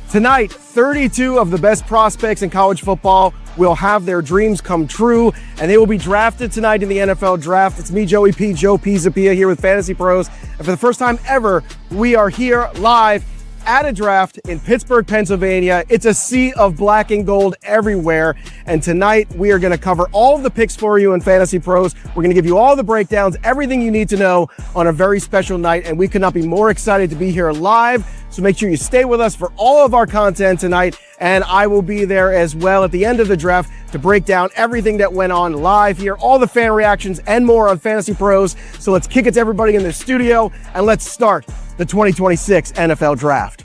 Tonight, 32 of the best prospects in college football will have their dreams come true, and they will be drafted tonight in the NFL Draft. It's me, Joey P. Joe Pisapia, here with Fantasy Pros, and for the first time ever, we are here live at a draft in Pittsburgh, Pennsylvania. It's a sea of black and gold everywhere, and tonight we are going to cover all of the picks for you in Fantasy Pros. We're going to give you all the breakdowns, everything you need to know on a very special night, and we could not be more excited to be here live. So make sure you stay with us for all of our content tonight, and I will be there as well at the end of the draft to break down everything that went on live here, all the fan reactions and more on Fantasy Pros. So let's kick it to everybody in the studio, and let's start the 2026 NFL Draft.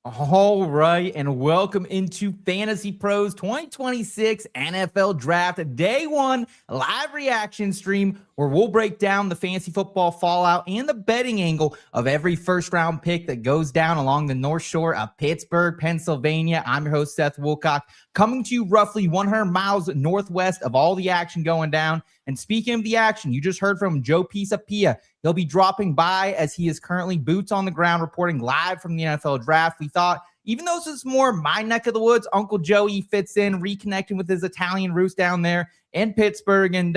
All right, and welcome into Fantasy Pros 2026 NFL Draft Day 1 live reaction stream, where we'll break down the fantasy football fallout and the betting angle of every first-round pick that goes down along the North Shore of Pittsburgh, Pennsylvania. I'm your host, Seth Woolcock, coming to you roughly 100 miles northwest of all the action going down. And speaking of the action, you just heard from Joe Pisapia. He'll be dropping by as he is currently boots on the ground reporting live from the NFL Draft. We thought, even though this is more my neck of the woods, Uncle Joey fits in, reconnecting with his Italian roots down there in Pittsburgh. And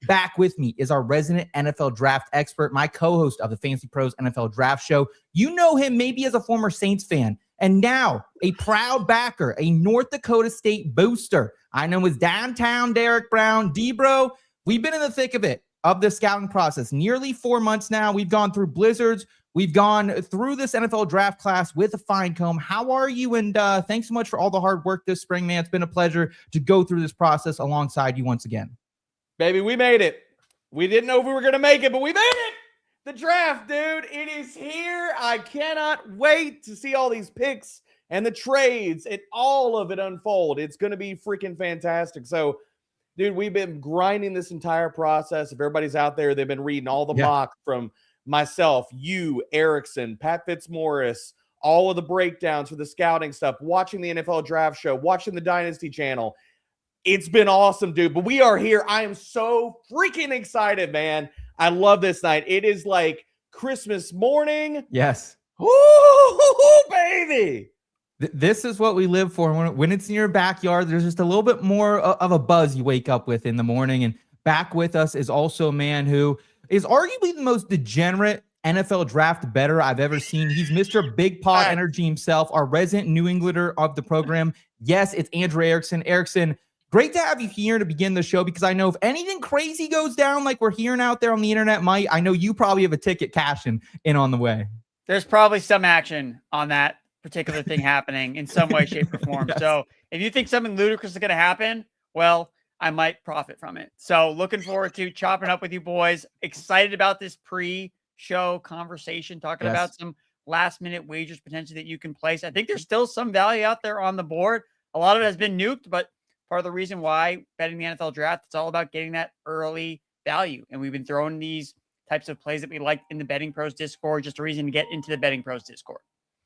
back with me is our resident NFL Draft expert, my co-host of the Fantasy Pros NFL Draft Show. You know him maybe as a former Saints fan, and now a proud backer, a North Dakota State booster. I know his downtown Derek Brown. D-Bro, we've been in the thick of it, of the scouting process. Nearly 4 months now. We've gone through blizzards. We've gone through this NFL draft class with a fine comb. How are you? And thanks so much for all the hard work this spring, man. It's been a pleasure to go through this process alongside you once again. Baby, we made it. We didn't know if we were going to make it, but we made it. The draft, dude. It is here. I cannot wait to see all these picks and the trades and all of it unfold. It's going to be freaking fantastic. So, dude, we've been grinding this entire process. If everybody's out there, they've been reading all the mocks from myself, you, Erickson, Pat Fitzmaurice, all of the breakdowns for the scouting stuff, watching the NFL Draft Show, watching the Dynasty channel. It's been awesome, dude. But we are here. I am so freaking excited, man. I love this night. It is like Christmas morning. Yes. Ooh, baby. This is what we live for. When it's in your backyard, there's just a little bit more of a buzz you wake up with in the morning. And back with us is also a man who is arguably the most degenerate NFL draft bettor I've ever seen. He's Mr. Big Pod Energy himself, our resident New Englander of the program. Yes, it's Andrew Erickson. Erickson, great to have you here to begin the show, because I know if anything crazy goes down like we're hearing out there on the internet, I know you probably have a ticket cashing in on the way. There's probably some action on that particular thing happening in some way, shape, or form. Yes. So if you think something ludicrous is going to happen, well, I might profit from it. So looking forward to chopping up with you boys. Excited about this pre-show conversation, talking about some last-minute wagers potentially that you can place. I think there's still some value out there on the board. A lot of it has been nuked, but part of the reason why betting the NFL draft, it's all about getting that early value. And we've been throwing these types of plays that we like in the Betting Pros Discord, just a reason to get into the Betting Pros Discord.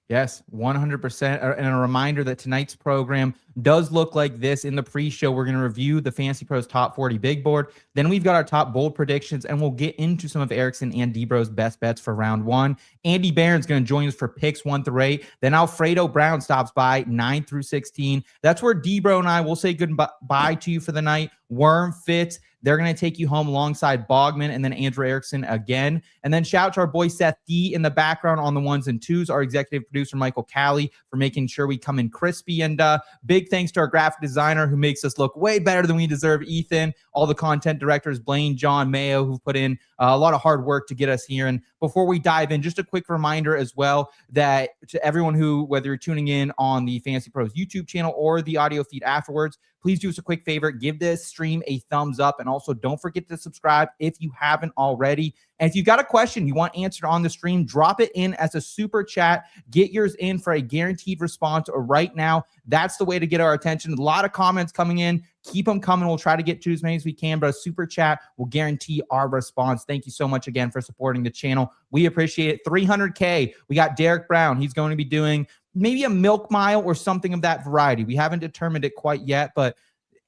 Yes, 100%. And a reminder that tonight's program does look like this. In the pre-show, we're going to review the Fantasy Pros Top 40 Big Board. Then we've got our top bold predictions, and we'll get into some of Erickson and D-Bro's best bets for round 1. Andy Barron's going to join us for picks 1 through 8. Then Alfredo Brown stops by 9 through 16. That's where D-Bro and I will say goodbye to you for the night. Worm, Fitz, they're going to take you home alongside Bogman and then Andrew Erickson again. And then shout out to our boy Seth D in the background on the 1s and 2s, our executive producer Michael Callie for making sure we come in crispy. And big thanks to our graphic designer who makes us look way better than we deserve, Ethan. All the content directors, Blaine, John, Mayo, who've put in a lot of hard work to get us here. And before we dive in, just a quick reminder as well that to everyone who, whether you're tuning in on the Fantasy Pros YouTube channel or the audio feed afterwards, please do us a quick favor. Give this stream a thumbs up. And also don't forget to subscribe if you haven't already. And if you got a question you want answered on the stream, drop it in as a super chat. Get yours in for a guaranteed response right now. That's the way to get our attention. A lot of comments coming in. Keep them coming. We'll try to get to as many as we can, but a super chat will guarantee our response. Thank you so much again for supporting the channel. We appreciate it. 300K. We got Derek Brown. He's going to be doing maybe a milk mile or something of that variety. We haven't determined it quite yet, but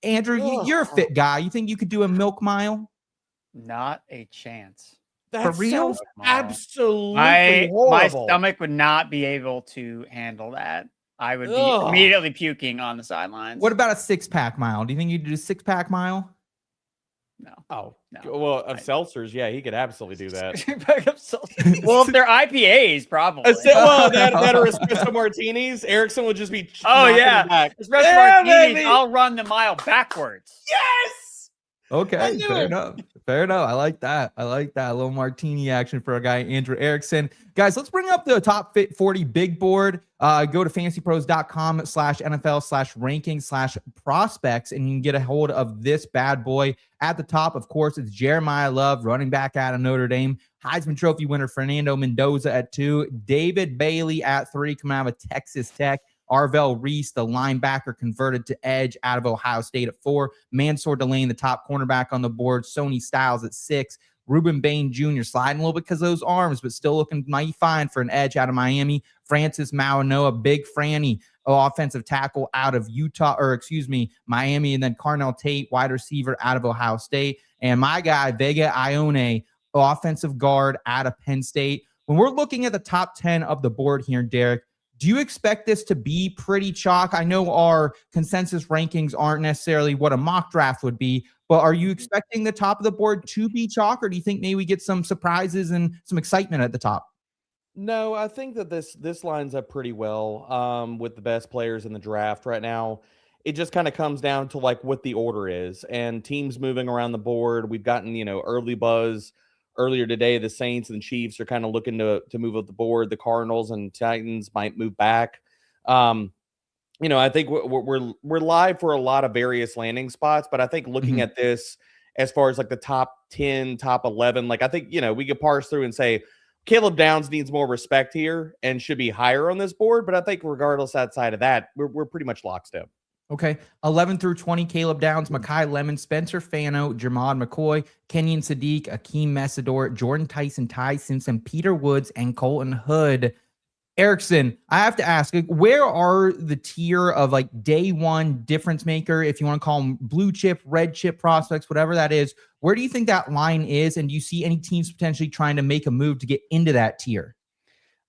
Andrew, you're a fit guy. You think you could do a milk mile? Not a chance. That For real? sounds absolutely My horrible. stomach would not be able to handle that. I would be immediately puking on the sidelines. What about a 6-pack mile? Do you think you'd do a 6-pack mile? No. Oh, No. well, of seltzers, yeah, he could absolutely do that. Well, if they're IPAs, probably. Well, that are espresso martinis, Erickson would just be. Oh yeah, back. espresso Yeah, martinis. baby. I'll run the mile backwards. Yes. Okay, fair enough. Fair enough. I like that. A little martini action for a guy, Andrew Erickson. Guys, let's bring up the top 40 big board. Go to fantasypros.com/NFL/ranking/prospects, and you can get a hold of this bad boy. At the top, of course, it's Jeremiah Love, running back out of Notre Dame. Heisman Trophy winner Fernando Mendoza at 2. David Bailey at 3, coming out of Texas Tech. Arvell Reese, the linebacker converted to edge out of Ohio State at 4. Mansour Delane, the top cornerback on the board. Sonny Styles at 6. Ruben Bane Jr. sliding a little bit because of those arms, but still looking mighty fine for an edge out of Miami. Francis Mauanoa, Big Franny, offensive tackle out of Miami. And then Carnell Tate, wide receiver out of Ohio State. And my guy, Vega Ione, offensive guard out of Penn State. When we're looking at the top 10 of the board here, Derek, do you expect this to be pretty chalk? I know our consensus rankings aren't necessarily what a mock draft would be, but are you expecting the top of the board to be chalk, or do you think maybe we get some surprises and some excitement at the top? No, I think that this lines up pretty well with the best players in the draft right now. It just kind of comes down to like what the order is and teams moving around the board. We've gotten, early buzz. Earlier today, the Saints and Chiefs are kind of looking to move up the board. The Cardinals and Titans might move back. I think we're live for a lot of various landing spots, but I think looking at this as far as like the top 10, top 11, like I think, we could parse through and say Caleb Downs needs more respect here and should be higher on this board. But I think regardless outside of that, we're pretty much lockstep. Okay. 11 through 20, Caleb Downs, Mekhi Lemon, Spencer Fano, Jermod McCoy, Kenyon Sadiq, Akeem Messidor, Jordan Tyson, Ty Simpson, Peter Woods, and Colton Hood. Erickson, I have to ask, where are the tier of like day one difference maker, if you want to call them blue chip, red chip prospects, whatever that is? Where do you think that line is? And do you see any teams potentially trying to make a move to get into that tier?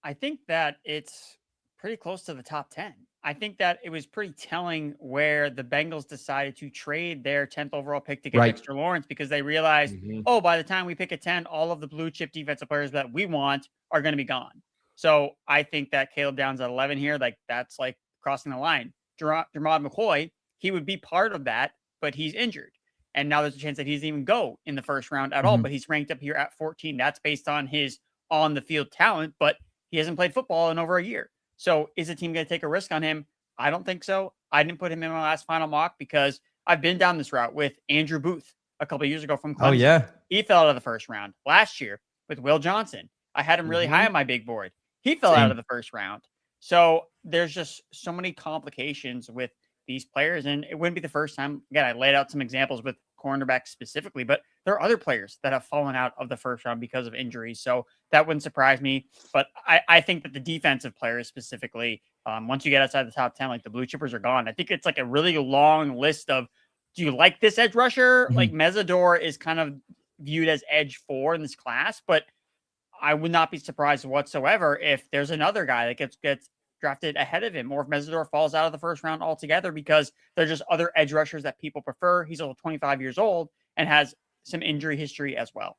I think that it's pretty close to the top 10. I think that it was pretty telling where the Bengals decided to trade their 10th overall pick to get Dexter Lawrence, because they realized, by the time we pick a 10, all of the blue chip defensive players that we want are going to be gone. So I think that Caleb Downs at 11 here, like that's like crossing the line. Jermod McCoy, he would be part of that, but he's injured. And now there's a chance that he doesn't even go in the first round at all, but he's ranked up here at 14. That's based on his on the field talent, but he hasn't played football in over a year. So is the team going to take a risk on him? I don't think so. I didn't put him in my last final mock because I've been down this route with Andrew Booth a couple of years ago from Clemson. Oh, yeah. He fell out of the first round. Last year with Will Johnson, I had him really high on my big board. He fell out of the first round. So there's just so many complications with these players. And it wouldn't be the first time. Again, I laid out some examples with cornerbacks specifically, but there are other players that have fallen out of the first round because of injuries. So that wouldn't surprise me. But I think that the defensive players specifically, once you get outside the top 10, like the blue chippers are gone. I think it's like a really long list of, do you like this edge rusher? Like Mesidor is kind of viewed as edge 4 in this class, but I would not be surprised whatsoever if there's another guy that gets drafted ahead of him, or if Mesidor falls out of the first round altogether because there's just other edge rushers that people prefer. He's only 25 years old and has some injury history as well.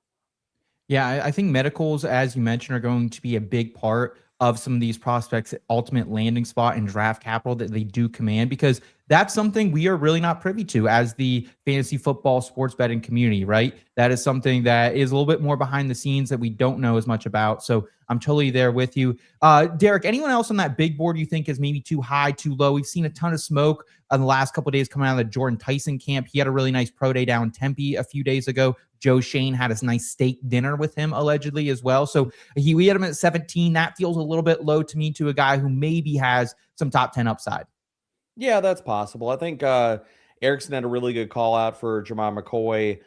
Yeah, I think medicals, as you mentioned, are going to be a big part of some of these prospects' ultimate landing spot and draft capital that they do command, because that's something we are really not privy to as the fantasy football sports betting community, right? That is something that is a little bit more behind the scenes that we don't know as much about. So I'm totally there with you. Derek, anyone else on that big board you think is maybe too high, too low? We've seen a ton of smoke in the last couple of days coming out of the Jordan Tyson camp. He had a really nice pro day down in Tempe a few days ago. Joe Shane had a nice steak dinner with him allegedly as well. So we had him at 17. That feels a little bit low to me, to a guy who maybe has some top 10 upside. Yeah, that's possible. I think Erickson had a really good call out for Jermod McCoy,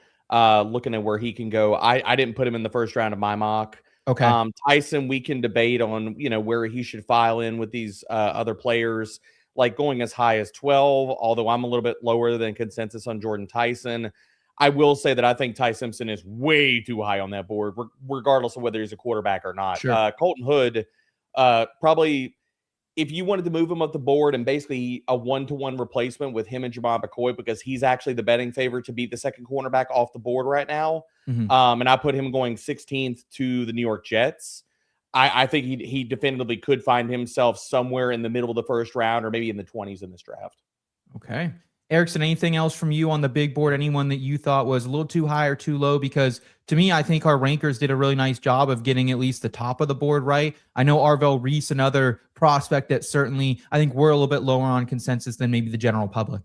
looking at where he can go. I didn't put him in the first round of my mock. Okay. Tyson, we can debate on, where he should file in with these other players, like going as high as 12, although I'm a little bit lower than consensus on Jordan Tyson. I will say that I think Ty Simpson is way too high on that board, regardless of whether he's a quarterback or not. Sure. Colton Hood, probably if you wanted to move him up the board and basically a 1-to-1 replacement with him and Jamal McCoy, because he's actually the betting favorite to beat the second cornerback off the board right now. Mhm. And I put him going 16th to the New York Jets. I think he definitively could find himself somewhere in the middle of the first round or maybe in the 20s in this draft. Okay. Erickson, anything else from you on the big board? Anyone that you thought was a little too high or too low? Because to me, I think our rankers did a really nice job of getting at least the top of the board right. I know Arvell Reese, another prospect that certainly I think we're a little bit lower on consensus than maybe the general public.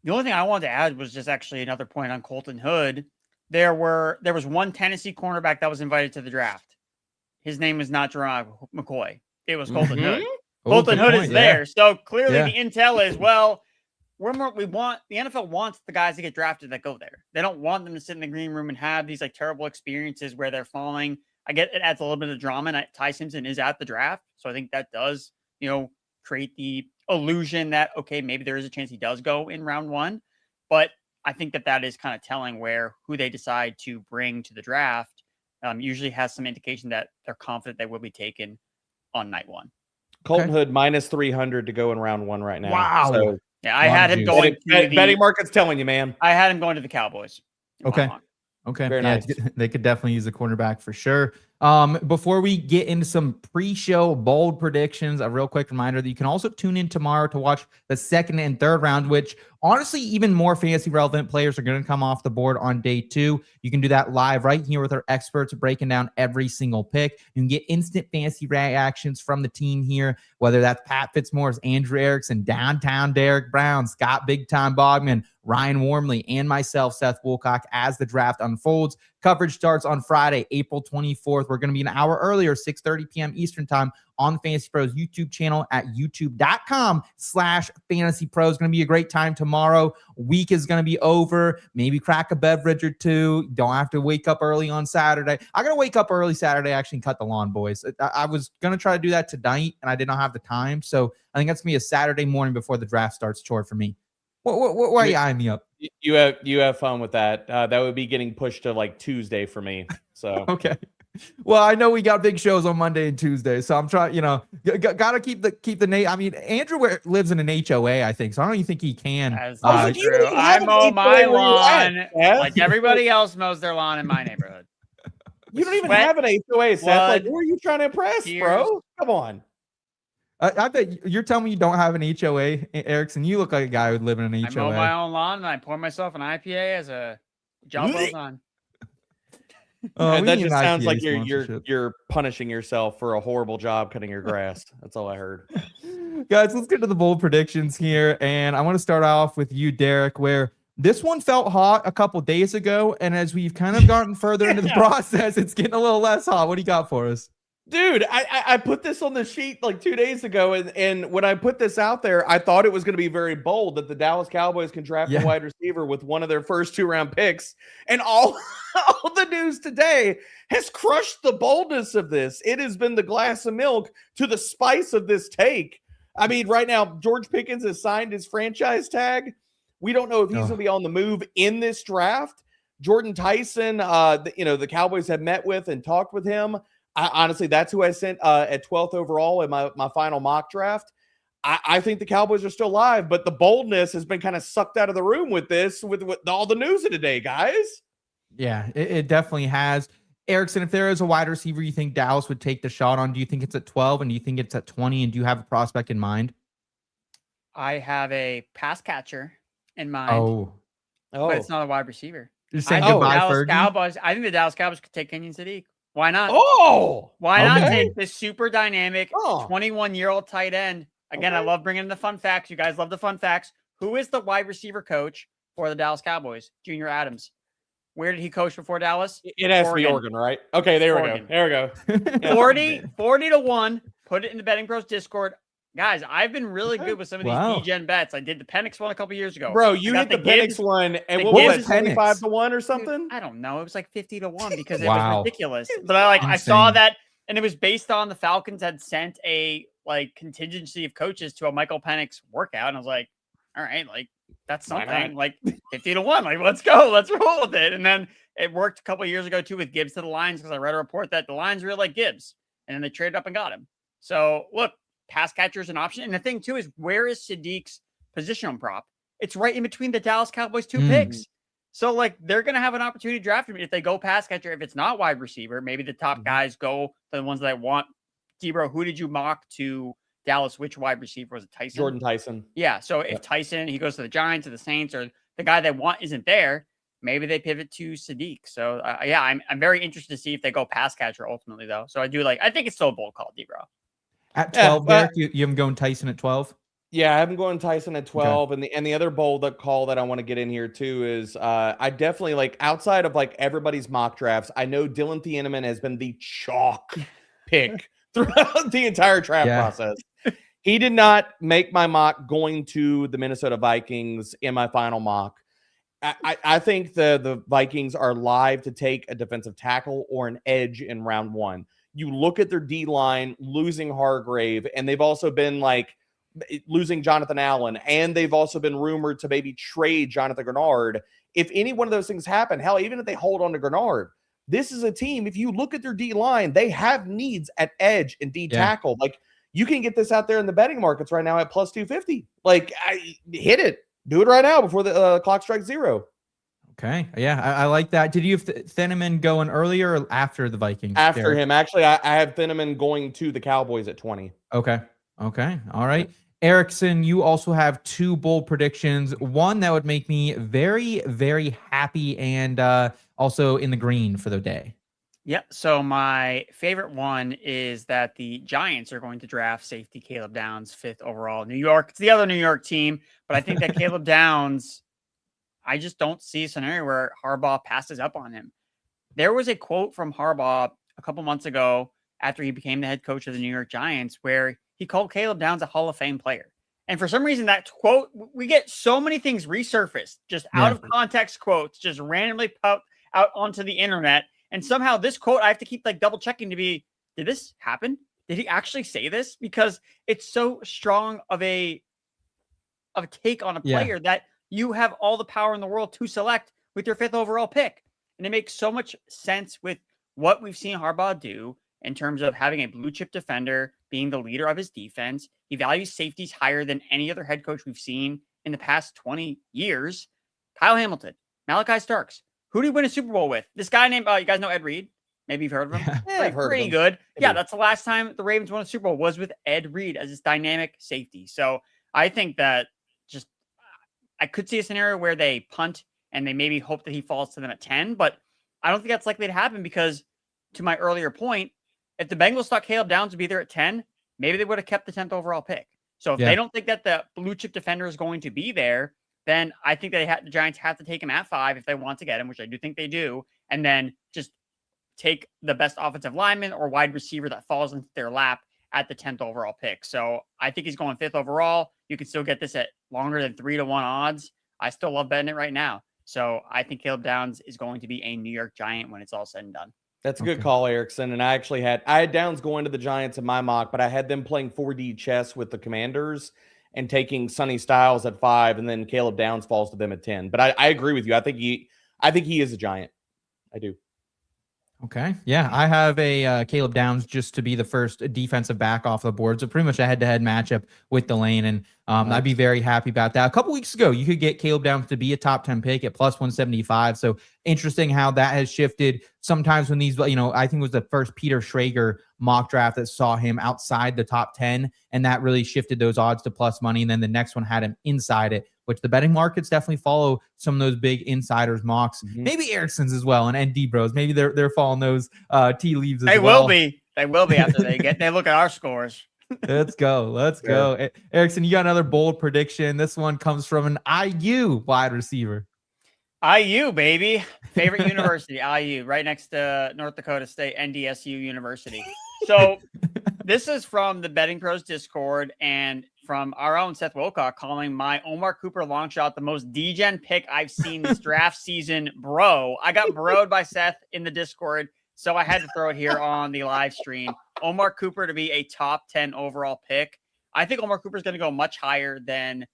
The only thing I wanted to add was just actually another point on Colton Hood. There was one Tennessee cornerback that was invited to the draft. His name was not Jerome McCoy. It was Colton Hood. Colton Hood is there. So clearly the intel is, well, the NFL wants the guys to get drafted that go there. They don't want them to sit in the green room and have these like terrible experiences where they're falling. I get it adds a little bit of drama, and Ty Simpson is at the draft. So I think that does, create the illusion that, okay, maybe there is a chance he does go in round 1. But I think that is kind of telling who they decide to bring to the draft. Usually has some indication that they're confident they will be taken on night 1. Colton Hood minus 300 to go in round 1 right now. Wow. So, yeah, I had him going to betting market's telling you, man. I had him going to the Cowboys. Okay. Very nice. They could definitely use a cornerback for sure. Before we get into some pre-show bold predictions, a real quick reminder that you can also tune in tomorrow to watch the second and third round, which honestly, even more fantasy relevant players are going to come off the board on day 2. You can do that live right here with our experts breaking down every single pick. You can get instant fantasy reactions from the team here, whether that's Pat Fitzmaurice, Andrew Erickson, Downtown Derek Brown, Scott Big Time Bogman, Ryan Wormeli, and myself, Seth Woolcock, as the draft unfolds. Coverage starts on Friday, April 24th. We're going to be an hour earlier, 6:30 p.m. Eastern time on the Fantasy Pros YouTube channel at youtube.com/FantasyPros. It's going to be a great time tomorrow. Week is going to be over. Maybe crack a beverage or two. Don't have to wake up early on Saturday. I'm going to wake up early Saturday, actually, and cut the lawn, boys. I was going to try to do that tonight, and I did not have the time. So I think that's going to be a Saturday morning before the draft starts chore for me. Why are you eyeing me up? You have fun with that. That would be getting pushed to like Tuesday for me. So okay. Well, I know we got big shows on Monday and Tuesday, so I'm trying. Got to keep the name. I mean, Andrew lives in an HOA, I think, so I don't even think he can. I mow my lawn like everybody else mows their lawn in my neighborhood. You don't even have an HOA, Seth. Like, who are you trying to impress, bro? Come on. I bet you're telling me you don't have an HOA, Erickson. You look like a guy who would live in an HOA. I mow my own lawn and I pour myself an IPA as a job well done. That just sounds like you're punishing yourself for a horrible job cutting your grass. That's all I heard. Guys, let's get to the bold predictions here. And I want to start off with you, Derek, where this one felt hot a couple days ago. And as we've kind of gotten further into the process, it's getting a little less hot. What do you got for us? Dude, I put this on the sheet like 2 days ago, and when I put this out there, I thought it was going to be very bold that the Dallas Cowboys can draft a wide receiver with one of their first 2-round picks, and all the news today has crushed the boldness of this. It has been the glass of milk to the spice of this take. I mean, right now, George Pickens has signed his franchise tag. We don't know if he's going to be on the move in this draft. Jordan Tyson, the Cowboys have met with and talked with him. Honestly, that's who I sent at 12th overall in my final mock draft. I think the Cowboys are still alive, but the boldness has been kind of sucked out of the room with this, with all the news of today, guys. Yeah, it definitely has. Erickson, if there is a wide receiver you think Dallas would take the shot on, do you think it's at 12 and do you think it's at 20? And do you have a prospect in mind? I have a pass catcher in mind. Oh, but it's not a wide receiver. You're saying goodbye, Dallas Cowboys. I think the Dallas Cowboys could take Kenyon Sadiq. Why not? Why not take this super dynamic 21-year-old tight end? Again, I love bringing in the fun facts. You guys love the fun facts. Who is the wide receiver coach for the Dallas Cowboys? Junior Adams. Where did he coach before Dallas? It has to be Oregon, right? Okay, there we go. There we go. 40 to 1. Put it in the Betting Pros Discord. Guys, I've been really good with some of these DGen bets. I did the Penix one a couple years ago. Bro, you hit the Penix one, and what was it, 25 to 1 or something? I don't know. It was like 50 to 1 because it was ridiculous. But I saw that, and it was based on the Falcons had sent a contingency of coaches to a Michael Penix workout, and I was like, all right, that's something. 50 to 1. Let's go. Let's roll with it. And then it worked a couple of years ago too with Gibbs to the Lions because I read a report that the Lions really like Gibbs, and then they traded up and got him. So look, pass catcher is an option. And the thing too is, where is Sadiq's positional prop? It's right in between the Dallas Cowboys 2 picks. So like they're going to have an opportunity to draft him if they go pass catcher. If it's not wide receiver, maybe the top guys go the ones that I want. D-Bro, who did you mock to Dallas? Which wide receiver was it? Tyson? Jordan Tyson. Yeah. So if Tyson, he goes to the Giants or the Saints, or the guy they want isn't there, maybe they pivot to Sadiq. So yeah, I'm very interested to see if they go pass catcher ultimately though. So I think it's still a bold call, D-Bro. At 12, Derek, you have him going Tyson at 12? Yeah, I have him going Tyson at 12. Okay. And the other bold call that I want to get in here too is I definitely like, outside of like everybody's mock drafts, I know Dylan Thieneman has been the chalk pick throughout the entire draft process. He did not make my mock going to the Minnesota Vikings in my final mock. I think the Vikings are live to take a defensive tackle or an edge in round 1. You look at their D line losing Hargrave, and they've also been like losing Jonathan Allen, and they've also been rumored to maybe trade Jonathan Grenard. If any one of those things happen, hell, even if they hold on to Grenard, this is a team, if you look at their D line, they have needs at edge and D tackle. Like, you can get this out there in the betting markets right now at plus 250. Like, hit it. Do it right now before the clock strikes 0. Okay. Yeah, I like that. Did you have Thieneman going earlier or after the Vikings? After him. Actually, I have Thieneman going to the Cowboys at 20. Okay. All right. Erickson, you also have 2 bold predictions. One that would make me very, very happy and also in the green for the day. Yeah. So my favorite one is that the Giants are going to draft safety Caleb Downs 5th overall. New York. It's the other New York team, but I think that Caleb Downs, I just don't see a scenario where Harbaugh passes up on him. There was a quote from Harbaugh a couple months ago after he became the head coach of the New York Giants where he called Caleb Downs a Hall of Fame player. And for some reason, that quote, we get so many things resurfaced, just out of context quotes, just randomly pop out onto the internet. And somehow this quote, I have to keep like double checking to be, did this happen? Did he actually say this? Because it's so strong of a take on a player that you have all the power in the world to select with your 5th overall pick. And it makes so much sense with what we've seen Harbaugh do in terms of having a blue chip defender, being the leader of his defense. He values safeties higher than any other head coach we've seen in the past 20 years. Kyle Hamilton, Malachi Starks. Who did he win a Super Bowl with? This guy named, you guys know Ed Reed? Maybe you've heard of him. Yeah, I've heard pretty of him. Good. Yeah, that's the last time the Ravens won a Super Bowl was with Ed Reed as his dynamic safety. So I think that I could see a scenario where they punt and they maybe hope that he falls to them at 10, but I don't think that's likely to happen because, to my earlier point, if the Bengals thought Caleb Downs would be there at 10, maybe they would have kept the 10th overall pick. So if they don't think that the blue chip defender is going to be there, then I think the Giants have to take him at 5 if they want to get him, which I do think they do, and then just take the best offensive lineman or wide receiver that falls into their lap at the 10th overall pick. So I think he's going 5th overall. You can still get this at longer than 3-1 odds. I still love betting it right now. So I think Caleb Downs is going to be a New York Giant when it's all said and done. That's a good call, Erickson. And I had Downs going to the Giants in my mock, but I had them playing 4D chess with the Commanders and taking Sonny Styles at 5, and then Caleb Downs falls to them at 10. But I agree with you. I think he is a Giant. I do. Okay. Yeah, I have a Caleb Downs just to be the first defensive back off the board. So pretty much a head-to-head matchup with the lane. And I'd be very happy about that. A couple weeks ago, you could get Caleb Downs to be a top 10 pick at plus 175. So interesting how that has shifted. Sometimes when these, I think it was the first Peter Schrager mock draft that saw him outside the top 10. And that really shifted those odds to plus money. And then the next one had him inside it, which the betting markets definitely follow some of those big insiders mocks. Maybe Erickson's as well, and D-Bros. Maybe they're following those tea leaves as well. They will be after they look at our scores. Let's go. Erickson, you got another bold prediction. This one comes from an IU wide receiver. IU, baby. Favorite university, IU, right next to North Dakota State, NDSU University. So this is from the Betting Pros Discord and from our own Seth Woolcock calling my Omar Cooper long shot the most degen pick I've seen this draft season, bro. I got broed by Seth in the Discord, so I had to throw it here on the live stream. Omar Cooper to be a top 10 overall pick. I think Omar Cooper is going to go much higher than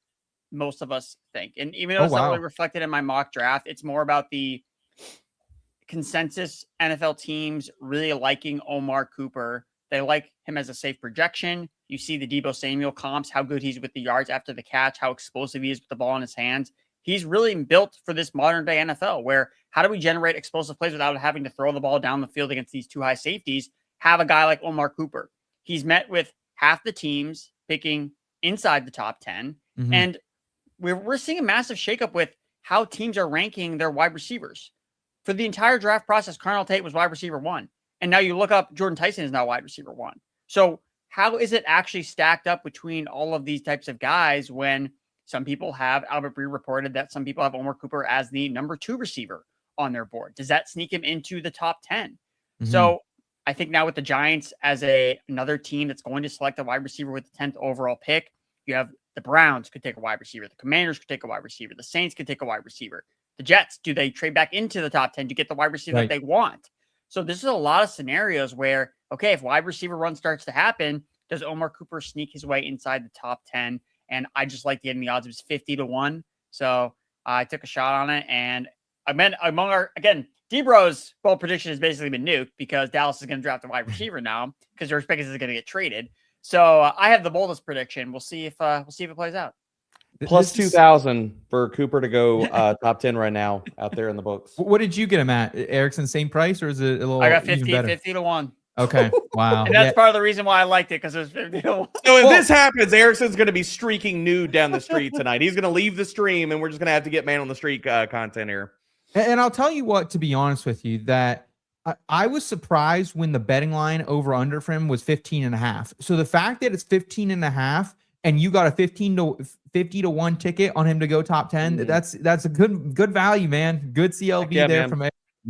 most of us think. And even though it's not really reflected in my mock draft, it's more about the consensus NFL teams really liking Omar Cooper. They like him as a safe projection. You see the Deebo Samuel comps, how good he's with the yards after the catch, how explosive he is with the ball in his hands. He's really built for this modern day NFL where how do we generate explosive plays without having to throw the ball down the field against these two high safeties? Have a guy like Omar Cooper. He's met with half the teams picking inside the top 10. Mhm. And we're seeing a massive shakeup with how teams are ranking their wide receivers. For the entire draft process, Carnell Tate was wide receiver 1. And now you look up, Jordan Tyson is now wide receiver 1. So how is it actually stacked up between all of these types of guys when some people have, Albert Breer reported that some people have Omar Cooper as the number 2 receiver on their board? Does that sneak him into the top 10? Mhm. So I think now with the Giants as another team that's going to select a wide receiver with the 10th overall pick, you have the Browns could take a wide receiver. The Commanders could take a wide receiver. The Saints could take a wide receiver. The Jets, do they trade back into the top 10 to get the wide receiver that they want? So this is a lot of scenarios where, okay, if wide receiver run starts to happen, does Omar Cooper sneak his way inside the top 10? And I just like getting the odds. It was 50-1. So I took a shot on it. And among our, again, D-Bros bold prediction has basically been nuked because Dallas is going to draft a wide receiver now because they're expecting it's going to get traded. So I have the boldest prediction. We'll see if it plays out. Plus 2,000 for Cooper to go top 10 right now out there in the books. What did you get him at, Erickson? Same price, or is it a little? I got even better? 50-1. Okay, wow. And that's part of the reason why I liked it because it was 50-1. So if this happens, Erickson's going to be streaking nude down the street tonight. He's going to leave the stream, and we're just going to have to get man on the street content here. And I'll tell you what, to be honest with you, that I was surprised when the betting line over under for him was 15.5. So the fact that it's 15.5 and you got a 50-1 ticket on him to go top 10, that's a good value, man. Good CLV there from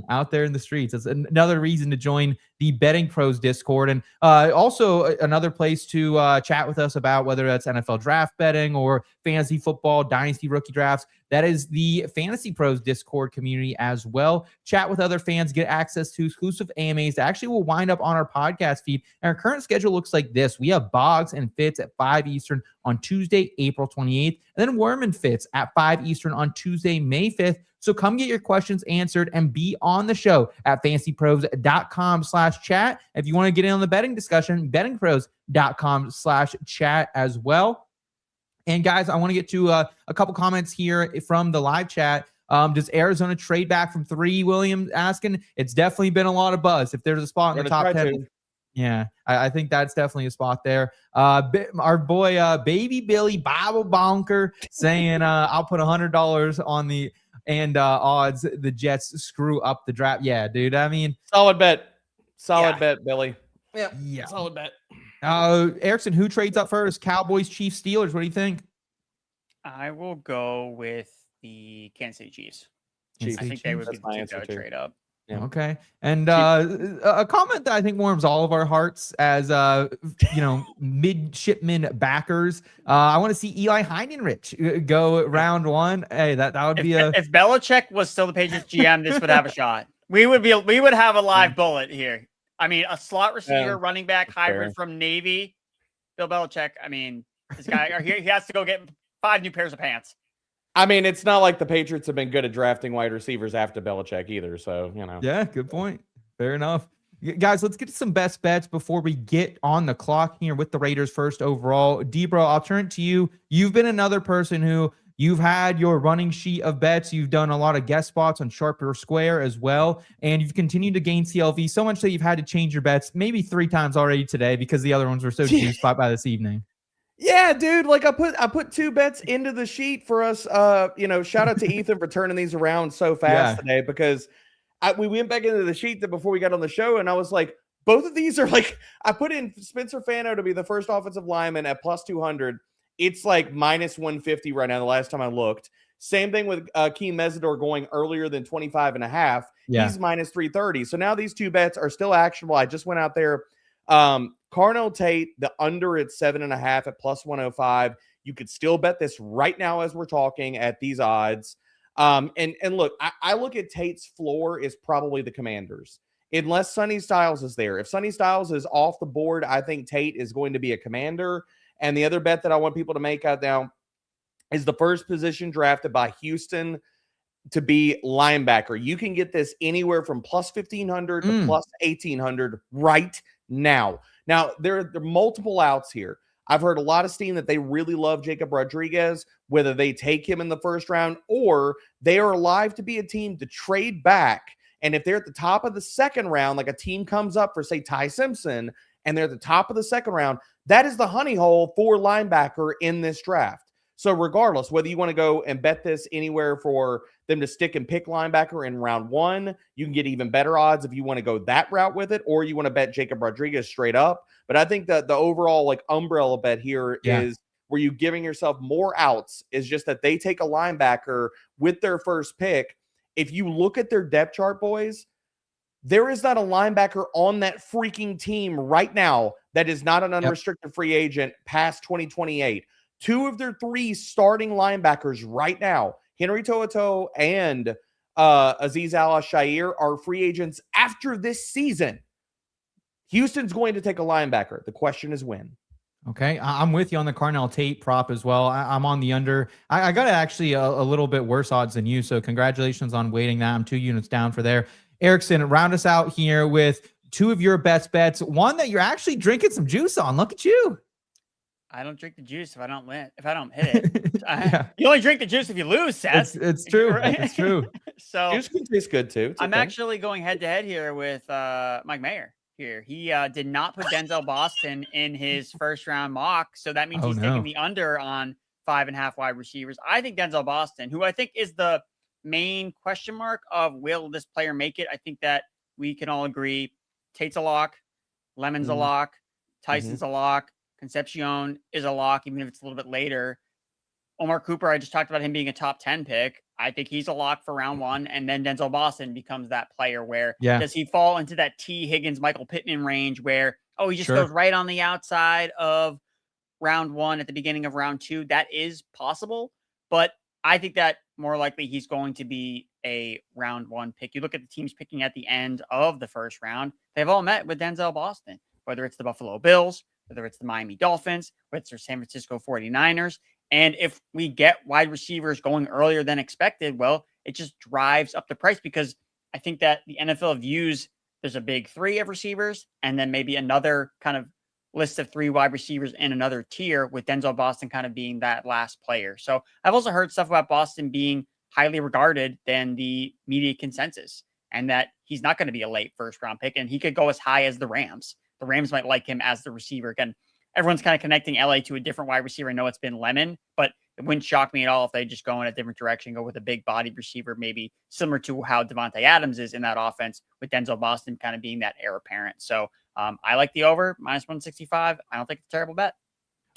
out there in the streets. That's another reason to join the Betting Pros Discord. And also another place to chat with us about whether that's NFL draft betting or fantasy football, dynasty rookie drafts. That is the Fantasy Pros Discord community as well. Chat with other fans, get access to exclusive AMAs that actually will wind up on our podcast feed. And our current schedule looks like this. We have Boggs and Fitz at 5 Eastern on Tuesday, April 28th. And then Worm and Fitz at 5 Eastern on Tuesday, May 5th. So come get your questions answered and be on the show at fantasypros.com/chat. If you want to get in on the betting discussion, bettingpros.com/chat as well. And guys, I want to get to a couple comments here from the live chat. Does Arizona trade back from 3? Williams asking. It's definitely been a lot of buzz. If there's a spot in the top 10. Yeah, I think that's definitely a spot there. Our boy, Baby Billy Bible Bonker saying, I'll put $100 on the odds the Jets screw up the draft. Yeah, dude. I mean, solid bet, bet, Billy. Yeah, solid bet. Erickson, who trades up first? Cowboys, Chiefs, Steelers. What do you think? I will go with the Kansas City Chiefs. I think they would be the team that would trade up. Yeah. Okay. And a comment that I think warms all of our hearts as midshipman backers. I want to see Eli Heinrich go round 1. Hey, that would be if Belichick was still the Patriots GM, this would have a shot. We would have a live bullet here. I mean, a slot receiver, running back hybrid from Navy. Bill Belichick. I mean, this guy he has to go get 5 new pairs of pants. I mean, it's not like the Patriots have been good at drafting wide receivers after Belichick either. So, Yeah, good point. Fair enough. Guys, let's get to some best bets before we get on the clock here with the Raiders first overall. D-Bro, I'll turn it to you. You've been another person who you've had your running sheet of bets. You've done a lot of guest spots on Sharp or Square as well. And you've continued to gain CLV so much that you've had to change your bets maybe 3 times already today because the other ones were so juiced by this evening. Yeah, dude. Like I put 2 bets into the sheet for us. Shout out to Ethan for turning these around so fast today because we went back into the sheet before we got on the show, and I was like, both of these are like I put in Spencer Fano to be the first offensive lineman at plus 200. It's like minus 150 right now. The last time I looked. Same thing with Keem Mesidor going earlier than 25.5. Yeah. He's minus 330. So now these 2 bets are still actionable. I just went out there. Carnell Tate, the under at 7.5 at plus 105. You could still bet this right now as we're talking at these odds. And look, I look at Tate's floor is probably the Commanders, unless Sonny Styles is there. If Sonny Styles is off the board, I think Tate is going to be a Commander. And the other bet that I want people to make out now is the first position drafted by Houston to be linebacker. You can get this anywhere from plus 1,500 to plus 1,800 right now. Now, there are multiple outs here. I've heard a lot of steam that they really love Jacob Rodriguez, whether they take him in the first round or they are alive to be a team to trade back. And if they're at the top of the second round, like a team comes up for, say, Ty Simpson, and they're at the top of the second round, that is the honey hole for linebacker in this draft. So regardless, whether you want to go and bet this anywhere for them to stick and pick linebacker in round 1, you can get even better odds if you want to go that route with it, or you want to bet Jacob Rodriguez straight up. But I think that the overall like umbrella bet here is where you giving yourself more outs is just that they take a linebacker with their first pick. If you look at their depth chart, boys, there is not a linebacker on that freaking team right now that is not an unrestricted free agent past 2028. 2 of their 3 starting linebackers right now, Henry To'oTo'o and Azeez Al-Shaair, are free agents after this season. Houston's going to take a linebacker. The question is when. Okay, I'm with you on the Carnell Tate prop as well. I'm on the under. I got actually a little bit worse odds than you, so congratulations on waiting that. I'm 2 units down for there. Erickson, round us out here with 2 of your best bets. One that you're actually drinking some juice on. Look at you. I don't drink the juice if I don't hit it. You only drink the juice if you lose, Seth. It's true. Right? It's true. So juice can taste good too. I'm actually going head to head here with Mike Mayer. Here, he did not put Denzel Boston in his first round mock, so that means he's taking the under on 5.5 wide receivers. I think Denzel Boston, who I think is the main question mark of will this player make it? I think that we can all agree Tate's a lock, Lemon's a lock, Tyson's a lock, Concepcion is a lock, even if it's a little bit later. Omar Cooper, I just talked about him being a top 10 pick. I think he's a lock for round 1. And then Denzel Boston becomes that player where does he fall into that T. Higgins, Michael Pittman range where, he just goes right on the outside of round 1 at the beginning of round 2. That is possible. But I think that more likely he's going to be a round 1 pick. You look at the teams picking at the end of the first round, they've all met with Denzel Boston, whether it's the Buffalo Bills, whether it's the Miami Dolphins, whether it's the San Francisco 49ers. And if we get wide receivers going earlier than expected, well, it just drives up the price because I think that the NFL views there's a big 3 of receivers and then maybe another kind of list of 3 wide receivers in another tier with Denzel Boston kind of being that last player. So I've also heard stuff about Boston being highly regarded than the media consensus and that he's not going to be a late first round pick and he could go as high as the Rams. The Rams might like him as the receiver. Again, everyone's kind of connecting LA to a different wide receiver. I know it's been Lemon, but it wouldn't shock me at all if they just go in a different direction, go with a big body receiver, maybe similar to how Devontae Adams is in that offense with Denzel Boston kind of being that heir apparent. So I like the over -165. I don't think it's a terrible bet.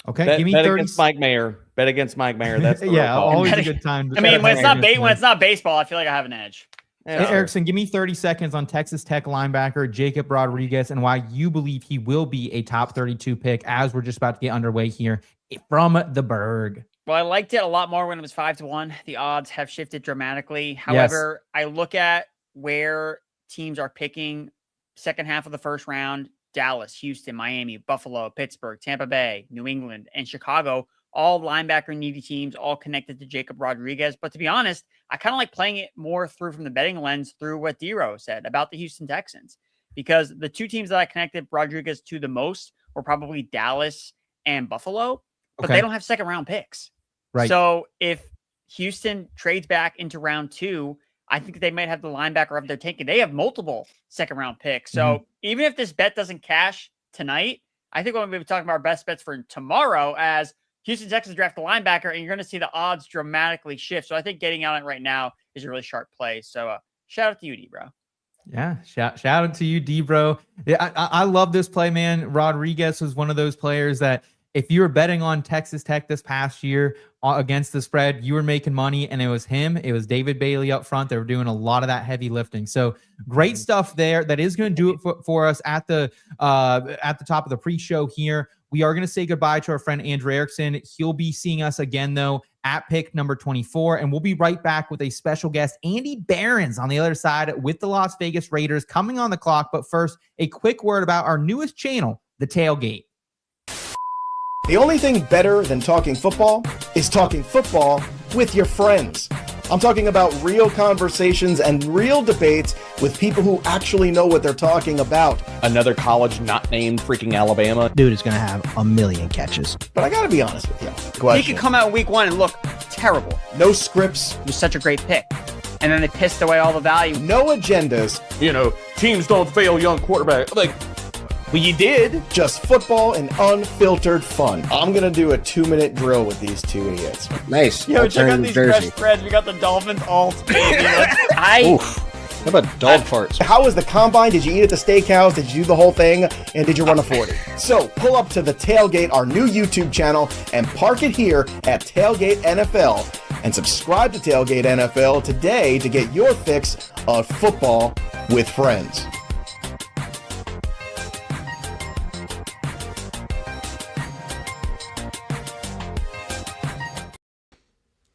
Okay, give me bet 30. Against Mike Mayer. Bet against Mike Mayer. That's the always a good time. I mean, when it's not baseball, I feel like I have an edge. Yeah. Erickson, give me 30 seconds on Texas Tech linebacker Jacob Rodriguez and why you believe he will be a top 32 pick as we're just about to get underway here from the Berg. Well, I liked it a lot more when it was 5-1. The odds have shifted dramatically. However, I look at where teams are picking second half of the first round: Dallas, Houston, Miami, Buffalo, Pittsburgh, Tampa Bay, New England, and Chicago. All linebacker needy teams, all connected to Jacob Rodriguez. But to be honest, I kind of like playing it more through from the betting lens through what D-Row said about the Houston Texans, because the 2 teams that I connected Rodriguez to the most were probably Dallas and Buffalo, but they don't have second round picks. Right. So if Houston trades back into round 2, I think they might have the linebacker of their taking. They have multiple second round picks. So even if this bet doesn't cash tonight, I think we're going to be talking about our best bets for tomorrow as Houston Texans draft the linebacker, and you're going to see the odds dramatically shift. So I think getting on it right now is a really sharp play. So shout out to you, D-Bro. Yeah, shout out to you, D-Bro. Yeah, I love this play, man. Rodriguez was one of those players that if you were betting on Texas Tech this past year against the spread, you were making money, and it was him. It was David Bailey up front. They were doing a lot of that heavy lifting. So great stuff there. That is going to do it for us at the top of the pre-show here. We are going to say goodbye to our friend Andrew Erickson. He'll be seeing us again, though, at pick number 24. And we'll be right back with a special guest, Andy Behrens, on the other side with the Las Vegas Raiders coming on the clock. But first, a quick word about our newest channel, The Tailgate. The only thing better than talking football is talking football with your friends. I'm talking about real conversations and real debates with people who actually know what they're talking about. Another college not named freaking Alabama. Dude is going to have a million catches. But I gotta be honest with you. He Question. could come out in week 1 and look terrible. No scripts, It was such a great pick. And then they pissed away all the value. no agendas, Teams don't fail young quarterback. Like, well, you did. just football and unfiltered fun. I'm gonna do a 2-minute drill with these two idiots. Nice. Yo, check out these fresh jersey. spreads. We got the Dolphins alt. I How about dog farts? How was the combine? Did you eat at the steakhouse? Did you do the whole thing? And did you run a 40? So pull up to the Tailgate, our new YouTube channel, and park it here at Tailgate NFL. And subscribe to Tailgate NFL today to get your fix of football with friends.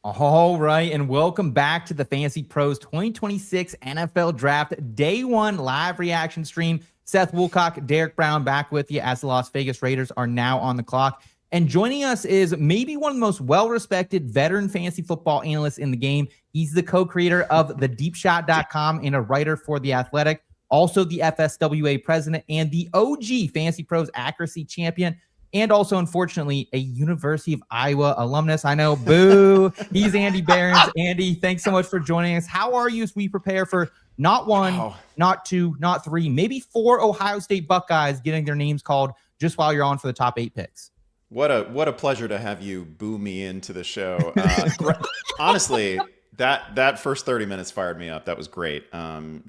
All right, and welcome back to the Fantasy Pros 2026 NFL Draft Day 1 live reaction stream. Seth Woolcock, Derek Brown back with you as the Las Vegas Raiders are now on the clock. And joining us is maybe one of the most well-respected veteran fantasy football analysts in the game. He's the co-creator of the deepshot.com and a writer for The Athletic, also the FSWA president and the OG Fantasy Pros accuracy champion. And also, unfortunately, a University of Iowa alumnus. I know, boo. He's Andy Behrens. Andy, thanks so much for joining us. How are you as we prepare for not one, not two, not three, maybe 4 Ohio State Buckeyes getting their names called just while you're on for the top 8 picks? What a pleasure to have you boo me into the show. Honestly, that first 30 minutes fired me up. That was great.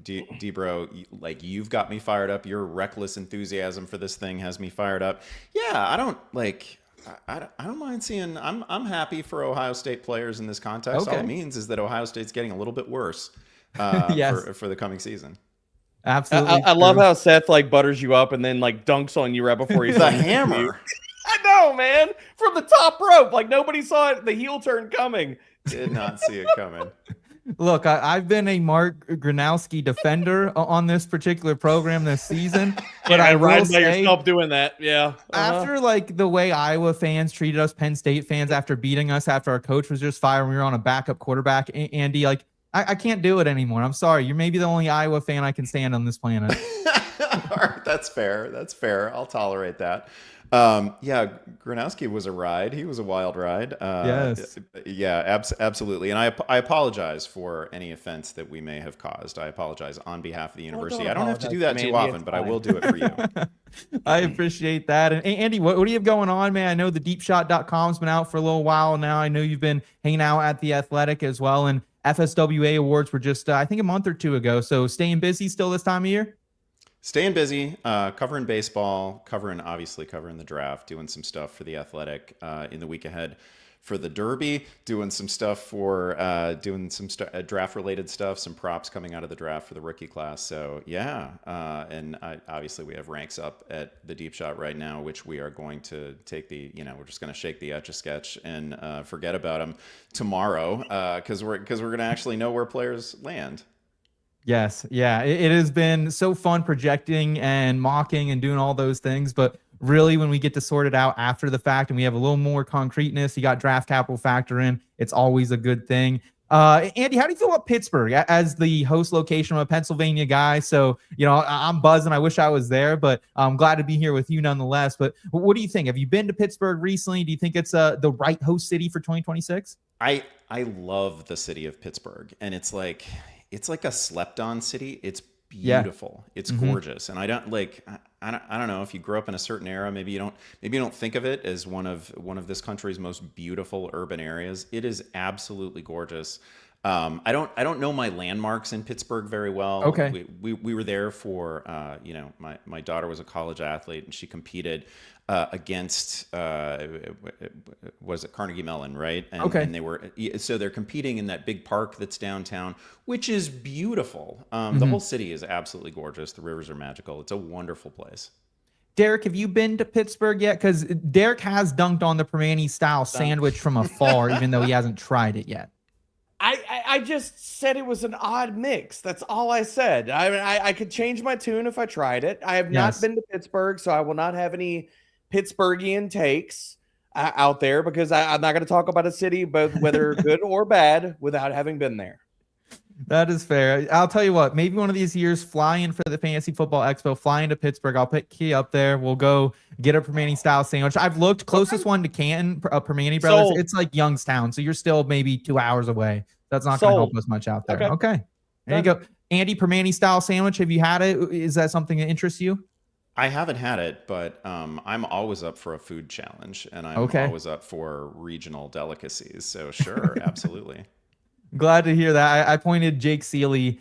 D-Bro, like, you've got me fired up. Your reckless enthusiasm for this thing has me fired up. Yeah, I don't mind seeing. I'm happy for Ohio State players in this context. Okay. All it means is that Ohio State's getting a little bit worse Yes. for the coming season. Absolutely. I love how Seth like butters you up and then like dunks on you right before he's The hammer. I know, man. From the top rope, like nobody saw it. The heel turn coming. Did not see it coming. Look, I've been a Mark Gronowski defender on this particular program this season, but I will ride by say, yourself doing that. Yeah. after like the way Iowa fans treated us, Penn State fans after beating us after our coach was just fired, and we were on a backup quarterback, Andy, like I can't do it anymore. I'm sorry. You're maybe the only Iowa fan I can stand on this planet. All right, that's fair. That's fair. I'll tolerate that. Yeah, Gronowski was a ride. He was a wild ride. Yes. Yeah, absolutely. And I apologize for any offense that we may have caused. I apologize on behalf of the university. I don't have to do that too often, but I will do it for you. I appreciate that. And Andy, what do you have going on, man? I know the deepshot.com's been out for a little while now. I know you've been hanging out at the Athletic as well. And FSWA awards were just, I think, a month or two ago. So staying busy still this time of year? Staying busy, covering baseball, covering the draft, doing some stuff for the Athletic in the week ahead for the Derby, doing some stuff for draft-related stuff, some props coming out of the draft for the rookie class. So yeah, and obviously we have ranks up at the Deep Shot right now, which we are going to take we're just going to shake the Etch-a-Sketch and forget about them tomorrow because we're going to actually know where players land. Yes. Yeah. It has been so fun projecting and mocking and doing all those things. But really, when we get to sort it out after the fact and we have a little more concreteness, you got draft capital factor in, it's always a good thing. Andy, how do you feel about Pittsburgh as the host location? I'm a Pennsylvania guy, so, I'm buzzing. I wish I was there, but I'm glad to be here with you nonetheless. But what do you think? Have you been to Pittsburgh recently? Do you think it's the right host city for 2026? I love the city of Pittsburgh, and it's like a slept-on city. It's beautiful. Yeah. It's gorgeous, and I don't know if you grew up in a certain era. Maybe you don't think of it as one of this country's most beautiful urban areas. It is absolutely gorgeous. I don't know my landmarks in Pittsburgh very well. Okay, we were there for my daughter was a college athlete and she competed against was it Carnegie Mellon, right? And, and they're competing in that big park that's downtown, which is beautiful. The whole city is absolutely gorgeous. The rivers are magical. It's a wonderful place. Derek, have you been to Pittsburgh yet? Because Derek has dunked on the Permane style sandwich from afar, even though he hasn't tried it yet. I just said it was an odd mix. That's all I said. I could change my tune if I tried it. I have not been to Pittsburgh, so I will not have any Pittsburghian takes. out there because I'm not going to talk about a city, but whether good or bad, without having been there. That is fair. I'll tell you what, maybe one of these years, fly in for the Fantasy Football Expo, fly into Pittsburgh. I'll put Key up there. We'll go get a Permane style sandwich. I've looked closest one to Canton, Permane Brothers. Sold. It's like Youngstown. So you're still maybe 2 hours away. That's not going to help us much out there. Okay. There you go. Andy, Permane style sandwich. Have you had it? Is that something that interests you? I haven't had it, but I'm always up for a food challenge, and I'm always up for regional delicacies. So sure, absolutely. Glad to hear that. I pointed Jake Seeley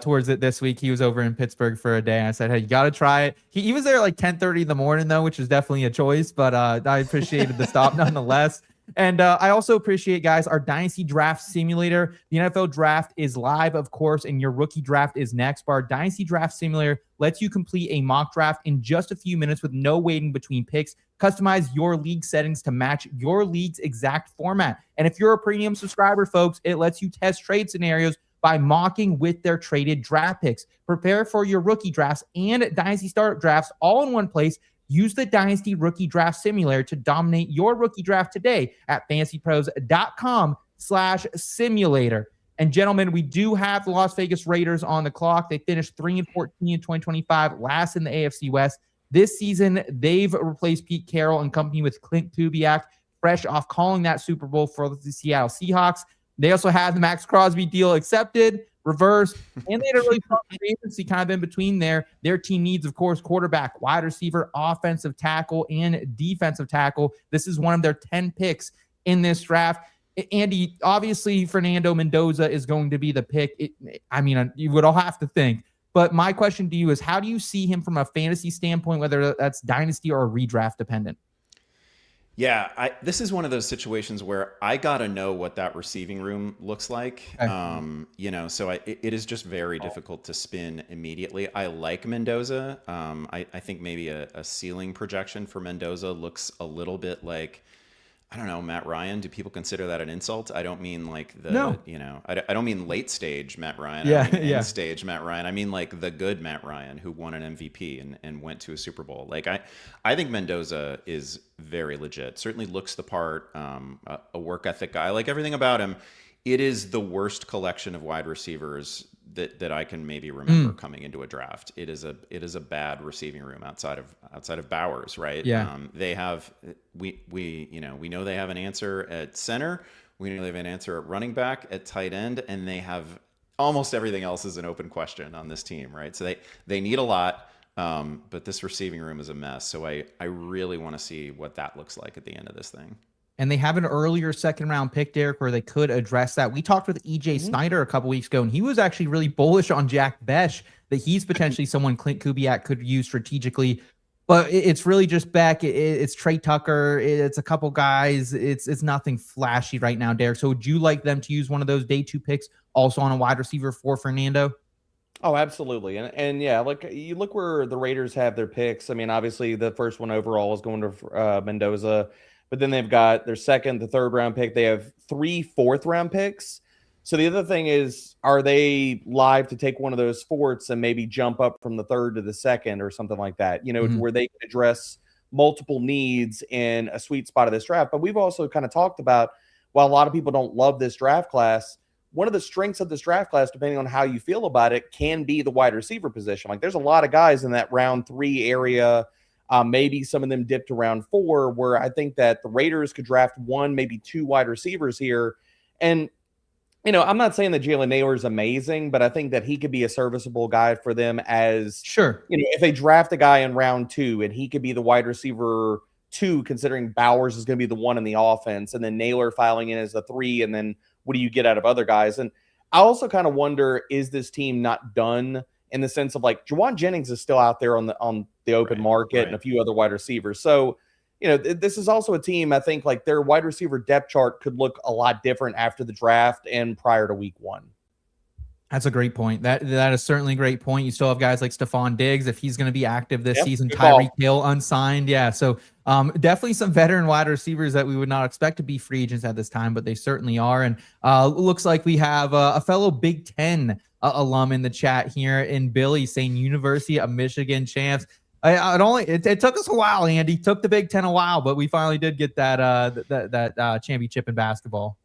towards it this week. He was over in Pittsburgh for a day. And I said, hey, you got to try it. He was there like 10:30 in the morning, though, which is definitely a choice. But I appreciated the stop nonetheless. And I also appreciate, guys, our Dynasty Draft Simulator. The NFL Draft is live, of course, and your rookie draft is next. But our Dynasty Draft Simulator lets you complete a mock draft in just a few minutes with no waiting between picks. Customize your league settings to match your league's exact format. And if you're a premium subscriber, folks, it lets you test trade scenarios by mocking with their traded draft picks. Prepare for your rookie drafts and Dynasty startup drafts all in one place. Use the Dynasty Rookie Draft Simulator to dominate your rookie draft today at fantasypros.com/simulator. And gentlemen, we do have the Las Vegas Raiders on the clock. They finished 3-14 in 2025, last in the AFC West. This season, they've replaced Pete Carroll and company with Clint Kubiak, fresh off calling that Super Bowl for the Seattle Seahawks. They also had the Max Crosby deal accepted, reversed, and they had a really strong free agency kind of in between there. Their team needs, of course, quarterback, wide receiver, offensive tackle, and defensive tackle. This is one of their 10 picks in this draft. Andy, obviously, Fernando Mendoza is going to be the pick. You would all have to think. But my question to you is, how do you see him from a fantasy standpoint, whether that's dynasty or redraft dependent? Yeah, this is one of those situations where I gotta know what that receiving room looks like. Okay. So it is just very difficult to spin immediately. I like Mendoza. I think maybe a ceiling projection for Mendoza looks a little bit like, I don't know, Matt Ryan. Do people consider that an insult? I don't mean like I don't mean late stage Matt Ryan. I mean end stage Matt Ryan. I mean like the good Matt Ryan who won an MVP and went to a Super Bowl. Like I think Mendoza is very legit. Certainly looks the part, a work ethic guy. I like everything about him. It is the worst collection of wide receivers that I can maybe remember coming into a draft. It is a bad receiving room outside of Bowers, right? Yeah. They have we know they have an answer at center. We know they have an answer at running back, at tight end, and they have almost everything else is an open question on this team, right? So they need a lot, but this receiving room is a mess. So I really want to see what that looks like at the end of this thing. And they have an earlier second round pick, Derek, where they could address that. We talked with EJ Snyder a couple weeks ago, and he was actually really bullish on Jack Besh, that he's potentially someone Clint Kubiak could use strategically. But it's really just Beck. It's Trey Tucker. It's a couple guys. It's nothing flashy right now, Derek. So would you like them to use one of those day 2 picks also on a wide receiver for Fernando? Oh, absolutely. And yeah, like you look where the Raiders have their picks. I mean, obviously the first one overall is going to Mendoza. But then they've got their second, the third round pick. They have 3 fourth round picks. So the other thing is, are they live to take one of those fourths and maybe jump up from the third to the second or something like that, where they can address multiple needs in a sweet spot of this draft. But we've also kind of talked about, while a lot of people don't love this draft class, one of the strengths of this draft class, depending on how you feel about it, can be the wide receiver position. Like there's a lot of guys in that round 3 area. Maybe some of them dipped to round 4, where I think that the Raiders could draft 1, maybe 2 wide receivers here. And, I'm not saying that Jalen Naylor is amazing, but I think that he could be a serviceable guy for them as, if they draft a guy in round 2 and he could be the wide receiver 2, considering Bowers is going to be the 1 in the offense, and then Naylor filing in as the 3, and then what do you get out of other guys? And I also kind of wonder, is this team not done in the sense of like Juwan Jennings is still out there on the open market and a few other wide receivers. So, this is also a team, I think, like their wide receiver depth chart could look a lot different after the draft and prior to week 1. That's a great point. That is certainly a great point. You still have guys like Stephon Diggs, if he's going to be active this season. Tyreek Hill unsigned. Yeah. So definitely some veteran wide receivers that we would not expect to be free agents at this time, but they certainly are. And looks like we have a fellow Big Ten alum in the chat here in Billy saying University of Michigan champs. It took us a while, Andy. Took the Big Ten a while, but we finally did get that championship in basketball.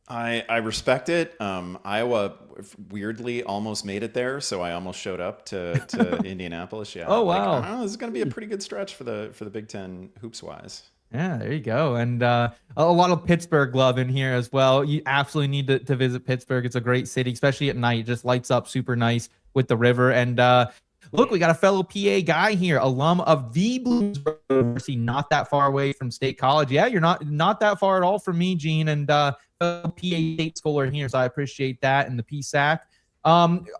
I respect it. Iowa weirdly almost made it there, so I almost showed up to Indianapolis. Yeah. Oh wow. I don't know, this is going to be a pretty good stretch for the Big Ten hoops wise. Yeah, there you go. And a lot of Pittsburgh love in here as well. You absolutely need to visit Pittsburgh. It's a great city, especially at night. It just lights up super nice with the river. And look, we got a fellow PA guy here, alum of the Bloomsburg University, not that far away from State College. Yeah, you're not that far at all from me, Gene, and fellow PA State schooler here, so I appreciate that and the PSAC.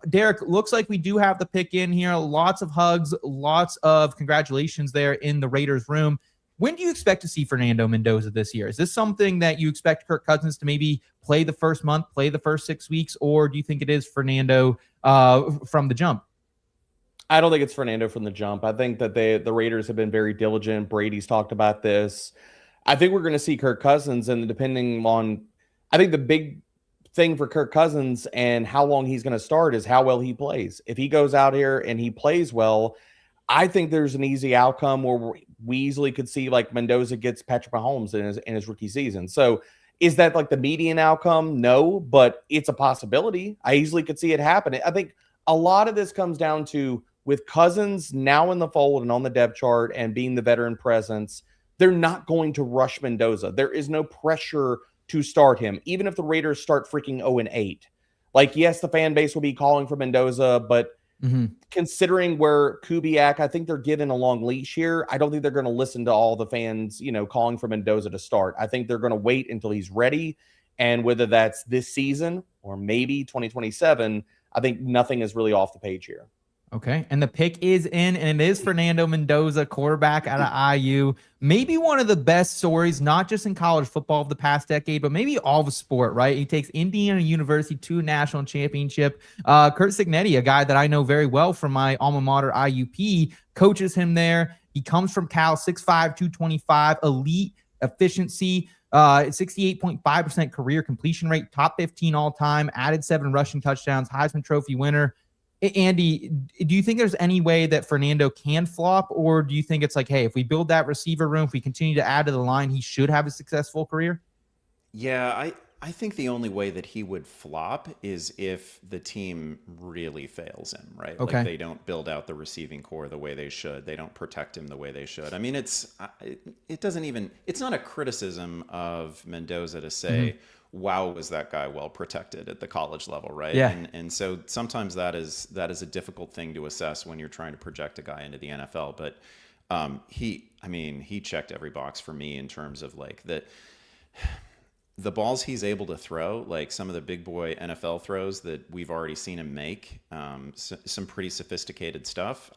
Derek, looks like we do have the pick in here. Lots of hugs, lots of congratulations there in the Raiders room. When do you expect to see Fernando Mendoza this year? Is this something that you expect Kirk Cousins to maybe play the first month, play the first 6 weeks, or do you think it is Fernando from the jump? I don't think it's Fernando from the jump. I think that the Raiders have been very diligent. Brady's talked about this. I think we're going to see Kirk Cousins, and depending on, I think the big thing for Kirk Cousins and how long he's going to start is how well he plays. If he goes out here and he plays well, I think there's an easy outcome where we easily could see like Mendoza gets Patrick Mahomes in his rookie season. So is that like the median outcome? No, but it's a possibility. I easily could see it happen. I think a lot of this comes down to, with Cousins now in the fold and on the depth chart and being the veteran presence, they're not going to rush Mendoza. There is no pressure to start him, even if the Raiders start freaking 0-8. Like, yes, the fan base will be calling for Mendoza, but considering where Kubiak, I think they're given a long leash here. I don't think they're going to listen to all the fans, calling for Mendoza to start. I think they're going to wait until he's ready. And whether that's this season or maybe 2027, I think nothing is really off the page here. Okay. And the pick is in, and it is Fernando Mendoza, quarterback out of IU. Maybe one of the best stories, not just in college football of the past decade, but maybe all of sport, right? He takes Indiana University to a national championship. Curt Cignetti, a guy that I know very well from my alma mater, IUP, coaches him there. He comes from Cal, 6'5", 225, elite efficiency, 68.5% career completion rate, top 15 all time, added 7 rushing touchdowns, Heisman Trophy winner. Andy, do you think there's any way that Fernando can flop, or do you think it's like, hey, if we build that receiver room, if we continue to add to the line, he should have a successful career? Yeah, I think the only way that he would flop is if the team really fails him, right? Okay. Like they don't build out the receiving core the way they should. They don't protect him the way they should. I mean, it doesn't even, it's not a criticism of Mendoza to say, wow, was that guy well protected at the college level, right? Yeah. And so sometimes that is a difficult thing to assess when you're trying to project a guy into the NFL. But he checked every box for me in terms of like the balls he's able to throw, like some of the big boy NFL throws that we've already seen him make, some pretty sophisticated stuff.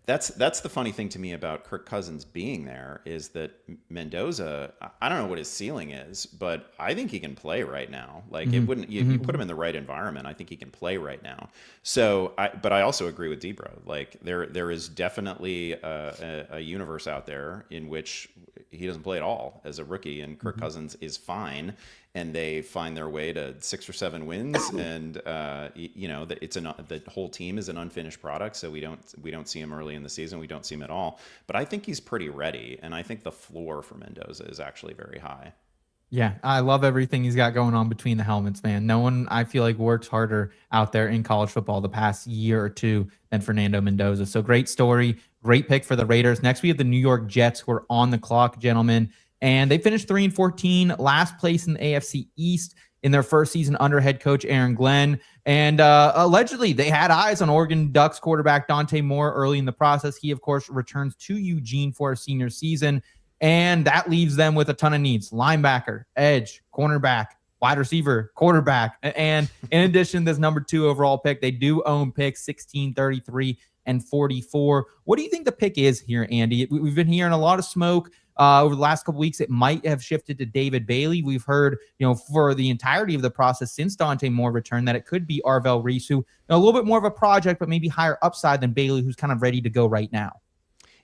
That's the funny thing to me about Kirk Cousins being there is that Mendoza, I don't know what his ceiling is, but I think he can play right now. Like it wouldn't, you put him in the right environment, I think he can play right now. So, but I also agree with Debro. Like there is definitely a universe out there in which he doesn't play at all as a rookie, and Kirk Cousins is fine, and they find their way to 6 or 7 wins, and the whole team is an unfinished product, so we don't see him early in the season, we don't see him at all. But I think he's pretty ready, and I think the floor for Mendoza is actually very high. Yeah, I love everything he's got going on between the helmets, man. No one, I feel like, works harder out there in college football the past year or two than Fernando Mendoza. So great story, great pick for the Raiders. Next, we have the New York Jets, who are on the clock, gentlemen. And they finished 3-14, last place in the AFC East in their first season under head coach Aaron Glenn. And allegedly, they had eyes on Oregon Ducks quarterback Dante Moore early in the process. He, of course, returns to Eugene for a senior season. And that leaves them with a ton of needs: linebacker, edge, cornerback, wide receiver, quarterback. And in addition, this number 2 overall pick, they do own picks 16, 33, and 44. What do you think the pick is here, Andy? We've been hearing a lot of smoke over the last couple of weeks. It might have shifted to David Bailey. We've heard, for the entirety of the process since Dante Moore returned, that it could be Arvell Reese, who a little bit more of a project, but maybe higher upside than Bailey, who's kind of ready to go right now.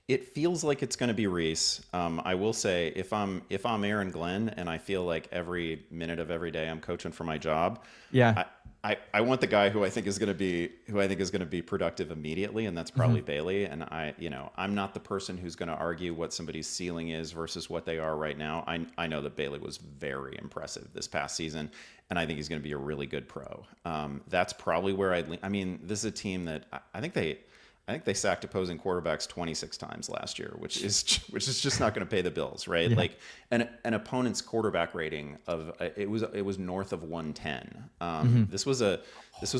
It feels like it's going to be Reese. I will say, if I'm Aaron Glenn and I feel like every minute of every day I'm coaching for my job, yeah, I want the guy who I think is going to be productive immediately, and that's probably Bailey. And I'm not the person who's going to argue what somebody's ceiling is versus what they are right now. I know that Bailey was very impressive this past season, and I think he's going to be a really good pro. That's probably where I'd lean. I mean, this is a team that I think they sacked opposing quarterbacks 26 times last year, which is just not going to pay the bills, right? Yeah. Like an opponent's quarterback rating of it was north of 110. This was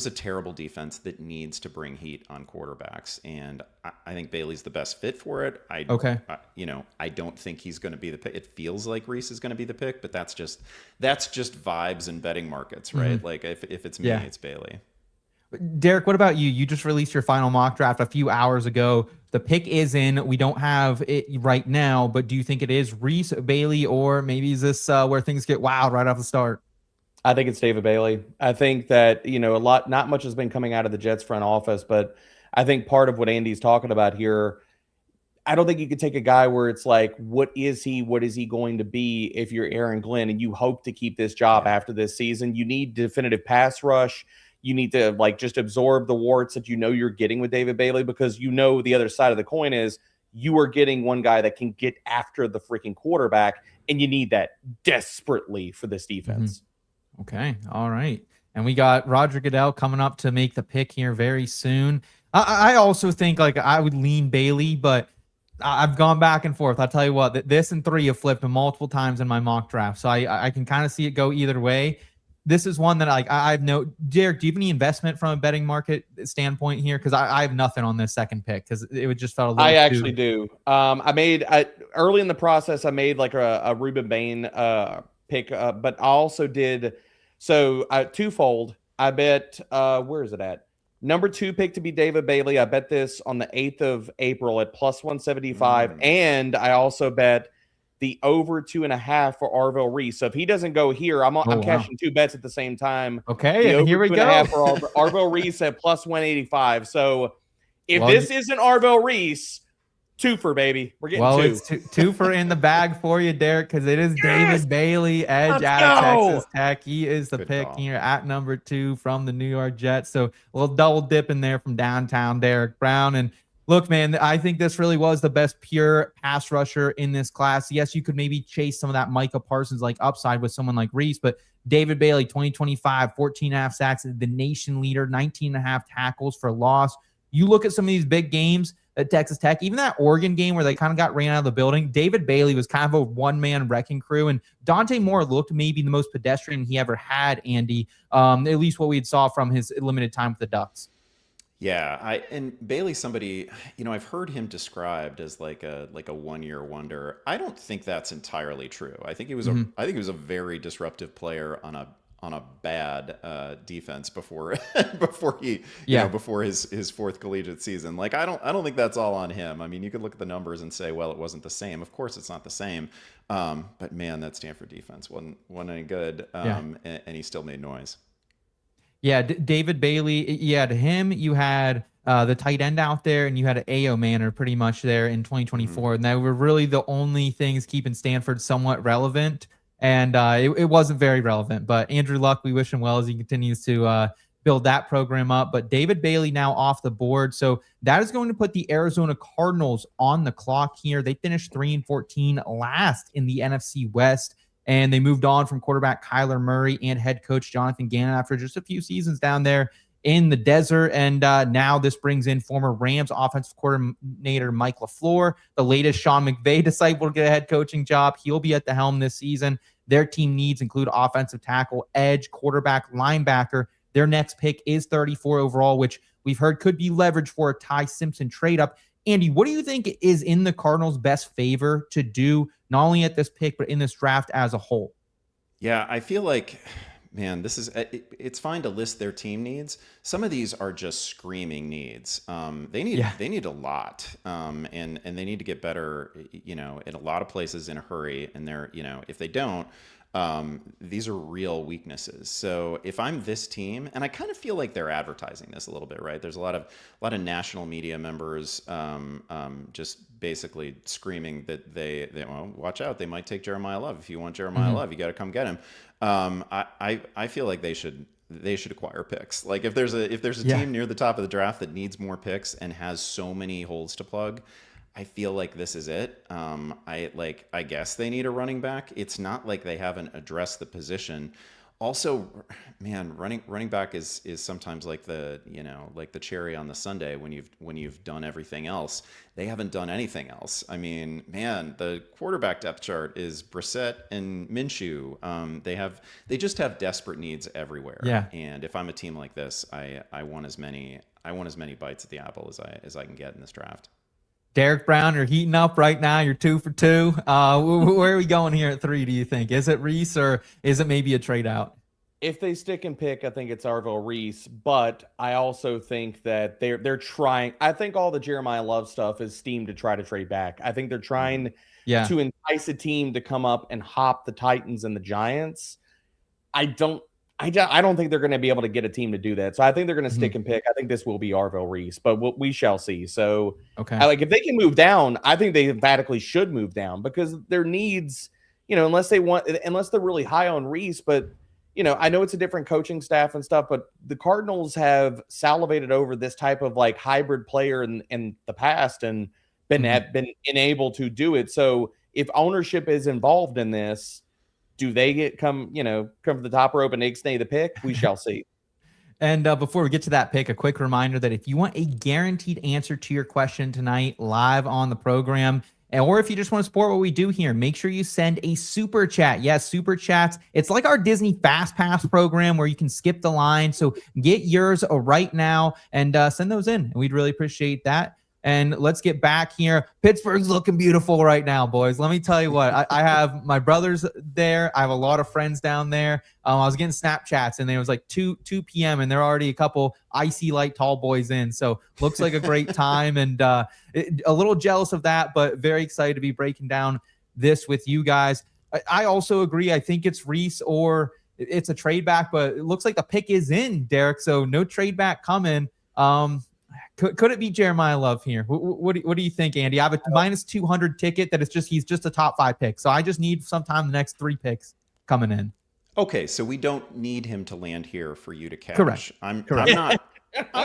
a terrible defense that needs to bring heat on quarterbacks, and I think Bailey's the best fit for it. I don't think he's going to be the pick. It feels like Reese is going to be the pick, but that's just vibes and betting markets, right? Like if it's me, it's Bailey. Derek, what about you? You just released your final mock draft a few hours ago. The pick is in. We don't have it right now, but do you think it is Reese, Bailey, or maybe is this where things get wild right off the start? I think it's David Bailey. I think that, not much has been coming out of the Jets front office, but I think part of what Andy's talking about here, I don't think you could take a guy where it's like, what is he going to be if you're Aaron Glenn and you hope to keep this job after this season? You need definitive pass rush. You need to just absorb the warts that you're getting with David Bailey, because the other side of the coin is you are getting one guy that can get after the freaking quarterback, and you need that desperately for this defense. Okay. All right. And we got Roger Goodell coming up to make the pick here very soon. I also think I would lean Bailey, but I've gone back and forth. I'll tell you what, this and 3 have flipped multiple times in my mock draft. So I can kind of see it go either way. This is one that I've Derek, do you have any investment from a betting market standpoint here? Because I have nothing on this second pick, because it would just felt a little I actually do. Early in the process, I made a Ruben Bane pick, but I also did twofold. I bet, where is it at? Number 2 pick to be David Bailey. I bet this on the 8th of April at plus 175. And I also bet the over 2.5 for Arvell Reese. So if he doesn't go here, I'm cashing 2 bets at the same time. Okay, and here we go. For Arvell Reese at plus 185. So if this isn't Arvell Reese, 2 for, baby. We're getting 2. It's 2 for in the bag for you, Derek, because it is David Bailey, edge out of Texas Tech. He is the pick here at number 2 from the New York Jets. So a little double dip in there from downtown Derek Brown. And look, man, I think this really was the best pure pass rusher in this class. Yes, you could maybe chase some of that Micah Parsons upside with someone like Reese, but David Bailey, 2025, 14.5 sacks, the nation leader, 19.5 tackles for loss. You look at some of these big games at Texas Tech, even that Oregon game where they kind of got ran out of the building, David Bailey was kind of a one-man wrecking crew, and Dante Moore looked maybe the most pedestrian he ever had, Andy, at least what we had saw from his limited time with the Ducks. Yeah, and Bailey's somebody, I've heard him described as like a 1-year wonder. I don't think that's entirely true. I think he was a very disruptive player on a bad defense before before his 4th collegiate season. I don't think that's all on him. I mean, you could look at the numbers and say, well, it wasn't the same. Of course, it's not the same. But man, that Stanford defense wasn't any good. And he still made noise. Yeah, David Bailey. Yeah, to him, you had the tight end out there, and you had an A.O. Manor pretty much there in 2024. And that were really the only things keeping Stanford somewhat relevant. And it wasn't very relevant. But Andrew Luck, we wish him well as he continues to build that program up. But David Bailey now off the board. So that is going to put the Arizona Cardinals on the clock here. They finished 3-14 last in the NFC West. And they moved on from quarterback Kyler Murray and head coach Jonathan Gannon after just a few seasons down there in the desert. And now this brings in former Rams offensive coordinator Mike LaFleur, the latest Sean McVay disciple to get a head coaching job. He'll be at the helm this season. Their team needs include offensive tackle, edge, quarterback, linebacker. Their next pick is 34 overall, which we've heard could be leveraged for a Ty Simpson trade up. Andy, what do you think is in the Cardinals' best favor to do, not only at this pick, but in this draft as a whole? Yeah, I feel like, man, it's fine to list their team needs. Some of these are just screaming needs. They need a lot, and they need to get better, in a lot of places in a hurry. And if they don't, these are real weaknesses. So if I'm this team, and I kind of feel like they're advertising this a little bit, right? There's a lot of national media members just basically screaming that they watch out, they might take Jeremiah Love. If you want Jeremiah Love, you got to come get him. I feel like they should they should acquire picks. Like if there's a team near the top of the draft that needs more picks and has so many holes to plug, I feel like this is it. I guess they need a running back. It's not like they haven't addressed the position. Also, man, running back is sometimes like the cherry on the sundae when you've done everything else. They haven't done anything else. I mean, man, the quarterback depth chart is Brissett and Minshew. They just have desperate needs everywhere. Yeah. And if I'm a team like this, I want as many bites at the apple as I can get in this draft. Derek Brown, you're heating up right now. You're 2 for 2. Where are we going here at 3, do you think? Is it Reese or is it maybe a trade out? If they stick and pick, I think it's Arvell Reese, but I also think that they're trying. I think all the Jeremiah Love stuff is steamed to try to trade back. I think they're trying to entice a team to come up and hop the Titans and the Giants. I don't think they're going to be able to get a team to do that. So I think they're going to stick and pick. I think this will be Arvell Reese, but we shall see. So if they can move down, I think they emphatically should move down because their needs, unless they're really high on Reese, but I know it's a different coaching staff and stuff, but the Cardinals have salivated over this type of like hybrid player in the past and been unable to do it. So if ownership is involved in this, do they come from the top rope and ixnay the pick? We shall see. And before we get to that pick, a quick reminder that if you want a guaranteed answer to your question tonight live on the program, or if you just want to support what we do here, make sure you send a super chat. Yes, super chats. It's like our Disney Fast Pass program where you can skip the line. So get yours right now and send those in. And we'd really appreciate that. And let's get back here. Pittsburgh's looking beautiful right now, boys. Let me tell you what. I have my brothers there. I have a lot of friends down there. I was getting Snapchats, and it was like 2 p.m., and there are already a couple icy light tall boys in. So looks like a great time, and a little jealous of that, but very excited to be breaking down this with you guys. I also agree. I think it's Reese or it's a trade back, but it looks like the pick is in, Derek, so no trade back coming. Could it be Jeremiah Love here? What do you think, Andy? I have a minus 200 ticket that he's just a top 5 pick. So I just need sometime the next 3 picks coming in. Okay, so we don't need him to land here for you to cash. Correct. I'm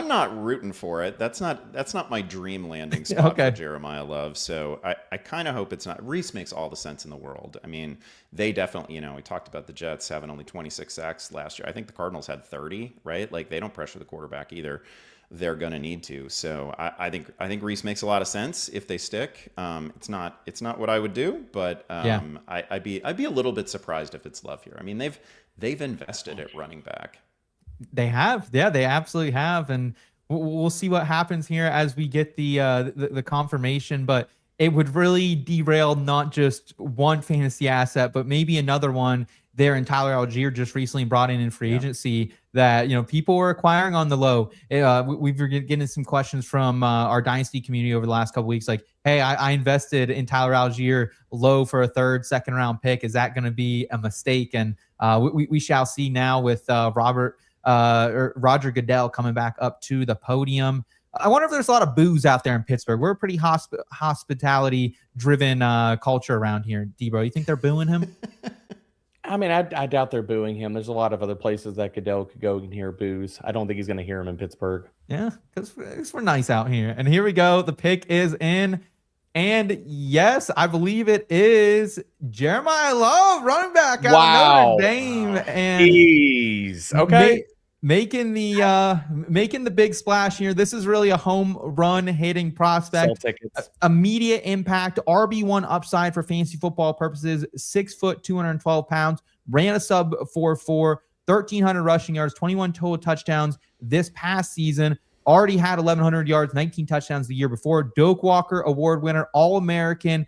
not rooting for it. That's not my dream landing spot for Jeremiah Love. So I kind of hope it's not. Reese makes all the sense in the world. I mean, they definitely, we talked about the Jets having only 26 sacks last year. I think the Cardinals had 30, right? Like they don't pressure the quarterback either. They're going to need to. So I think Reese makes a lot of sense if they stick. It's not what I would do, but I'd be a little bit surprised if it's Love here. I mean, they've invested at running back. They have. Yeah, they absolutely have. And we'll see what happens here as we get the confirmation, but it would really derail not just one fantasy asset, but maybe another one there in Tyler Algier just recently brought in free agency that, people were acquiring on the low. We've been getting some questions from our Dynasty community over the last couple of weeks. Like, hey, I invested in Tyler Algier low for a 3rd, 2nd round pick. Is that going to be a mistake? And we shall see now with Roger Goodell coming back up to the podium. I wonder if there's a lot of boos out there in Pittsburgh. We're a pretty hospitality-driven culture around here. Debro, you think they're booing him? I mean, I doubt they're booing him. There's a lot of other places that Goodell could go and hear boos. I don't think he's going to hear him in Pittsburgh. Yeah, because we're nice out here. And here we go. The pick is in. And yes, I believe it is Jeremiah Love, running back out of Notre Dame. And jeez. Okay. Making the big splash here. This is really a home run hitting prospect. Sell tickets. Immediate impact, RB1 upside for fantasy football purposes. 6 foot, 212 pounds. Ran a sub 4.4, 1,300 rushing yards, 21 total touchdowns this past season. Already had 1,100 yards, 19 touchdowns the year before. Doak Walker Award winner, All-American.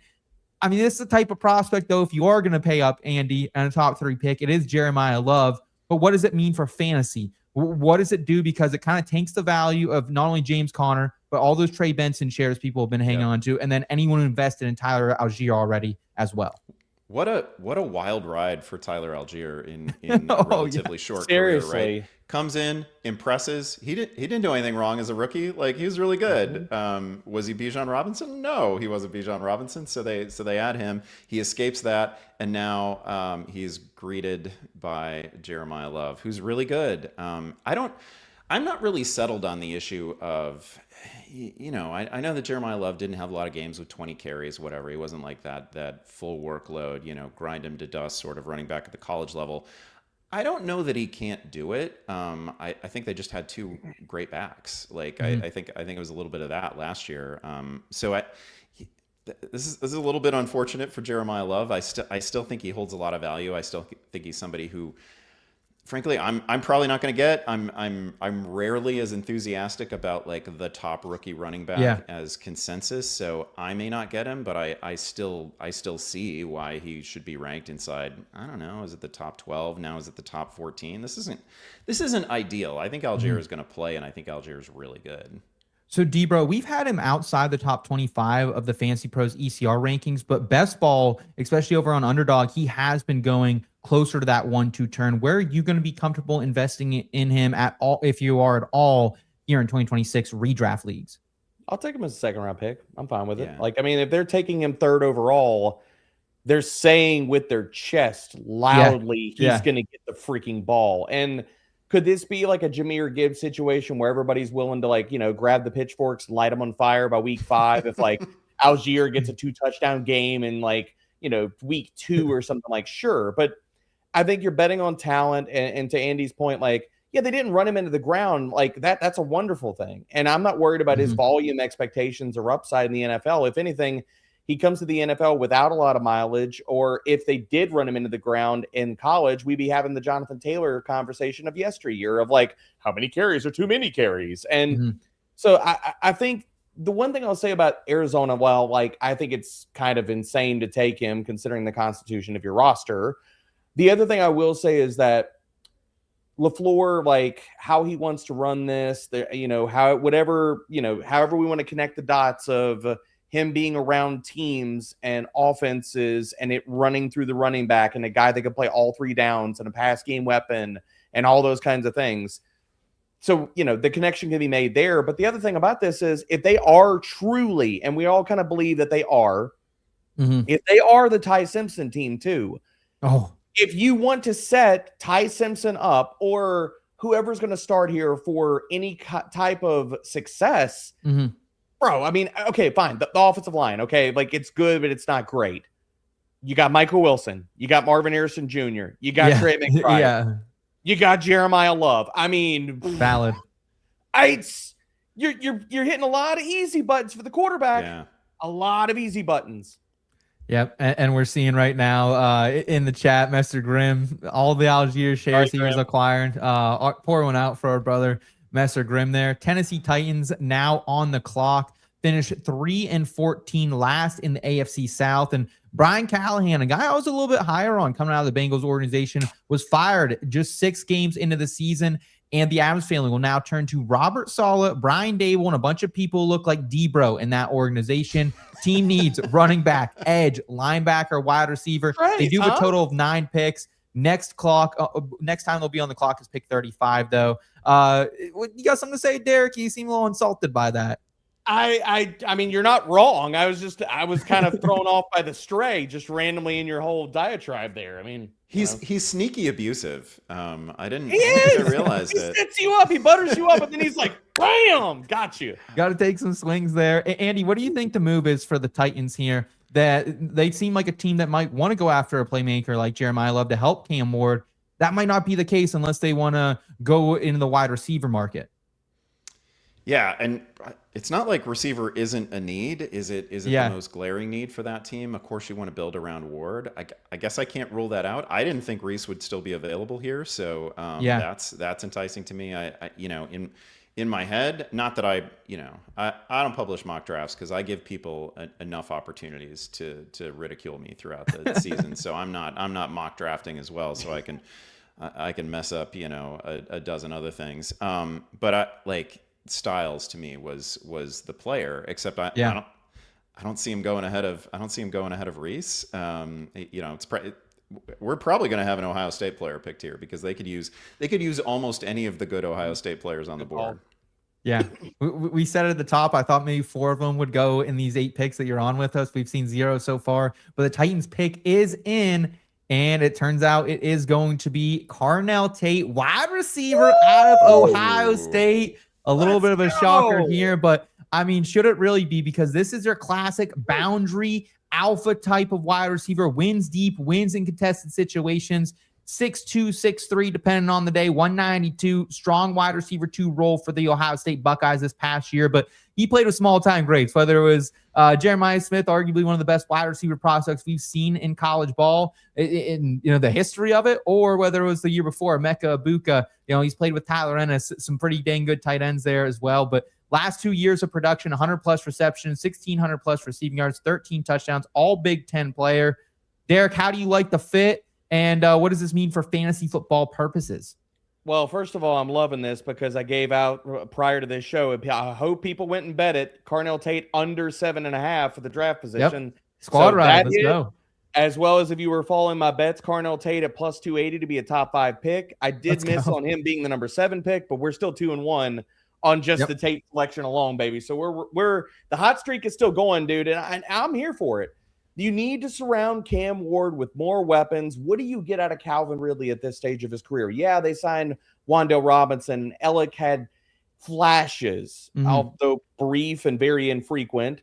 I mean, this is the type of prospect, though, if you are going to pay up, Andy, and a top 3 pick, it is Jeremiah Love. But what does it mean for fantasy? What does it do? Because it kind of tanks the value of not only James Conner, but all those Trey Benson shares people have been hanging on to, and then anyone who invested in Tyler Algier already as well. What a wild ride for Tyler Algier in a Oh, relatively short career, Seriously. right? Comes in, impresses. He didn't do anything wrong as a rookie. Like, he was really good. Was he Bijan Robinson? No, he wasn't Bijan Robinson. So they add him. He escapes that, and now he's greeted by Jeremiah Love, who's really good. I'm not really settled on the issue of, I know that Jeremiah Love didn't have a lot of games with 20 carries, whatever. He wasn't like that full workload, grind him to dust sort of running back at the college level. I don't know that he can't do it. I think they just had two great backs. Like, I think it was a little bit of that last year. This is a little bit unfortunate for Jeremiah Love. I still think he holds a lot of value. I still think he's somebody who, frankly, I'm probably not going to get. I'm rarely as enthusiastic about like the top rookie running back as consensus, so I may not get him, but I still see why he should be ranked inside. I don't know, is it the top 12 now? Is it the top 14? This isn't ideal. I think Algier is going to play, and I think Algier is really good. So, Debro, we've had him outside the top 25 of the Fantasy Pros ECR rankings, but best ball, especially over on Underdog, he has been going closer to that 1-2 turn. Where are you going to be comfortable investing in him at all, if you are at all, here in 2026 redraft leagues? I'll take him as a second round pick. I'm fine with it. Yeah. Like, I mean, if they're taking him third overall, they're saying with their chest loudly he's going to get the freaking ball. And could this be like a Jahmyr Gibbs situation where everybody's willing to, like, grab the pitchforks, light them on fire by week 5 if like Algier gets a 2-touchdown game in like, week 2 or something? Like, sure. But I think you're betting on talent, and to Andy's point, like, yeah, they didn't run him into the ground. Like, that's a wonderful thing. And I'm not worried about his volume expectations or upside in the NFL. If anything, he comes to the NFL without a lot of mileage, or if they did run him into the ground in college, we'd be having the Jonathan Taylor conversation of yesteryear of like, how many carries are too many carries? And so I think the one thing I'll say about Arizona, well, like, I think it's kind of insane to take him considering the constitution of your roster. The other thing I will say is that LaFleur, like, how he wants to run this, however we want to connect the dots of him being around teams and offenses and it running through the running back and a guy that can play all 3 downs and a pass game weapon and all those kinds of things. So, the connection can be made there. But the other thing about this is if they are truly, and we all kind of believe that they are, if they are the Ty Simpson team too, if you want to set Ty Simpson up or whoever's going to start here for any type of success, bro, I mean, okay, fine. The offensive line, okay, like, it's good, but it's not great. You got Michael Wilson. You got Marvin Harrison Jr. You got Trey McBride. You got Jeremiah Love. I mean, valid. You're hitting a lot of easy buttons for the quarterback. Yeah. A lot of easy buttons. Yep, and we're seeing right now in the chat, Mr. Grimm, all the Algier shares he was acquiring. Pour one out for our brother, Mr. Grimm there. Tennessee Titans now on the clock, finished 3-14 last in the AFC South. And Brian Callahan, a guy I was a little bit higher on coming out of the Bengals organization, was fired just 6 games into the season. And the Adams family will now turn to Robert Saleh, Brian Dable, and a bunch of people look like Debro in that organization. Team needs running back, edge, linebacker, wide receiver. They do have a total of 9 picks. Next time they'll be on the clock is pick 35, though. You got something to say, Derek? You seem a little insulted by that. I mean, you're not wrong. I was kind of thrown off by the stray just randomly in your whole diatribe there. I mean, he's sneaky abusive. I didn't realize he it. He sets you up, he butters you up, and then he's like, bam, got you. Got to take some swings there. Andy, what do you think the move is for the Titans here? That they seem like a team that might want to go after a playmaker like Jeremiah Love to help Cam Ward. That might not be the case unless they want to go into the wide receiver market. Yeah, and it's not like receiver isn't a need. Is it the most glaring need for that team? Of course, you want to build around Ward. I guess I can't rule that out. I didn't think Reese would still be available here, so that's enticing to me. I in my head, not that I don't publish mock drafts because I give people enough opportunities to ridicule me throughout the season. So I'm not mock drafting as well, so I can mess up a dozen other things. But Styles to me was the player, except I I don't see him going ahead of Reese. We're probably going to have an Ohio State player picked here because they could use almost any of the good Ohio State players on the board. Yeah, we said it at the top. I thought maybe 4 of them would go in these 8 picks that you're on with us. We've seen 0 so far, but the Titans pick is in, and it turns out it is going to be Carnell Tate, wide receiver out of Ohio State. A little bit of a shocker here, but I mean, should it really be? Because this is your classic boundary alpha type of wide receiver, wins deep, wins in contested situations. 6'2", 6'3", depending on the day, 192, strong wide receiver 2 role for the Ohio State Buckeyes this past year, but he played with small-time greats, whether it was Jeremiah Smith, arguably one of the best wide receiver prospects we've seen in college ball in the history of it, or whether it was the year before, Emeka Egbuka. He's played with Tyler Ennis, some pretty dang good tight ends there as well, but last 2 years of production, 100-plus receptions, 1,600-plus receiving yards, 13 touchdowns, all Big Ten player. Derek, how do you like the fit? And what does this mean for fantasy football purposes? Well, first of all, I'm loving this because I gave out prior to this show. I hope people went and bet it. Carnell Tate under 7.5 for the draft position. Yep. Squad ride. Let's go. As well as if you were following my bets, Carnell Tate at plus 280 to be a top 5 pick. I did miss on him being the number 7 pick, but we're still 2-1 on just the Tate selection alone, baby. So we're the hot streak is still going, dude, and I'm here for it. You need to surround Cam Ward with more weapons. What do you get out of Calvin Ridley at this stage of his career? Yeah, they signed Wan'Dale Robinson. Ellick had flashes, although brief and very infrequent.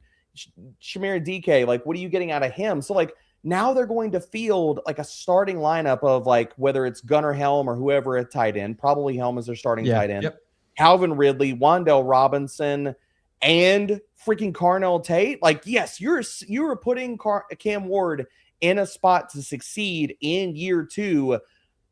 Shamir DK, like, what are you getting out of him? So, like, now they're going to field, like, a starting lineup of, like, whether it's Gunnar Helm or whoever at tight end. Probably Helm is their starting tight end. Yep. Calvin Ridley, Wan'Dale Robinson, and freaking Carnell Tate. Like, yes, you're putting Cam Ward in a spot to succeed in year 2.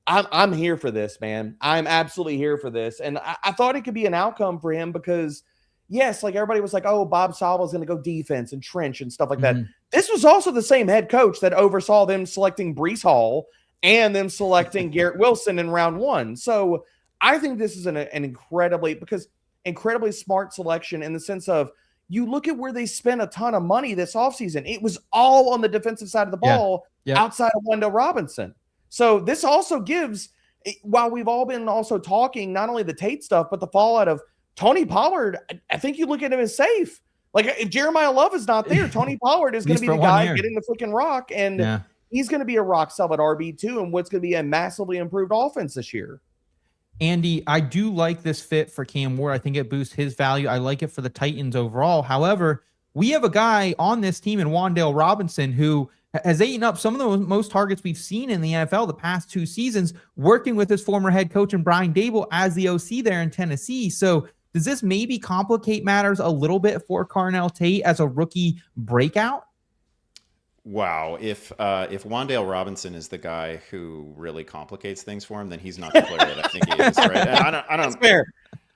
I'm here for this, man. I'm absolutely here for this. And I thought it could be an outcome for him because, yes, like everybody was like, oh, Bob Salva's going to go defense and trench and stuff like that. This was also the same head coach that oversaw them selecting Breece Hall and them selecting Garrett Wilson in round 1. So I think this is an incredibly smart selection in the sense of you look at where they spent a ton of money this offseason. It was all on the defensive side of the ball outside of Wan'Dale Robinson. So this also gives, while we've all been also talking not only the Tate stuff, but the fallout of Tony Pollard, I think you look at him as safe. Like, if Jeremiah Love is not there, Tony Pollard is going to be the guy getting the freaking rock, and he's going to be a rock solid RB2 and what's going to be a massively improved offense this year. Andy, I do like this fit for Cam Ward. I think it boosts his value. I like it for the Titans overall. However, we have a guy on this team in Wan'Dale Robinson who has eaten up some of the most targets we've seen in the NFL the past 2 seasons, working with his former head coach and Brian Dable as the OC there in Tennessee. So does this maybe complicate matters a little bit for Carnell Tate as a rookie breakout? Wow, if Wan'Dale Robinson is the guy who really complicates things for him, then he's not the player that I think he is, right? And I don't. That's fair.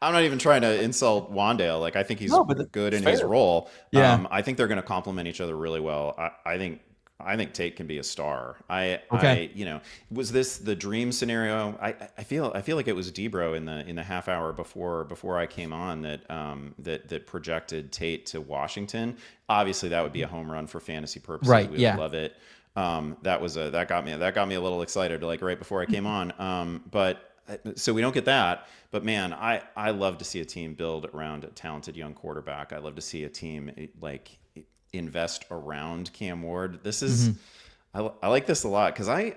I'm not even trying to insult Wan'Dale. Like, I think he's good in his role. Yeah. I think they're going to complement each other really well. I think Tate can be a star. Was this the dream scenario? I feel like it was Debro in the half hour before I came on that projected Tate to Washington. Obviously, that would be a home run for fantasy purposes. Right? We would love it. That got me a little excited, like right before I came on. So we don't get that. But man, I love to see a team build around a talented young quarterback. I love to see a team like invest around Cam Ward. This is I like this a lot because I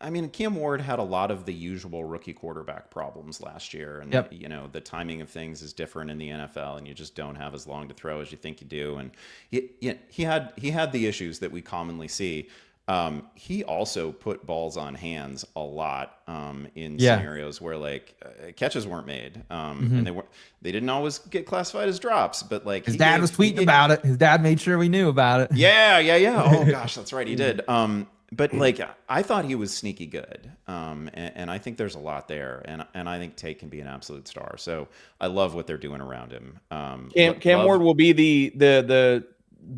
mean Cam Ward had a lot of the usual rookie quarterback problems last year, and the timing of things is different in the NFL, and you just don't have as long to throw as you think you do. And he had the issues that we commonly see. He also put balls on hands a lot in scenarios where catches weren't made, and they didn't always get classified as drops. But like his dad was tweeting about it. His dad made sure we knew about it. Yeah. Oh gosh, that's right, he did. But like I thought he was sneaky good, and I think there's a lot there, and I think Tate can be an absolute star. So I love what they're doing around him. Cam Ward will be the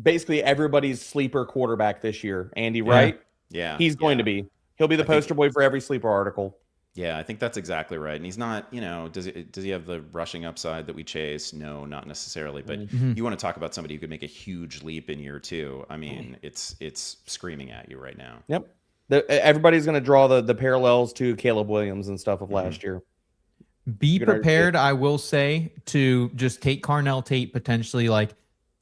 basically everybody's sleeper quarterback this year, Andy, right? Yeah. He's going to be. He'll be the poster boy for every sleeper article. Yeah, I think that's exactly right. And he's not, does he have the rushing upside that we chase? No, not necessarily. But you want to talk about somebody who could make a huge leap in year 2. I mean, it's screaming at you right now. Yep. Everybody's going to draw the parallels to Caleb Williams and stuff of last year. Be prepared, I will say, to just take Carnell Tate potentially, like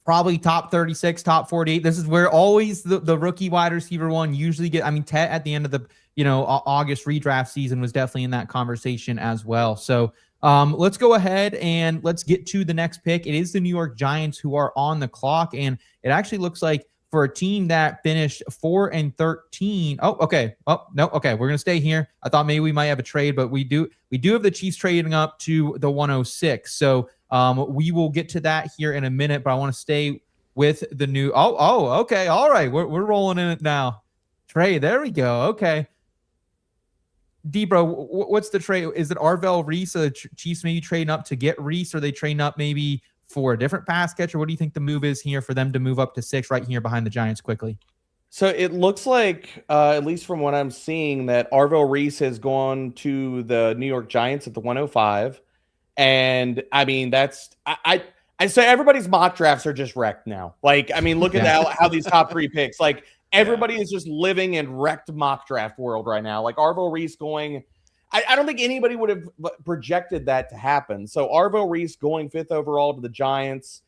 probably top 36, top 48. This is where always the rookie wide receiver one usually get. I mean, Tet at the end of the August redraft season was definitely in that conversation as well. So let's go ahead and let's get to the next pick. It is the New York Giants who are on the clock, and it actually looks like for a team that finished 4-13. Oh, okay. Oh, no. Okay. We're going to stay here. I thought maybe we might have a trade, but we do have the Chiefs trading up to the 106. So we will get to that here in a minute, but I want to stay with the new. Okay. All right. We're rolling in it now. Trade. There we go. Okay. D-Bro, what's the trade? Is it Arvell Reese? Are the Chiefs maybe trading up to get Reese, or are they trading up maybe for a different pass catcher? What do you think the move is here for them to move up to 6 right here behind the Giants quickly? So it looks like, at least from what I'm seeing, that Arvell Reese has gone to the New York Giants at the 105. And I mean, that's I say everybody's mock drafts are just wrecked now. Like, I mean, look at how these top 3 picks, like everybody is just living in wrecked mock draft world right now. Like Arvell Reese going, I don't think anybody would have projected that to happen. So Arvell Reese going 5th overall to the Giants.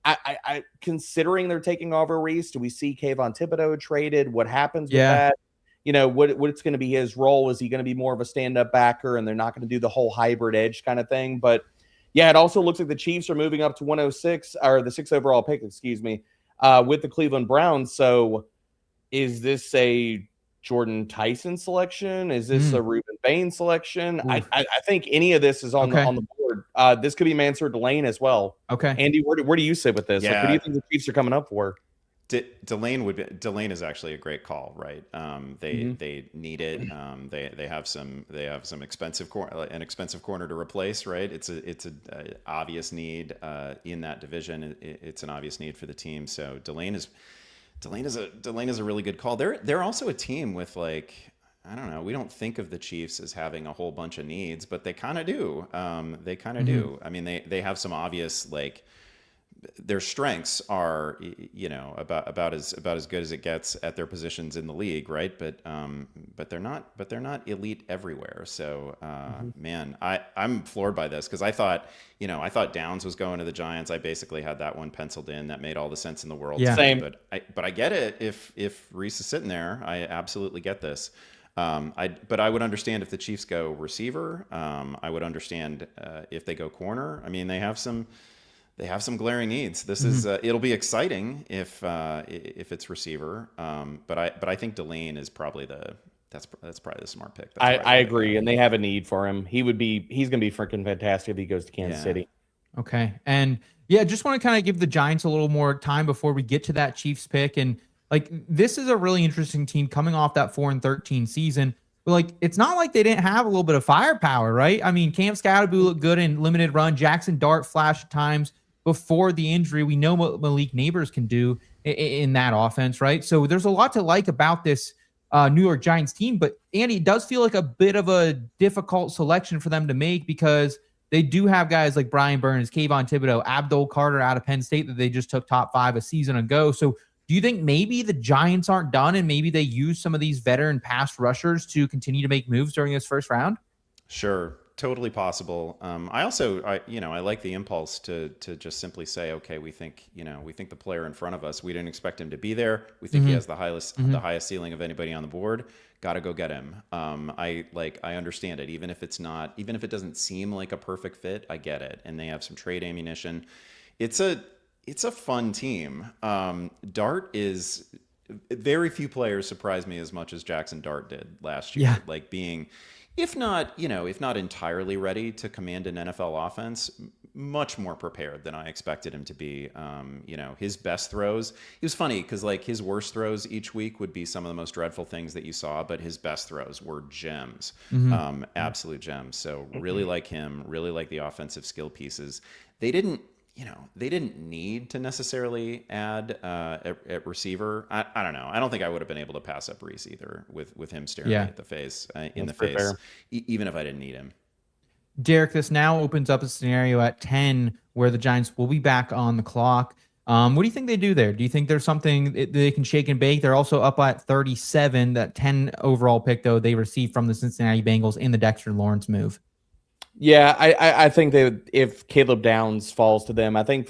I considering they're taking Arvell Reese, do we see Kayvon Thibodeau traded? What happens with that? What's going to be his role? Is he going to be more of a stand-up backer, and they're not going to do the whole hybrid edge kind of thing? But yeah, it also looks like the Chiefs are moving up to 106, or the 6th overall pick, with the Cleveland Browns. So is this a Jordan Tyson selection? Is this a Reuben Bane selection? I think any of this is on the board. This could be Mansour Delane as well. Okay, Andy, where do you sit with this? Yeah. Like, what do you think the Chiefs are coming up for? Delane is actually a great call, right? They need it. They have some expensive an expensive corner to replace, right? It's a obvious need in that division. It's an obvious need for the team. So Delane is a really good call. They're also a team with, like, I don't know, we don't think of the Chiefs as having a whole bunch of needs, but they kind of do. Do. I mean, they have some obvious, like, their strengths are, about as good as it gets at their positions in the league, right? But they're not elite everywhere. So man, I'm floored by this, because I thought Downs was going to the Giants. I basically had that one penciled in. That made all the sense in the world. Yeah. Same. But I get it. If Reese is sitting there, I absolutely get this. But I would understand if the Chiefs go receiver. I would understand if they go corner. I mean, they have some glaring needs. This is it'll be exciting if it's receiver. But I think Delane is probably that's probably the smart pick. I agree, and they have a need for him. He's going to be freaking fantastic if he goes to Kansas City. Okay, and yeah, just want to kind of give the Giants a little more time before we get to that Chiefs pick. And like, this is a really interesting team coming off that 4-13 season. But like, it's not like they didn't have a little bit of firepower, right? I mean, Cam Scatterby looked good in limited run. Jackson Dart flashed at times before the injury. We know what Malik Neighbors can do in that offense, right? So there's a lot to like about this New York Giants team. But Andy, it does feel like a bit of a difficult selection for them to make, because they do have guys like Brian Burns, Kayvon Thibodeau, Abdul Carter out of Penn State that they just took top 5 a season ago. So do you think maybe the Giants aren't done, and maybe they use some of these veteran pass rushers to continue to make moves during this first round? Sure. Totally possible. I like the impulse to just simply say, okay, we think the player in front of us, we didn't expect him to be there. We think he has the highest ceiling of anybody on the board. Got to go get him. I understand it. Even if it doesn't seem like a perfect fit, I get it. And they have some trade ammunition. It's a fun team. Dart is, very few players surprised me as much as Jackson Dart did last year. Yeah. Like, being, if not entirely ready to command an NFL offense, much more prepared than I expected him to be. His best throws, it was funny because, like, his worst throws each week would be some of the most dreadful things that you saw, but his best throws were gems, absolute gems. So really like him, really like the offensive skill pieces. They didn't they didn't need to necessarily add at receiver. I don't know. I don't think I would have been able to pass up Reese either with him staring me at the face even if I didn't need him. Derek, this now opens up a scenario at 10 where the Giants will be back on the clock. What do you think they do there? Do you think there's something they can shake and bake? They're also up at 37, that 10 overall pick, though, they received from the Cincinnati Bengals in the Dexter Lawrence move. Yeah, I think that if Caleb Downs falls to them, I think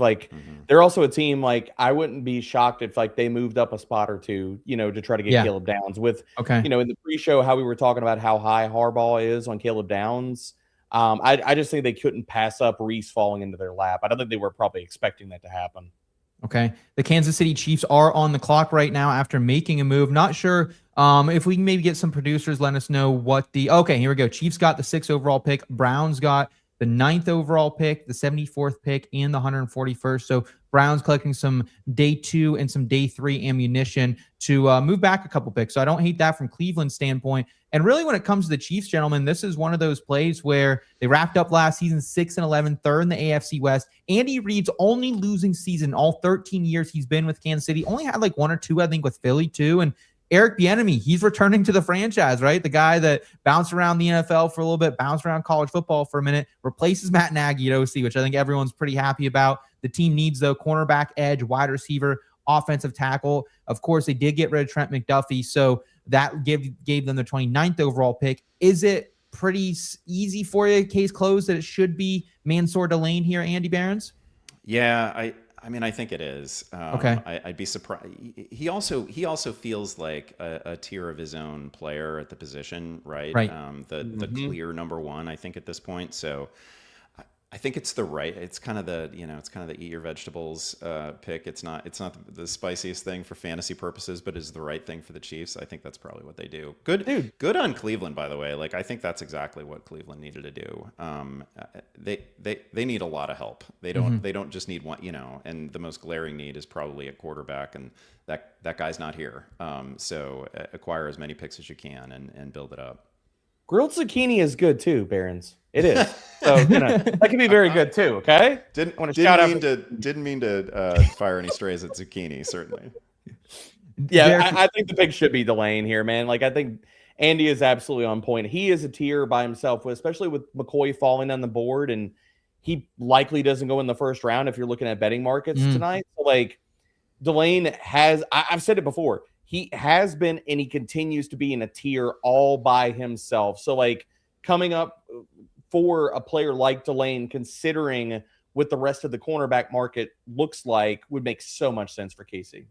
they're also a team I wouldn't be shocked if they moved up a spot or two, to try to get Caleb Downs with, in the pre-show, how we were talking about how high Harbaugh is on Caleb Downs. I just think they couldn't pass up Reese falling into their lap. I don't think they were probably expecting that to happen. Okay. The Kansas City Chiefs are on the clock right now after making a move. Not sure if we can maybe get some producers, let us know what okay, here we go. Chiefs got the 6th overall pick. Browns got the 9th overall pick, the 74th pick, and the 141st. So Browns collecting some day 2 and some day 3 ammunition to move back a couple picks. So I don't hate that from Cleveland's standpoint. And really, when it comes to the Chiefs, gentlemen, this is one of those plays where they wrapped up last season 6-11, third in the AFC West. Andy Reid's only losing season all 13 years he's been with Kansas City. Only had 1 or 2, I think, with Philly too. And Eric Bieniemy, he's returning to the franchise, right? The guy that bounced around the NFL for a little bit, bounced around college football for a minute, replaces Matt Nagy at OC, which I think everyone's pretty happy about. The team needs, though, cornerback, edge, wide receiver, offensive tackle. Of course, they did get rid of Trent McDuffie, so that gave them the 29th overall pick. Is it pretty easy for you, case closed, that it should be Mansour Delane here, Andy Behrens? Yeah, I mean, I think it is. Okay. I'd be surprised. He also feels like a tier of his own player at the position, right? Right. The clear number one, I think, at this point. So I think it's it's kind of the eat your vegetables pick. It's not the spiciest thing for fantasy purposes, but is the right thing for the Chiefs. I think that's probably what they do. Good on Cleveland, by the way. I think that's exactly what Cleveland needed to do. They need a lot of help. They don't just need one, and the most glaring need is probably a quarterback, and that guy's not here. So acquire as many picks as you can and build it up. Grilled zucchini is good too, Barons. It is. So that can be very good too. Okay. Didn't mean to fire any strays at zucchini. Certainly. Yeah, I think the pick should be Delane here, man. I think Andy is absolutely on point. He is a tier by himself, especially with McCoy falling on the board, and he likely doesn't go in the first round if you're looking at betting markets tonight. So Delane has. I've said it before. He has been and he continues to be in a tier all by himself. So coming up for a player like Delane, considering what the rest of the cornerback market looks like, would make so much sense for KC. I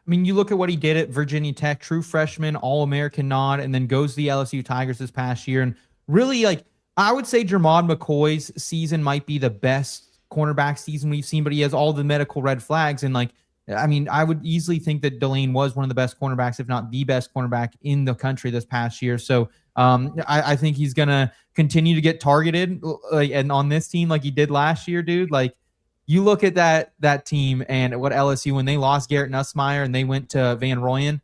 mean, you look at what he did at Virginia Tech, true freshman, All-American nod, and then goes to the LSU Tigers this past year. And really, I would say Jermod McCoy's season might be the best cornerback season we've seen, but he has all the medical red flags. And I would easily think that Delane was one of the best cornerbacks, if not the best cornerback in the country this past year. So I think he's going to continue to get targeted and on this team like he did last year, dude. You look at that team and what LSU, when they lost Garrett Nussmeier and they went to Van Royen,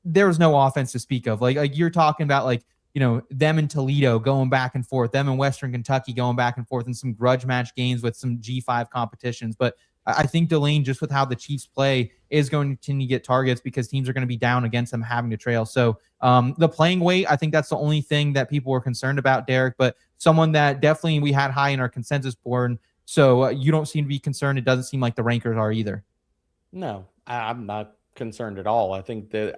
there was no offense to speak of. You're talking about them in Toledo going back and forth, them in Western Kentucky going back and forth, and some grudge match games with some G5 competitions. But I think Delane, just with how the Chiefs play, is going to continue to get targets because teams are going to be down against them having to trail. So the playing weight, I think that's the only thing that people were concerned about, Derek, but someone that definitely we had high in our consensus board. So you don't seem to be concerned. It doesn't seem like the rankers are either. No, I'm not concerned at all. I think that,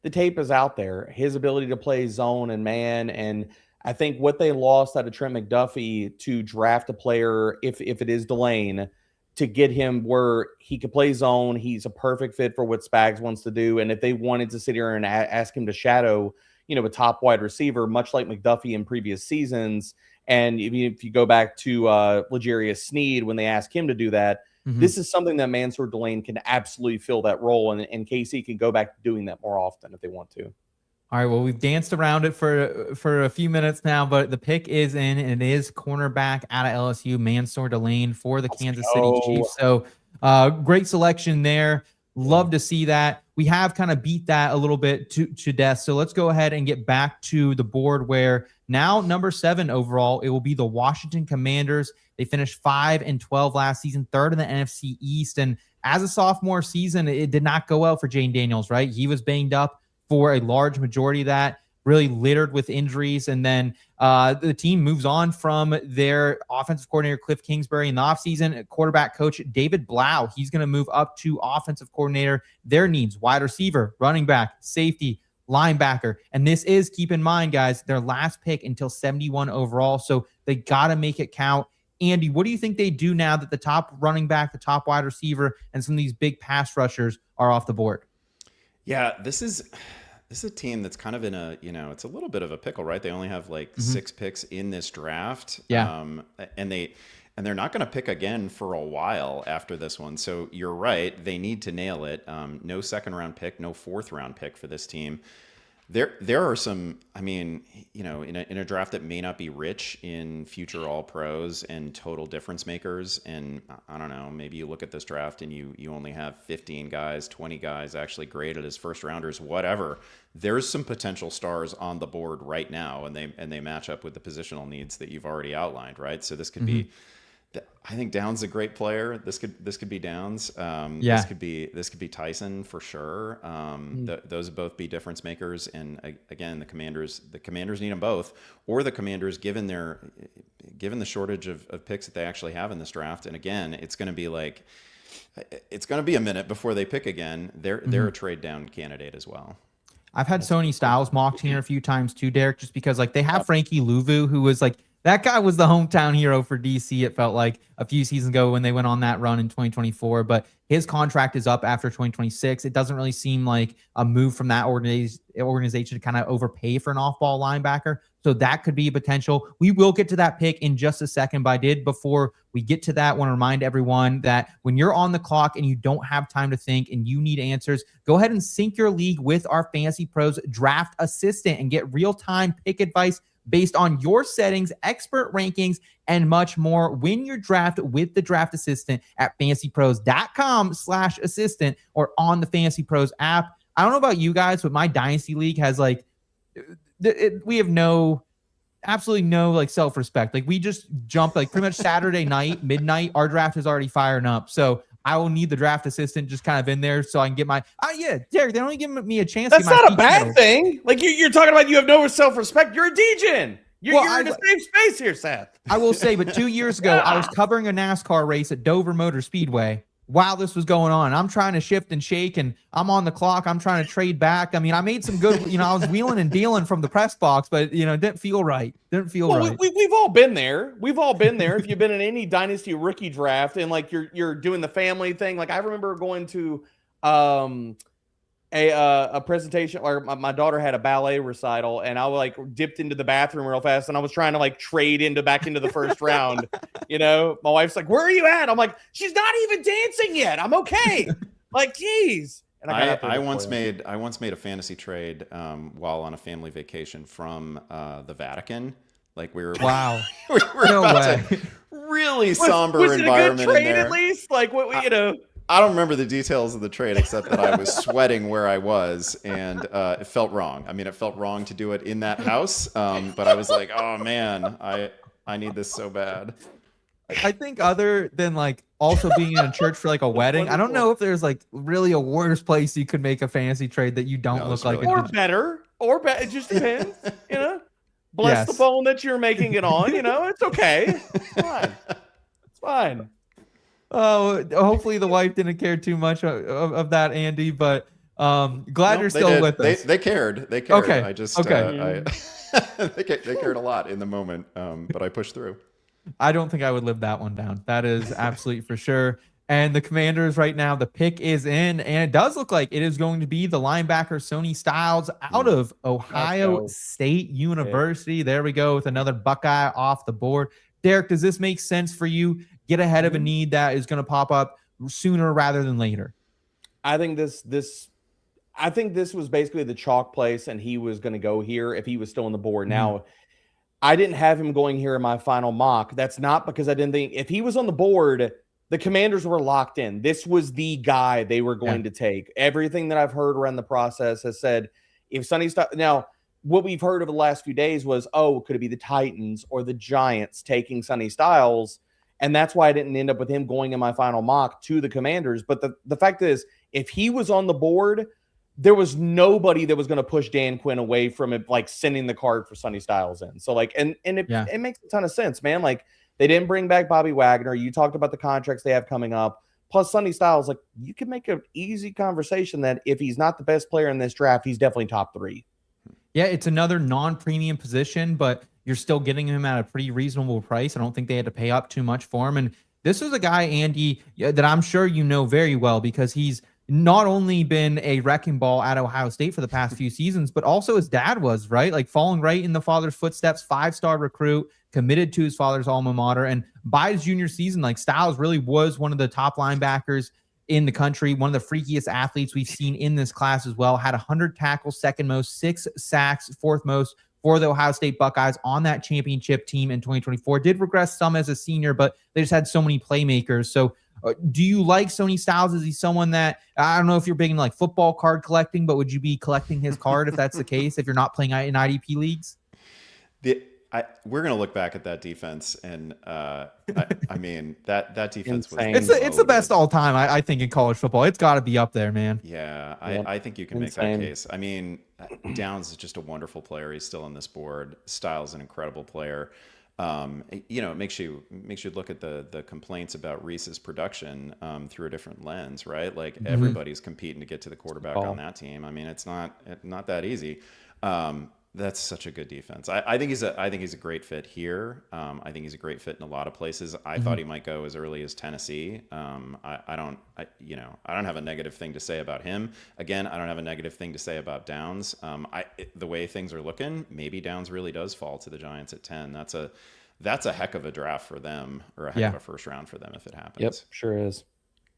the tape is out there. His ability to play zone and man, and I think what they lost out of Trent McDuffie to draft a player, if it is Delane, to get him where he could play zone. He's a perfect fit for what Spags wants to do. And if they wanted to sit here and ask him to shadow, a top wide receiver, much like McDuffie in previous seasons, and if you go back to L'Jarius Sneed, when they asked him to do that, this is something that Mansour Delane can absolutely fill that role. And KC can go back to doing that more often if they want to. All right, well, we've danced around it for a few minutes now, but the pick is in, and it is cornerback out of LSU, Mansour Delane for the Kansas City Chiefs. So great selection there. Love to see that. We have kind of beat that a little bit to death. So let's go ahead and get back to the board where now number 7 overall, it will be the Washington Commanders. They finished 5-12 last season, third in the NFC East. And as a sophomore season, it did not go well for Jane Daniels, right? He was banged up for a large majority of that, really littered with injuries. And then the team moves on from their offensive coordinator, Cliff Kingsbury, in the offseason. Quarterback coach David Blau, he's going to move up to offensive coordinator. Their needs: wide receiver, running back, safety, linebacker. And this is, keep in mind, guys, their last pick until 71 overall. So they got to make it count. Andy, what do you think they do now that the top running back, the top wide receiver, and some of these big pass rushers are off the board? Yeah, this is a team that's kind of in a, it's a little bit of a pickle, right? They only have like 6 picks in this draft. Yeah. And they're not going to pick again for a while after this one. So you're right. They need to nail it. No second round pick, no fourth round pick for this team. There are some, in a draft that may not be rich in future all pros and total difference makers. And I don't know, maybe you look at this draft and you only have 15 guys, 20 guys actually graded as first rounders, whatever. There's some potential stars on the board right now, and they match up with the positional needs that you've already outlined, right? So this could be, I think Downs a great player. This could be Downs. This could be Tyson for sure. Those would both be difference makers. And again, the Commanders need them both, or the Commanders, given the shortage of picks that they actually have in this draft. And again, it's going to be a minute before they pick again. They're a trade down candidate as well. I've had Sony Styles mocked here a few times too, Derek, just because like they have Frankie Louvu, who was like, that guy was the hometown hero for DC, it felt like, a few seasons ago when they went on that run in 2024. But his contract is up after 2026. It doesn't really seem like a move from that organization to kind of overpay for an off-ball linebacker. So that could be a potential. We will get to that pick in just a second, but before we get to that, want to remind everyone that when you're on the clock and you don't have time to think and you need answers, go ahead and sync your league with our Fantasy Pros Draft Assistant and get real-time pick advice based on your settings, expert rankings, and much more. Win your draft with the Draft Assistant at fantasypros.com/assistant or on the Fantasy Pros app. I don't know about you guys, but my Dynasty League has we have absolutely no like self-respect. Like we just jump like pretty much Saturday night, midnight, our draft is already firing up. So I will need the Draft Assistant just kind of in there so I can get my, Derek, they don't even give me a chance. That's not a bad thing. Like you're talking about, you have no self-respect. You're a degen. You're in a safe space here, Seth. I will say, but 2 years ago, I was covering a NASCAR race at Dover Motor Speedway while this was going on. I'm trying to shift and shake, and I'm on the clock. I'm trying to trade back. I mean, I made some good, I was wheeling and dealing from the press box, but, it didn't feel right. Right. We've all been there. We've all been there. If you've been in any Dynasty rookie draft and like you're doing the family thing. Like I remember going to a presentation where my daughter had a ballet recital, and I like dipped into the bathroom real fast, and I was trying to like trade back into the first round. My wife's like, "Where are you at?" I'm like, "She's not even dancing yet. I'm okay." Like, geez. And I once made a fantasy trade while on a family vacation from the Vatican. Like we were we were no about to really somber environment was it a good trade in there. at least? Like what I don't remember the details of the trade except that I was sweating where I was, and it felt wrong. I mean, it felt wrong to do it in that house, but I was like, oh man, I need this so bad. I think other than like also being in a church for like a wedding, I don't know if there's like really a worse place you could make a fantasy trade that you don't look like. Or better. It just depends, Bless the phone that you're making it on, it's okay. It's fine. It's fine. Oh, hopefully the wife didn't care too much of that, Andy, but glad you're still with us. They cared. Okay. I just, okay. They cared a lot in the moment, but I pushed through. I don't think I would live that one down. That is absolutely for sure. And the Commanders right now, the pick is in, and it does look like it is going to be the linebacker Sony Styles out of Ohio State University. There we go with another Buckeye off the board. Derek, does this make sense for you? Get ahead of a need that is going to pop up sooner rather than later. I think this was basically the chalk place, and he was going to go here if he was still on the board. Now, I didn't have him going here in my final mock. That's not because I didn't think if he was on the board, the Commanders were locked in. This was the guy they were going to take. Everything that I've heard around the process has said if Sonny Styles. Now, what we've heard over the last few days was, could it be the Titans or the Giants taking Sonny Styles? And that's why I didn't end up with him going in my final mock to the Commanders. But the fact is, if he was on the board, there was nobody that was going to push Dan Quinn away from it, like sending the card for Sonny Styles in. So like, and it makes a ton of sense, man. Like they didn't bring back Bobby Wagner. You talked about the contracts they have coming up. Plus Sonny Styles, like you can make an easy conversation that if he's not the best player in this draft, he's definitely top 3. Yeah, it's another non-premium position, but you're still getting him at a pretty reasonable price. I don't think they had to pay up too much for him. And this was a guy, Andy, that I'm sure you know very well because he's not only been a wrecking ball at Ohio State for the past few seasons, but also his dad was, right? Like falling right in the father's footsteps, 5-star recruit, committed to his father's alma mater. And by his junior season, like Styles really was one of the top linebackers in the country, one of the freakiest athletes we've seen in this class as well. Had 100 tackles, second most, 6 sacks, fourth most for the Ohio State Buckeyes on that championship team in 2024. Did regress some as a senior, but they just had so many playmakers. So do you like Sonny Styles? Is he someone that, I don't know if you're big into like football card collecting, but would you be collecting his card if that's the case, if you're not playing in IDP leagues? We're going to look back at that defense, and I mean that defense was it's the best all time. I think in college football, it's got to be up there, man. Yeah, I think you can make that case. I mean, Downs is just a wonderful player. He's still on this board. Styles an incredible player. It makes you look at the complaints about Reese's production through a different lens, right? Like everybody's competing to get to the quarterback on that team. I mean, it's not that easy. That's such a good defense. I think he's a great fit here. I think he's a great fit in a lot of places. I thought he might go as early as Tennessee. I don't have a negative thing to say about him. Again, I don't have a negative thing to say about Downs. The way things are looking, maybe Downs really does fall to the Giants at 10. That's a heck of a draft for them, or a heck of a first round for them if it happens. Yep, sure is.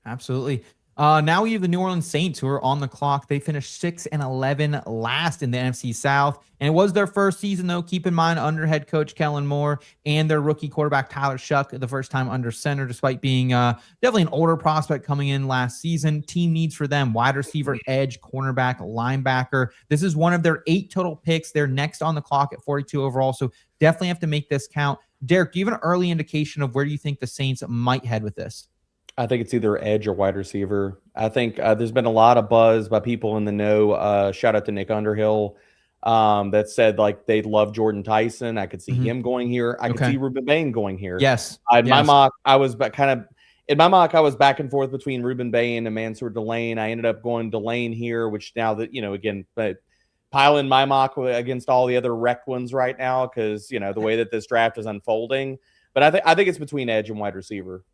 Absolutely. Now we have the New Orleans Saints, who are on the clock. They finished 6-11 last in the NFC South, and it was their first season, though. Keep in mind, under head coach Kellen Moore and their rookie quarterback Tyler Shuck, the first time under center, despite being definitely an older prospect coming in last season. Team needs for them: wide receiver, edge, cornerback, linebacker. This is one of their 8 total picks. They're next on the clock at 42 overall, so definitely have to make this count. Derek, do you have an early indication of where you think the Saints might head with this? I think it's either edge or wide receiver. I think there's been a lot of buzz by people in the know. Shout out to Nick Underhill that said like they love Jordan Tyson. I could see him going here. I could see Ruben Bane going here. Yes. My mock, I was back and forth between Ruben Bane and Mansour Delane. I ended up going Delane here, which now that, again, but piling my mock against all the other wrecked ones right now because, the way that this draft is unfolding. But I think it's between edge and wide receiver.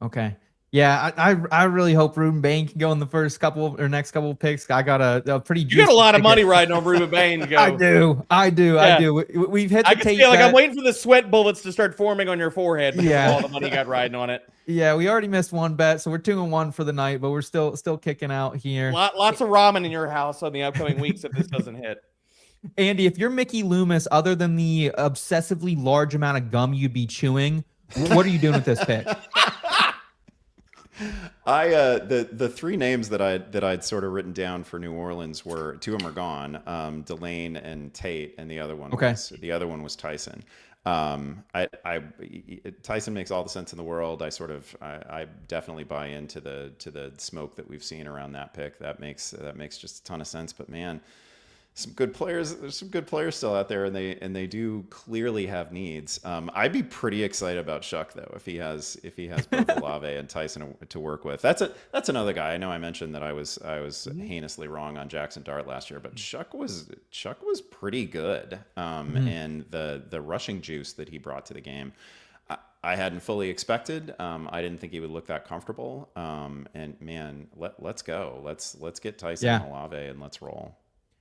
Okay. Yeah, I really hope Ruben Bane can go in the next couple of picks. I got a pretty. You got a lot of money riding on Ruben Bane. Go. I do. We've hit the tape. Like I'm waiting for the sweat bullets to start forming on your forehead. Yeah, all the money you got riding on it. Yeah, we already missed one bet, so we're 2-1 for the night, but we're still kicking out here. Lots of ramen in your house on the upcoming weeks if this doesn't hit. Andy, if you're Mickey Loomis, other than the obsessively large amount of gum you'd be chewing, what are you doing with this pick? The 3 names that I'd sort of written down for New Orleans were 2 of them are gone, Delane and Tate, and the other one was Tyson. Tyson makes all the sense in the world. I definitely buy into the smoke that we've seen around that pick. That makes just a ton of sense. But man, some good players. There's some good players still out there, and they do clearly have needs. I'd be pretty excited about Shuck though if he has both Olave and Tyson to work with. That's another guy. I know I mentioned that I was heinously wrong on Jackson Dart last year, but Shuck was pretty good. And the rushing juice that he brought to the game, I hadn't fully expected. I didn't think he would look that comfortable. And man, let's go. Let's get Tyson and Olave and let's roll.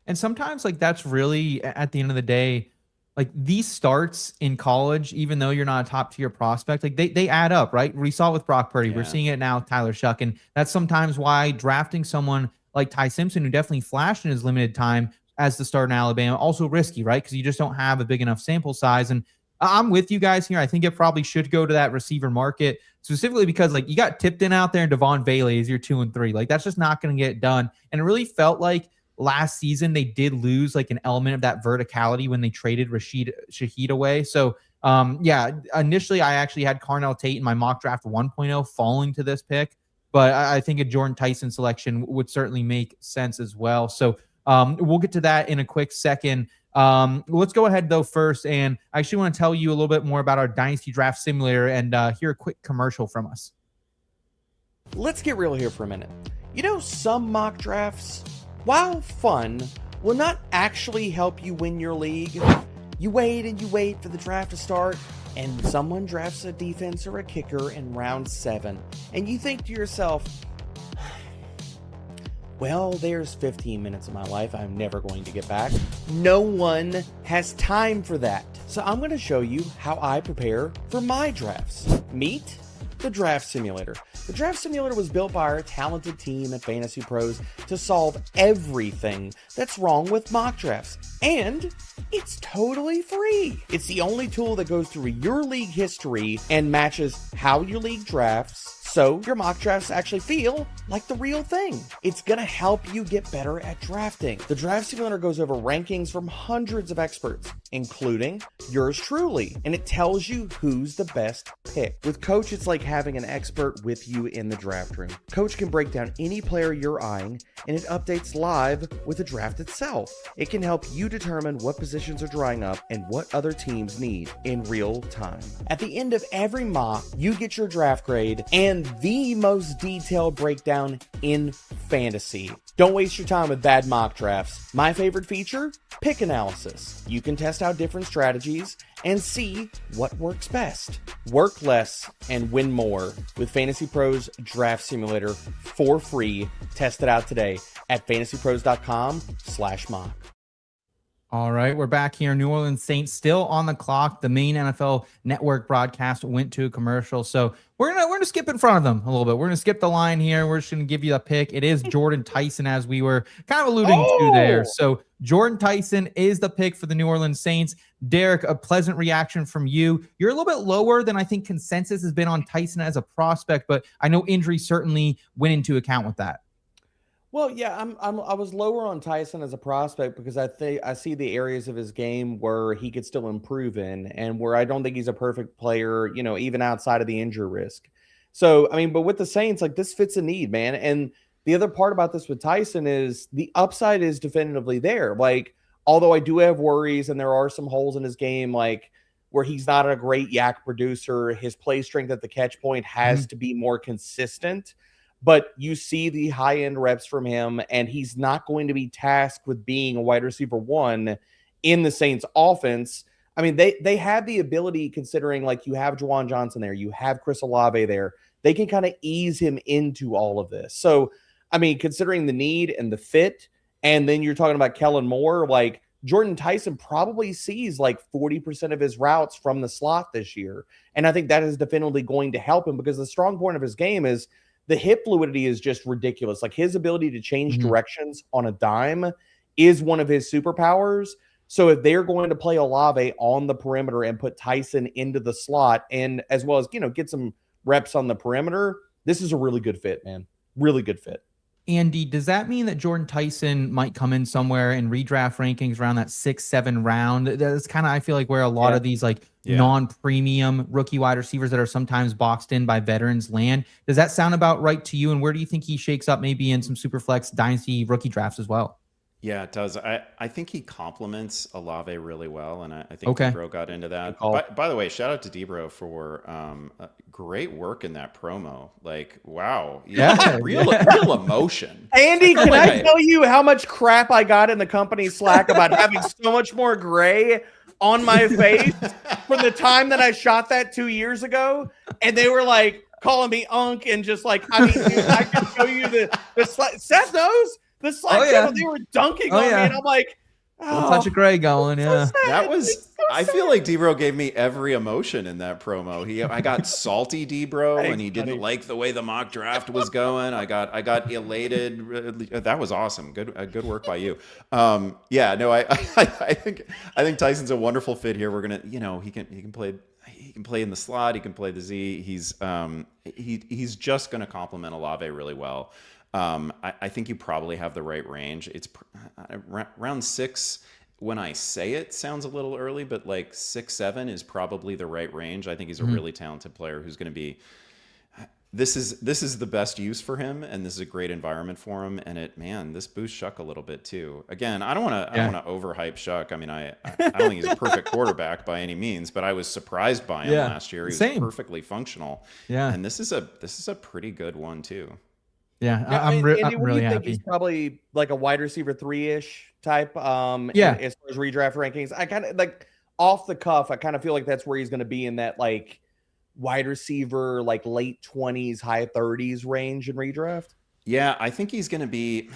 And sometimes like that's really at the end of the day, like these starts in college, even though you're not a top tier prospect, like they add up, right? We saw it with Brock Purdy. We're seeing it now with Tyler Shuck. And that's sometimes why drafting someone like Ty Simpson, who definitely flashed in his limited time as the starter in Alabama, also risky, right? Because you just don't have a big enough sample size. And I'm with you guys here. I think it probably should go to that receiver market, specifically because like you got Tipton out there and Devon Bailey as your 2 and 3. Like that's just not going to get done. And it really felt like last season they did lose like an element of that verticality when they traded Rashid Shaheed away. So Yeah, initially I actually had Carnell Tate in my mock draft 1.0 falling to this pick, but I think a Jordan Tyson selection would certainly make sense as well. So we'll get to that in a quick second. Let's go ahead though first, and I actually want to tell you a little bit more about our Dynasty Draft Simulator and hear a quick commercial from us. Let's get real here for a minute. You know, some mock drafts, while fun, will not actually help you win your league. You wait and you wait for the draft to start, and someone drafts a defense or a kicker in round 7, and you think to yourself, well, there's 15 minutes of my life I'm never going to get back. No one has time for that. So I'm going to show you how I prepare for my drafts. Meet the Draft Simulator. The Draft Simulator was built by our talented team at FantasyPros to solve everything that's wrong with mock drafts. And it's totally free. It's the only tool that goes through your league history and matches how your league drafts, so your mock drafts actually feel like the real thing. It's gonna help you get better at drafting. The Draft Simulator goes over rankings from hundreds of experts, including yours truly, and it tells you who's the best pick. With Coach, it's like having an expert with you in the draft room. Coach can break down any player you're eyeing, and it updates live with the draft itself. It can help you determine what positions are drying up and what other teams need in real time. At the end of every mock, you get your draft grade and the most detailed breakdown in fantasy. Don't waste your time with bad mock drafts. My favorite feature? Pick analysis. You can test out different strategies and see what works best. Work less and win more with FantasyPros Draft Simulator for free. Test it out today at fantasypros.com/mock. All right, we're back here. New Orleans Saints still on the clock. The main NFL network broadcast went to a commercial, so we're gonna skip in front of them a little bit. We're gonna skip the line here. We're just gonna give you a pick. It is Jordan Tyson, as we were kind of alluding to there. So Jordan Tyson is the pick for the New Orleans Saints. Derek, a pleasant reaction from you. You're a little bit lower than I think consensus has been on Tyson as a prospect, but I know injury certainly went into account with that. Well, yeah, I was lower on Tyson as a prospect because I see the areas of his game where he could still improve in, and where I don't think he's a perfect player, you know, even outside of the injury risk. So, I mean, but with the Saints, like, this fits a need, man. And the other part about this with Tyson is the upside is definitively there. Like, although I do have worries and there are some holes in his game, like where he's not a great yak producer, his play strength at the catch point has to be more consistent. But you see the high-end reps from him, and he's not going to be tasked with being a wide receiver 1 in the Saints offense. I mean, they have the ability, considering like you have Juwan Johnson there, you have Chris Olave there. They can kind of ease him into all of this. So, I mean, considering the need and the fit, and then you're talking about Kellen Moore, like Jordan Tyson probably sees like 40% of his routes from the slot this year. And I think that is definitely going to help him, because the strong point of his game is the hip fluidity is just ridiculous. Like, his ability to change directions on a dime is one of his superpowers. So if they're going to play Olave on the perimeter and put Tyson into the slot, and as well as, you know, get some reps on the perimeter, this is a really good fit, man. Really good fit. Andy, does that mean that Jordan Tyson might come in somewhere in redraft rankings around that 6-7 round? That's kind of, I feel like, where a lot of these like non-premium rookie wide receivers that are sometimes boxed in by veterans land. Does that sound about right to you? And where do you think he shakes up maybe in some Superflex Dynasty rookie drafts as well? Yeah, it does. I think he complements Olave really well, and I think Debro got into that. By the way, shout out to Debro for great work in that promo. Like, wow, real emotion. Andy, can I tell you how much crap I got in the company Slack about having so much more gray on my face from the time that I shot that 2 years ago? And they were like calling me Unk, and just like, I mean, dude, I can show you the Seth knows. The Slack channel, they were dunking on me, and I'm like, a touch of gray going, so that was. I feel like Debro gave me every emotion in that promo. I got salty Debro, and he didn't like the way the mock draft was going. I got elated. That was awesome. Good work by you. Yeah, no, I think Tyson's a wonderful fit here. We're gonna, you know, he can play in the slot. He can play the Z. He's just gonna complement Olave really well. I think you probably have the right range. It's round 6. when I say it sounds a little early, but like 6'7" is probably the right range. I think he's a really talented player who's going to be. This is the best use for him, and this is a great environment for him. And this boosts Shuck a little bit too. Again, I don't want to overhype Shuck. I mean, I don't think he's a perfect quarterback by any means, but I was surprised by him last year. He was perfectly functional. Yeah, and this is a pretty good one too. Yeah, I'm really think happy. He's probably like a wide receiver 3-ish type. As far as redraft rankings, I kind of like off the cuff. I kind of feel like that's where he's going to be in that like wide receiver, like late 20s, high 30s range in redraft. Yeah, I think he's going to be.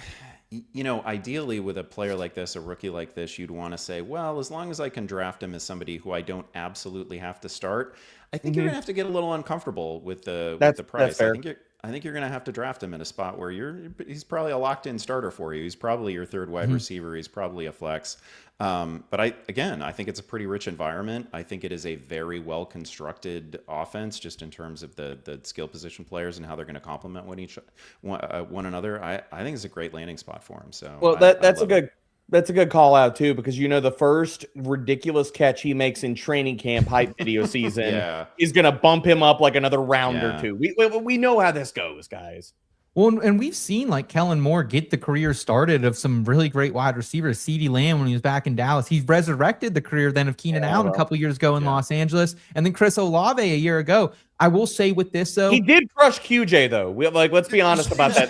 Ideally with a player like this, a rookie like this, you'd want to say, well, as long as I can draft him as somebody who I don't absolutely have to start, I think you're going to have to get a little uncomfortable with the price. I think you're going to have to draft him in a spot where he's probably a locked-in starter for you. He's probably your third wide receiver. He's probably a flex. But I think it's a pretty rich environment. I think it is a very well-constructed offense, just in terms of the skill position players and how they're going to complement one another. I think it's a great landing spot for him. So that's a good call out too, because the first ridiculous catch he makes in training camp hype video season is going to bump him up like another round or two. We know how this goes, guys. Well, and we've seen like Kellen Moore get the career started of some really great wide receivers. CeeDee Lamb when he was back in Dallas, he's resurrected the career then of Keenan Allen a couple years ago in Los Angeles, and then Chris Olave a year ago. I will say with this though, he did crush QJ though. Let's be honest about that.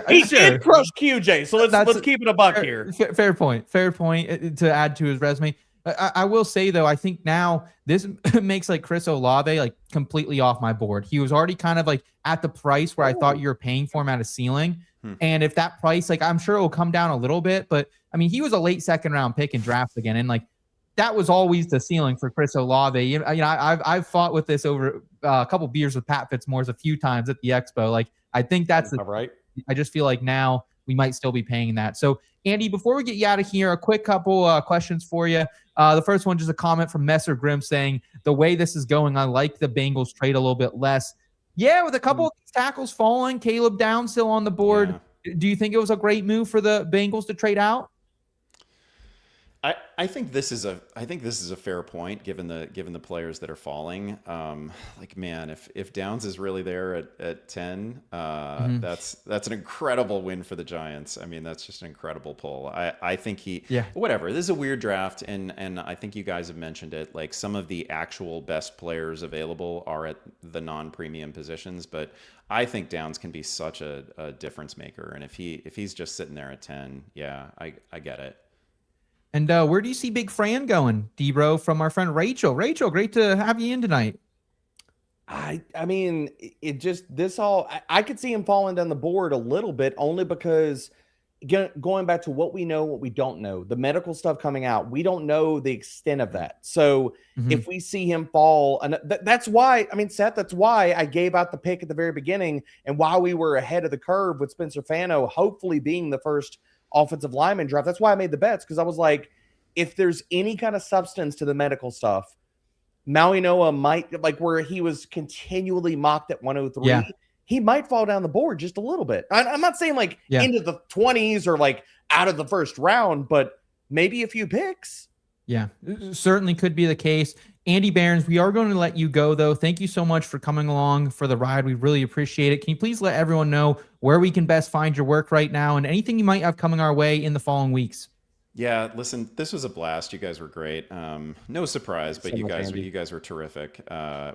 He did crush QJ. So let's keep it a buck here. Fair point to add to his resume. I will say though, I think now this makes like Chris Olave like completely off my board. He was already kind of like at the price where I thought you were paying for him at a ceiling. And if that price, like I'm sure it will come down a little bit, but I mean, he was a late second round pick in drafts again. And like, that was always the ceiling for Chris Olave. I've fought with this over a couple beers with Pat Fitzmaurice a few times at the Expo. Like, I think that's right. I just feel like now we might still be paying that. So, Andy, before we get you out of here, a quick couple questions for you. The first one, just a comment from Messer Grimm saying, the way this is going, I like the Bengals trade a little bit less. Yeah, with a couple of these tackles falling, Caleb Downs still on the board. Yeah. Do you think it was a great move for the Bengals to trade out? I think this is a fair point given the players that are falling. Like, man, if Downs is really there at 10, that's an incredible win for the Giants. I mean, that's just an incredible pull. I think whatever. This is a weird draft, and I think you guys have mentioned it. Like, some of the actual best players available are at the non-premium positions, but I think Downs can be such a difference maker. And if he's just sitting there at 10, I get it. And where do you see Big Fran going, D-Bro, from our friend Rachel? Rachel, great to have you in tonight. I mean, I could see him falling down the board a little bit, only because going back to what we know, what we don't know, the medical stuff coming out, we don't know the extent of that. So if we see him fall, and that's why, I mean, Seth, that's why I gave out the pick at the very beginning, and while we were ahead of the curve with Spencer Fano, hopefully being the first offensive lineman draft. That's why I made the bets, because I was like, if there's any kind of substance to the medical stuff, Maui Noah might, like where he was continually mocked at 103, he might fall down the board just a little bit. I'm not saying like into the 20s or like out of the first round, but maybe a few picks. Yeah, certainly could be the case. Andy Behrens, we are going to let you go, though. Thank you so much for coming along for the ride. We really appreciate it. Can you please let everyone know where we can best find your work right now and anything you might have coming our way in the following weeks? Yeah, listen, this was a blast. You guys were great. No surprise, but you guys were terrific.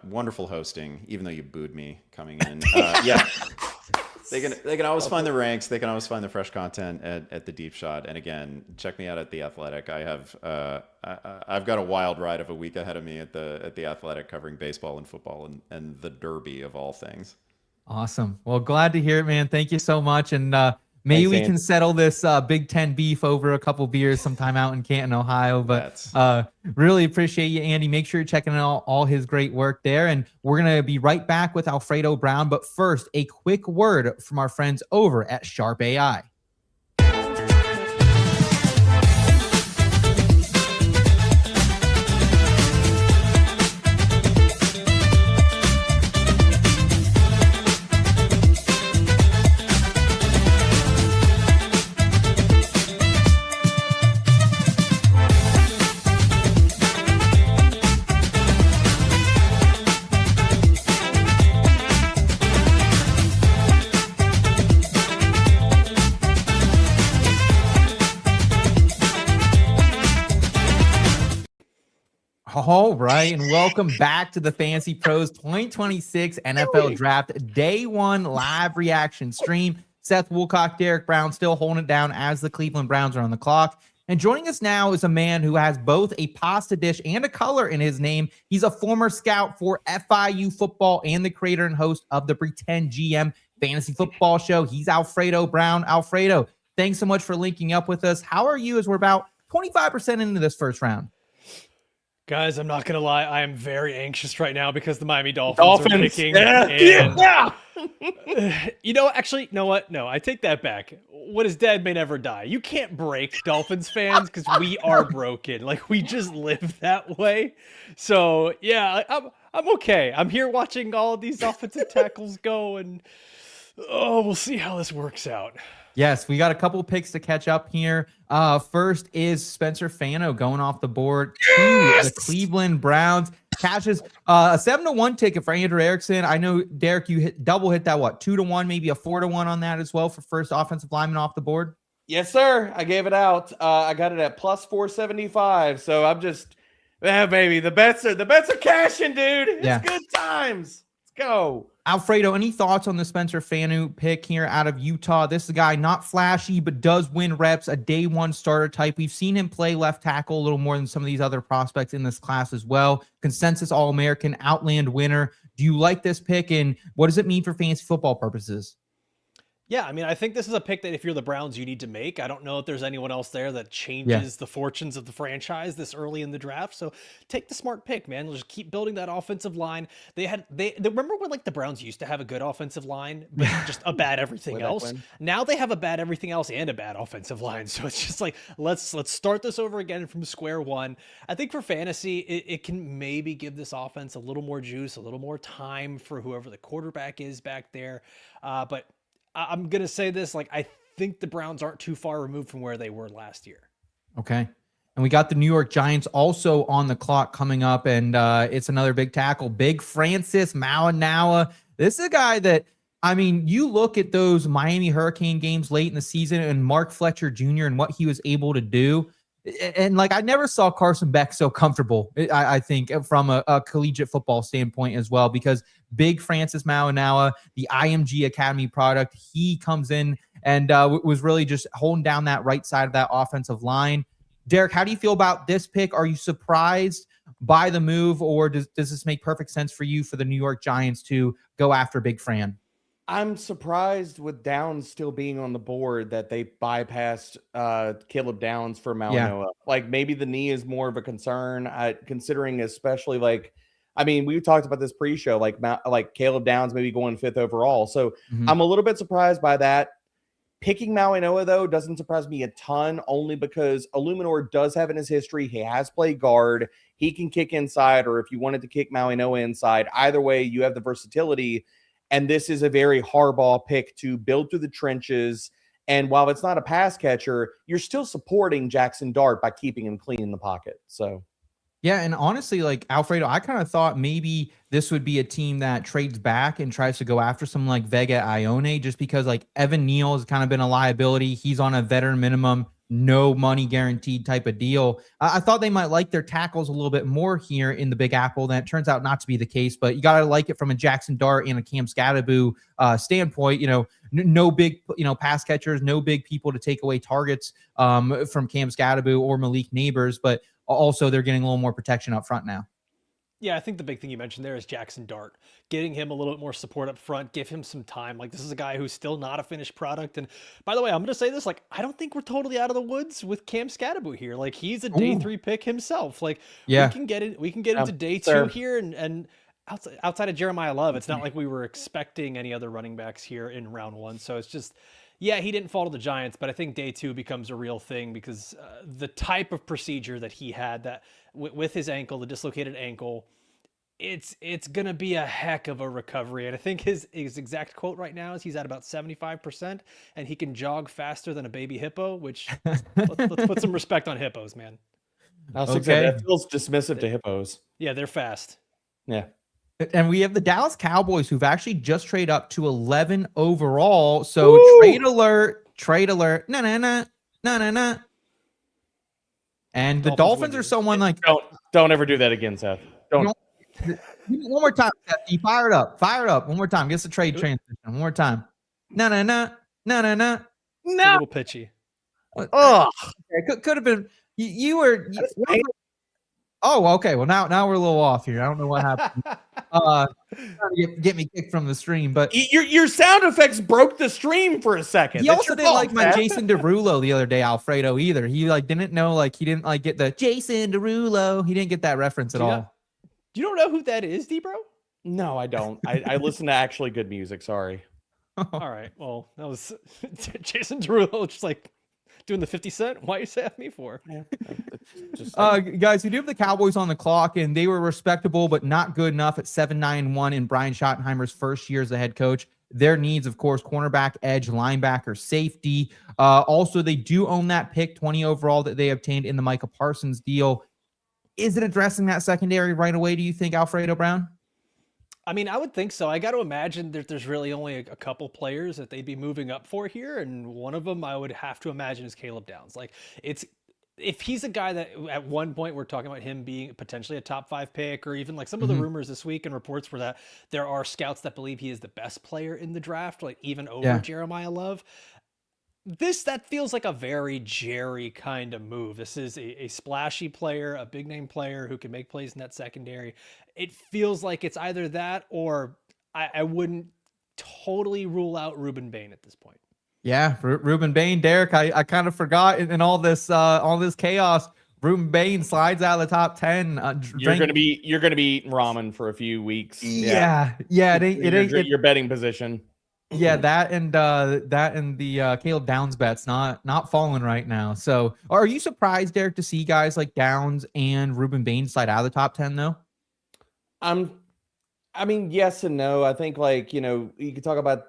Wonderful hosting, even though you booed me coming in. They can always find the ranks. They can always find the fresh content at the Deep Shot. And again, check me out at The Athletic. I've got a wild ride of a week ahead of me at the Athletic, covering baseball and football and the Derby of all things. Awesome. Well, glad to hear it, man. Thank you so much. And maybe we can settle this Big Ten beef over a couple beers sometime out in Canton, Ohio. But really appreciate you, Andy. Make sure you're checking out all his great work there. And we're going to be right back with Alfredo Brown. But first, a quick word from our friends over at Sharp AI. All right, and welcome back to the Fantasy Pros 2026 NFL Draft Day 1 live reaction stream. Seth Woolcock, Derek Brown still holding it down as the Cleveland Browns are on the clock. And joining us now is a man who has both a pasta dish and a color in his name. He's a former scout for FIU football and the creator and host of the Pretend GM Fantasy Football Show. He's Alfredo Brown. Alfredo, thanks so much for linking up with us. How are you as we're about 25% into this first round? Guys, I'm not going to lie. I am very anxious right now because the Miami Dolphins are picking. Yeah. You know, actually, you know what? No, I take that back. What is dead may never die. You can't break Dolphins fans because we are broken. Like, we just live that way. So, yeah, I'm okay. I'm here watching all of these offensive tackles go, and we'll see how this works out. Yes, we got a couple picks to catch up here. First is Spencer Fano going off the board to the Cleveland Browns. Cashes a 7-1 ticket for Andrew Erickson. I know, Derek, you hit that, what, 2-1, maybe a 4-1 on that as well for first offensive lineman off the board? Yes, sir. I gave it out. I got it at plus 475. So I'm just, baby, the bets are cashing, dude. It's good times. Let's go. Alfredo, any thoughts on the Spencer Fano pick here out of Utah? This is a guy not flashy, but does win reps, a day one starter type. We've seen him play left tackle a little more than some of these other prospects in this class as well. Consensus All-American, Outland winner. Do you like this pick, and what does it mean for fantasy football purposes? Yeah, I mean, I think this is a pick that if you're the Browns, you need to make. I don't know if there's anyone else there that changes the fortunes of the franchise this early in the draft. So take the smart pick, man. Just keep building that offensive line. They remember when like the Browns used to have a good offensive line, but just a bad everything else. Now they have a bad everything else and a bad offensive line. So it's just like, let's start this over again from square one. I think for fantasy, it can maybe give this offense a little more juice, a little more time for whoever the quarterback is back there. But I'm going to say this, like, I think the Browns aren't too far removed from where they were last year. Okay. And we got the New York Giants also on the clock coming up, and it's another big tackle, Big Francis Mauigoua. This is a guy that, I mean, you look at those Miami Hurricane games late in the season and Mark Fletcher Jr. and what he was able to do. And like, I never saw Carson Beck so comfortable, I think, from a collegiate football standpoint as well, because Big Francis Mauigoua, the IMG Academy product, he comes in and was really just holding down that right side of that offensive line. Derek, how do you feel about this pick? Are you surprised by the move, or does this make perfect sense for you for the New York Giants to go after Big Fran? I'm surprised with Downs still being on the board that they bypassed Caleb Downs for Mauigoua. Yeah. Like, maybe the knee is more of a concern, considering especially like, I mean, we talked about this pre-show, like Caleb Downs maybe going 5th overall. So I'm a little bit surprised by that. Picking Mauigoua, though, doesn't surprise me a ton, only because Illuminor does have in his history, he has played guard. He can kick inside, or if you wanted to kick Mauigoua inside, either way, you have the versatility. And this is a very Harbaugh pick to build through the trenches. And while it's not a pass catcher, you're still supporting Jackson Dart by keeping him clean in the pocket. So, yeah. And honestly, like, Alfredo, I kind of thought maybe this would be a team that trades back and tries to go after someone like Vega Ione, just because like Evan Neal has kind of been a liability. He's on a veteran minimum, no money guaranteed type of deal. I thought they might like their tackles a little bit more here in the Big Apple. That turns out not to be the case, but you got to like it from a Jackson Dart and a Cam Scatterboo standpoint. You know, no big, pass catchers, no big people to take away targets from Cam Scatterboo or Malik Neighbors, but also they're getting a little more protection up front now. Yeah, I think the big thing you mentioned there is Jackson Dart. Getting him a little bit more support up front, give him some time. Like, this is a guy who's still not a finished product. And by the way, I'm going to say this, like, I don't think we're totally out of the woods with Cam Scatterboo here. Like, he's a day 3 pick himself. Like, we can get into day 2 here. And outside of Jeremiah Love, it's not like we were expecting any other running backs here in round 1. So it's just, yeah, he didn't fall to the Giants, but I think day 2 becomes a real thing because the type of procedure that he had that with his ankle, the dislocated ankle, it's going to be a heck of a recovery. And I think his exact quote right now is he's at about 75% and he can jog faster than a baby hippo, which let's put some respect on hippos, man. That feels dismissive to hippos. Yeah, they're fast. Yeah. And we have the Dallas Cowboys, who've actually just traded up to 11 overall. So trade alert. No. And the Dolphins Dolphins win are this. someone like Don't ever do that again, Seth. Don't. one more time, Seth. You fire it up. Fire it up. One more time. Get the trade transition. One more time. No. It's a little pitchy. Ugh. Could have been you were oh, okay. Well, now we're a little off here. I don't know what happened. Trying to get me kicked from the stream, but Your sound effects broke the stream for a second. he That's also your didn't fault, like my Seth. Jason Derulo the other day, Alfredo, either. He didn't know, he didn't get the Jason Derulo. He didn't get that reference at all. You don't know who that is, D-Bro? No, I don't. I listen to actually good music. Sorry. All right. Well, that was Jason Derulo just doing the 50 Cent. Why you say at me for? Yeah. Just Guys, we do have the Cowboys on the clock, and they were respectable but not good enough at 7-9-1 in Brian Schottenheimer's first year as the head coach. Their needs, of course, cornerback, edge, linebacker, safety. Also, they do own that pick 20 overall that they obtained in the Micah Parsons deal. Is it addressing that secondary right away, do you think, Alfredo Brown? I mean, I would think so. I got to imagine that there's really only a couple players that they'd be moving up for here, and one of them I would have to imagine is Caleb Downs. If he's a guy that at one point we're talking about him being potentially a top 5 pick, or even some of the rumors this week and reports were that there are scouts that believe he is the best player in the draft, even over Jeremiah Love. That feels like a very Jerry kind of move. This is a splashy player, a big name player who can make plays in that secondary. It feels like it's either that or I wouldn't totally rule out Ruben Bane at this point. Yeah, Ruben Bane, Derek. I kind of forgot in all this chaos. Ruben Bane slides out of the top 10. you're gonna be eating ramen for a few weeks. Yeah. It ain't your betting position. Yeah, that and the Caleb Downs bet's not falling right now. So, are you surprised, Derek, to see guys like Downs and Ruben Bane slide out of the top 10 though? I mean, yes and no. I think you could talk about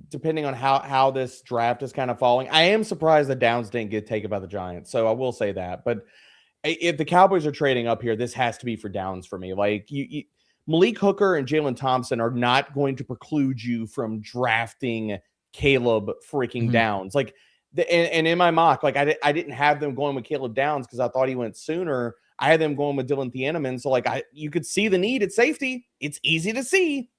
depending on how this draft is kind of falling. I am surprised that Downs didn't get taken by the Giants. So I will say that. But if the Cowboys are trading up here, this has to be for Downs for me. Malik Hooker and Jalen Thompson are not going to preclude you from drafting Caleb freaking Downs. And in my mock, I didn't have them going with Caleb Downs because I thought he went sooner. I had them going with Dylan Thieneman. So you could see the need at safety. It's easy to see.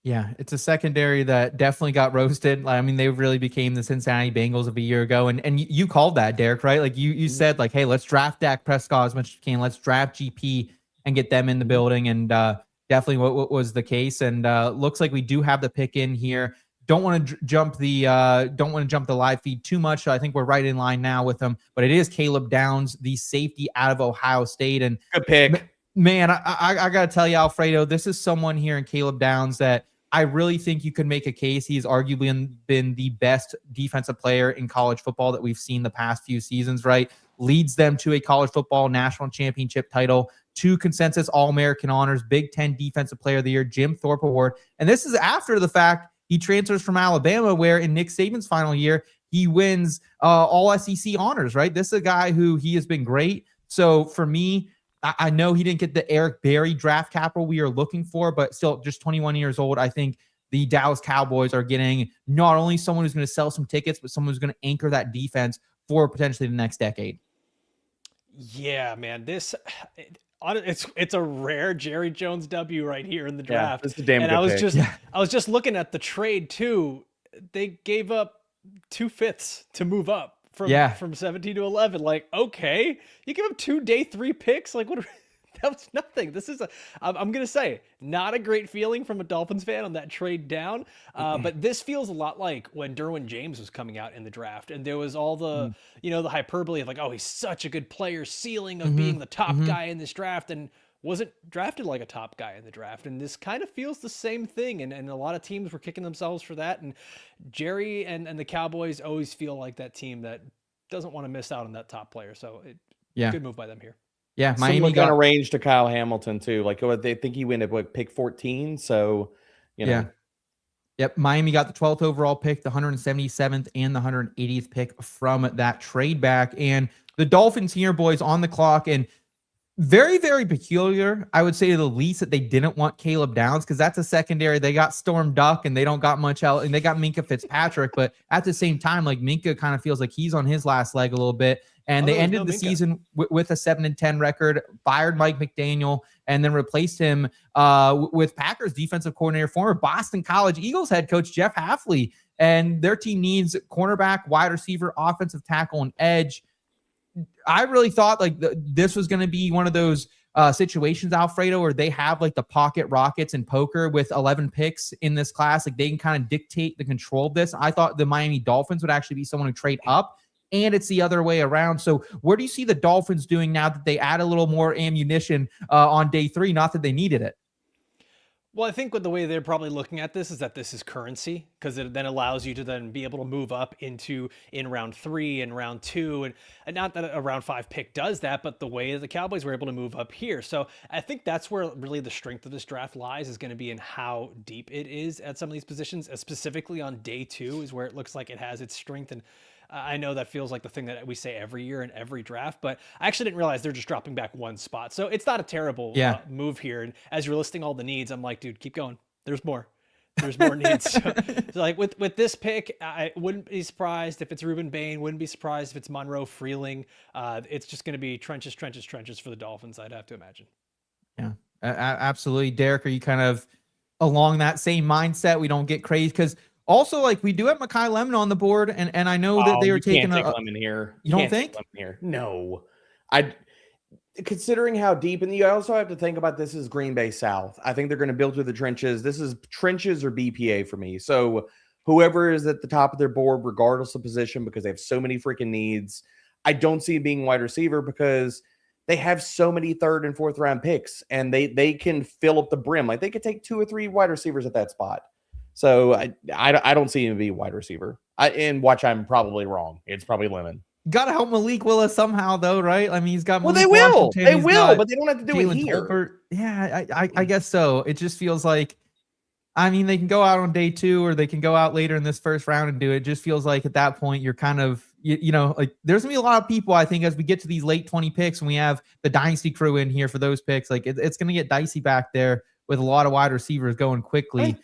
Yeah, it's a secondary that definitely got roasted. I mean, they really became the Cincinnati Bengals of a year ago. And you called that, Derek, right? You said hey, let's draft Dak Prescott as much as we can. Let's draft GP and get them in the building. And definitely what was the case. And looks like we do have the pick in here. Don't want to jump the live feed too much. So I think we're right in line now with them. But it is Caleb Downs, the safety out of Ohio State. And good pick. Man, I got to tell you, Alfredo, this is someone here in Caleb Downs that I really think you could make a case. He's arguably been the best defensive player in college football that we've seen the past few seasons, right? Leads them to a college football national championship title, 2 consensus All-American honors, Big Ten Defensive Player of the Year, Jim Thorpe Award. And this is after the fact he transfers from Alabama, where in Nick Saban's final year, he wins all SEC honors, right? This is a guy who he has been great. So for me, I know he didn't get the Eric Berry draft capital we are looking for, but still just 21 years old. I think the Dallas Cowboys are getting not only someone who's going to sell some tickets, but someone who's going to anchor that defense for potentially the next decade. Yeah, man, it's a rare Jerry Jones W right here in the draft. This is a damn and good pick. I was just looking at the trade too. They gave up 2/5 to move up from 17 to 11. Okay, you give up 2 day 3 picks. What? That was nothing. This is I'm going to say, not a great feeling from a Dolphins fan on that trade down. But this feels a lot like when Derwin James was coming out in the draft and there was all the, the hyperbole of oh, he's such a good player, ceiling of being the top guy in this draft, and wasn't drafted like a top guy in the draft. And this kind of feels the same thing. And a lot of teams were kicking themselves for that. And Jerry and the Cowboys always feel like that team that doesn't want to miss out on that top player. So good move by them here. Yeah, Miami Miami got got a range to Kyle Hamilton too. They think he went at pick 14. So, Yeah. Yep. Miami got the 12th overall pick, the 177th and the 180th pick from that trade back. And the Dolphins here, boys, on the clock, and very, very peculiar, I would say to the least, that they didn't want Caleb Downs because that's a secondary. They got Storm Duck and they don't got much else, and they got Minkah Fitzpatrick. But at the same time, Minkah kind of feels like he's on his last leg a little bit. And Oh, they there was ended no the Minka. season with a 7-10 record, fired Mike McDaniel, and then replaced him with Packers defensive coordinator, former Boston College Eagles head coach Jeff Hafley. And their team needs cornerback, wide receiver, offensive tackle, and edge. I really thought like this was going to be one of those situations, Alfredo, where they have like the pocket rockets in poker with 11 picks in this class. Like they can kind of dictate the control of this. I thought the Miami Dolphins would actually be someone who trade up, and it's the other way around. So where do you see the Dolphins doing now that they add a little more ammunition on day 3? Not that they needed it. Well, I think with the way they're probably looking at this is that this is currency, because it then allows you to then be able to move up in round 3 and round 2. And not that a round 5 pick does that, but the way that the Cowboys were able to move up here. So I think that's where really the strength of this draft lies, is going to be in how deep it is at some of these positions, specifically on day 2 is where it looks like it has its strength. And I know that feels like the thing that we say every year in every draft, but I actually didn't realize they're just dropping back 1 spot. So it's not a terrible move here. And as you're listing all the needs, I'm like, dude, keep going. There's more. There's more needs. So like with this pick, I wouldn't be surprised if it's Ruben Bane. Wouldn't be surprised if it's Monroe Freeling. It's just going to be trenches for the Dolphins, I'd have to imagine. Yeah, absolutely. Derek, are you kind of along that same mindset? We don't get crazy because also, like, we do have Mekhi Lemon on the board, and I know that they were taking a Lemon here. You don't think? Lemon here? No. Considering how deep, and you also have to think about this is Green Bay South. I think they're going to build through the trenches. This is trenches or BPA for me. So whoever is at the top of their board, regardless of position, because they have so many freaking needs, I don't see it being wide receiver because they have so many 3rd and 4th round picks, and they can fill up the brim. Like they could take 2 or 3 wide receivers at that spot. So I don't see him be a wide receiver. And watch, I'm probably wrong. It's probably Lemon. Got to help Malik Willis somehow, though, right? I mean, he's got. Well, Malik they will. Washington, They he's will, got but they don't have to do Jalen it here. Tolbert. Yeah, I guess so. It just feels like, I mean, they can go out on day 2 or they can go out later in this first round and do it. It just feels like at that point you're kind of, you know, like there's gonna be a lot of people, I think, as we get to these late 20 picks and we have the Dynasty crew in here for those picks. Like it's gonna get dicey back there with a lot of wide receivers going quickly. I mean,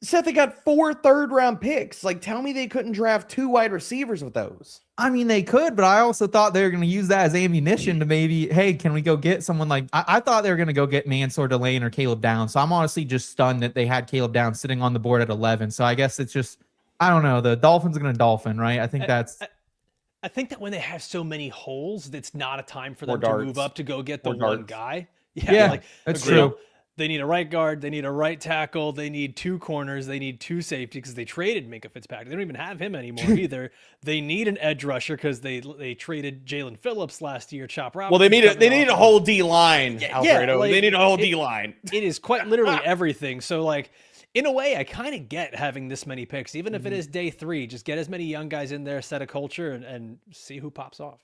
Seth, they got 4 3rd-round picks. Like, tell me they couldn't draft 2 wide receivers with those. I mean, they could, but I also thought they were going to use that as ammunition to maybe, hey, can we go get someone like, I thought they were going to go get Mansour Delane or Caleb Downs. So I'm honestly just stunned that they had Caleb Downs sitting on the board at 11. So I guess it's just, I don't know. The Dolphins are going to Dolphin, right? I think I think that when they have so many holes, it's not a time for them Or to move darts. up to go get the Or one darts. guy. Yeah, that's true. They need a right guard. They need a right tackle. They need 2 corners. They need 2 safety because they traded Minka Fitzpatrick. They don't even have him anymore either. They need an edge rusher because they traded Jalen Phillips last year. Chop Robinson. Well, they need a whole D line, Alfredo. like, they need a whole D line. It is quite literally everything. So, like, in a way, I kind of get having this many picks, even if it is day 3. Just get as many young guys in there, set a culture, and see who pops off.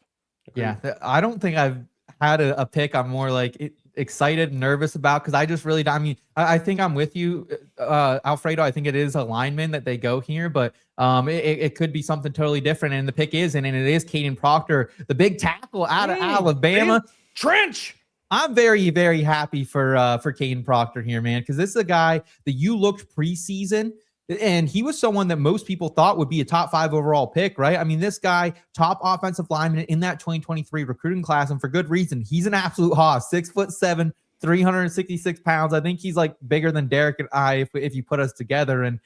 Yeah, I don't think I've had a pick I'm more like excited and nervous about because I just really, I mean, I think I'm with you, Alfredo. I think it is a lineman that they go here, but it could be something totally different. And the pick is, and it is Caden Proctor, the big tackle out of Alabama. Trench. I'm very, very happy for Caden Proctor here, man, because this is a guy that you looked preseason. And he was someone that most people thought would be a top 5 overall pick, right? I mean, this guy, top offensive lineman in that 2023 recruiting class, and for good reason. He's an absolute hoss, 6'7", 366 pounds. I think he's like bigger than Derek and I if you put us together. And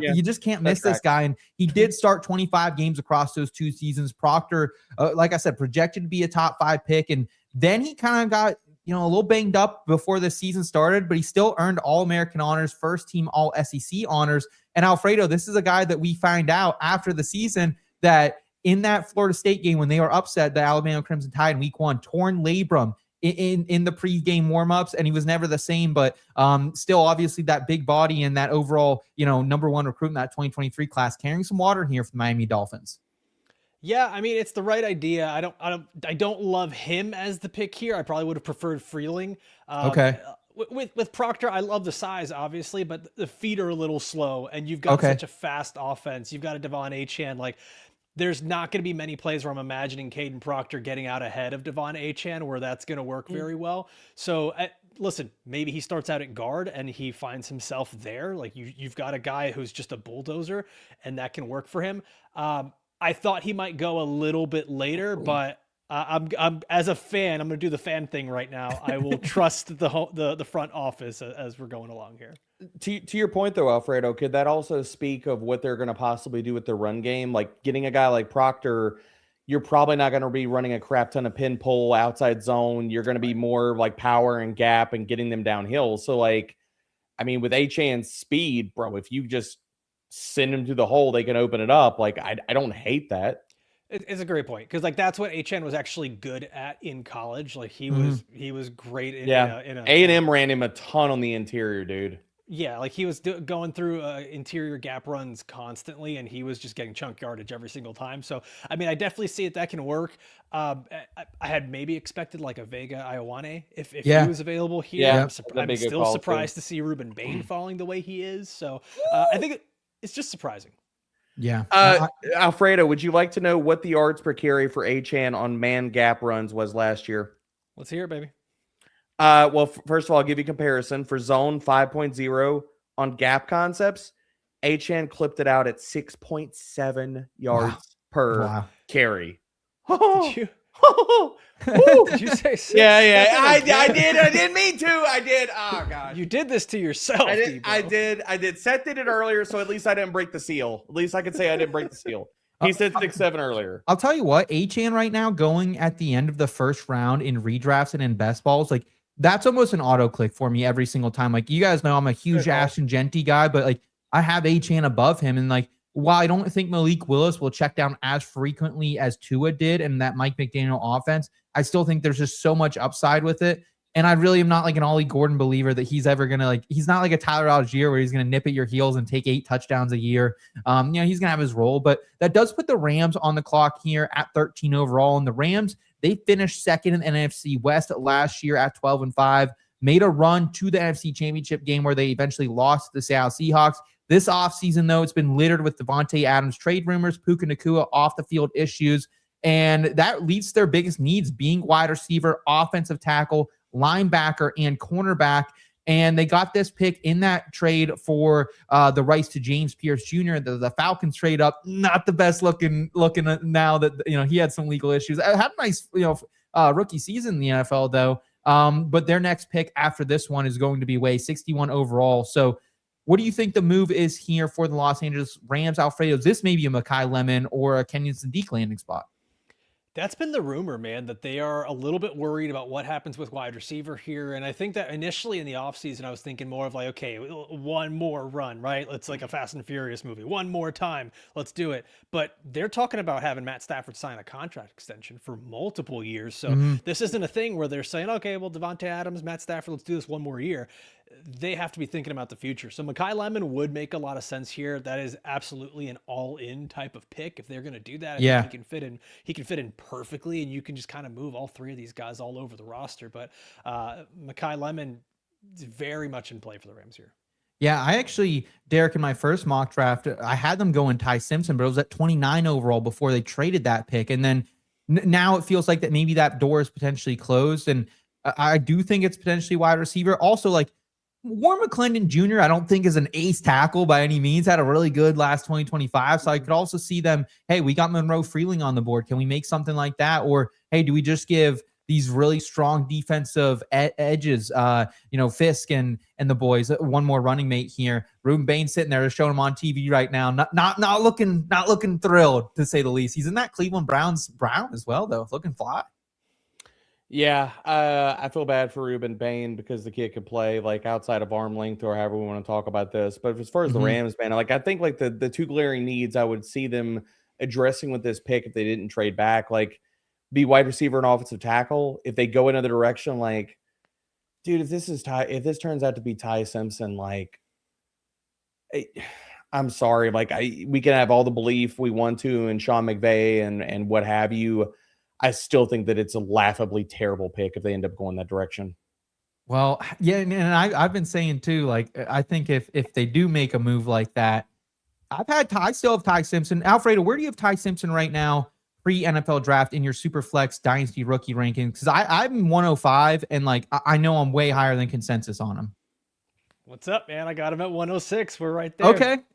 you just can't miss this guy. And he did start 25 games across those 2 seasons. Proctor, like I said, projected to be a top 5 pick. And then he kind of got, a little banged up before the season started, but he still earned All-American honors, first team All-SEC honors. And Alfredo, this is a guy that we find out after the season that in that Florida State game when they were upset the Alabama Crimson Tide in week 1, torn labrum in the pregame warmups, and he was never the same, but still obviously that big body and that overall, number 1 recruit in that 2023 class, carrying some water here for the Miami Dolphins. Yeah, I mean, it's the right idea. I don't love him as the pick here. I probably would have preferred Freeling. Okay. With Proctor, I love the size, obviously, but the feet are a little slow, and you've got such a fast offense. You've got a Devon Achane. Like, there's not going to be many plays where I'm imagining Caden Proctor getting out ahead of Devon Achane where that's going to work very well. So, listen, maybe he starts out at guard and he finds himself there. Like, you've got a guy who's just a bulldozer, and that can work for him. I thought he might go a little bit later, but I'm as a fan, I'm going to do the fan thing right now. I will trust the front office as we're going along here. To your point though, Alfredo, could that also speak of what they're going to possibly do with the run game? Like getting a guy like Proctor, you're probably not going to be running a crap ton of pin pull outside zone. You're going to be more like power and gap and getting them downhill. So like, I mean, with Achan's speed, bro, if you just send him to the hole, they can open it up. Like, I don't hate that. It's a great point because like that's what Achan was actually good at in college. Like he was great. In A&M ran him a ton on the interior, dude. Yeah, like he was going through interior gap runs constantly, and he was just getting chunk yardage every single time. So, I mean, I definitely see that can work. I had maybe expected like a Vega Ioane if he was available here. Yeah, I'm still surprised to see Ruben Bane falling the way he is. So, I think it's just surprising. Yeah. Alfredo, would you like to know what the yards per carry for Achan on man gap runs was last year? Let's hear it, baby. Well, first of all, I'll give you a comparison. For zone 5.0 on gap concepts, Achan clipped it out at 6.7 yards per carry. Did you say 6? Yeah. I did. I didn't mean to. I did. Oh, gosh. You did this to yourself. I did. Seth did it earlier, so at least I didn't break the seal. At least I could say I didn't break the seal. He said 6-7 earlier. I'll tell you what, Achan right now going at the end of the first round in redrafts and in best balls, like, that's almost an auto click for me every single time. Like, you guys know I'm a huge Ashton Genty guy, but like I have Achan above him. And like, while I don't think Malik Willis will check down as frequently as Tua did and that Mike McDaniel offense, I still think there's just so much upside with it. And I really am not like an Ollie Gordon believer that he's ever going to like, he's not like a Tyler Algier where he's going to nip at your heels and take 8 touchdowns a year. He's going to have his role, but that does put the Rams on the clock here at 13 overall. And the Rams, they finished second in the NFC West last year at 12-5, made a run to the NFC Championship game where they eventually lost to the Seattle Seahawks. This offseason, though, it's been littered with Devontae Adams trade rumors, Puka Nacua off-the-field issues, and that leads to their biggest needs being wide receiver, offensive tackle, linebacker, and cornerback. And they got this pick in that trade for the rights to James Pierce Jr. The Falcons trade up, not the best looking now that he had some legal issues. Had a nice rookie season in the NFL though. But their next pick after this one is going to be way 61 overall. So what do you think the move is here for the Los Angeles Rams, Alfredo? Is this maybe a Mekhi Lemon or a Kenyon Sadiq landing spot? That's been the rumor, man, that they are a little bit worried about what happens with wide receiver here. And I think that initially in the offseason, I was thinking more of like, okay, one more run, right? It's like a Fast and Furious movie. One more time. Let's do it. But they're talking about having Matt Stafford sign a contract extension for multiple years. So this isn't a thing where they're saying, okay, well, Devontae Adams, Matt Stafford, let's do this one more year. They have to be thinking about the future. So Mekhi Lemon would make a lot of sense here. That is absolutely an all-in type of pick. If they're going to do that, I think he can fit in perfectly, and you can just kind of move all three of these guys all over the roster. But Mekhi Lemon is very much in play for the Rams here. Yeah, I actually, Derek, in my first mock draft, I had them going Ty Simpson, but it was at 29 overall before they traded that pick. And then now it feels like that maybe that door is potentially closed. And I do think it's potentially wide receiver. Also, like, Warren McClendon Jr., I don't think is an ace tackle by any means, had a really good last 2025. So I could also see them, hey, we got Monroe Freeling on the board. Can we make something like that? Or, hey, do we just give these really strong defensive edges, Fisk and the boys, one more running mate here? Ruben Bane sitting there showing him on TV right now. Not looking thrilled, to say the least. He's in that Cleveland Browns brown as well, though. Looking fly. Yeah, I feel bad for Ruben Bane because the kid could play like outside of arm length or however we want to talk about this. But as far as the Rams, man, like I think like the two glaring needs I would see them addressing with this pick if they didn't trade back, like be wide receiver and offensive tackle. If they go another direction, like, dude, if this turns out to be Ty Simpson, like, I'm sorry, like we can have all the belief we want to in Sean McVay and what have you. I still think that it's a laughably terrible pick if they end up going that direction. Well, yeah, and I've been saying too, like, I think if they do make a move like that, I still have Ty Simpson. Alfredo, where do you have Ty Simpson right now, pre-NFL draft in your Superflex Dynasty rookie rankings? Because I'm 105, and like I know I'm way higher than consensus on him. What's up, man? I got him at 106. We're right there.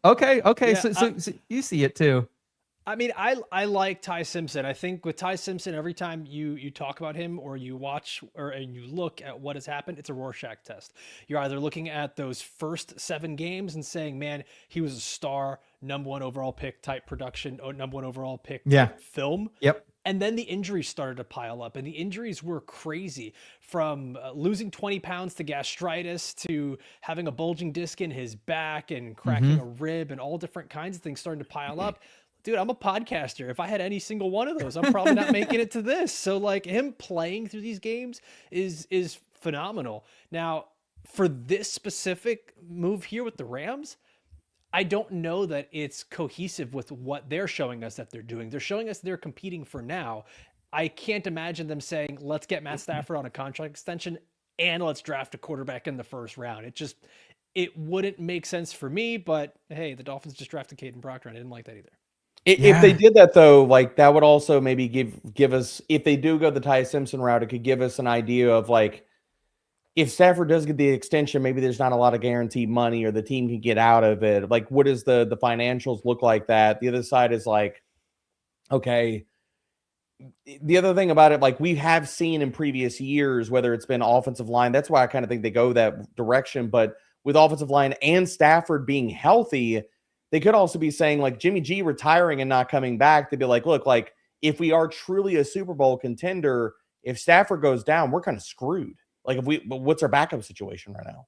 Okay. Yeah, So you see it too. I mean, I like Ty Simpson. I think with Ty Simpson, every time you talk about him or you watch and you look at what has happened, it's a Rorschach test. You're either looking at those first 7 games and saying, man, he was a star, number 1 overall pick type production, or number 1 overall pick type film. Yep. And then the injuries started to pile up, and the injuries were crazy, from losing 20 pounds to gastritis to having a bulging disc in his back and cracking a rib and all different kinds of things starting to pile up. Dude, I'm a podcaster. If I had any single one of those, I'm probably not making it to this. So like him playing through these games is phenomenal. Now, for this specific move here with the Rams, I don't know that it's cohesive with what they're showing us that they're doing. They're showing us they're competing for now. I can't imagine them saying, let's get Matt Stafford on a contract extension and let's draft a quarterback in the first round. It wouldn't make sense for me, but hey, the Dolphins just drafted Caden Proctor and I didn't like that either. If they did that though, like that would also maybe give us, if they do go the Ty Simpson route, it could give us an idea of like, if Stafford does get the extension, maybe there's not a lot of guaranteed money or the team can get out of it. Like, what does the financials look like that? The other side is like, okay, the other thing about it, like we have seen in previous years, whether it's been offensive line, that's why I kind of think they go that direction. But with offensive line and Stafford being healthy, they could also be saying like Jimmy G retiring and not coming back. They'd be like, look, like if we are truly a Super Bowl contender, if Stafford goes down, we're kind of screwed. Like what's our backup situation right now?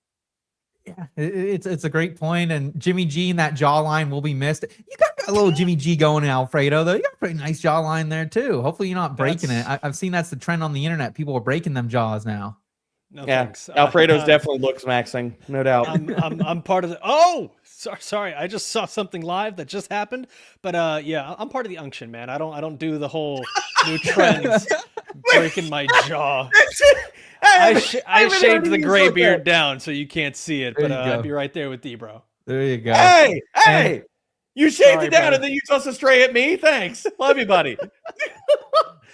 Yeah, it's a great point. And Jimmy G and that jawline will be missed. You got a little Jimmy G going, Alfredo, though. You got a pretty nice jawline there too. Hopefully you're not breaking it. I've seen that's the trend on the internet. People are breaking them jaws now. No, thanks. Alfredo's definitely looks maxing, no doubt. I'm part of the. Oh, sorry. I just saw something live that just happened. But yeah, I'm part of the unction, man. I don't do the whole new trends breaking my jaw. I shaved the gray beard down so you can't see it, but I'd be right there with D, bro. There you go. Hey, you shaved it down and then you tossed a stray at me. Thanks, love you, buddy.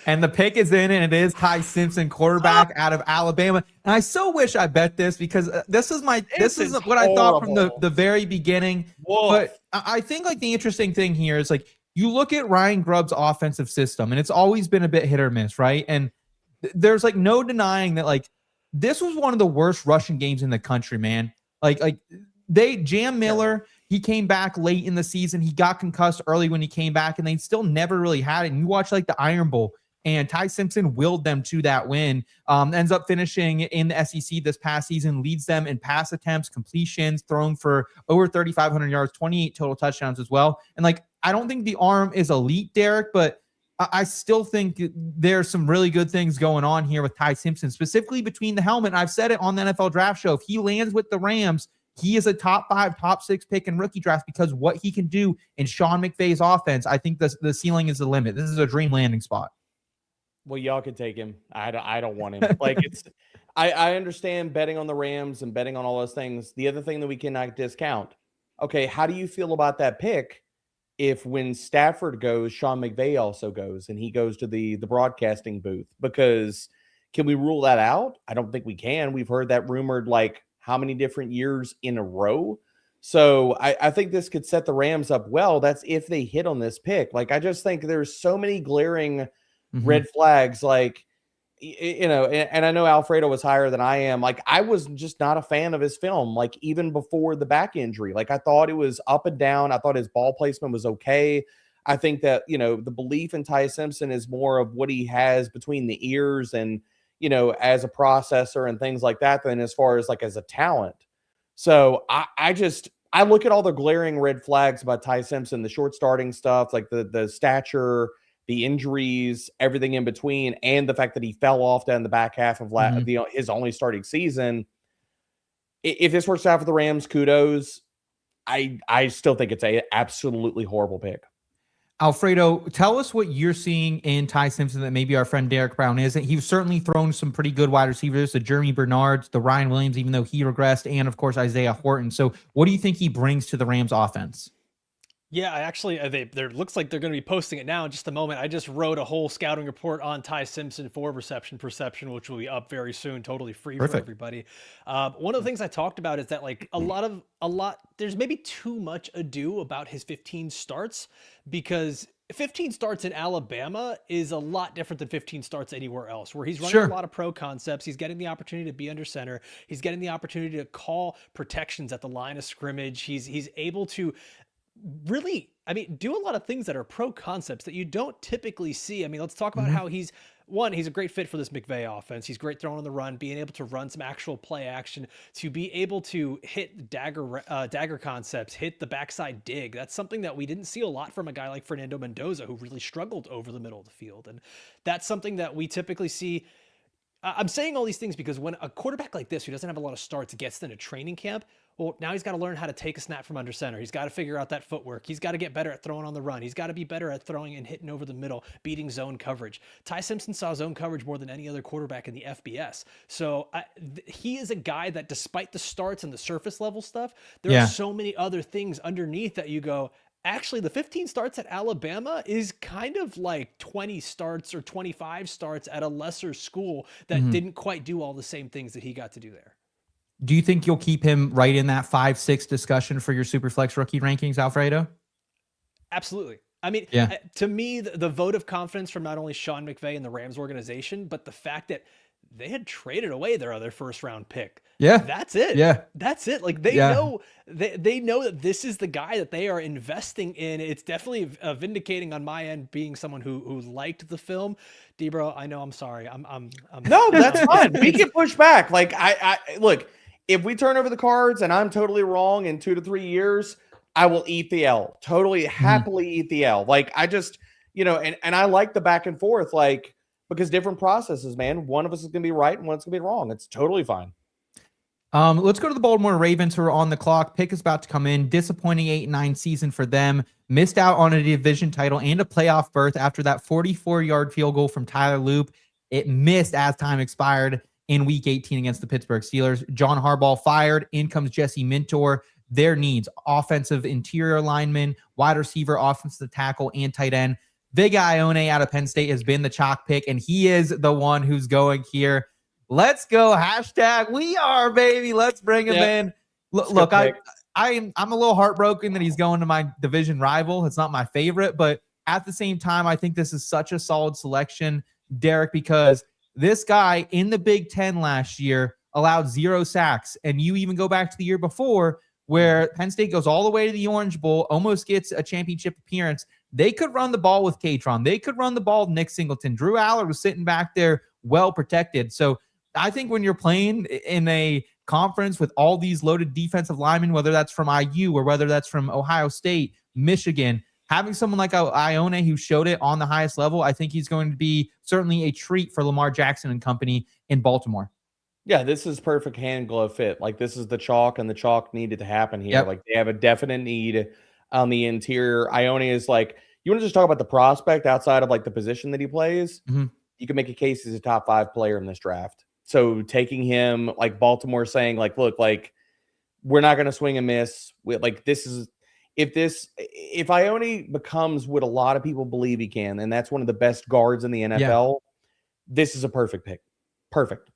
And the pick is in, and it is Ty Simpson, quarterback out of Alabama. And I so wish I bet this because this is what I thought from the very beginning. But I think like the interesting thing here is like you look at Ryan Grubb's offensive system, and it's always been a bit hit or miss, right? And there's like no denying that like this was one of the worst rushing games in the country, man. Like Jam Miller, he came back late in the season. He got concussed early when he came back, and they still never really had it. And you watch like the Iron Bowl. And Ty Simpson willed them to that win, ends up finishing in the SEC this past season, leads them in pass attempts, completions, thrown for over 3,500 yards, 28 total touchdowns as well. And like, I don't think the arm is elite, Derek, but I still think there's some really good things going on here with Ty Simpson, specifically between the helmet. And I've said it on the NFL Draft Show. If he lands with the Rams, he is a top 5, top 6 pick in rookie draft because what he can do in Sean McVay's offense, I think the ceiling is the limit. This is a dream landing spot. Well, y'all could take him. I don't want him. Like I understand betting on the Rams and betting on all those things. The other thing that we cannot discount. Okay, how do you feel about that pick if when Stafford goes, Sean McVay also goes and he goes to the broadcasting booth? Because can we rule that out? I don't think we can. We've heard that rumored like how many different years in a row. So I think this could set the Rams up well. That's if they hit on this pick. Like I just think there's so many glaring red flags, like, you know, and I know Alfredo was higher than I am. Like, I was just not a fan of his film, like, even before the back injury. Like, I thought it was up and down. I thought his ball placement was okay. I think that, you know, the belief in Ty Simpson is more of what he has between the ears and, you know, as a processor and things like that than as far as, like, as a talent. So I look at all the glaring red flags about Ty Simpson, the short starting stuff, like the stature, the injuries, everything in between, and the fact that he fell off down the back half of his only starting season. If this works out for the Rams, kudos. I still think it's a absolutely horrible pick. Alfredo, tell us what you're seeing in Ty Simpson that maybe our friend Derek Brown isn't. He's certainly thrown some pretty good wide receivers, the Jeremy Bernards, the Ryan Williams, even though he regressed, and of course Isaiah Horton. So what do you think he brings to the Rams offense? Yeah, I actually, there looks like they're going to be posting it now in just a moment. I just wrote a whole scouting report on Ty Simpson for reception perception, which will be up very soon, totally free for Perfect. everybody. One of the things I talked about is that like there's maybe too much ado about his 15 starts, because 15 starts in Alabama is a lot different than 15 starts anywhere else, where he's running Sure. a lot of pro concepts. He's getting the opportunity to be under center. He's getting the opportunity to call protections at the line of scrimmage. He's able to really, I mean, do a lot of things that are pro concepts that you don't typically see. I mean, let's talk about how he's a great fit for this McVay offense. He's great throwing on the run, being able to run some actual play action, to be able to hit dagger concepts, hit the backside dig. That's something that we didn't see a lot from a guy like Fernando Mendoza, who really struggled over the middle of the field. And that's something that we typically see. I'm saying all these things because when a quarterback like this, who doesn't have a lot of starts, gets into training camp, well, now he's got to learn how to take a snap from under center. He's got to figure out that footwork. He's got to get better at throwing on the run. He's got to be better at throwing and hitting over the middle, beating zone coverage. Ty Simpson saw zone coverage more than any other quarterback in the FBS. So he is a guy that, despite the starts and the surface level stuff, there are so many other things underneath that you go, actually, the 15 starts at Alabama is kind of like 20 starts or 25 starts at a lesser school that didn't quite do all the same things that he got to do there. Do you think you'll keep him right in that 5-6 discussion for your Superflex rookie rankings, Alfredo? Absolutely. I mean, to me, the vote of confidence from not only Sean McVay and the Rams organization, but the fact that they had traded away their other first round pick. Yeah. That's it. Yeah. That's it. Like they know that this is the guy that they are investing in. It's definitely vindicating on my end, being someone who liked the film. Debro, I know, I'm sorry. I'm No, that's fine. We can push back. Like I look, if we turn over the cards and I'm totally wrong in 2 to 3 years, I will eat the L. Totally happily eat the L. Like I just, and I like the back and forth, like, because different processes, man. One of us is going to be right and one's going to be wrong. It's totally fine. Let's go to the Baltimore Ravens, who are on the clock. Pick is about to come in. Disappointing 8-9 season for them. Missed out on a division title and a playoff berth after that 44-yard field goal from Tyler Loop. It missed as time expired in Week 18 against the Pittsburgh Steelers. John Harbaugh fired. In comes Jesse Minter. Their needs: offensive interior lineman, wide receiver, offensive tackle, and tight end. Big Ione out of Penn State has been the chalk pick, and he is the one who's going here. Let's go. Hashtag we are, baby. Let's bring him in. Look, I'm a little heartbroken that he's going to my division rival. It's not my favorite, but at the same time, I think this is such a solid selection, Derek, because this guy in the Big Ten last year allowed 0 sacks. And you even go back to the year before where Penn State goes all the way to the Orange Bowl, almost gets a championship appearance. They could run the ball with Katron. They could run the ball with Nick Singleton. Drew Allard was sitting back there well protected. So I think when you're playing in a conference with all these loaded defensive linemen, whether that's from IU or whether that's from Ohio State, Michigan, having someone like Ione who showed it on the highest level, I think he's going to be certainly a treat for Lamar Jackson and company in Baltimore. Yeah, this is perfect hand glove fit. Like this is the chalk, and the chalk needed to happen here. Yep. Like they have a definite need on the interior. Ione is like, you want to just talk about the prospect outside of like the position that he plays? You can make a case he's a top 5 player in this draft. So taking him, like Baltimore saying, like, look, like we're not going to swing and miss. Like this is if Ione becomes what a lot of people believe he can, and that's one of the best guards in the NFL, this is a perfect pick. Perfect.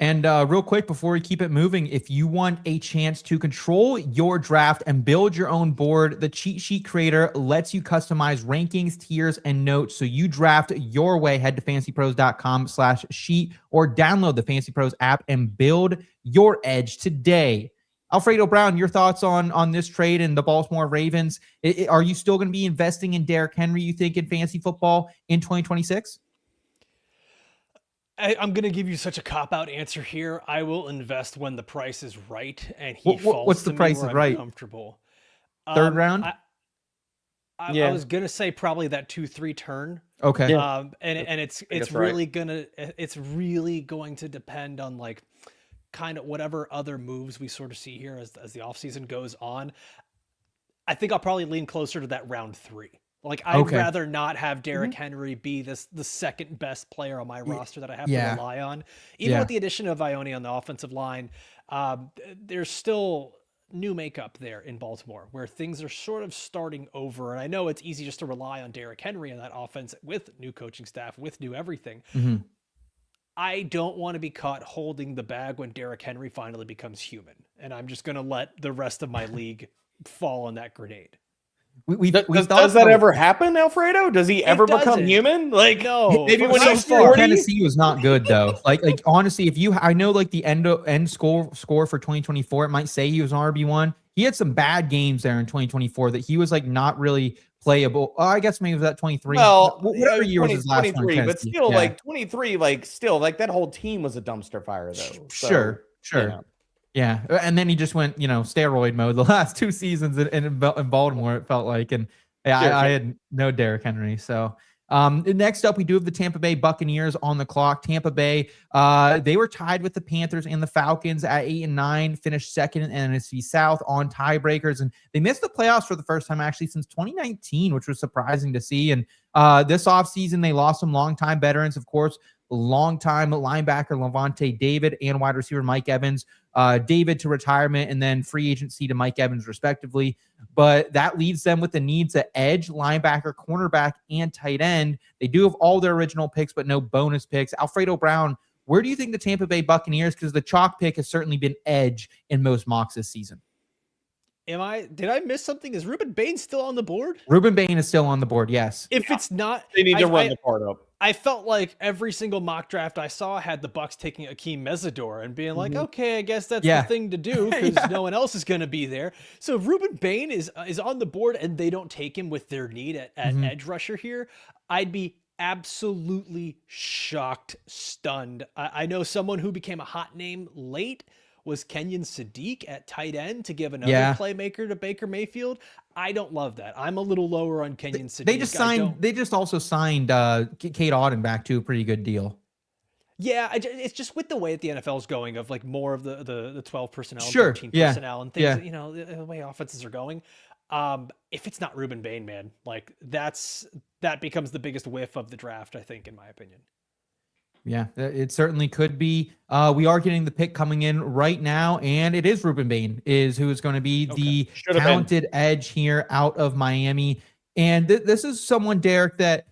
And real quick, before we keep it moving, if you want a chance to control your draft and build your own board, the Cheat Sheet Creator lets you customize rankings, tiers, and notes. So you draft your way. Head to fantasypros.com/sheet or download the Fantasy Pros app and build your edge today. Alfredo Brown, your thoughts on this trade and the Baltimore Ravens? Are you still going to be investing in Derrick Henry, you think, in fantasy football in 2026? I'm going to give you such a cop-out answer here. I will invest when the price is right, and he falls what's the to price me where is right? I'm comfortable. Third round? I was going to say probably that 2-3 turn. Okay. And it's really right. going to depend on like kind of whatever other moves we sort of see here as the offseason goes on. I think I'll probably lean closer to that round 3. Like I'd rather not have Derrick Henry be the second best player on my roster that I have to rely on. Even with the addition of Ione on the offensive line, there's still new makeup there in Baltimore where things are sort of starting over. And I know it's easy just to rely on Derrick Henry and that offense with new coaching staff, with new everything. I don't want to be caught holding the bag when Derrick Henry finally becomes human. And I'm just going to let the rest of my league fall on that grenade. Does that ever happen, Alfredo? Does he ever become human? Like, no, maybe when so he's far, 40? Tennessee was not good though. Like honestly, I know like the end score for 2024, it might say he was an RB1. He had some bad games there in 2024 that he was like not really playable. Oh, I guess maybe it was that 23. Well, whatever year was his last one. 23, but still, like 23, like still, like that whole team was a dumpster fire, though. Sure. Yeah, and then he just went, steroid mode the last 2 seasons in Baltimore. It felt like, and I had no Derrick Henry. So next up, we do have the Tampa Bay Buccaneers on the clock. Tampa Bay, they were tied with the Panthers and the Falcons at 8 and 9, finished second in NFC South on tiebreakers, and they missed the playoffs for the first time actually since 2019, which was surprising to see. And this offseason, they lost some longtime veterans, of course. Longtime linebacker Levante David and wide receiver Mike Evans. David to retirement and then free agency to Mike Evans, respectively. But that leaves them with the needs at edge, linebacker, cornerback, and tight end. They do have all their original picks, but no bonus picks. Alfredo Brown, where do you think the Tampa Bay Buccaneers, because the chalk pick has certainly been edge in most mocks this season? Did I miss something? Is Ruben Bane still on the board? Ruben Bane is still on the board, yes. If it's not, they need to run the card up. I felt like every single mock draft I saw had the Bucs taking Akeem Mesidor and being like, okay, I guess that's the thing to do because no one else is going to be there. So if Ruben Bane is on the board and they don't take him with their need at edge rusher here, I'd be absolutely shocked, stunned. I know someone who became a hot name late was Kenyon Sadiq at tight end to give another playmaker to Baker Mayfield. I don't love that. I'm a little lower on Kenyon Sadiq. They just also signed Kate Auden back to a pretty good deal. Yeah, it's just with the way that the NFL is going of like more of the 12 personnel, and 13 personnel and things, that, the way offenses are going. If it's not Ruben Bane, man, like that becomes the biggest whiff of the draft, I think, in my opinion. Yeah, it certainly could be. We are getting the pick coming in right now, and it is Ruben Bane who is going to be the talented edge here out of Miami. And this is someone, Derek, that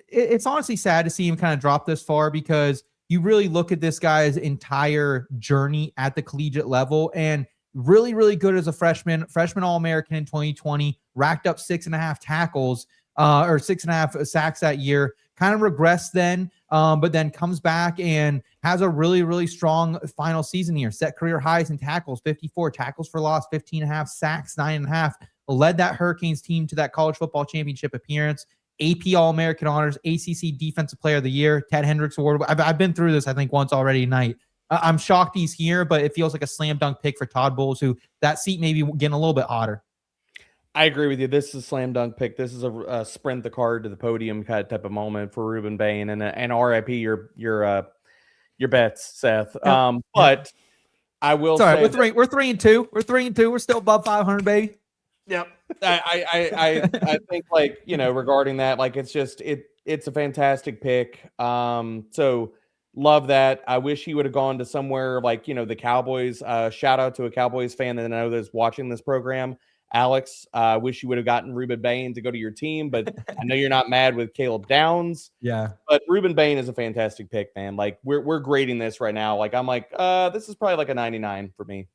it's honestly sad to see him kind of drop this far because you really look at this guy's entire journey at the collegiate level and really, really good as a freshman All-American in 2020, racked up 6.5 tackles or 6.5 sacks that year. Kind of regressed then, but then comes back and has a really, really strong final season here. Set career highs in tackles, 54 tackles for loss, 15.5 sacks, 9.5. Led that Hurricanes team to that college football championship appearance. AP All-American honors, ACC Defensive Player of the Year, Ted Hendricks Award. I've been through this, I think, once already tonight. I'm shocked he's here, but it feels like a slam dunk pick for Todd Bowles, who that seat may be getting a little bit hotter. I agree with you. This is a slam dunk pick. This is a sprint the card to the podium kind of type of moment for Ruben Bane and RIP your bets, Seth. But I will say we're 3-2. We're 3-2. We're still above 500, baby. Yep. I think like, regarding that, like it's a fantastic pick. So love that. I wish he would have gone to somewhere like, the Cowboys. Shout out to a Cowboys fan that I know that's watching this program. Alex, I wish you would have gotten Ruben Bane to go to your team, but I know you're not mad with Caleb Downs. Yeah. But Ruben Bane is a fantastic pick, man. Like we're grading this right now. Like I'm like, this is probably like a 99 for me.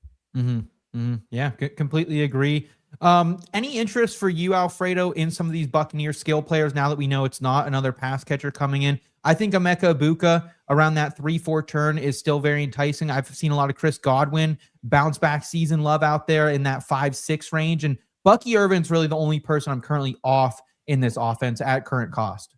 Yeah, completely agree. Any interest for you, Alfredo, in some of these Buccaneer skill players now that we know it's not another pass catcher coming in? I think Emeka Ibuka around that 3-4 turn is still very enticing. I've seen a lot of Chris Godwin bounce back season love out there in that 5-6 range. And Bucky Irvin's really the only person I'm currently off in this offense at current cost.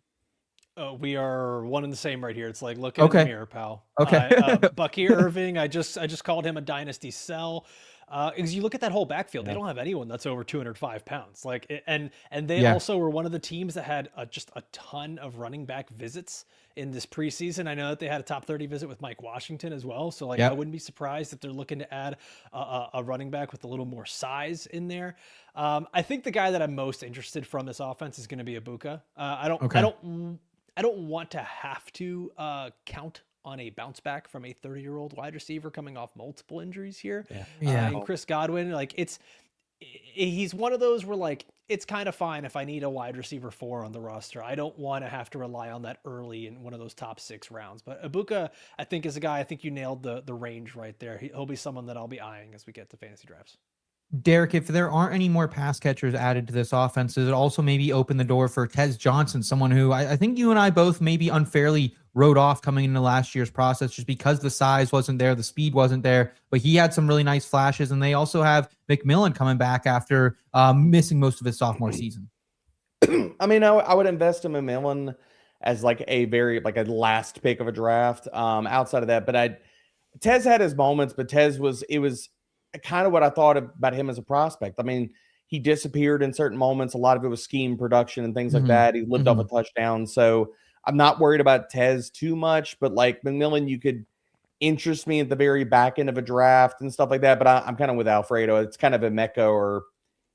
We are one and the same right here. It's like looking in the mirror, pal. Okay. Bucky Irving, I just called him a dynasty sell. Because you look at that whole backfield, they don't have anyone that's over 205 pounds. Like, and they also were one of the teams that had just a ton of running back visits in this preseason. I know that they had a top 30 visit with Mike Washington as well. So I wouldn't be surprised if they're looking to add a running back with a little more size in there. I think the guy that I'm most interested from this offense is going to be Ibuka. I don't want to have to count on a bounce back from a 30-year-old wide receiver coming off multiple injuries here. Yeah. And Chris Godwin, like he's one of those where like, it's kind of fine if I need a wide receiver 4 on the roster. I don't want to have to rely on that early in one of those top 6 rounds. But Ibuka, I think, is a guy, I think you nailed the range right there. He'll be someone that I'll be eyeing as we get to fantasy drafts. Derek, if there aren't any more pass catchers added to this offense, does it also maybe open the door for Tez Johnson, someone who I think you and I both maybe unfairly wrote off coming into last year's process just because the size wasn't there, the speed wasn't there, but he had some really nice flashes. And they also have McMillan coming back after missing most of his sophomore season. I mean, I would invest in McMillan as like a last pick of a draft. Outside of that, but Tez had his moments, but it was kind of what I thought about him as a prospect. I mean, he disappeared in certain moments. A lot of it was scheme production and things like that. He lived off a touchdown. So I'm not worried about Tez too much, but like McMillan, you could interest me at the very back end of a draft and stuff like that. But I'm kind of with Alfredo. It's kind of a Mecca, or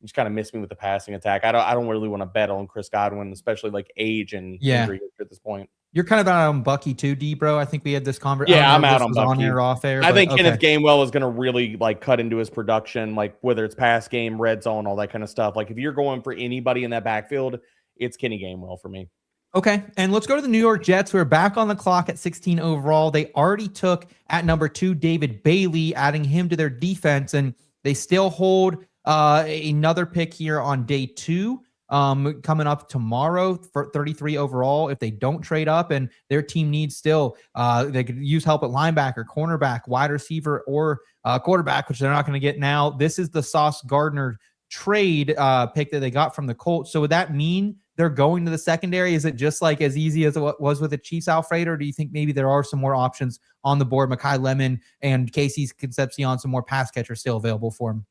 you just kind of miss me with the passing attack. I don't really want to bet on Chris Godwin, especially like age and injury at this point. You're kind of out on Bucky too, D, bro. I think we had this conversation. Yeah, I'm out on Bucky. On air, off air. I think Kenneth Gainwell is going to really like cut into his production, like whether it's pass game, red zone, all that kind of stuff. Like if you're going for anybody in that backfield, it's Kenny Gainwell for me. Okay, and let's go to the New York Jets, who are back on the clock at 16 overall. They already took at number 2 David Bailey, adding him to their defense, and they still hold another pick here on day 2. Coming up tomorrow for 33 overall if they don't trade up, and their team needs still they could use help at linebacker, cornerback, wide receiver, or quarterback, which they're not going to get now. This is the Sauce Gardner trade pick that they got from the Colts. So would that mean they're going to the secondary? Is it just like as easy as it was with the Chiefs, Alfredo, or do you think maybe there are some more options on the board? Makai Lemon and Casey Concepcion, some more pass catchers still available for him.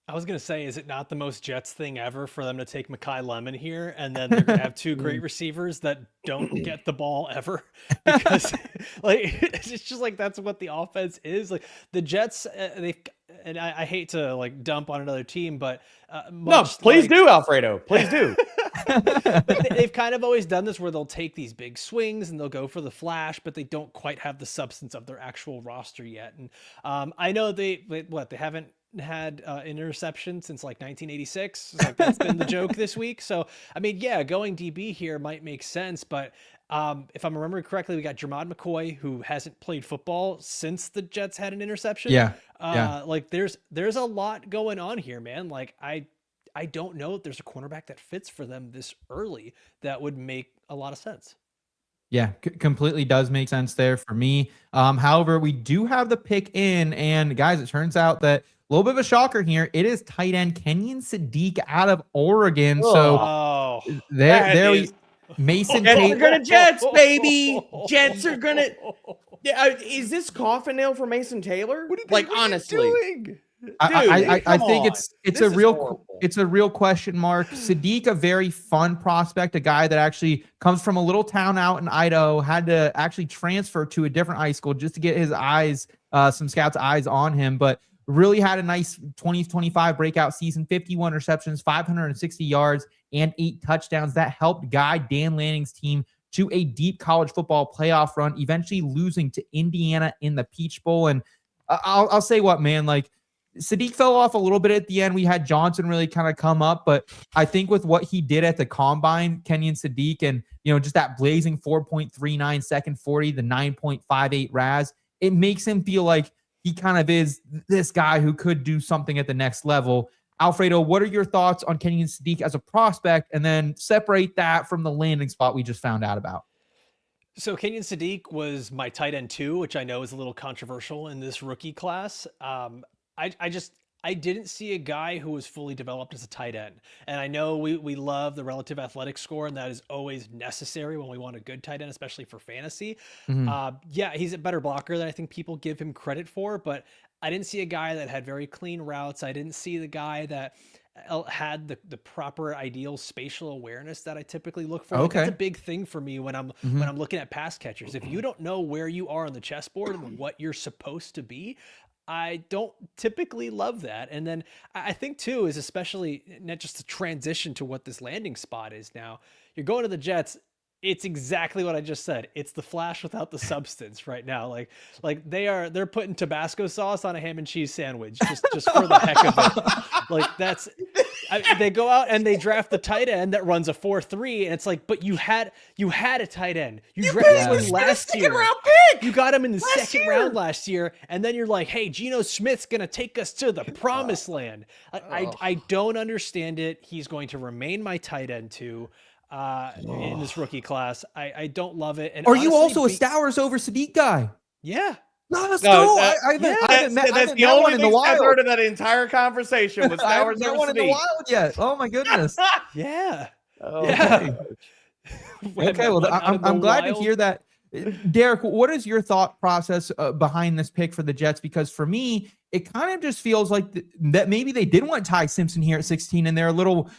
I was going to say, is it not the most Jets thing ever for them to take Makai Lemon here, and then they're going to have 2 great receivers that don't get the ball ever? Because like, it's just like, that's what the offense is. Like the Jets, and I hate to like dump on another team, but no, please do, Alfredo. Please do. But they've kind of always done this where they'll take these big swings and they'll go for the flash, but they don't quite have the substance of their actual roster yet. And I know they haven't had an interception since like 1986. Like that's been the joke this week. So I mean, yeah, going DB here might make sense, but if I'm remembering correctly, we got Jermod McCoy, who hasn't played football since the Jets had an interception. Like there's a lot going on here, man. Like I don't know if there's a cornerback that fits for them this early that would make a lot of sense. Yeah, completely does make sense there for me. However, we do have the pick in, and guys, it turns out that a little bit of a shocker here. It is tight end Kenyon Sadiq out of Oregon. So there we Mason Jets Tate. are gonna Jets, baby. Jets are gonna. Is this coffin nail for Mason Taylor? Like honestly, I think it's a real question mark. Sadiq, a very fun prospect, a guy that actually comes from a little town out in Idaho, had to actually transfer to a different high school just to get his eyes, some scouts' eyes on him, but really had a nice 20-25 breakout season, 51 receptions, 560 yards, and 8 touchdowns. That helped guide Dan Lanning's team to a deep college football playoff run, eventually losing to Indiana in the Peach Bowl. And I'll say what, man, like, Sadiq fell off a little bit at the end. We had Johnson really kind of come up, but I think with what he did at the combine, Kenyon Sadiq, and just that blazing 4.39 second 40, the 9.58 RAS, it makes him feel like he kind of is this guy who could do something at the next level. Alfredo, what are your thoughts on Kenyon Sadiq as a prospect, and then separate that from the landing spot we just found out about? So Kenyon Sadiq was my tight end 2, which I know is a little controversial in this rookie class. I didn't see a guy who was fully developed as a tight end. And I know we love the relative athletic score, and that is always necessary when we want a good tight end, especially for fantasy. Yeah, he's a better blocker than I think people give him credit for, but I didn't see a guy that had very clean routes. I didn't see the guy that had the proper ideal spatial awareness that I typically look for. Like, that's a big thing for me when I'm looking at pass catchers. If you don't know where you are on the chessboard and what you're supposed to be, I don't typically love that. And then I think too is especially not just the transition to what this landing spot is now. You're going to the Jets. It's exactly what I just said. It's the Flash without the substance right now. Like they're putting Tabasco sauce on a ham and cheese sandwich just for the heck of it. Like they go out and they draft the tight end that runs a 4.3, and it's like, but you had a tight end. You drafted him last year. You got him in the second round last year, and then you're like, hey, Geno Smith's gonna take us to the promised land. I don't understand it. He's going to remain my tight end too. In this rookie class, I don't love it. And Are honestly, you also a Stowers over Sadiq guy? Yeah. No, let's No, go. that- I haven't met That's the that only one in the thing I've wild. heard of that entire conversation was I Stowers haven't met over one in the Sadiq. wild yet. Oh my goodness. Yeah. Oh, Yeah. Okay, well, I'm glad to hear that. Derek, what is your thought process behind this pick for the Jets? Because for me, it kind of just feels like that maybe they did want Ty Simpson here at 16, and they're a little,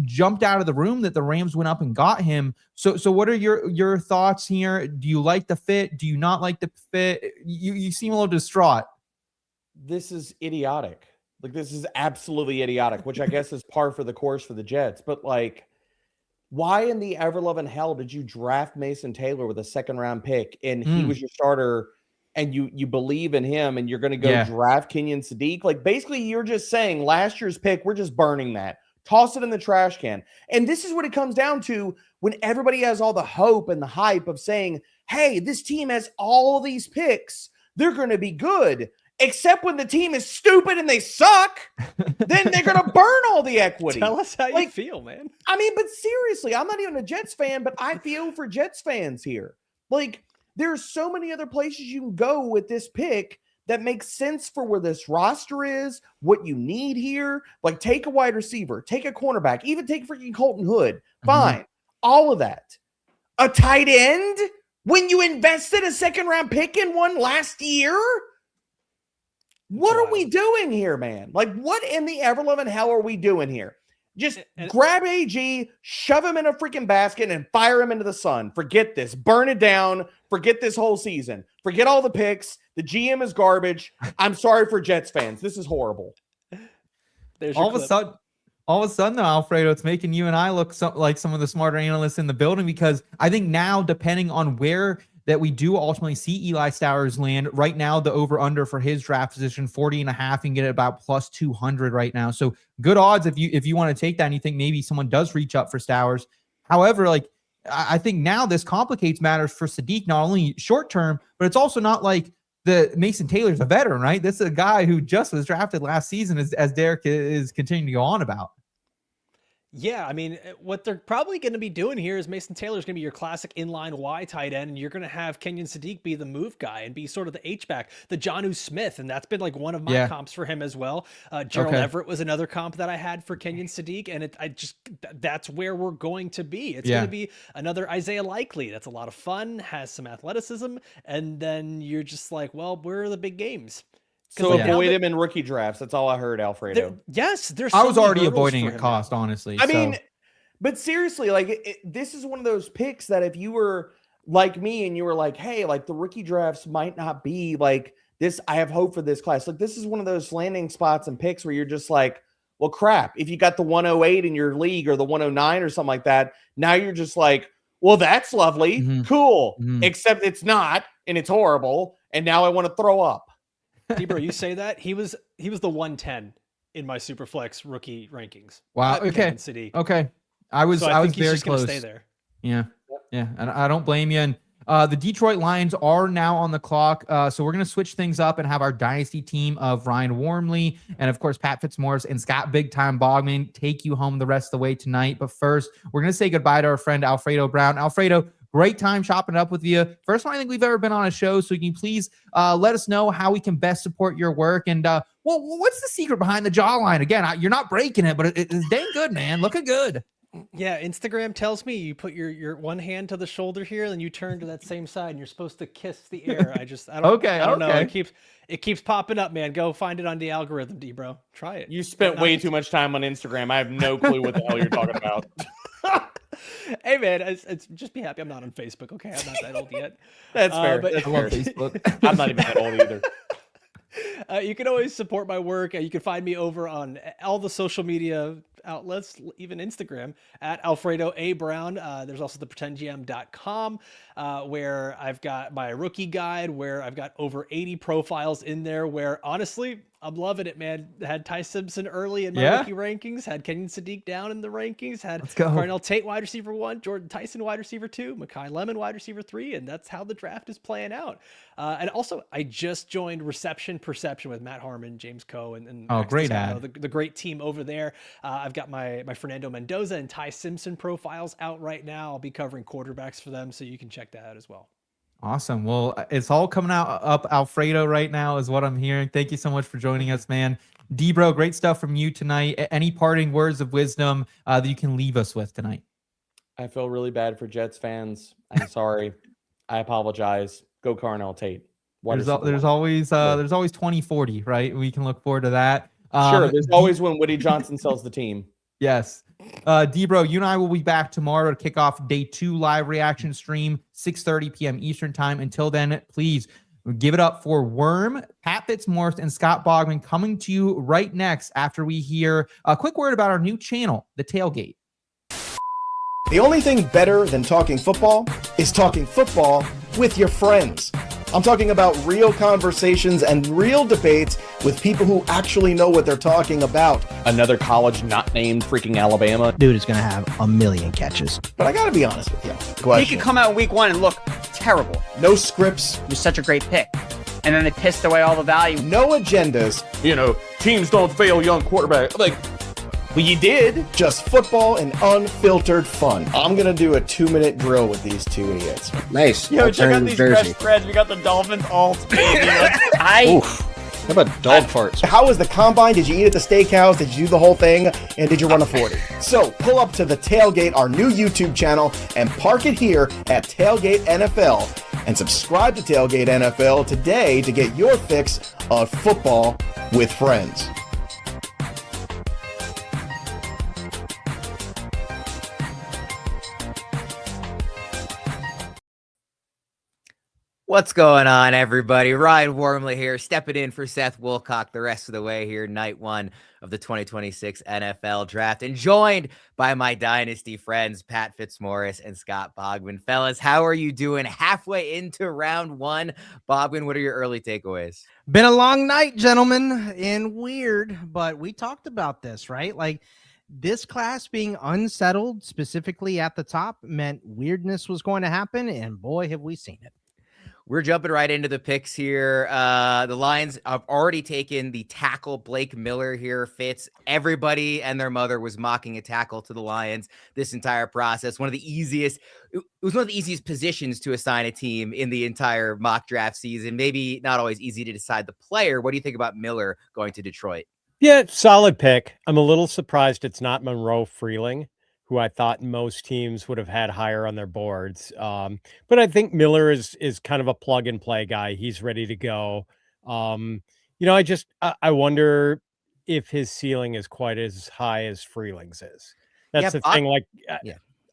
jumped out of the room that the Rams went up and got him. So what are your thoughts here? Do you like the fit? Do you not like the fit? You seem a little distraught. This is idiotic. Like, this is absolutely idiotic, which I guess is par for the course for the Jets. But like, why in the ever-loving hell did you draft Mason Taylor with a second-round pick and he was your starter and you believe in him and you're going to go draft Kenyon Sadiq? Like, basically, you're just saying last year's pick, we're just burning that. Toss it in the trash can. And this is what it comes down to when everybody has all the hope and the hype of saying, hey, this team has all these picks. They're going to be good. Except when the team is stupid and they suck, then they're going to burn all the equity. Tell us how you feel, man. I mean, but seriously, I'm not even a Jets fan, but I feel for Jets fans here. Like, there are so many other places you can go with this pick that makes sense for where this roster is, what you need here. Like, take a wide receiver, take a cornerback, even take freaking Colton Hood. Fine. All of that. A tight end when you invested a second-round pick in one last year? What are we doing here, man? Like, what in the ever-loving hell are we doing here? Just grab AG, shove him in a freaking basket, and fire him into the sun. Forget this. Burn it down. Forget this whole season. Forget all the picks. The GM is garbage. I'm sorry for Jets fans. This is horrible. All of a sudden, though, Alfredo, it's making you and I look like some of the smarter analysts in the building, because I think now, depending on where that we do ultimately see Eli Stowers land, right now the over-under for his draft position, 40.5, you can get it about plus 200 right now. So good odds if you want to take that and you think maybe someone does reach up for Stowers. However, like, I think now this complicates matters for Sadiq, not only short term, but it's also not like the Mason Taylor's a veteran, right? This is a guy who just was drafted last season, as Derek is continuing to go on about. Yeah, I mean, what they're probably going to be doing here is Mason Taylor's going to be your classic inline Y tight end, and you're going to have Kenyon Sadiq be the move guy and be sort of the H-back, the Jonnu Smith, and that's been like one of my comps for him as well. Gerald Everett was another comp that I had for Kenyon Sadiq, and that's where we're going to be. It's going to be another Isaiah Likely. That's a lot of fun, has some athleticism, and then you're just like, well, where are the big games? So avoid him in rookie drafts. That's all I heard, Alfredo. I was already avoiding at cost, honestly. I mean, but seriously, like, this is one of those picks that if you were like me and you were like, hey, like, the rookie drafts might not be like this. I have hope for this class. Like, this is one of those landing spots and picks where you're just like, well, crap. If you got the 108 in your league or the 109 or something like that, now you're just like, well, that's lovely. Cool. Except it's not, and it's horrible. And now I want to throw up. Debro, you say that he was the 110 in my Superflex rookie rankings. Wow. Okay. Okay. I was very close. Stay there. Yeah. Yeah. And I don't blame you. And the Detroit Lions are now on the clock. So we're going to switch things up and have our dynasty team of Ryan Wormeli and, of course, Pat Fitzmaurice and Scott Big Time Bogman take you home the rest of the way tonight. But first, we're going to say goodbye to our friend Alfredo Brown. Alfredo, great time chopping it up with you. First time I think we've ever been on a show. So can you please let us know how we can best support your work? And what's the secret behind the jawline? Again, you're not breaking it, but it's dang good, man. Looking good. Yeah, Instagram tells me you put your one hand to the shoulder here, then you turn to that same side, and you're supposed to kiss the air. I don't know. It keeps popping up, man. Go find it on the algorithm, D-bro. Try it. You spent way too much time on Instagram. I have no clue what the hell you're talking about. Hey, man, it's just be happy I'm not on Facebook. Okay, I'm not that old yet. That's fair. But I love Facebook. I'm not even that old either. You can always support my work. You can find me over on all the social media outlets, even Instagram at Alfredo A. Brown. There's also the pretendgm.com, where I've got my rookie guide, where I've got over 80 profiles in there, where honestly, I'm loving it, man. Had Ty Simpson early in my rookie rankings, had Kenyon Sadiq down in the rankings, had Carnell Tate wide receiver 1, Jordan Tyson wide receiver 2, Mekhi Lemon wide receiver 3, and that's how the draft is playing out. And also, I just joined Reception Perception with Matt Harmon, James Coe, and Max great Toscano, ad. the great team over there. I've got my Fernando Mendoza and Ty Simpson profiles out right now. I'll be covering quarterbacks for them, so you can check that out as well. Awesome. Well, it's all coming out up Alfredo right now is what I'm hearing. Thank you so much for joining us, man. D-Bro, great stuff from you tonight. Any parting words of wisdom that you can leave us with tonight? I feel really bad for Jets fans. I'm sorry. I apologize. Go Carnell Tate. There's always 2040, right? We can look forward to that. Sure. There's always when Woody Johnson sells the team. Yes. D-Bro, you and I will be back tomorrow to kick off day 2 live reaction stream, 6:30 p.m. Eastern time. Until then, please give it up for Worm, Pat Fitzmaurice, and Scott Bogman coming to you right next after we hear a quick word about our new channel, The Tailgate. The only thing better than talking football is talking football with your friends. I'm talking about real conversations and real debates with people who actually know what they're talking about. Another college not named freaking Alabama. Dude is going to have a million catches. But I gotta be honest with you. He Question. could come out in week 1 and look terrible. No scripts, It was such a great pick. And then they pissed away all the value. no agendas, Teams don't fail young quarterback. Well, you did. just football and unfiltered fun. I'm gonna do a 2-minute drill with these two idiots. Nice. Yo, check out Alternative these jersey. fresh spreads. We got the Dolphins alt, baby. Oof. How about dog farts? How was the combine? Did you eat at the steakhouse? Did you do the whole thing? And did you run a 40? So pull up to The Tailgate, our new YouTube channel, and park it here at Tailgate NFL. And subscribe to Tailgate NFL today to get your fix of football with friends. What's going on, everybody? Ryan Wormeli here, stepping in for Seth Woolcock the rest of the way here, night 1 of the 2026 NFL Draft, and joined by my Dynasty friends, Pat Fitzmaurice and Scott Bogman. Fellas, how are you doing halfway into round 1? Bogman, what are your early takeaways? Been a long night, gentlemen, and weird, but we talked about this, right? Like, this class being unsettled, specifically at the top, meant weirdness was going to happen, and boy, have we seen it. We're jumping right into the picks here. The Lions have already taken the tackle Blake Miller here. Fitz, everybody and their mother was mocking a tackle to the Lions this entire process. It was one of the easiest positions to assign a team in the entire mock draft season. Maybe not always easy to decide the player. What do you think about Miller going to Detroit? Yeah, solid pick. I'm a little surprised it's not Monroe Freeling, who I thought most teams would have had higher on their boards. But I think Miller is kind of a plug and play guy. He's ready to go. I wonder if his ceiling is quite as high as Freeling's is. That's the thing.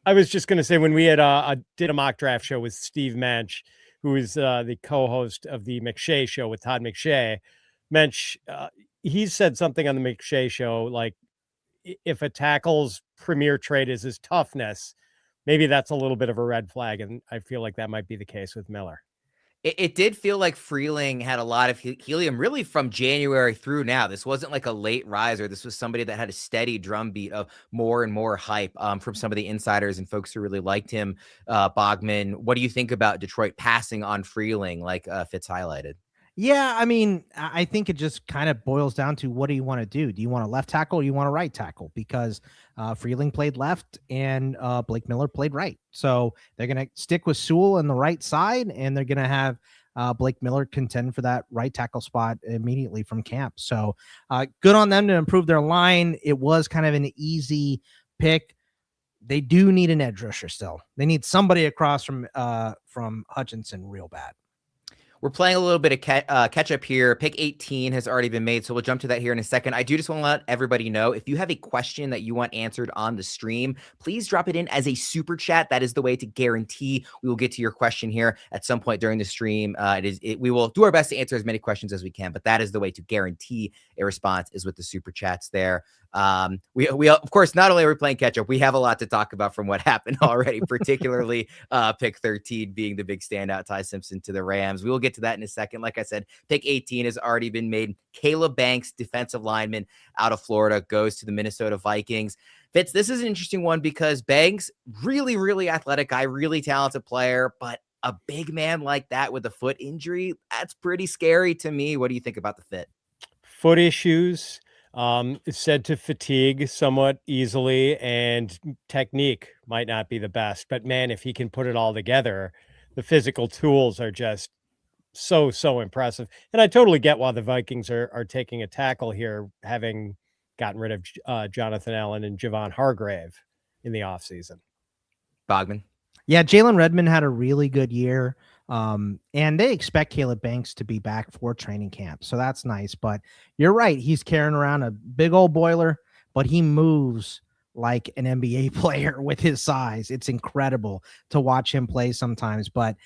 I was just going to say, when we had did a mock draft show with Steve Mensch, who is the co-host of the McShay show with Todd McShay, Mensch, he said something on the McShay show, like, if a tackle's premier trait is his toughness, maybe that's a little bit of a red flag. And I feel like that might be the case with Miller. It did feel like Freeling had a lot of helium really from January through now. This wasn't like a late riser. This was somebody that had a steady drumbeat of more and more hype from some of the insiders and folks who really liked him. Bogman, what do you think about Detroit passing on Freeling like Fitz highlighted? Yeah, I mean, I think it just kind of boils down to, what do you want to do? Do you want a left tackle or do you want a right tackle? Because Freeling played left and Blake Miller played right. So they're going to stick with Sewell on the right side, and they're going to have Blake Miller contend for that right tackle spot immediately from camp. So good on them to improve their line. It was kind of an easy pick. They do need an edge rusher still. They need somebody across from Hutchinson real bad. We're playing a little bit of catch up here. Pick 18 has already been made, so we'll jump to that here in a second. I do just want to let everybody know, if you have a question that you want answered on the stream, please drop it in as a super chat. That is the way to guarantee we will get to your question here at some point during the stream. We will do our best to answer as many questions as we can, but that is the way to guarantee a response, is with the super chats there. We of course, not only are we playing catch up, we have a lot to talk about from what happened already, particularly pick 13 being the big standout, Ty Simpson to the Rams. We will get to that in a second. Like I said, pick 18 has already been made. Caleb Banks, defensive lineman out of Florida, goes to the Minnesota Vikings. Fitz, this is an interesting one because Banks, really, really athletic guy, really talented player, but a big man like that with a foot injury, that's pretty scary to me. What do you think about the fit? Foot issues. It's said to fatigue somewhat easily, and technique might not be the best, but man, if he can put it all together, the physical tools are just so impressive. And I totally get why the Vikings are taking a tackle here, having gotten rid of Jonathan Allen and Javon Hargrave in the offseason. Bogman. Yeah, Jalen Redmond had a really good year. And they expect Caleb Banks to be back for training camp. So that's nice. But you're right. He's carrying around a big old boiler, but he moves like an NBA player with his size. It's incredible to watch him play sometimes. But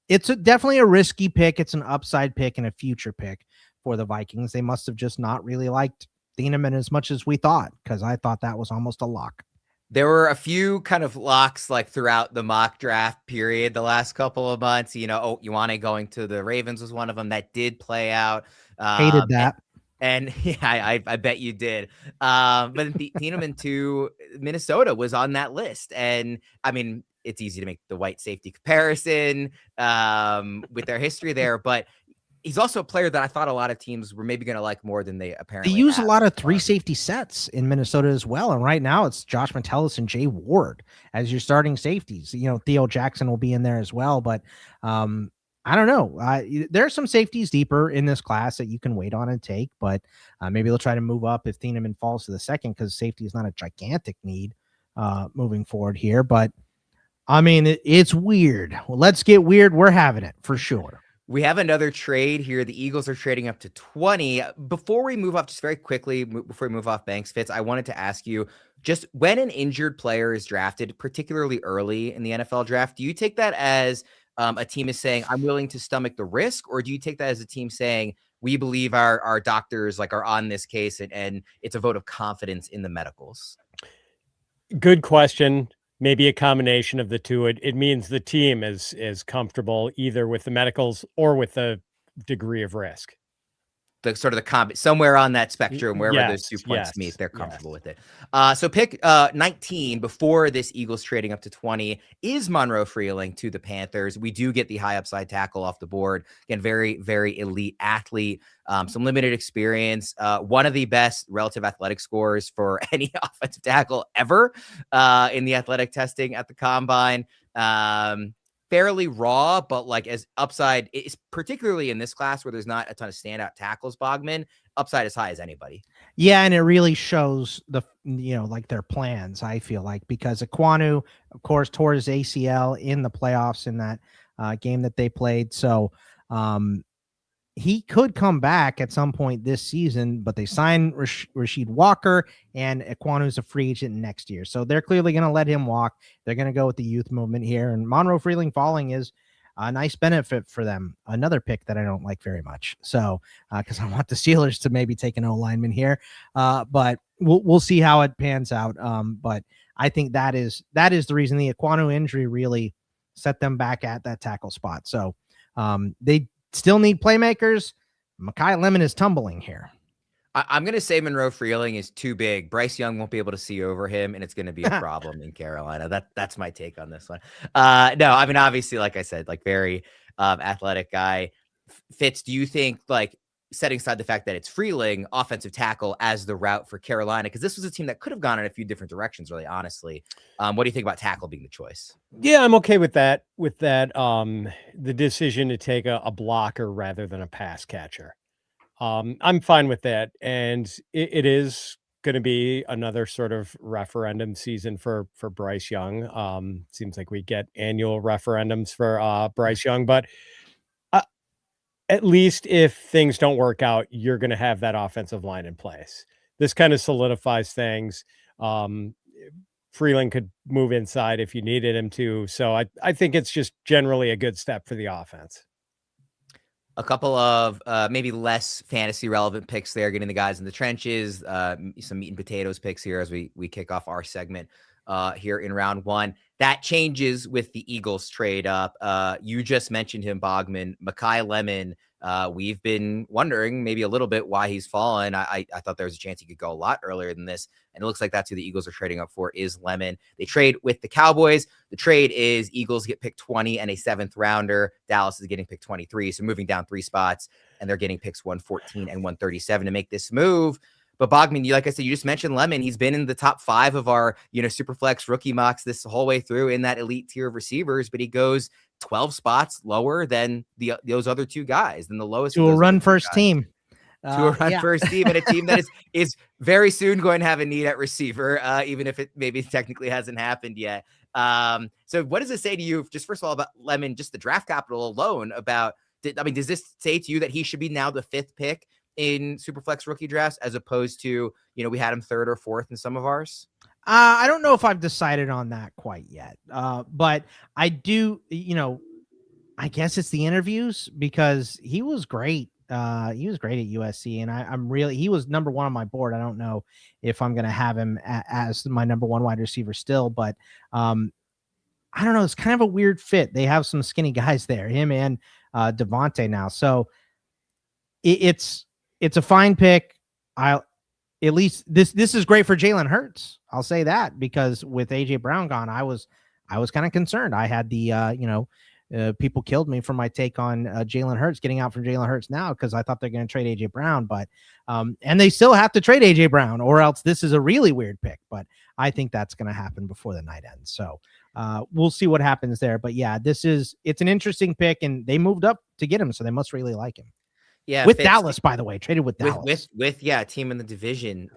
it's definitely a risky pick. It's an upside pick and a future pick for the Vikings. They must have just not really liked Thieneman as much as we thought, because I thought that was almost a lock. There were a few kind of locks like throughout the mock draft period the last couple of months. Ioane going to the Ravens was one of them that did play out. Hated that. And yeah, I bet you did. But Thieneman to Minnesota was on that list. And I mean, it's easy to make the white safety comparison with their history there, but he's also a player that I thought a lot of teams were maybe going to like more than they apparently They use have. a lot of 3 safety sets in Minnesota as well. And right now it's Josh Metellus and Jay Ward as your starting safeties. Theo Jackson will be in there as well, but I don't know. There are some safeties deeper in this class that you can wait on and take, but maybe they'll try to move up if Thieneman falls to the second, because safety is not a gigantic need moving forward here. But I mean, it's weird. Well, let's get weird. We're having it for sure. We have another trade here. The Eagles are trading up to 20. Before we move off, just very quickly, before we move off Banks, Fitz, I wanted to ask you, just when an injured player is drafted, particularly early in the NFL draft, do you take that as a team is saying, I'm willing to stomach the risk? Or do you take that as a team saying, we believe our doctors are on this case and it's a vote of confidence in the medicals? Good question. Maybe a combination of the two. It means the team is comfortable either with the medicals or with the degree of risk. The sort of the somewhere on that spectrum, wherever those 2 points meet, they're comfortable with it. So pick 19 before this Eagles trading up to 20 is Monroe Freeling to the Panthers. We do get the high upside tackle off the board. Again, very, very elite athlete, some limited experience, one of the best relative athletic scores for any offensive tackle ever in the athletic testing at the combine. Fairly raw, but as upside is particularly in this class where there's not a ton of standout tackles, Bogman, upside as high as anybody. Yeah. And it really shows their plans, I feel like, because Ekwonu, of course, tore his ACL in the playoffs in that game that they played. So he could come back at some point this season, but they signed Rasheed Walker, and Ekwonu's a free agent next year. So they're clearly going to let him walk. They're going to go with the youth movement here. And Monroe Freeling falling is a nice benefit for them. Another pick that I don't like very much. So, because I want the Steelers to maybe take an O-lineman here. But we'll see how it pans out. But I think that is the reason the Ekwonu injury really set them back at that tackle spot. So they still need playmakers. Mekhi Lemon is tumbling here. I'm going to say Monroe Freeling is too big. Bryce Young won't be able to see over him, and it's going to be a problem in Carolina. That's my take on this one. No, I mean, obviously, like I said, very athletic guy. Fitz, do you think, setting aside the fact that it's Freeling, offensive tackle as the route for Carolina? Because this was a team that could have gone in a few different directions, really, honestly. What do you think about tackle being the choice? Yeah, I'm okay with that. The decision to take a blocker rather than a pass catcher. I'm fine with that. And it is going to be another sort of referendum season for Bryce Young. Seems like we get annual referendums for Bryce Young, but at least if things don't work out, you're going to have that offensive line in place. This kind of solidifies things. Freeland could move inside if you needed him to. So I think it's just generally a good step for the offense. A couple of maybe less fantasy relevant picks there, getting the guys in the trenches, some meat and potatoes picks here as we kick off our segment here in round one. That changes with the Eagles trade up. You just mentioned him, Bogman. Mekhi Lemon. We've been wondering maybe a little bit why he's fallen. I thought there was a chance he could go a lot earlier than this. And it looks like that's who the Eagles are trading up for, is Lemon. They trade with the Cowboys. The trade is Eagles get pick 20 and a 7th rounder. Dallas is getting pick 23. So moving down 3 spots, and they're getting picks 114 and 137 to make this move. But Bogman, like I said, you just mentioned Lemon. He's been in the top 5 of our, Superflex rookie mocks this whole way through in that elite tier of receivers, but he goes 12 spots lower than those other 2 guys, than the lowest to a run first team. To a run first team, and a team that is very soon going to have a need at receiver, even if it maybe technically hasn't happened yet. So what does it say to you, just first of all, about Lemon, just the draft capital alone? Does this say to you that he should be now the 5th pick in Superflex rookie drafts, as opposed to, we had him 3rd or 4th in some of ours? I don't know if I've decided on that quite yet. But I do, I guess it's the interviews, because he was great. He was great at USC, and he was number 1 on my board. I don't know if I'm going to have him as my number 1 wide receiver still, but I don't know. It's kind of a weird fit. They have some skinny guys there, him and Devontae now. So it's a fine pick. At least this is great for Jalen Hurts. I'll say that, because with AJ Brown gone, I was kind of concerned. I had the people killed me for my take on Jalen Hurts, getting out from Jalen Hurts now, because I thought they're going to trade AJ Brown, but and they still have to trade AJ Brown, or else this is a really weird pick. But I think that's going to happen before the night ends. So we'll see what happens there. But yeah, it's an interesting pick, and they moved up to get him, so they must really like him. Yeah, with Dallas, by the way, traded with Dallas. With a team in the division.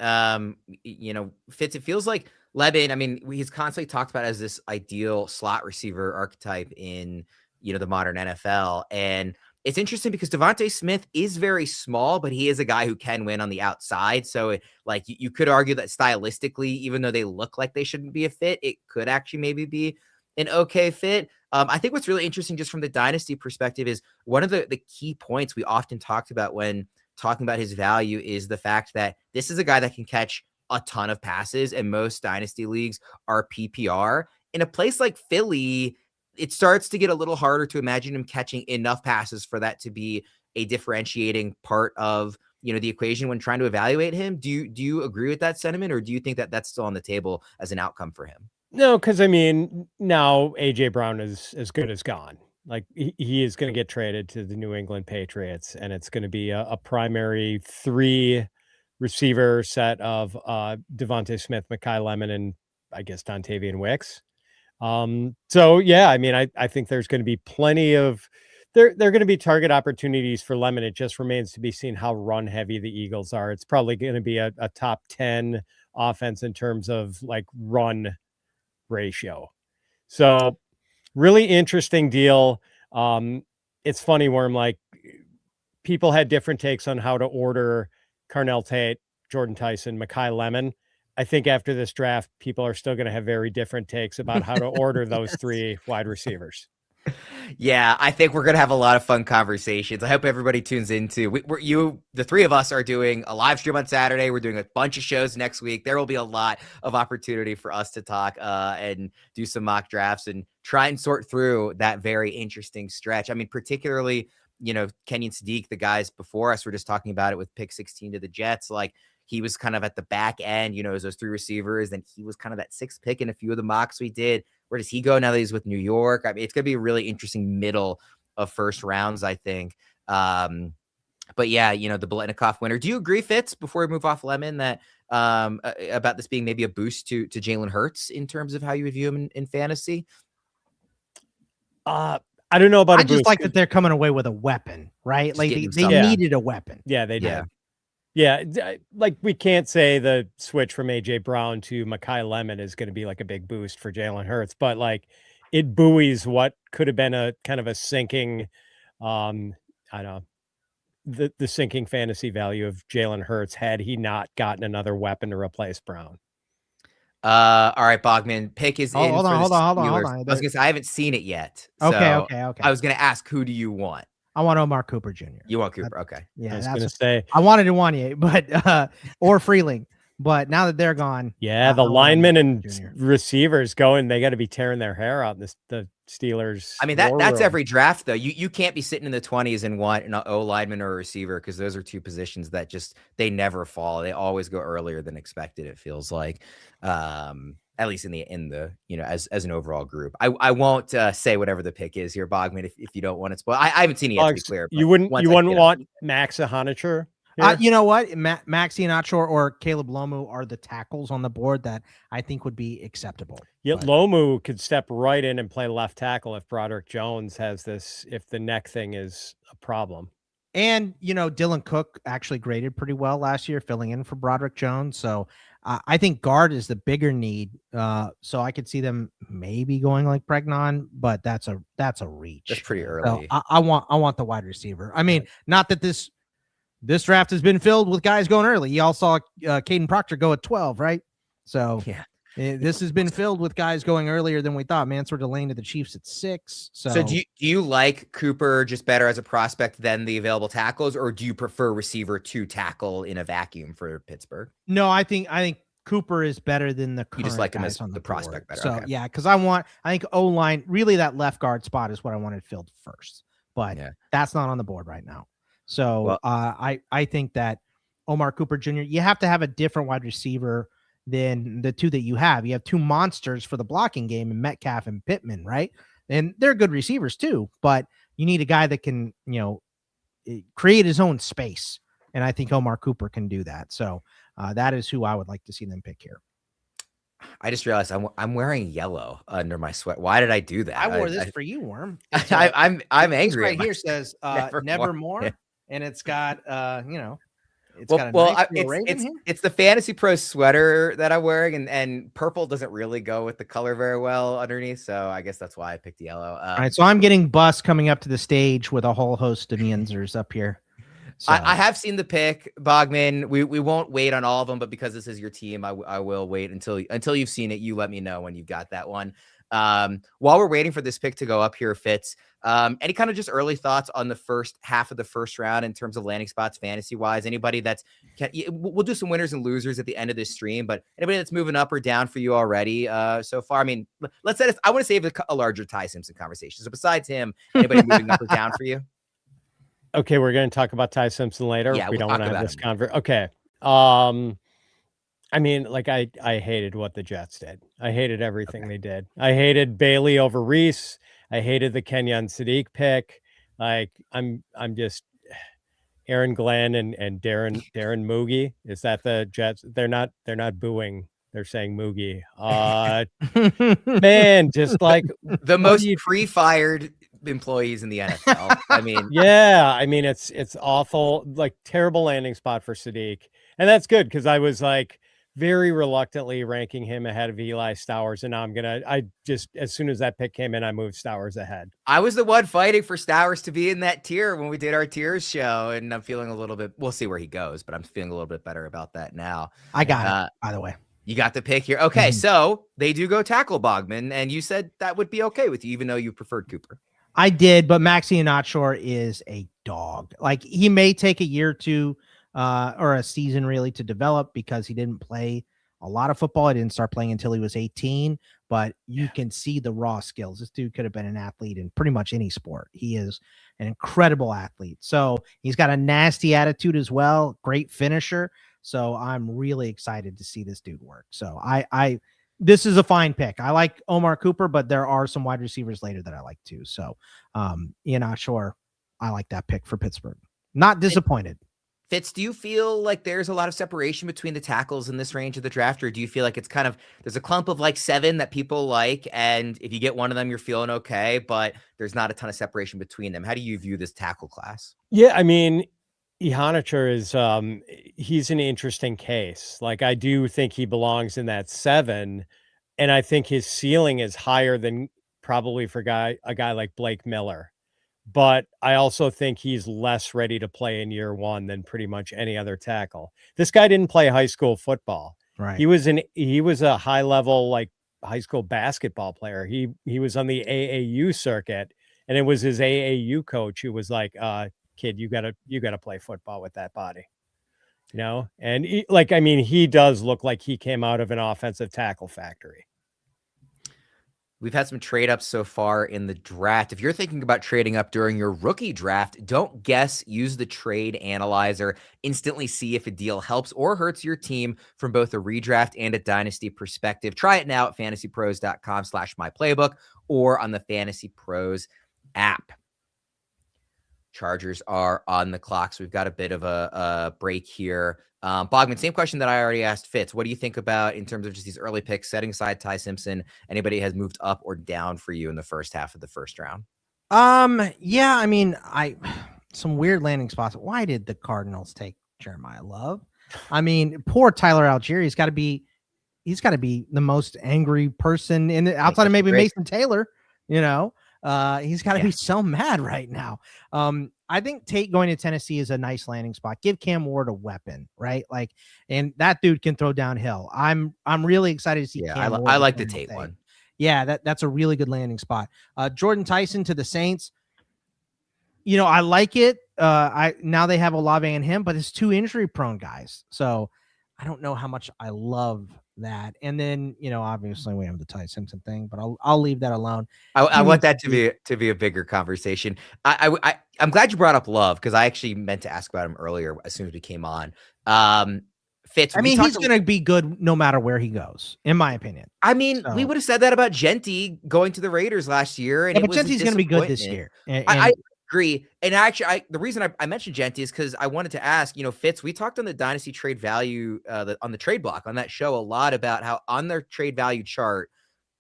Fitz, it feels like Lemon, he's constantly talked about as this ideal slot receiver archetype in, the modern NFL. And it's interesting because Devontae Smith is very small, but he is a guy who can win on the outside. So you could argue that stylistically, even though they look like they shouldn't be a fit, it could actually maybe be an okay fit. I think what's really interesting just from the Dynasty perspective is one of the key points we often talked about when talking about his value is the fact that this is a guy that can catch a ton of passes, and most Dynasty leagues are PPR. In a place like Philly, it starts to get a little harder to imagine him catching enough passes for that to be a differentiating part of, the equation when trying to evaluate him. Do you agree with that sentiment, or do you think that that's still on the table as an outcome for him? No, because now AJ Brown is as good as gone. Like he is going to get traded to the New England Patriots, and it's going to be a primary 3 receiver set of Devontae Smith, Mekhi Lemon, and I guess Dontavian Wicks. So yeah, I think there's going to be plenty of they're going to be target opportunities for Lemon. It just remains to be seen how run heavy the Eagles are. It's probably going to be a top 10 offense in terms of run ratio. So really interesting deal. It's funny, Worm, people had different takes on how to order Carnell Tate, Jordan Tyson, Mekhi Lemon. I think after this draft, people are still going to have very different takes about how to order those 3 wide receivers. Yeah, I think we're going to have a lot of fun conversations. I hope everybody tunes into. The 3 of us are doing a live stream on Saturday. We're doing a bunch of shows next week. There will be a lot of opportunity for us to talk and do some mock drafts and try and sort through that very interesting stretch. Particularly, Kenyon Sadiq, the guys before us were just talking about it with pick 16 to the Jets. He was kind of at the back end, as those 3 receivers. Then he was kind of that 6th pick in a few of the mocks we did. Where does he go now that he's with New York? It's going to be a really interesting middle of first rounds, I think. But yeah, the Biletnikoff winner. Do you agree, Fitz, before we move off Lemon, that about this being maybe a boost to Jalen Hurts in terms of how you would view him in fantasy? I don't know about. I just like that they're coming away with a weapon, right? They needed a weapon. Yeah, they did. Yeah, we can't say the switch from AJ Brown to Mekhi Lemon is going to be a big boost for Jalen Hurts, but it buoys what could have been a kind of a sinking, the sinking fantasy value of Jalen Hurts had he not gotten another weapon to replace Brown. All right, Bogman, pick is in hold for on, the hold on. Steelers. I was gonna say I haven't seen it yet. Okay, so okay. I was gonna ask, who do you want? I want Omar Cooper Jr. You want Cooper? Okay. Yeah, I was gonna say I wanted to want you, but or Freeling, but now that they're gone, yeah, the linemen and receivers going, they got to be tearing their hair out in the Steelers. I mean, that's every draft though. You can't be sitting in the 20s and want an O lineman or a receiver, because those are two positions that just they never fall. They always go earlier than expected, it feels like. At least in the as an overall group. I won't say whatever the pick is here, Bogman, if you don't want it spoiled. I haven't seen it yet, to be clear. You wouldn't want Max Ahanacher? You know what? Maxi Nachor or Caleb Lomu are the tackles on the board that I think would be acceptable. Yeah, Lomu could step right in and play left tackle if Broderick Jones has this, if the neck thing is a problem. And, Dylan Cook actually graded pretty well last year, filling in for Broderick Jones. So I think guard is the bigger need. So I could see them maybe going like Pregnon, but that's a reach. That's pretty early. So I want the wide receiver. I mean, not that this draft has been filled with guys going early. You all saw Caden Proctor go at 12, right? So yeah, this has been filled with guys going earlier than we thought. Mansour Delaney to the Chiefs at 6. So do you like Cooper just better as a prospect than the available tackles, or do you prefer receiver to tackle in a vacuum for Pittsburgh? No, I think Cooper is better than the current. You just like him as on the prospect better. So okay. yeah, because I think O-line, really that left guard spot is what I wanted filled first, but that's not on the board right now. So I think that Omar Cooper Jr., you have to have a different wide receiver than the two that you have. You have two monsters for the blocking game in Metcalf and Pittman, right? And they're good receivers too, but you need a guy that can, create his own space. And I think Omar Cooper can do that. So that is who I would like to see them pick here. I just realized I'm wearing yellow under my sweat. Why did I do that? I wore this for you, Worm. I'm angry. Right here says nevermore. Yeah. And it's got it's it's the Fantasy Pro sweater that I'm wearing, and purple doesn't really go with the color very well underneath, so I guess that's why I picked yellow. All right, so I'm getting Bus coming up to the stage with a whole host of Yinzers up here. So. I have seen the pick, Bogman. We won't wait on all of them, but because this is your team, I will wait until you've seen it. You let me know when you've got that one. While we're waiting for this pick to go up here, Fitz, any kind of just early thoughts on the first half of the first round in terms of landing spots fantasy wise? Anybody we'll do some winners and losers at the end of this stream, but anybody that's moving up or down for you already so far? I mean, let's say I want to save a larger Ty Simpson conversation. So besides him, anybody moving up or down for you? Okay, we're going to talk about Ty Simpson later. Yeah, we don't want to have this conversation. Okay. I mean, like I hated what the Jets did. I hated everything they did. I hated Bailey over Reese. I hated the Kenyon Sadiq pick. Like I'm just Aaron Glenn and Darren Moogie. Is that the Jets? They're not booing. They're saying Moogie. Man, just like the most pre-fired employees in the NFL. I mean, yeah, I mean it's awful, like terrible landing spot for Sadiq, and that's good because I was like very reluctantly ranking him ahead of Eli Stowers, and now I just as soon as that pick came in, I moved Stowers ahead. I was the one fighting for Stowers to be in that tier when we did our tiers show, and I'm feeling a little bit. We'll see where he goes, but I'm feeling a little bit better about that now. I got it, by the way. You got the pick here. Okay, so they do go tackle Bogman, and you said that would be okay with you, even though you preferred Cooper. I did, but Maxi Nachor is a dog. Like he may take a year or two or a season really to develop because he didn't play a lot of football. He didn't start playing until he was 18, but you can see the raw skills. This dude could have been an athlete in pretty much any sport. He is an incredible athlete. So he's got a nasty attitude as well. Great finisher. So I'm really excited to see this dude work. So this is a fine pick. I like Omar Cooper, but there are some wide receivers later that I like too. So, not sure. I like that pick for Pittsburgh. Not disappointed. Fitz, do you feel like there's a lot of separation between the tackles in this range of the draft, or do you feel like it's kind of there's a clump of like 7 that people like, and if you get one of them, you're feeling okay, but there's not a ton of separation between them? How do you view this tackle class? Yeah, I mean, Ihanacher is he's an interesting case. Like I do think he belongs in that 7, and I think his ceiling is higher than probably for a guy like Blake Miller. but I also think he's less ready to play in year one than pretty much any other tackle. This guy didn't play high school football. Right. He was a high level, like high school basketball player. He was on the AAU circuit, and it was his AAU coach who was like, kid, you gotta play football with that body. You know, and he does look like he came out of an offensive tackle factory. We've had some trade ups so far in the draft. If you're thinking about trading up during your rookie draft, don't guess. Use the trade analyzer. Instantly see if a deal helps or hurts your team from both a redraft and a dynasty perspective. Try it now at fantasypros.com/myplaybook or on the Fantasy Pros app. Chargers are on the clock, so we've got a bit of a break here. Bogman, same question that I already asked Fitz. What do you think about in terms of just these early picks, setting aside Ty Simpson? Anybody has moved up or down for you in the first half of the first round? Yeah, I mean, some weird landing spots. Why did the Cardinals take Jeremiah Love? I mean, poor Tyler Algier. He's got to be the most angry person outside of maybe Mason Taylor, you know. He's got to be so mad right now. I think Tate going to Tennessee is a nice landing spot. Give Cam Ward a weapon, right? Like, and that dude can throw downhill. I'm really excited to see. Yeah, Cam Ward I like the Tate one. Yeah, that's a really good landing spot. Jordan Tyson to the Saints. You know, I like it. Now they have Olave and him, but it's two injury prone guys. So I don't know how much I love that. And then, you know, obviously we have the Ty Simpson thing, but I'll leave that alone. I want that to be a bigger conversation. I'm glad you brought up Love, because I actually meant to ask about him earlier as soon as we came on. Fitz, I mean, he's going to be good no matter where he goes, in my opinion. I mean, we would have said that about Genty going to the Raiders last year, and but Genty's going to be good this year. I agree. And actually, the reason I mentioned Genty is because I wanted to ask, you know, Fitz, we talked on the Dynasty trade value, on the trade block on that show a lot about how on their trade value chart,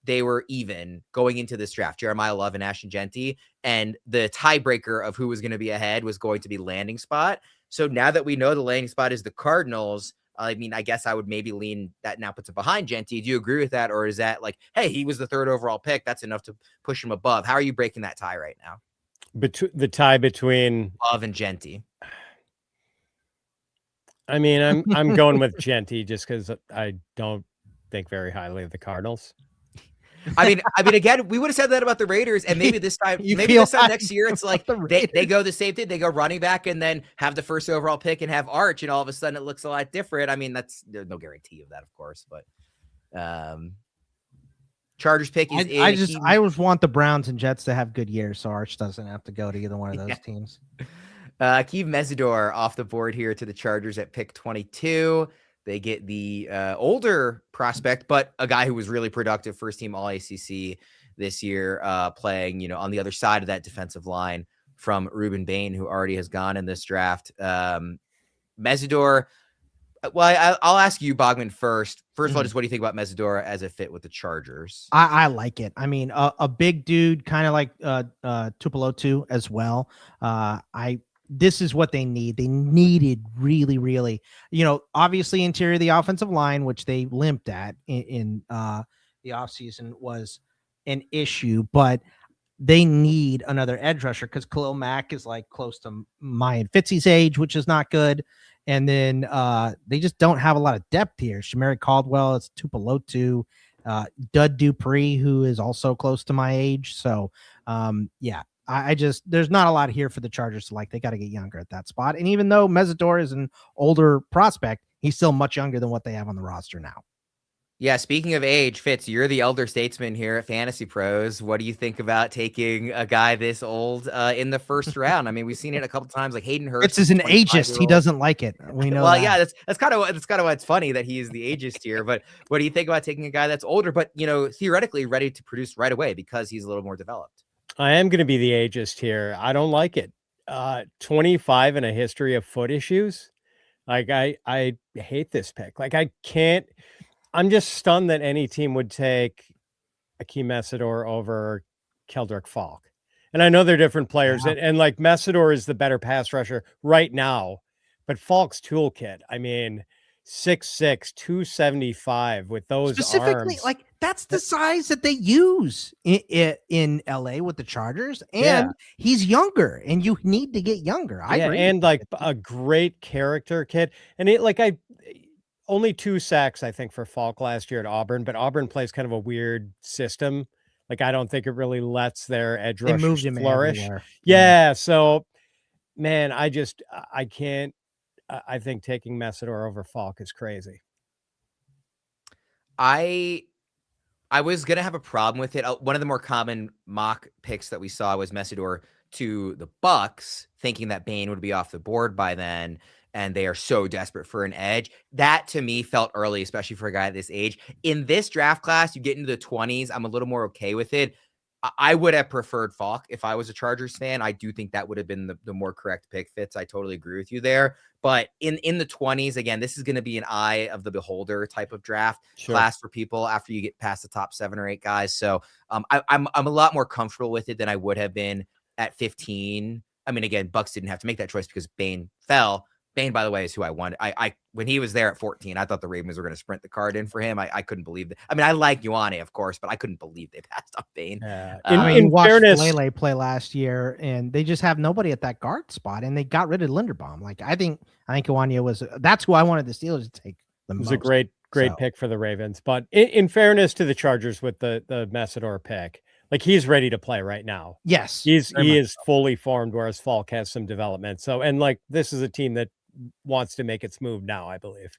they were even going into this draft, Jeremiah Love and Ashton Genty, and the tiebreaker of who was going to be ahead was going to be landing spot. So now that we know the landing spot is the Cardinals, I mean, I guess I would maybe lean that now puts it behind Genty. Do you agree with that? Or is that like, hey, he was the third overall pick, that's enough to push him above? How are you breaking that tie right now? The tie between Love and Genty. I mean, I'm going with Genty just because I don't think very highly of the Cardinals. I mean, again, we would have said that about the Raiders, and maybe this time, next year, it's like they go the same thing. They go running back and then have the first overall pick and have Arch, and all of a sudden it looks a lot different. I mean, there's no guarantee of that, of course, but Chargers pick is I always want the Browns and Jets to have good years, so Arch doesn't have to go to either one of those teams. Keith Mesidor off the board here to the Chargers at pick 22. They get the older prospect, but a guy who was really productive, first team All ACC this year, playing, you know, on the other side of that defensive line from Ruben Bane, who already has gone in this draft. Mesidor. Well, I'll ask you, Bogman, first. First of all, just what do you think about Mesidor as a fit with the Chargers? I like it. I mean, a big dude, kind of like Tupelotu as well. This is what they need. They needed really, really, you know, obviously interior of the offensive line, which they limped at in the offseason, was an issue, but they need another edge rusher because Khalil Mack is like close to Mayan Fitzy's age, which is not good. And then they just don't have a lot of depth here. Shamari Caldwell, it's Tupelotu, Dud Dupree, who is also close to my age. So, yeah. There's not a lot here for the Chargers to like. They got to get younger at that spot. And even though Mesidor is an older prospect, he's still much younger than what they have on the roster now. Yeah, speaking of age, Fitz, you're the elder statesman here at Fantasy Pros. What do you think about taking a guy this old in the first round? I mean, we've seen it a couple times, like Hayden Hurst. Fitz is an ageist. He doesn't like it. We know. Well, that. Yeah, that's kind of why it's funny that he is the ageist here. But what do you think about taking a guy that's older, but, you know, theoretically ready to produce right away because he's a little more developed? I am going to be the ageist here. I don't like it. 25 and a history of foot issues. Like I hate this pick. Like I'm just stunned that any team would take Akeem Mesidor over Keldrick Falk. And I know they're different players, and like Mesidor is the better pass rusher right now, but Falk's toolkit, I mean, 6'6", 275 with those Specifically, arms. like that's the size that they use in LA with the Chargers, and he's younger, and you need to get younger. I agree. And like a great character kid, and only 2 sacks I think for Falk last year at Auburn, but Auburn plays kind of a weird system. Like I don't think it really lets their edge rushers flourish. Yeah, so man, I can't. I think taking Messidor over Falk is crazy. I was gonna have a problem with it. One of the more common mock picks that we saw was Messidor to the Bucks, thinking that Bane would be off the board by then, and they are so desperate for an edge. That to me felt early, especially for a guy at this age. In this draft class, you get into the 20s. I'm a little more okay with it. I would have preferred Falk if I was a Chargers fan. I do think that would have been the more correct pick. Fitz, I totally agree with you there. But in the 20s, again, this is going to be an eye of the beholder type of draft class for people after you get past the top 7 or 8 guys. So I'm a lot more comfortable with it than I would have been at 15. I mean, again, Bucks didn't have to make that choice because Bane fell. Bane, by the way, is who I wanted. I when he was there at 14, I thought the Ravens were going to sprint the card in for him. I couldn't believe that. I mean, I like Ioane, of course, but I couldn't believe they passed on Bane. In fairness, Lele play last year, and they just have nobody at that guard spot, and they got rid of Linderbaum. Like I think Ioane that's who I wanted the Steelers to take. It was a great pick for the Ravens. But in fairness to the Chargers with the Messidor pick, like he's ready to play right now. Yes, he is fully formed, whereas Falk has some development. So, and like this is a team that wants to make its move now, I believe.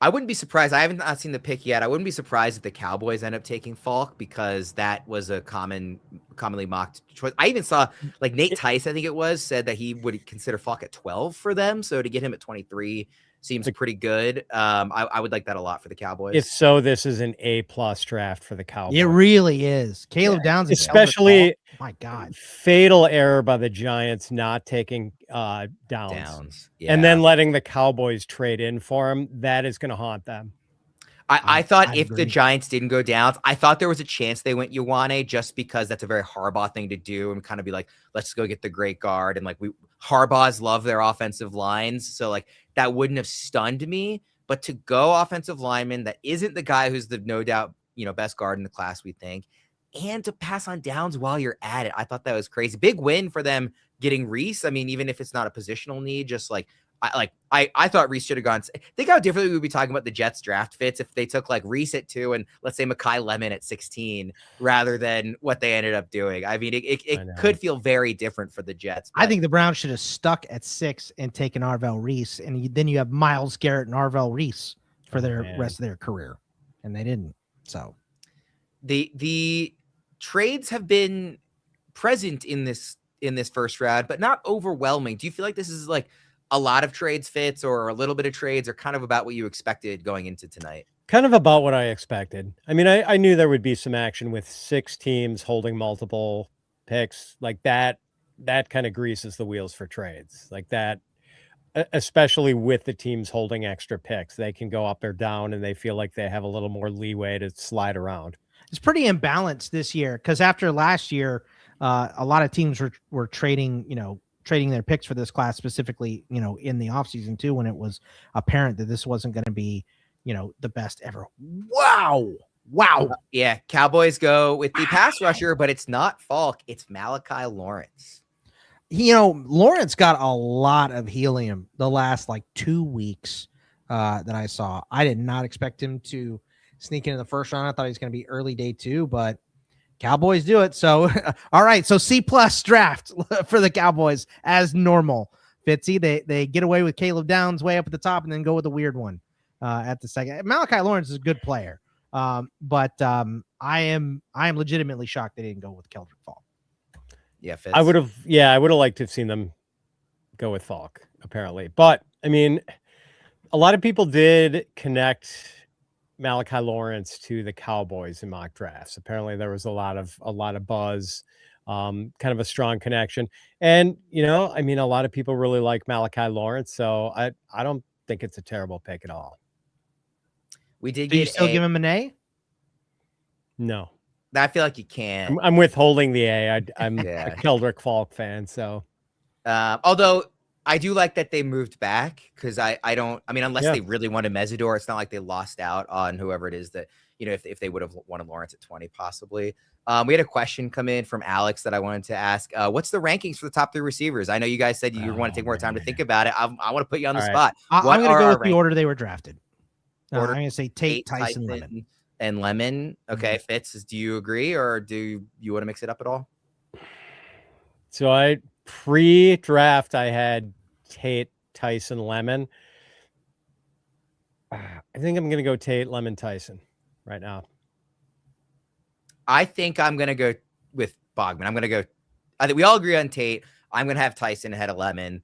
I wouldn't be surprised. I haven't seen the pick yet. I wouldn't be surprised if the Cowboys end up taking Falk because that was a commonly mocked choice. I even saw like Nate Tice, I think it was, said that he would consider Falk at 12 for them. So to get him at 23 seems pretty good. I would like that a lot for the Cowboys. If so, this is an A+ draft for the Cowboys. It really is. Caleb Downs, especially. My God, fatal error by the Giants not taking Downs. And then letting the Cowboys trade in for him. That is going to haunt them. I thought if the Giants didn't go Downs, I thought there was a chance they went Ioane just because that's a very Harbaugh thing to do and kind of be like, let's go get the great guard. And like Harbaughs love their offensive lines. So like that wouldn't have stunned me, but to go offensive lineman, that isn't the guy who's the no doubt, best guard in the class, we think, and to pass on Downs while you're at it. I thought that was crazy. Big win for them getting Reese. I mean, even if it's not a positional need, just like, I thought Reese should have gone. Think how differently we'd be talking about the Jets draft fits if they took like Reese at 2 and let's say Mekhi Lemon at 16 rather than what they ended up doing. I mean, it could feel very different for the Jets. I think the Browns should have stuck at 6 and taken Arvell Reese, and then you have Myles Garrett and Arvell Reese for their rest of their career, and they didn't. So the trades have been present in this first round, but not overwhelming. Do you feel like this is like a lot of trades fits or a little bit of trades or kind of about what you expected going into tonight? Kind of about what I expected. I mean, I knew there would be some action with 6 teams holding multiple picks like that. That kind of greases the wheels for trades like that, especially with the teams holding extra picks. They can go up or down and they feel like they have a little more leeway to slide around. It's pretty imbalanced this year because after last year, a lot of teams were trading their picks for this class specifically, in the offseason too, when it was apparent that this wasn't going to be, the best ever. Wow. Yeah. Cowboys go with the pass rusher, but it's not Falk. It's Malachi Lawrence. Lawrence got a lot of helium the last 2 weeks that I saw. I did not expect him to sneak into the first round. I thought he was going to be early day 2, but Cowboys do it. So, all right. So C+ draft for the Cowboys as normal. Fitzy, they get away with Caleb Downs way up at the top and then go with a weird one at the second. Malachi Lawrence is a good player. But I am legitimately shocked they didn't go with Keldrick Falk. Yeah. Fitz. I would have liked to have seen them go with Falk apparently. But I mean, a lot of people did connect Malachi Lawrence to the Cowboys in mock drafts. Apparently there was a lot of buzz, kind of a strong connection. And, I mean, a lot of people really like Malachi Lawrence. So I don't think it's a terrible pick at all. We did Do you still give him an A? No. I feel like you can. I'm withholding the A. I'm a Keldrick Falk fan. So, although I do like that they moved back because I mean, unless they really wanted Mesidor, it's not like they lost out on whoever it is that, if they would have wanted Lawrence at 20, possibly. We had a question come in from Alex that I wanted to ask. What's the rankings for the top 3 receivers? I know you guys said you want to take more time to think about it. I want to put you on the spot. I'm going to go with the order they were drafted. I'm going to say Tate, Tyson, Lemon. And Lemon. Okay, Fitz, do you agree or do you want to mix it up at all? So pre-draft, I had Tate, Tyson, Lemon. I think I'm going to go Tate, Lemon, Tyson right now. I think I'm going to go with Bogman. I think we all agree on Tate. I'm going to have Tyson ahead of Lemon.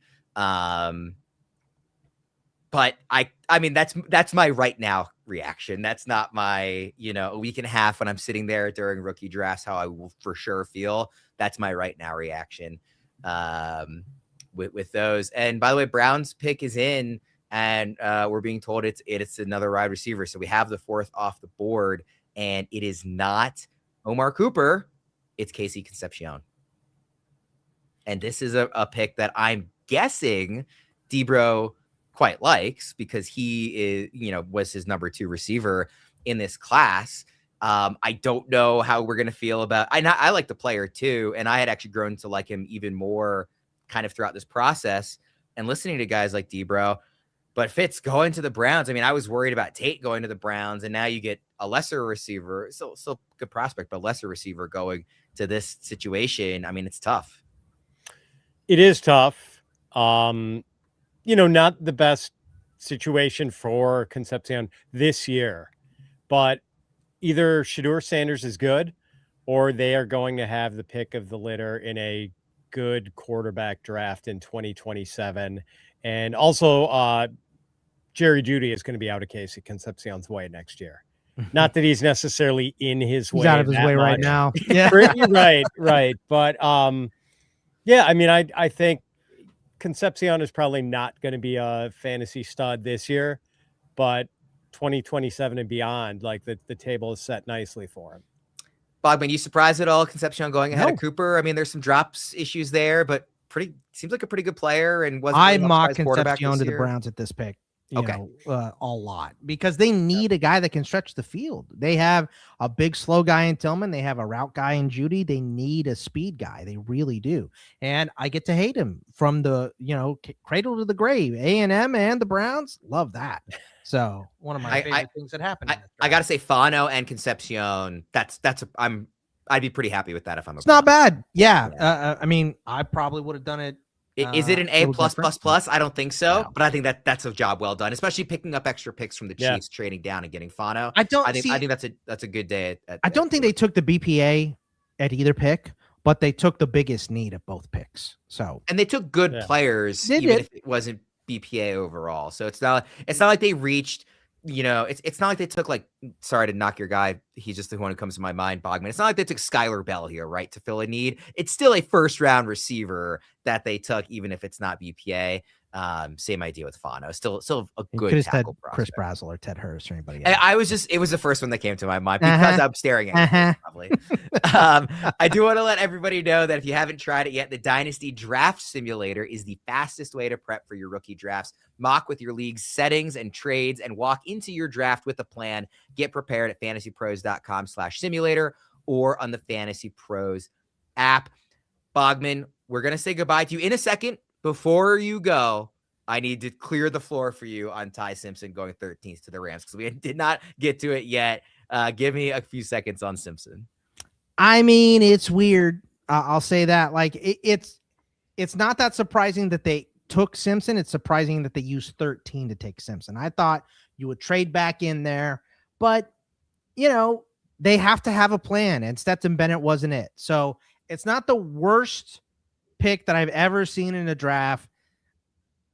But I mean, that's my right now reaction. That's not my, a week and a half when I'm sitting there during rookie drafts, how I will for sure feel. That's my right now reaction with those. And by the way, Brown's pick is in, and we're being told it's another wide receiver. So we have the 4th off the board, and it is not Omar Cooper. It's Casey Concepcion. And this is a pick that I'm guessing Debro quite likes because he is, was his number 2 receiver in this class. I don't know how we're going to feel about, I like the player too. And I had actually grown to like him even more kind of throughout this process and listening to guys like Debro. But Fitz going to the Browns. I mean, I was worried about Tate going to the Browns, and now you get a lesser receiver, still good prospect, but lesser receiver going to this situation. I mean, it's tough. It is tough. Not the best situation for Concepcion this year, but either Shedeur Sanders is good, or they are going to have the pick of the litter in a good quarterback draft in 2027. And also, Jerry Jeudy is going to be out of Casey Concepcion's way next year. Not that he's necessarily in his way. He's out of his way right now. Yeah, right. But yeah, I mean, I think Concepcion is probably not going to be a fantasy stud this year, but 2027 and beyond, like the table is set nicely for him. Bogman, you surprised at all? Concepcion going ahead of Cooper? I mean, there's some drops issues there, but seems like a pretty good player. And I mock Concepcion to the Browns at this pick. A lot because they need a guy that can stretch the field. They have a big slow guy in Tillman. They have a route guy in Jeudy. They need a speed guy. They really do. And I get to hate him from the, cradle to the grave. A&M and the Browns love that. So one of my favorite things that happened. I got to say Fano and Concepcion. I'd be pretty happy with that if I'm It's not bad. Yeah. I mean, I probably would have done it. Is it an A+++? I don't think so, but I think that's a job well done, especially picking up extra picks from the Chiefs, trading down and getting Fano. I think that's a good day. I don't think they took the BPA at either pick, but they took the biggest need at both picks. So and they took good players, even if it wasn't BPA overall. So it's not like they reached. It's not like they took sorry to knock your guy. He's just the one who comes to my mind, Bogman. It's not like they took Skylar Bell here, right, to fill a need. It's still a 1st-round receiver that they took, even if it's not BPA. Same idea with Fano. Still a good tackle prospect. Chris Brazel or Ted Hurst or anybody else. It was the first one that came to my mind because I'm staring at it, probably. I do want to let everybody know that if you haven't tried it yet, the Dynasty Draft Simulator is the fastest way to prep for your rookie drafts. Mock with your league's settings and trades and walk into your draft with a plan. Get prepared at fantasypros.com/simulator or on the Fantasy Pros app. Bogman, we're going to say goodbye to you in a second. Before you go, I need to clear the floor for you on Ty Simpson going 13th to the Rams because we did not get to it yet. Give me a few seconds on Simpson. I mean, it's weird. I'll say that. It's not that surprising that they took Simpson. It's surprising that they used 13 to take Simpson. I thought you would trade back in there, but they have to have a plan, and Stetson Bennett wasn't it. So it's not the worst pick that I've ever seen in a draft.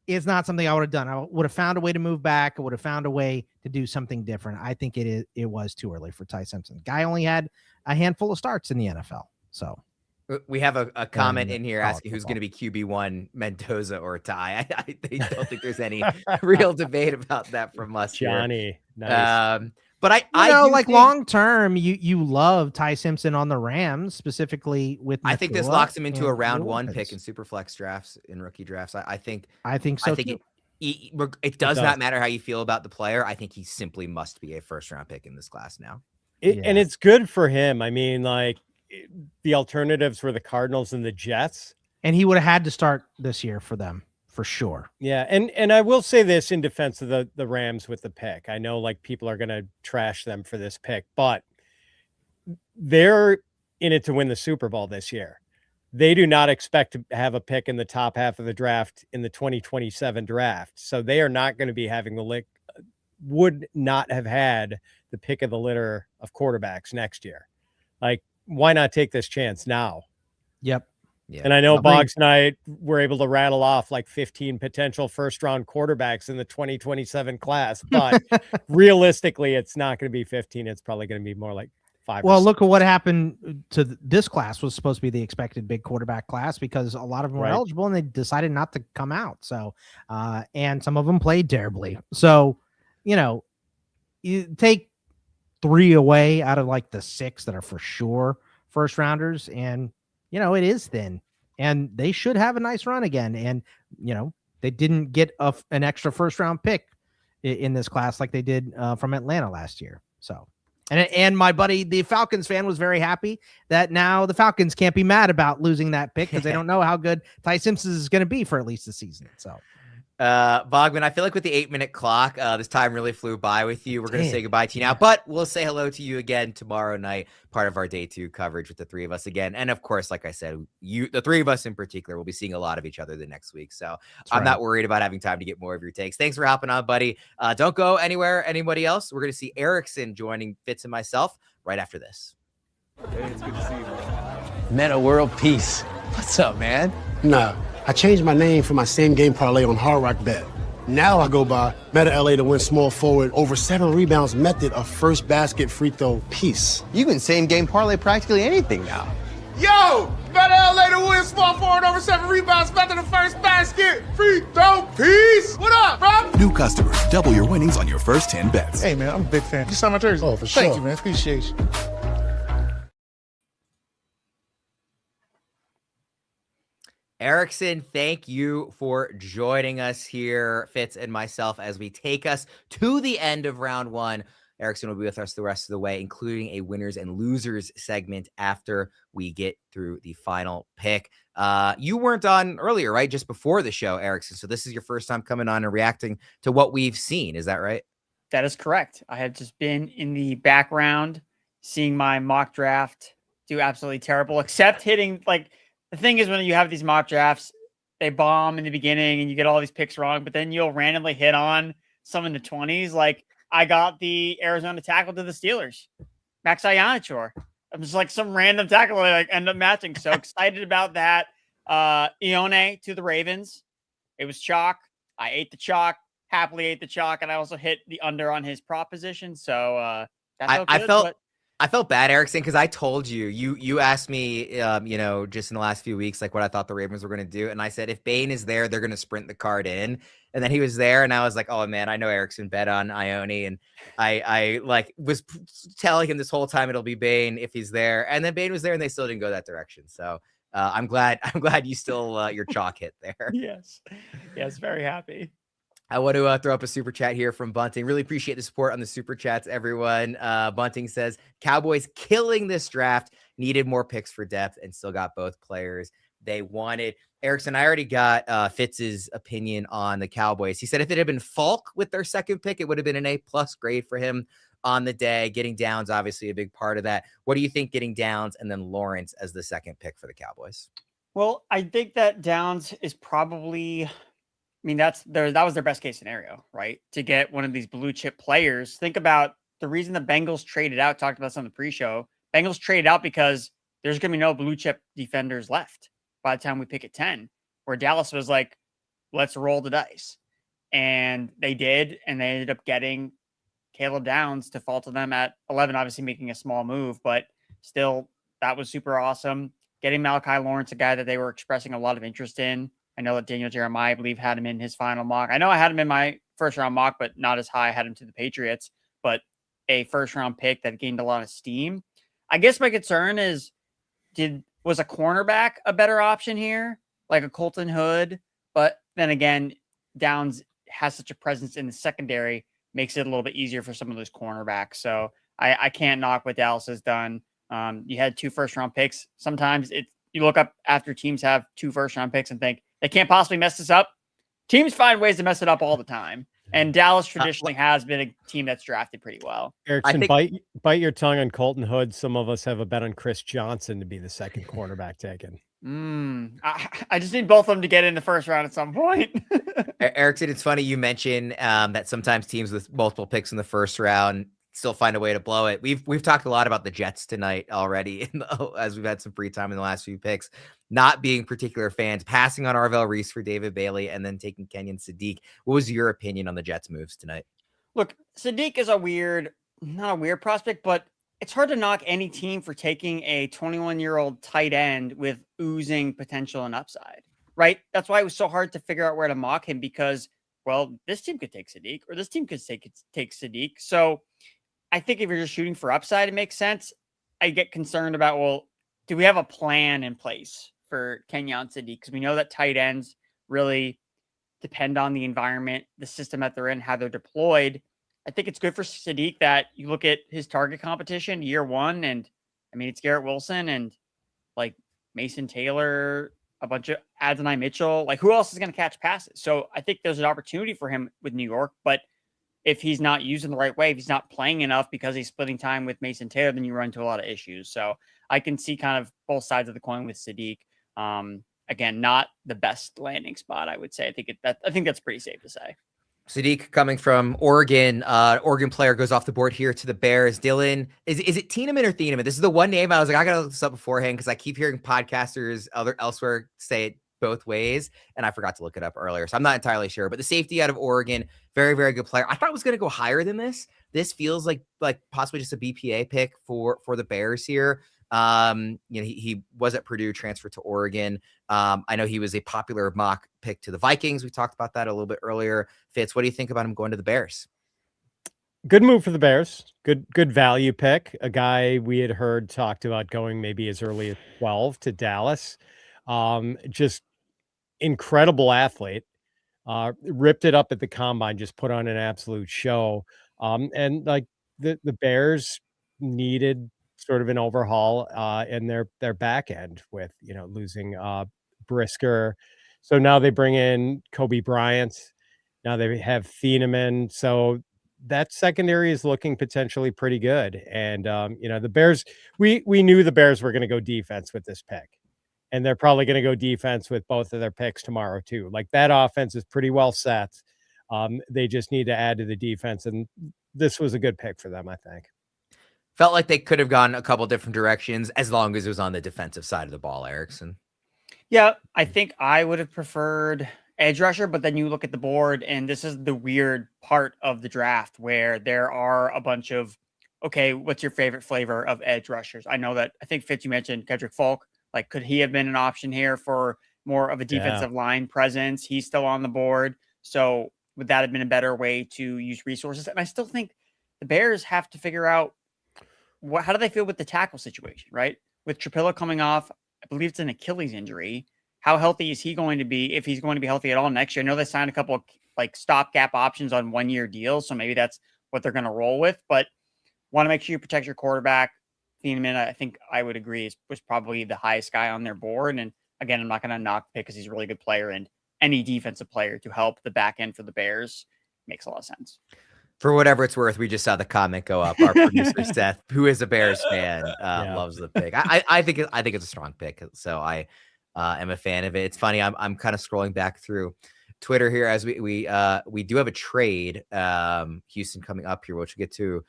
It's not something I would have done. I would have found a way to move back. I would have found a way to do something different. I think it was too early for Ty Simpson. Guy only had a handful of starts in the NFL. So we have a comment in here asking who's going to be QB1, Mendoza or Ty. I don't think there's any real debate about that from us, Johnny. Nice. But I know, do like think, long term, you love Ty Simpson on the Rams, specifically with. I think this Nakua locks him into a and round the one weapons. pick in super flex drafts, in rookie drafts. I think so too. It does. not matter how you feel about the player. I think he simply must be a first round pick in this class now. And it's good for him. I mean, like the alternatives were the Cardinals and the Jets. And he would have had to start this year for them, for sure. Yeah. And I will say this in defense of the Rams with the pick. I know like people are going to trash them for this pick, but they're in it to win the Super Bowl this year. They do not expect to have a pick in the top half of the draft in the 2027 draft. So they are not going to be having would not have had the pick of the litter of quarterbacks next year. Like, why not take this chance now? Yep. Yeah. And I know Boggs and I were able to rattle off like 15 potential first round quarterbacks in the 2027 class, but realistically, it's not going to be 15. It's probably going to be more like 5. Well, look at what happened to this class. Was supposed to be the expected big quarterback class because a lot of them were eligible and they decided not to come out. So, and some of them played terribly. So, you take 3 away out of like the 6 that are for sure first rounders, and it is thin, and they should have a nice run again. And they didn't get an extra first round pick in this class like they did from Atlanta last year. So, and my buddy, the Falcons fan, was very happy that now the Falcons can't be mad about losing that pick because they don't know how good Ty Simpson is going to be for at least the season. So. Bogman, I feel like with the 8-minute clock, this time really flew by with you. We're going to say goodbye to you now, but we'll say hello to you again tomorrow night, part of our day 2 coverage with the 3 of us again. And of course, like I said, the 3 of us in particular will be seeing a lot of each other the next week. So I'm not worried about having time to get more of your takes. Thanks for hopping on, buddy. Don't go anywhere. Anybody else? We're going to see Erickson joining Fitz and myself right after this. Hey, it's good to see you, man. Meta World Peace. What's up, man? Nah, I changed my name for my same game parlay on Hard Rock Bet. Now I go by Meta LA to win small forward over 7 rebounds method of first basket free throw piece. You can same game parlay practically anything now. Yo, Meta LA to win small forward over 7 rebounds method of first basket free throw piece. What up, bro? New customers, double your winnings on your first 10 bets. Hey, man, I'm a big fan. You saw my jersey? Oh, for sure. Thank you, man. Appreciate you. Erickson, thank you for joining us here, Fitz and myself, as we take us to the end of round 1. Erickson will be with us the rest of the way, including a winners and losers segment after we get through the final pick. You weren't on earlier, right? Just before the show, Erickson. So this is your first time coming on and reacting to what we've seen. Is that right? That is correct. I had just been in the background seeing my mock draft do absolutely terrible, except hitting like... The thing is, when you have these mock drafts, they bomb in the beginning and you get all these picks wrong, but then you'll randomly hit on some in the 20s. Like I got the Arizona tackle to the Steelers, Max Ionichor. I'm just like some random tackle I like end up matching. So excited about that. Ione to the Ravens. It was chalk. I ate the chalk, happily ate the chalk, and I also hit the under on his prop position. So I felt bad, Erickson, because I told you asked me, just in the last few weeks, like what I thought the Ravens were going to do. And I said, if Bane is there, they're going to sprint the card in. And then he was there. And I was like, oh man, I know Erickson bet on Ione. And I was telling him this whole time, it'll be Bane if he's there. And then Bane was there and they still didn't go that direction. So I'm glad you still, your chalk hit there. Yes. Very happy. I want to throw up a super chat here from Bunting. Really appreciate the support on the super chats, everyone. Bunting says, Cowboys killing this draft, needed more picks for depth and still got both players they wanted. Erickson, I already got Fitz's opinion on the Cowboys. He said if it had been Falk with their second pick, it would have been an A+ grade for him on the day. Getting Downs, obviously a big part of that. What do you think getting Downs and then Lawrence as the second pick for the Cowboys? Well, I think that Downs is probably... that was their best case scenario, right? To get one of these blue chip players. Think about the reason the Bengals traded out, talked about this on the pre-show. Bengals traded out because there's going to be no blue chip defenders left by the time we pick at 10, where Dallas was like, let's roll the dice. And they did, and they ended up getting Caleb Downs to fall to them at 11, obviously making a small move, but still, that was super awesome. Getting Malachi Lawrence, a guy that they were expressing a lot of interest in. I know that Daniel Jeremiah, I believe, had him in his final mock. I know I had him in my first round mock, but not as high. I had him to the Patriots, but a first-round pick that gained a lot of steam. I guess my concern is, was a cornerback a better option here, like a Colton Hood? But then again, Downs has such a presence in the secondary, makes it a little bit easier for some of those cornerbacks. So I can't knock what Dallas has done. You had 2 first-round picks. Sometimes you look up after teams have 2 first-round picks and think they can't possibly mess this up. Teams find ways to mess it up all the time. And Dallas traditionally has been a team that's drafted pretty well. Erickson, bite your tongue on Colton Hood. Some of us have a bet on Chris Johnson to be the second cornerback taken. I just need both of them to get in the first round at some point. Erickson, it's funny you mention that sometimes teams with multiple picks in the first round still find a way to blow it. We've talked a lot about the Jets tonight already, as we've had some free time in the last few picks, not being particular fans, passing on Arvell Reese for David Bailey, and then taking Kenyon Sadiq. What was your opinion on the Jets' moves tonight? Look, Sadiq is not a weird prospect, but it's hard to knock any team for taking a 21-year-old tight end with oozing potential and upside, right? That's why it was so hard to figure out where to mock him, because, well, this team could take Sadiq or this team could take Sadiq. So I think if you're just shooting for upside, it makes sense. I get concerned about, well, do we have a plan in place for Kenyon Sadiq? Because we know that tight ends really depend on the environment, the system that they're in, how they're deployed. I think it's good for Sadiq that you look at his target competition year one, and I mean, it's Garrett Wilson and like Mason Taylor, a bunch of Adonai Mitchell. Like, who else is going to catch passes? So I think there's an opportunity for him with New York, but if he's not using the right way, if he's not playing enough because he's splitting time with Mason Taylor, then you run into a lot of issues. So I can see kind of both sides of the coin with Sadiq. Again, not the best landing spot, I would say. I think that's pretty safe to say. Sadiq coming from Oregon, Oregon player goes off the board here to the Bears. Dylan, is it Tiedemann or Thienemann? This is the one name I was like, I gotta look this up beforehand because I keep hearing podcasters elsewhere say it both ways, and I forgot to look it up earlier, so I'm not entirely sure. But the safety out of Oregon, very, very good player. I thought it was going to go higher than this. This feels like possibly just a BPA pick for the Bears here. He was at Purdue, transferred to Oregon. I know he was a popular mock pick to the Vikings. We talked about that a little bit earlier. Fitz, what do you think about him going to the Bears? Good move for the Bears. Good value pick. A guy we had heard talked about going maybe as early as 12 to Dallas. Just incredible athlete. Ripped it up at the combine, just put on an absolute show. And like the Bears needed sort of an overhaul in their back end with, losing Brisker. So now they bring in Kobe Bryant. Now they have Thienemann. So that secondary is looking potentially pretty good. And, the Bears, we knew the Bears were going to go defense with this pick. And they're probably going to go defense with both of their picks tomorrow too. Like, that offense is pretty well set. They just need to add to the defense. And this was a good pick for them, I think. Felt like they could have gone a couple different directions as long as it was on the defensive side of the ball, Erickson. Yeah, I think I would have preferred edge rusher, but then you look at the board, and this is the weird part of the draft where there are a bunch of, okay, what's your favorite flavor of edge rushers? I think Fitz, you mentioned Kedrick Folk. Like, could he have been an option here for more of a defensive line presence? He's still on the board. So would that have been a better way to use resources? And I still think the Bears have to figure out how do they feel with the tackle situation, right? With Trapilla coming off, I believe it's an Achilles injury. How healthy is he going to be, if he's going to be healthy at all next year? I know they signed a couple of stopgap options on 1-year deals, so maybe that's what they're going to roll with. But want to make sure you protect your quarterback. Thienemann, I think I would agree, was probably the highest guy on their board. And again, I'm not going to knock the pick because he's a really good player, and any defensive player to help the back end for the Bears makes a lot of sense. For whatever it's worth, we just saw the comment go up. Our producer Seth, who is a Bears fan, loves the pick. I think it's a strong pick, so I am a fan of it. It's funny. I'm kind of scrolling back through Twitter here as we do have a trade. Houston coming up here, which we'll get to.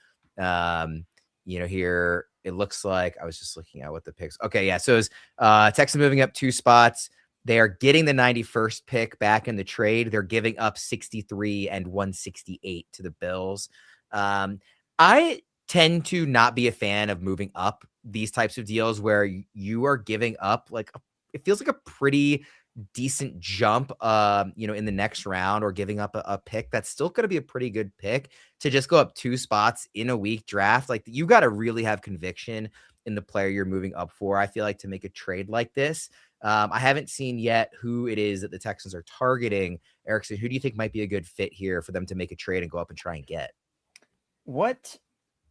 Here it looks like I was just looking at what the picks. Okay, yeah. So it's Texans moving up 2 spots. They are getting the 91st pick back in the trade. They're giving up 63 and 168 to the Bills. I tend to not be a fan of moving up these types of deals where you are giving up it feels like a pretty decent jump, in the next round or giving up a pick, that's still going to be a pretty good pick to just go up 2 spots in a weak draft. Like, you got to really have conviction in the player you're moving up for, I feel like, to make a trade like this. I haven't seen yet who it is that the Texans are targeting. Erickson, who do you think might be a good fit here for them to make a trade and go up and try and get? What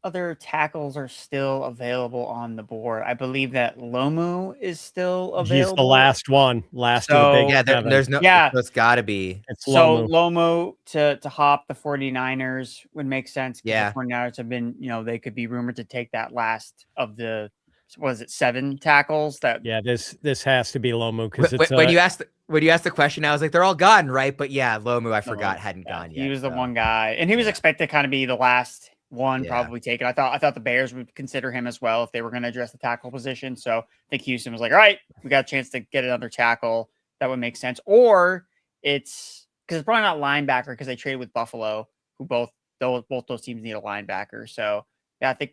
other tackles are still available on the board? I believe that Lomu is still available. He's the last one. Last of the big seven. There's no. Yeah, it's got to be. It's so Lomu. Lomu to hop the 49ers would make sense. Yeah. The 49ers have been, they could be rumored to take that last of the, was it 7 tackles? This has to be Lomu because it's when you asked the question, I was like, they're all gone, right? But yeah, Lomu, I forgot, hadn't gone yet. He was the one guy, and he was expected to kind of be the last one probably taken. I thought the Bears would consider him as well if they were going to address the tackle position. So I think Houston was like, all right, we got a chance to get another tackle. That would make sense. Or it's because it's probably not linebacker because they traded with Buffalo, who both those teams need a linebacker. So yeah, I think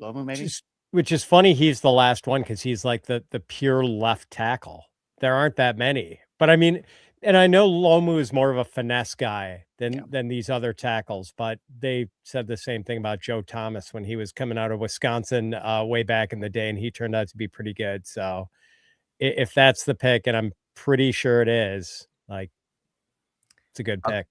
Lomu maybe. Which is funny, he's the last one because he's like the pure left tackle. There aren't that many. But I mean, and I know Lomu is more of a finesse guy than these other tackles, but they said the same thing about Joe Thomas when he was coming out of Wisconsin way back in the day, and he turned out to be pretty good. So if that's the pick, and I'm pretty sure it is, like, it's a good pick.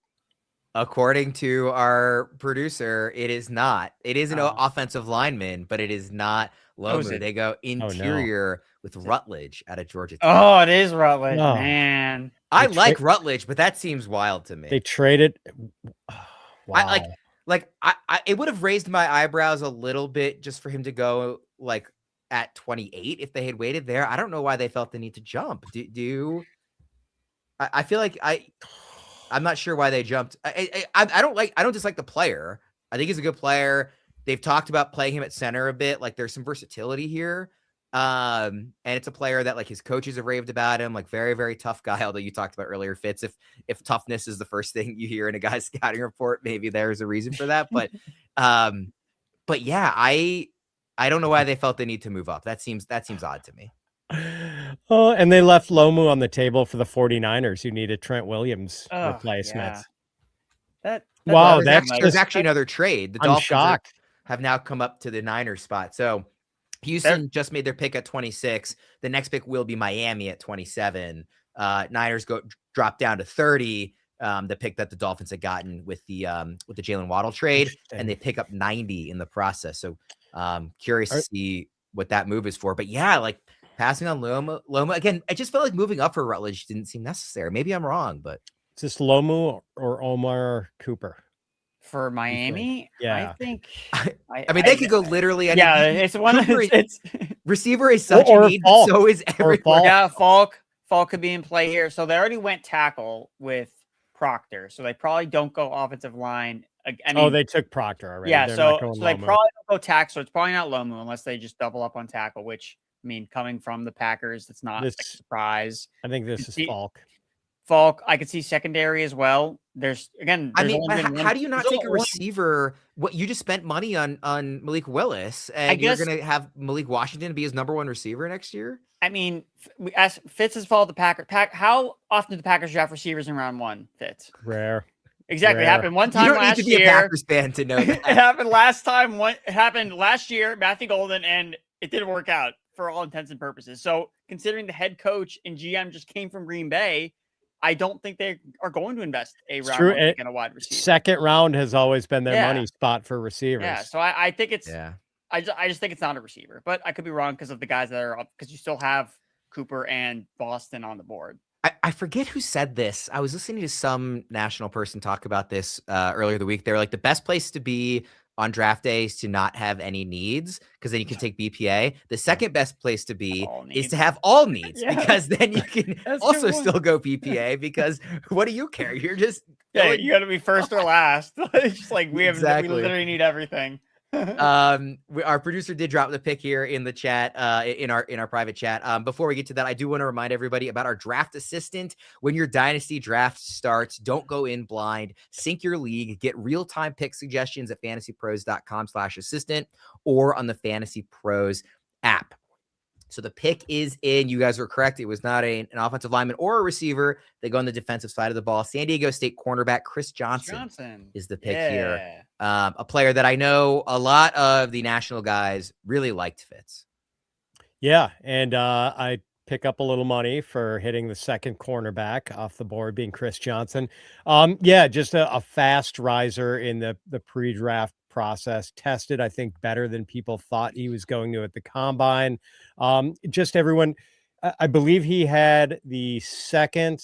According to our producer, it is not. It is an offensive lineman, but it is not Lomu. They go interior with Rutledge out of Georgia Tech. Oh, it is Rutledge, man. I like Rutledge, but that seems wild to me. They traded. Wow. I it would have raised my eyebrows a little bit just for him to go like at 28 if they had waited there. I don't know why they felt the need to jump. I feel like I'm not sure why they jumped. I don't dislike the player. I think he's a good player. They've talked about playing him at center a bit. Like, there's some versatility here. And it's a player that, like, his coaches have raved about him, like, very, very tough guy. Although you talked about earlier, Fitz, if toughness is the first thing you hear in a guy's scouting report, maybe there's a reason for that. But yeah, I don't know why they felt the need to move up. That seems odd to me. Oh, and they left Lomu on the table for the 49ers, who needed Trent Williams replacement. Yeah. There's actually another trade. The Dolphins shocked. Have now come up to the Niners spot. So Houston just made their pick at 26. The next pick will be Miami at 27. Niners drop down to 30. The pick that the Dolphins had gotten with the Jalen Waddle trade, and they pick up 90 in the process. So curious to see what that move is for. But yeah, like, passing on Loma again, I just felt like moving up for Rutledge didn't seem necessary. Maybe I'm wrong, but is this Lomu or Omar Cooper for Miami? Yeah, I think. I mean, they could go literally. It's one. It's receiver is such a need. Falk. So is everyone. Yeah, Falk could be in play here. So they already went tackle with Proctor, so they probably don't go offensive line. I mean, they took Proctor already. Yeah, They're so not going they Lomu. probably don't go tackle. So it's probably not Lomu unless they just double up on tackle, which, I mean, coming from the Packers, it's not a surprise. I think this is Falk. Falk, I could see secondary as well. There's I mean, how do you not take a receiver? What, you just spent money on Malik Willis, and you're going to have Malik Washington be his number 1 receiver next year? I mean, as Fitz has followed the Packers. How often do the Packers draft receivers in round 1, Fitz? Rare. Exactly. Rare. It happened one time you don't last need to year. Be a Packers fan to know that. It happened last time. It happened last year, Matthew Golden, and it didn't work out for all intents and purposes. So, considering the head coach and GM just came from Green Bay, I don't think they are going to invest a round one pick in a wide receiver. Second round has always been their money spot for receivers. Yeah, so I think it's I just think it's not a receiver, but I could be wrong because of the guys that are up, because you still have Cooper and Boston on the board. I forget who said this. I was listening to some national person talk about this earlier the week. They were like, the best place to be on draft day is to not have any needs, because then you can take BPA. The second best place to be is to have all needs, because then you can also still go BPA, because what do you care? You're just you got to be first or last. It's just like we literally need everything. Our producer did drop the pick here in the chat, in our private chat. Before we get to that, I do want to remind everybody about our draft assistant. When your dynasty draft starts, don't go in blind. Sync your league. Get real-time pick suggestions at fantasypros.com/assistant or on the Fantasy Pros app. So the pick is in. You guys were correct. It was not an offensive lineman or a receiver. They go on the defensive side of the ball. San Diego State cornerback Chris Johnson is the pick here. A player that I know a lot of the national guys really liked, Fitz. Yeah, and I pick up a little money for hitting the second cornerback off the board, being Chris Johnson. Just a fast riser in the pre-draft process. Tested, I think, better than people thought he was going to at the combine. I believe he had the second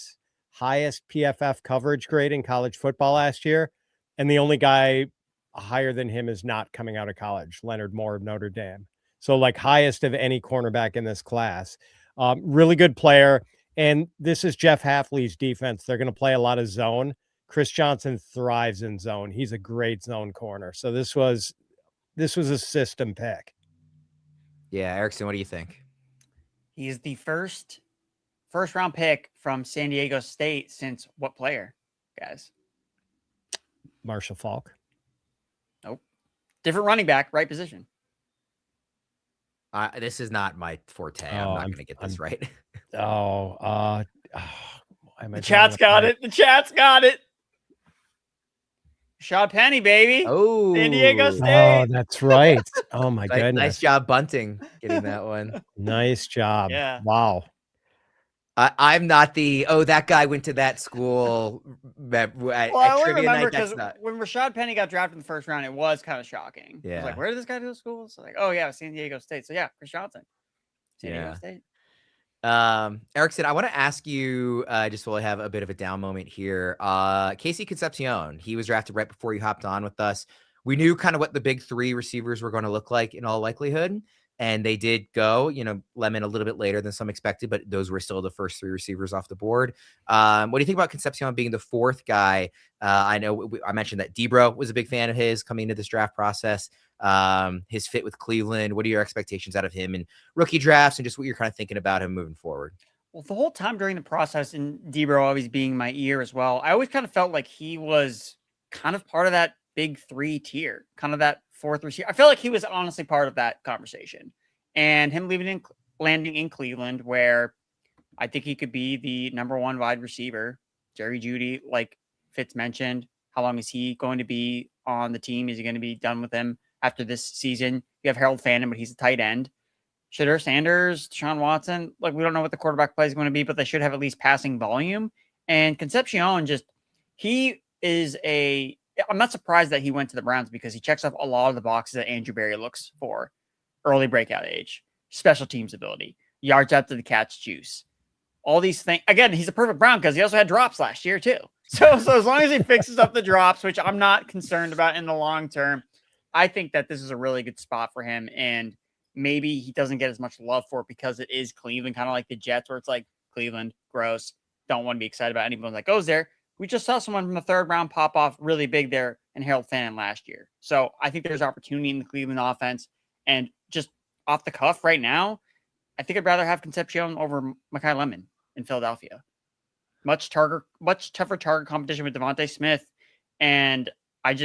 highest PFF coverage grade in college football last year, and the only guy higher than him is not coming out of college, Leonard Moore of Notre Dame. So like highest of any cornerback in this class. Really good player. And this is Jeff Hafley's defense. They're going to play a lot of zone. Chris Johnson thrives in zone. He's a great zone corner. So this was a system pick. Yeah, Erickson, what do you think? He's the first round pick from San Diego State since what player, guys? Marshall Faulk. Nope. Different running back, right position. This is not my forte. I'm not going to get this right. The chat's got it. The chat's got it. Rashad Penny, baby. Oh, San Diego State. Oh, that's right. Oh my goodness. Nice job bunting getting that one. Nice job. Yeah. Wow. I'm not that guy went to that school. I only remember because when Rashad Penny got drafted in the first round, it was kind of shocking. Yeah. I was like, where did this guy go to school? So like, oh yeah, San Diego State. So yeah, Chris Johnson. San Diego State. Erickson, I want to ask you, just while I have a bit of a down moment here, Casey Concepcion, he was drafted right before you hopped on with us. We knew kind of what the big three receivers were going to look like in all likelihood. And they did go, Lemon a little bit later than some expected, but those were still the first three receivers off the board. What do you think about Concepcion being the fourth guy? I know I mentioned that Debro was a big fan of his coming into this draft process. His fit with Cleveland. What are your expectations out of him in rookie drafts and just what you're kind of thinking about him moving forward? Well, the whole time during the process, and Debro always being my ear as well, I always kind of felt like he was kind of part of that big three tier, kind of that fourth receiver. I feel like he was honestly part of that conversation, and him landing in Cleveland, where I think he could be the number one wide receiver. Jerry Jeudy, like Fitz mentioned, how long is he going to be on the team? Is he going to be done with him after this season? You have Harold Fannin, but he's a tight end. Shedeur Sanders, Deshaun Watson, like we don't know what the quarterback play is going to be, but they should have at least passing volume. And Concepcion, I'm not surprised that he went to the Browns because he checks off a lot of the boxes that Andrew Berry looks for. Early breakout age, special teams ability, yards after the catch juice. All these things. Again, he's a perfect Brown because he also had drops last year too. So as long as he fixes up the drops, which I'm not concerned about in the long term, I think that this is a really good spot for him. And maybe he doesn't get as much love for it because it is Cleveland, kind of like the Jets, where it's like Cleveland, gross. Don't want to be excited about anyone that goes there. We just saw someone from the third round pop off really big there in Harold Fannin last year. So I think there's opportunity in the Cleveland offense. And just off the cuff right now, I think I'd rather have Concepcion over Mekhi Lemon in Philadelphia. Much tougher target competition with Devontae Smith. And I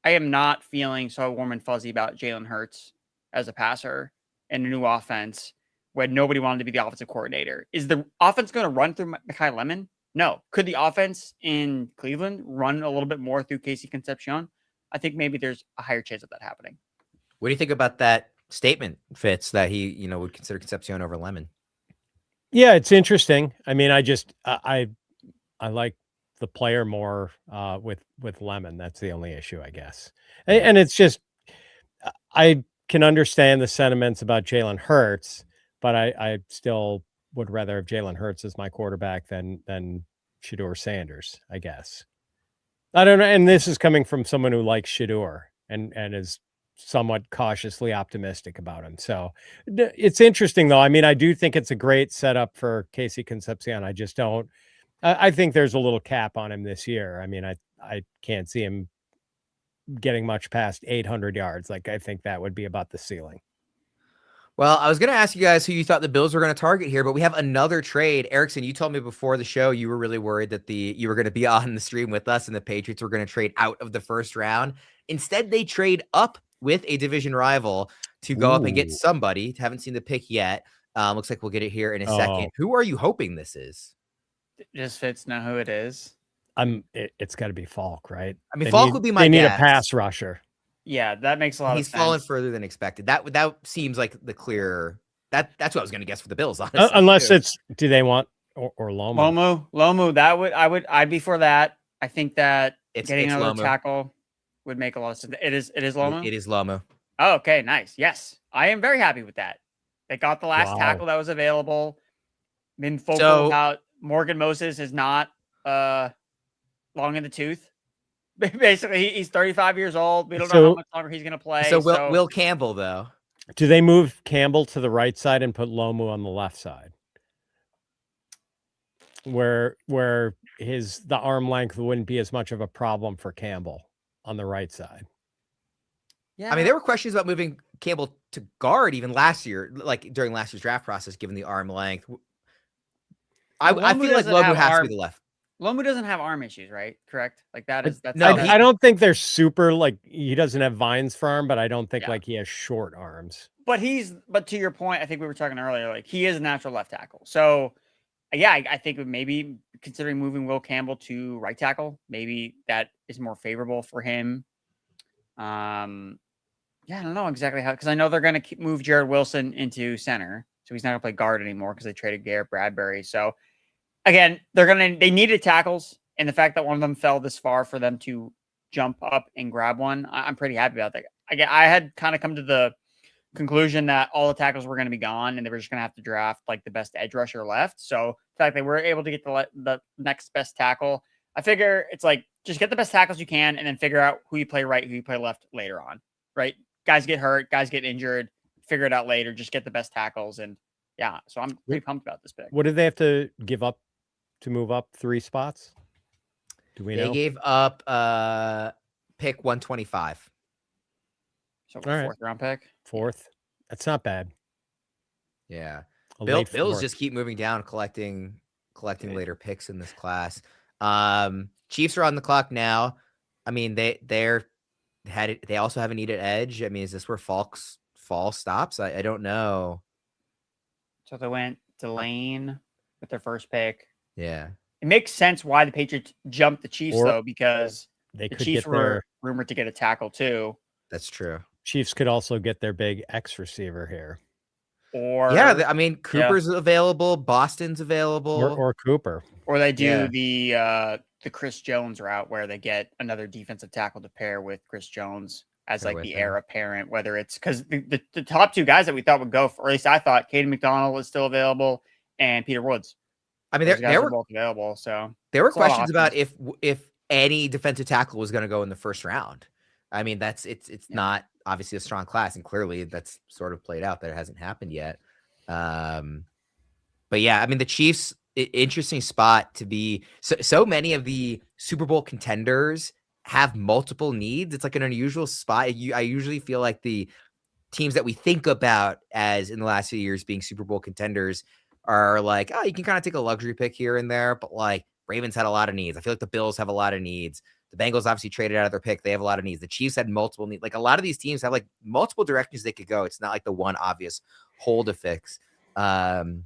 am not feeling so warm and fuzzy about Jalen Hurts as a passer and a new offense when nobody wanted to be the offensive coordinator. Is the offense going to run through Mekhi Lemon? No. Could the offense in Cleveland run a little bit more through Casey Concepcion? I think maybe there's a higher chance of that happening. What do you think about that statement, Fitz, that he, would consider Concepcion over Lemon? Yeah, it's interesting. I mean, I like the player more with Lemon. That's the only issue, I guess. And it's just, I can understand the sentiments about Jalen Hurts, but I still would rather have Jalen Hurts as my quarterback than Shedeur Sanders, I guess. I don't know. And this is coming from someone who likes Shedeur and is somewhat cautiously optimistic about him. So it's interesting though. I mean, I do think it's a great setup for Casey Concepcion. I just don't, I think there's a little cap on him this year. I mean, I can't see him getting much past 800 yards. Like, I think that would be about the ceiling. Well, I was going to ask you guys who you thought the Bills were going to target here, but we have another trade. Erickson, you told me before the show you were really worried that you were going to be on the stream with us and the Patriots were going to trade out of the first round. Instead, they trade up with a division rival to go up and get somebody. Haven't seen the pick yet. Looks like we'll get it here in a second. Who are you hoping this is? Just Fitz know who it is. It's got to be Falk, right? I mean, Falk would be my They need a guess. pass rusher. Yeah, that makes a lot of sense. He's fallen further than expected. That seems like the clear. That's what I was going to guess for the Bills, honestly. Unless do they want or Lomu? Lomu, I'd be for that. I think that getting another Lomu. tackle would make a lot of sense. It is Lomu? It is Lomu. Oh, okay, nice. Yes. I am very happy with that. They got the last tackle that was available. Been vocal about Morgan Moses is not long in the tooth. Basically, he's 35 years old. We don't know how much longer he's going to play. So Will Campbell, though. Do they move Campbell to the right side and put Lomu on the left side? Where the arm length wouldn't be as much of a problem for Campbell on the right side. Yeah. I mean, there were questions about moving Campbell to guard even last year, like during last year's draft process, given the arm length. I feel like Lomu has to be the left. Lomu doesn't have arm issues, right? Correct? Like that's no. I don't think they're super like he doesn't have vines for arm, but I don't think like he has short arms. But to your point, I think we were talking earlier, like he is a natural left tackle. So yeah, I think maybe considering moving Will Campbell to right tackle, maybe that is more favorable for him. Yeah, I don't know exactly how, because I know they're going to move Jared Wilson into center, so he's not going to play guard anymore because they traded Garrett Bradbury. So again, they needed tackles, and the fact that one of them fell this far for them to jump up and grab one, I'm pretty happy about that. I had kind of come to the conclusion that all the tackles were going to be gone, and they were just going to have to draft like the best edge rusher left. So the fact they were able to get the next best tackle, I figure it's like just get the best tackles you can, and then figure out who you play right, who you play left later on. Right? Guys get hurt, guys get injured. Figure it out later. Just get the best tackles, and yeah. So I'm pretty pumped about this pick. What did they have to give up to move up 3 spots? Do we know? They gave up pick 125. So fourth round pick. Fourth. That's not bad. Yeah. Bills just keep moving down, collecting later picks in this class. Chiefs are on the clock now. I mean, they also have a needed edge. I mean, is this where Falk's fall stops? I don't know. So they went Delane with their first pick. Yeah. It makes sense why the Patriots jumped the Chiefs, though, because the Chiefs were rumored to get a tackle, too. That's true. Chiefs could also get their big X receiver here. Or I mean, Cooper's available. Boston's available. Or Cooper. Or they do the Chris Jones route where they get another defensive tackle to pair with Chris Jones as like the heir apparent, whether it's because the top 2 guys that we thought would go, or at least I thought, Caden McDonald was still available and Peter Woods. I mean, there were both available. So there were questions about if any defensive tackle was going to go in the first round. I mean, it's not obviously a strong class, and clearly that's sort of played out that it hasn't happened yet. But yeah, I mean, the Chiefs, interesting spot to be. So many of the Super Bowl contenders have multiple needs. It's like an unusual spot. I usually feel like the teams that we think about as in the last few years being Super Bowl contenders are like, oh, you can kind of take a luxury pick here and there, but like Ravens had a lot of needs. I feel like the Bills have a lot of needs. The Bengals obviously traded out of their pick. They have a lot of needs. The Chiefs had multiple needs. Like a lot of these teams have like multiple directions they could go. It's not like the one obvious hole to fix. It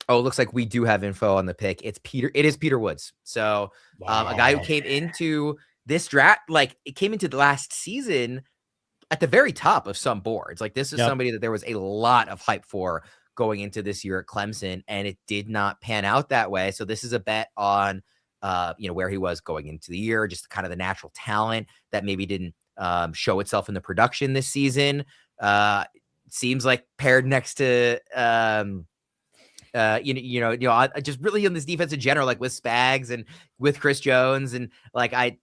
looks like we do have info on the pick. It is Peter Woods. So a guy who came into this draft, like it came into the last season at the very top of some boards. Like this is somebody that there was a lot of hype for going into this year at Clemson, and it did not pan out that way. So this is a bet on where he was going into the year, just kind of the natural talent that maybe didn't show itself in the production this season. Seems like paired next to just really on this defense in general, like with Spags and with Chris Jones, and like I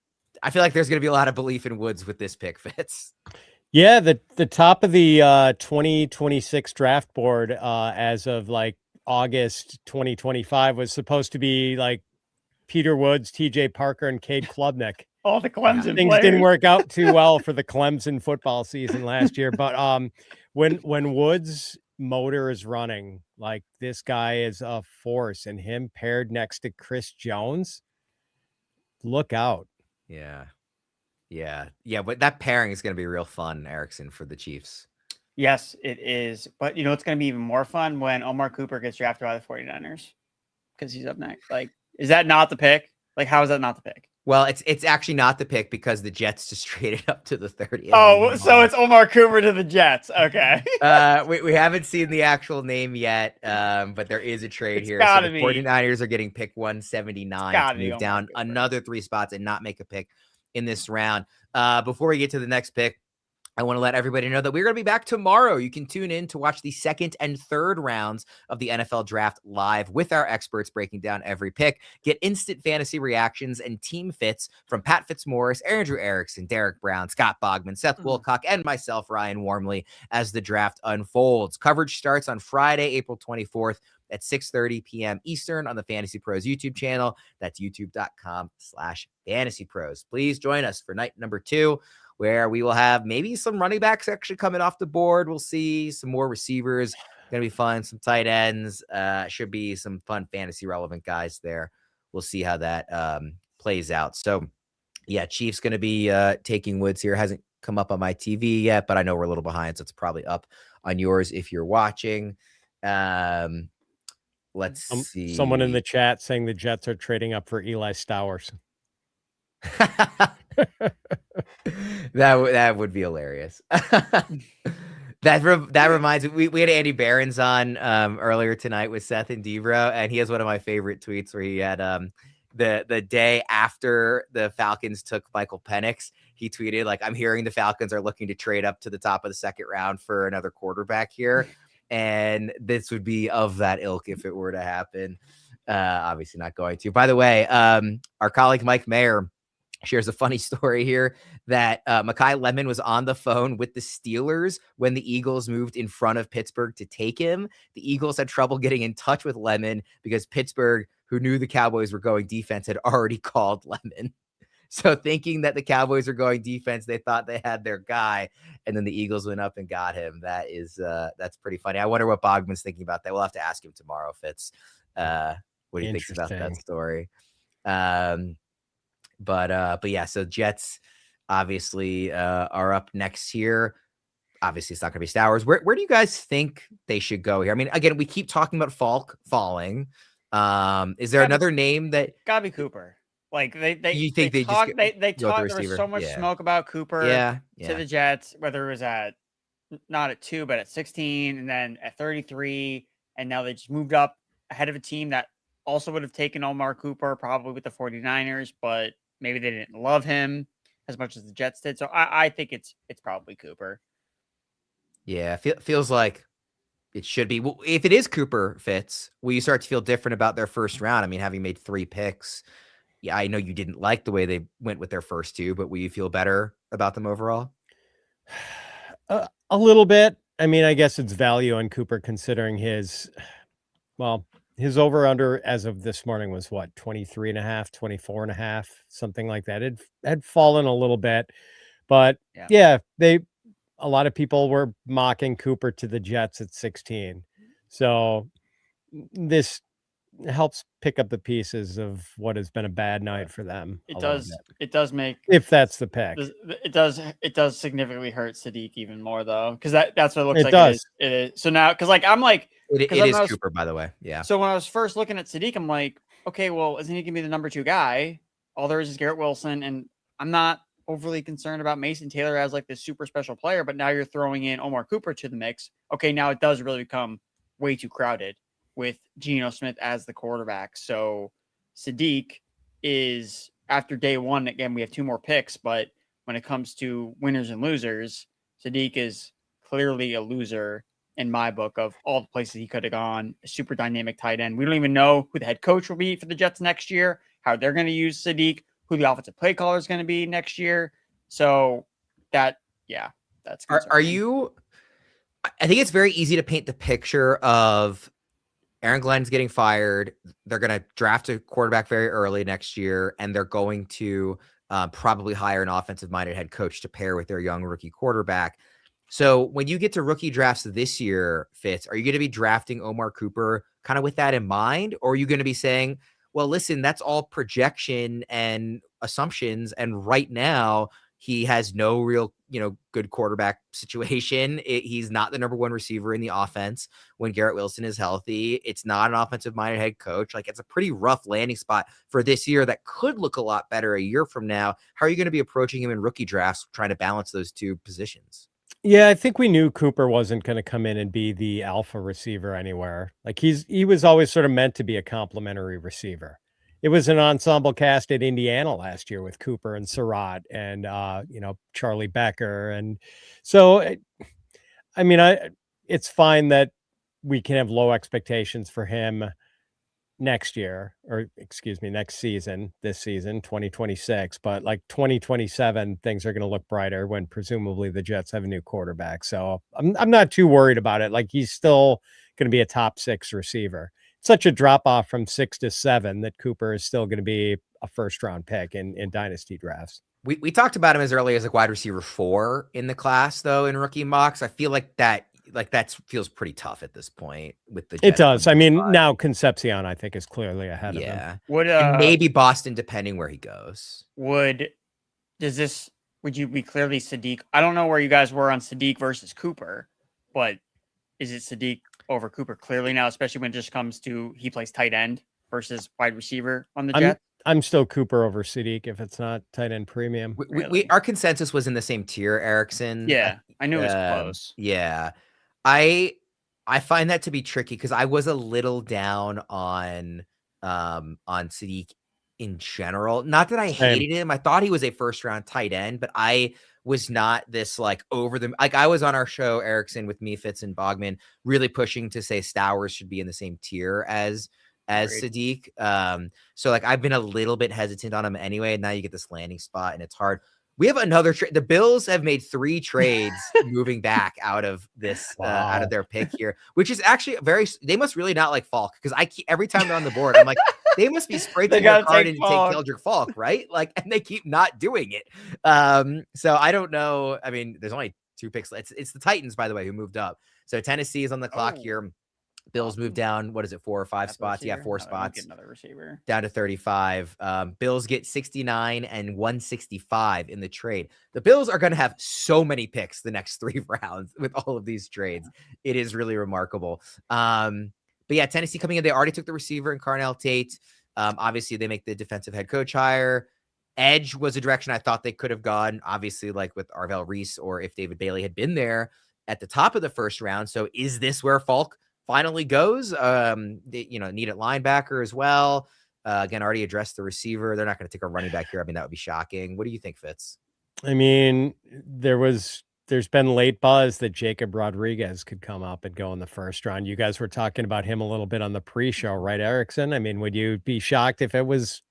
feel like there's going to be a lot of belief in Woods with this pick, Fitz. Yeah, the top of the 2026 draft board as of like August 2025 was supposed to be like Peter Woods, TJ Parker, and Cade Klubnik. All the Clemson things players didn't work out too well for the Clemson football season last year. But when Woods' motor is running, like this guy is a force, and him paired next to Chris Jones, look out. Yeah, but that pairing is going to be real fun, Erickson, for the Chiefs. Yes, it is. But you know, it's going to be even more fun when Omar Cooper gets drafted by the 49ers because he's up next. Like, is that not the pick? Like, how is that not the pick? Well, it's actually not the pick because the Jets just traded up to the 30th. Oh, so it's Omar Cooper to the Jets. Okay. We haven't seen the actual name yet, but there is a trade It's here. So gotta the be. 49ers are getting pick 179 to gotta be move Omar down Cooper. another 3 spots and not make a pick in this round. Before we get to the next pick, I want to let everybody know that we're going to be back tomorrow. You can tune in to watch the second and third rounds of the NFL draft live with our experts breaking down every pick. Get instant fantasy reactions and team fits from Pat Fitzmaurice, Andrew Erickson, Derek Brown, Scott Bogman, Seth Woolcock, and myself, Ryan Wormeli, as the draft unfolds. Coverage starts on Friday, April 24th at 6:30 p.m. Eastern on the Fantasy Pros YouTube channel. That's youtube.com/fantasypros. Please join us for night number 2, where we will have maybe some running backs actually coming off the board. We'll see some more receivers. Going to be fun. Some tight ends. Should be some fun fantasy relevant guys there. We'll see how that plays out. So, yeah, Chief's going to be taking Woods here. Hasn't come up on my TV yet, but I know we're a little behind, so it's probably up on yours if you're watching. Let's see. Someone in the chat saying the Jets are trading up for Eli Stowers. That would be hilarious. That reminds me, we had Andy Behrens on earlier tonight with Seth and Debro, and he has one of my favorite tweets where he had the day after the Falcons took Michael Penix, he tweeted like, "I'm hearing the Falcons are looking to trade up to the top of the second round for another quarterback here." And this would be of that ilk if it were to happen. Obviously not going to. By the way, our colleague Mike Mayer shares a funny story here that Mekhi Lemon was on the phone with the Steelers when the Eagles moved in front of Pittsburgh to take him. The Eagles had trouble getting in touch with Lemon because Pittsburgh, who knew the Cowboys were going defense, had already called Lemon. So thinking that the Cowboys are going defense, they thought they had their guy, and then the Eagles went up and got him. That's pretty funny. I wonder what Bogman's thinking about that. We'll have to ask him tomorrow, Fitz. What he thinks about that story. But yeah, so Jets obviously are up next here. Obviously, it's not going to be Stowers. Where do you guys think they should go here? I mean, again, we keep talking about Falk falling. Is there another name that gotta be Cooper? Like they talk. There was so much smoke about Cooper to the Jets, whether it was not at 2, but at 16, and then at 33, and now they just moved up ahead of a team that also would have taken Omar Cooper, probably with the 49ers, but maybe they didn't love him as much as the Jets did. So I think it's probably Cooper. Yeah, feels like it should be. Well, if it is Cooper, Fitz, will you start to feel different about their first round? I mean, having made 3 picks, yeah, I know you didn't like the way they went with their first 2, but will you feel better about them overall? A little bit. I mean, I guess it's value on Cooper considering his over under as of this morning was what, 23.5, 24.5, something like that. It had fallen a little bit, but yeah, a lot of people were mocking Cooper to the Jets at 16. So this helps pick up the pieces of what has been a bad night for them. It does make, if that's the pick. It does significantly hurt Sadiq even more though, because that's what it looks like. It is. So now, because like I'm like, it is Cooper, by the way. Yeah. So when I was first looking at Sadiq, I'm like, okay, well, isn't he gonna be the number 2 guy? All there is Garrett Wilson, and I'm not overly concerned about Mason Taylor as like this super special player. But now you're throwing in Omar Cooper to the mix. Okay, now it does really become way too crowded with Geno Smith as the quarterback. So Sadiq is, after day 1, again, we have 2 more picks, but when it comes to winners and losers, Sadiq is clearly a loser in my book of all the places he could have gone. A super dynamic tight end. We don't even know who the head coach will be for the Jets next year, how they're going to use Sadiq, who the offensive play caller is going to be next year. So that's are you, I think it's very easy to paint the picture of Aaron Glenn's getting fired. They're going to draft a quarterback very early next year, and they're going to probably hire an offensive-minded head coach to pair with their young rookie quarterback. So when you get to rookie drafts this year, Fitz, are you going to be drafting Omar Cooper kind of with that in mind? Or are you going to be saying, well, listen, that's all projection and assumptions, and right now He has no real, good quarterback situation. He's not the number one receiver in the offense when Garrett Wilson is healthy. It's not an offensive-minded head coach. Like, it's a pretty rough landing spot for this year that could look a lot better a year from now. How are you going to be approaching him in rookie drafts, trying to balance those two positions? Yeah, I think we knew Cooper wasn't going to come in and be the alpha receiver anywhere. Like, he was always sort of meant to be a complimentary receiver. It was an ensemble cast at Indiana last year with Cooper and Surratt and Charlie Becker. And so it's fine that we can have low expectations for him next season, this season, 2026, but like 2027, things are going to look brighter when presumably the Jets have a new quarterback. So I'm not too worried about it. Like, he's still going to be a top 6 receiver. It's such a drop off from 6 to 7 that Cooper is still going to be a first round pick in dynasty drafts. We talked about him as early as like wide receiver 4 in the class, though, in rookie mocks. I feel like that feels pretty tough at this point with the Jets. It does. I mean, now Concepcion, I think, is clearly ahead of him. And maybe Boston, depending where he goes. Would you be clearly Sadiq? I don't know where you guys were on Sadiq versus Cooper, but is it Sadiq over Cooper clearly now, especially when it just comes to he plays tight end versus wide receiver on the Jets? I'm still Cooper over Sadiq if it's not tight end premium. Our consensus was in the same tier, Erickson. Yeah, I knew it was close. Yeah. I find that to be tricky because I was a little down on Sadiq in general. Not that I hated him. I thought he was a first round tight end, but I was not this like I was on our show, Erickson, with me, Fitz, and Bogman, really pushing to say Stowers should be in the same tier as Sadiq. So like I've been a little bit hesitant on him anyway. And now you get this landing spot and it's hard. We have another trade. The Bills have made 3 trades moving back out of this, out of their pick here, which is actually they must really not like Falk because every time they're on the board, I'm like, they must be scraping their card in to take Keldrick Falk, right? Like, and they keep not doing it. So I don't know. I mean, there's only 2 picks. It's the Titans, by the way, who moved up. So Tennessee is on the clock here. Bills moved down, 4 or 5 spots? Receiver? Yeah, 4 spots. Get another receiver. Down to 35. Bills get 69 and 165 in the trade. The Bills are going to have so many picks the next 3 rounds with all of these trades. It is really remarkable. But yeah, Tennessee coming in, they already took the receiver in Carnell Tate. Obviously, they make the defensive head coach hire. Edge was a direction I thought they could have gone, obviously, like with Arvell Reese or if David Bailey had been there at the top of the first round. So is this where Falk finally goes? Need a linebacker as well. Again, already addressed the receiver. They're not going to take a running back here. I mean, that would be shocking. What do you think, Fitz? I mean, there's been late buzz that Jacob Rodriguez could come up and go in the first round. You guys were talking about him a little bit on the pre-show, right, Erickson? I mean, would you be shocked if it was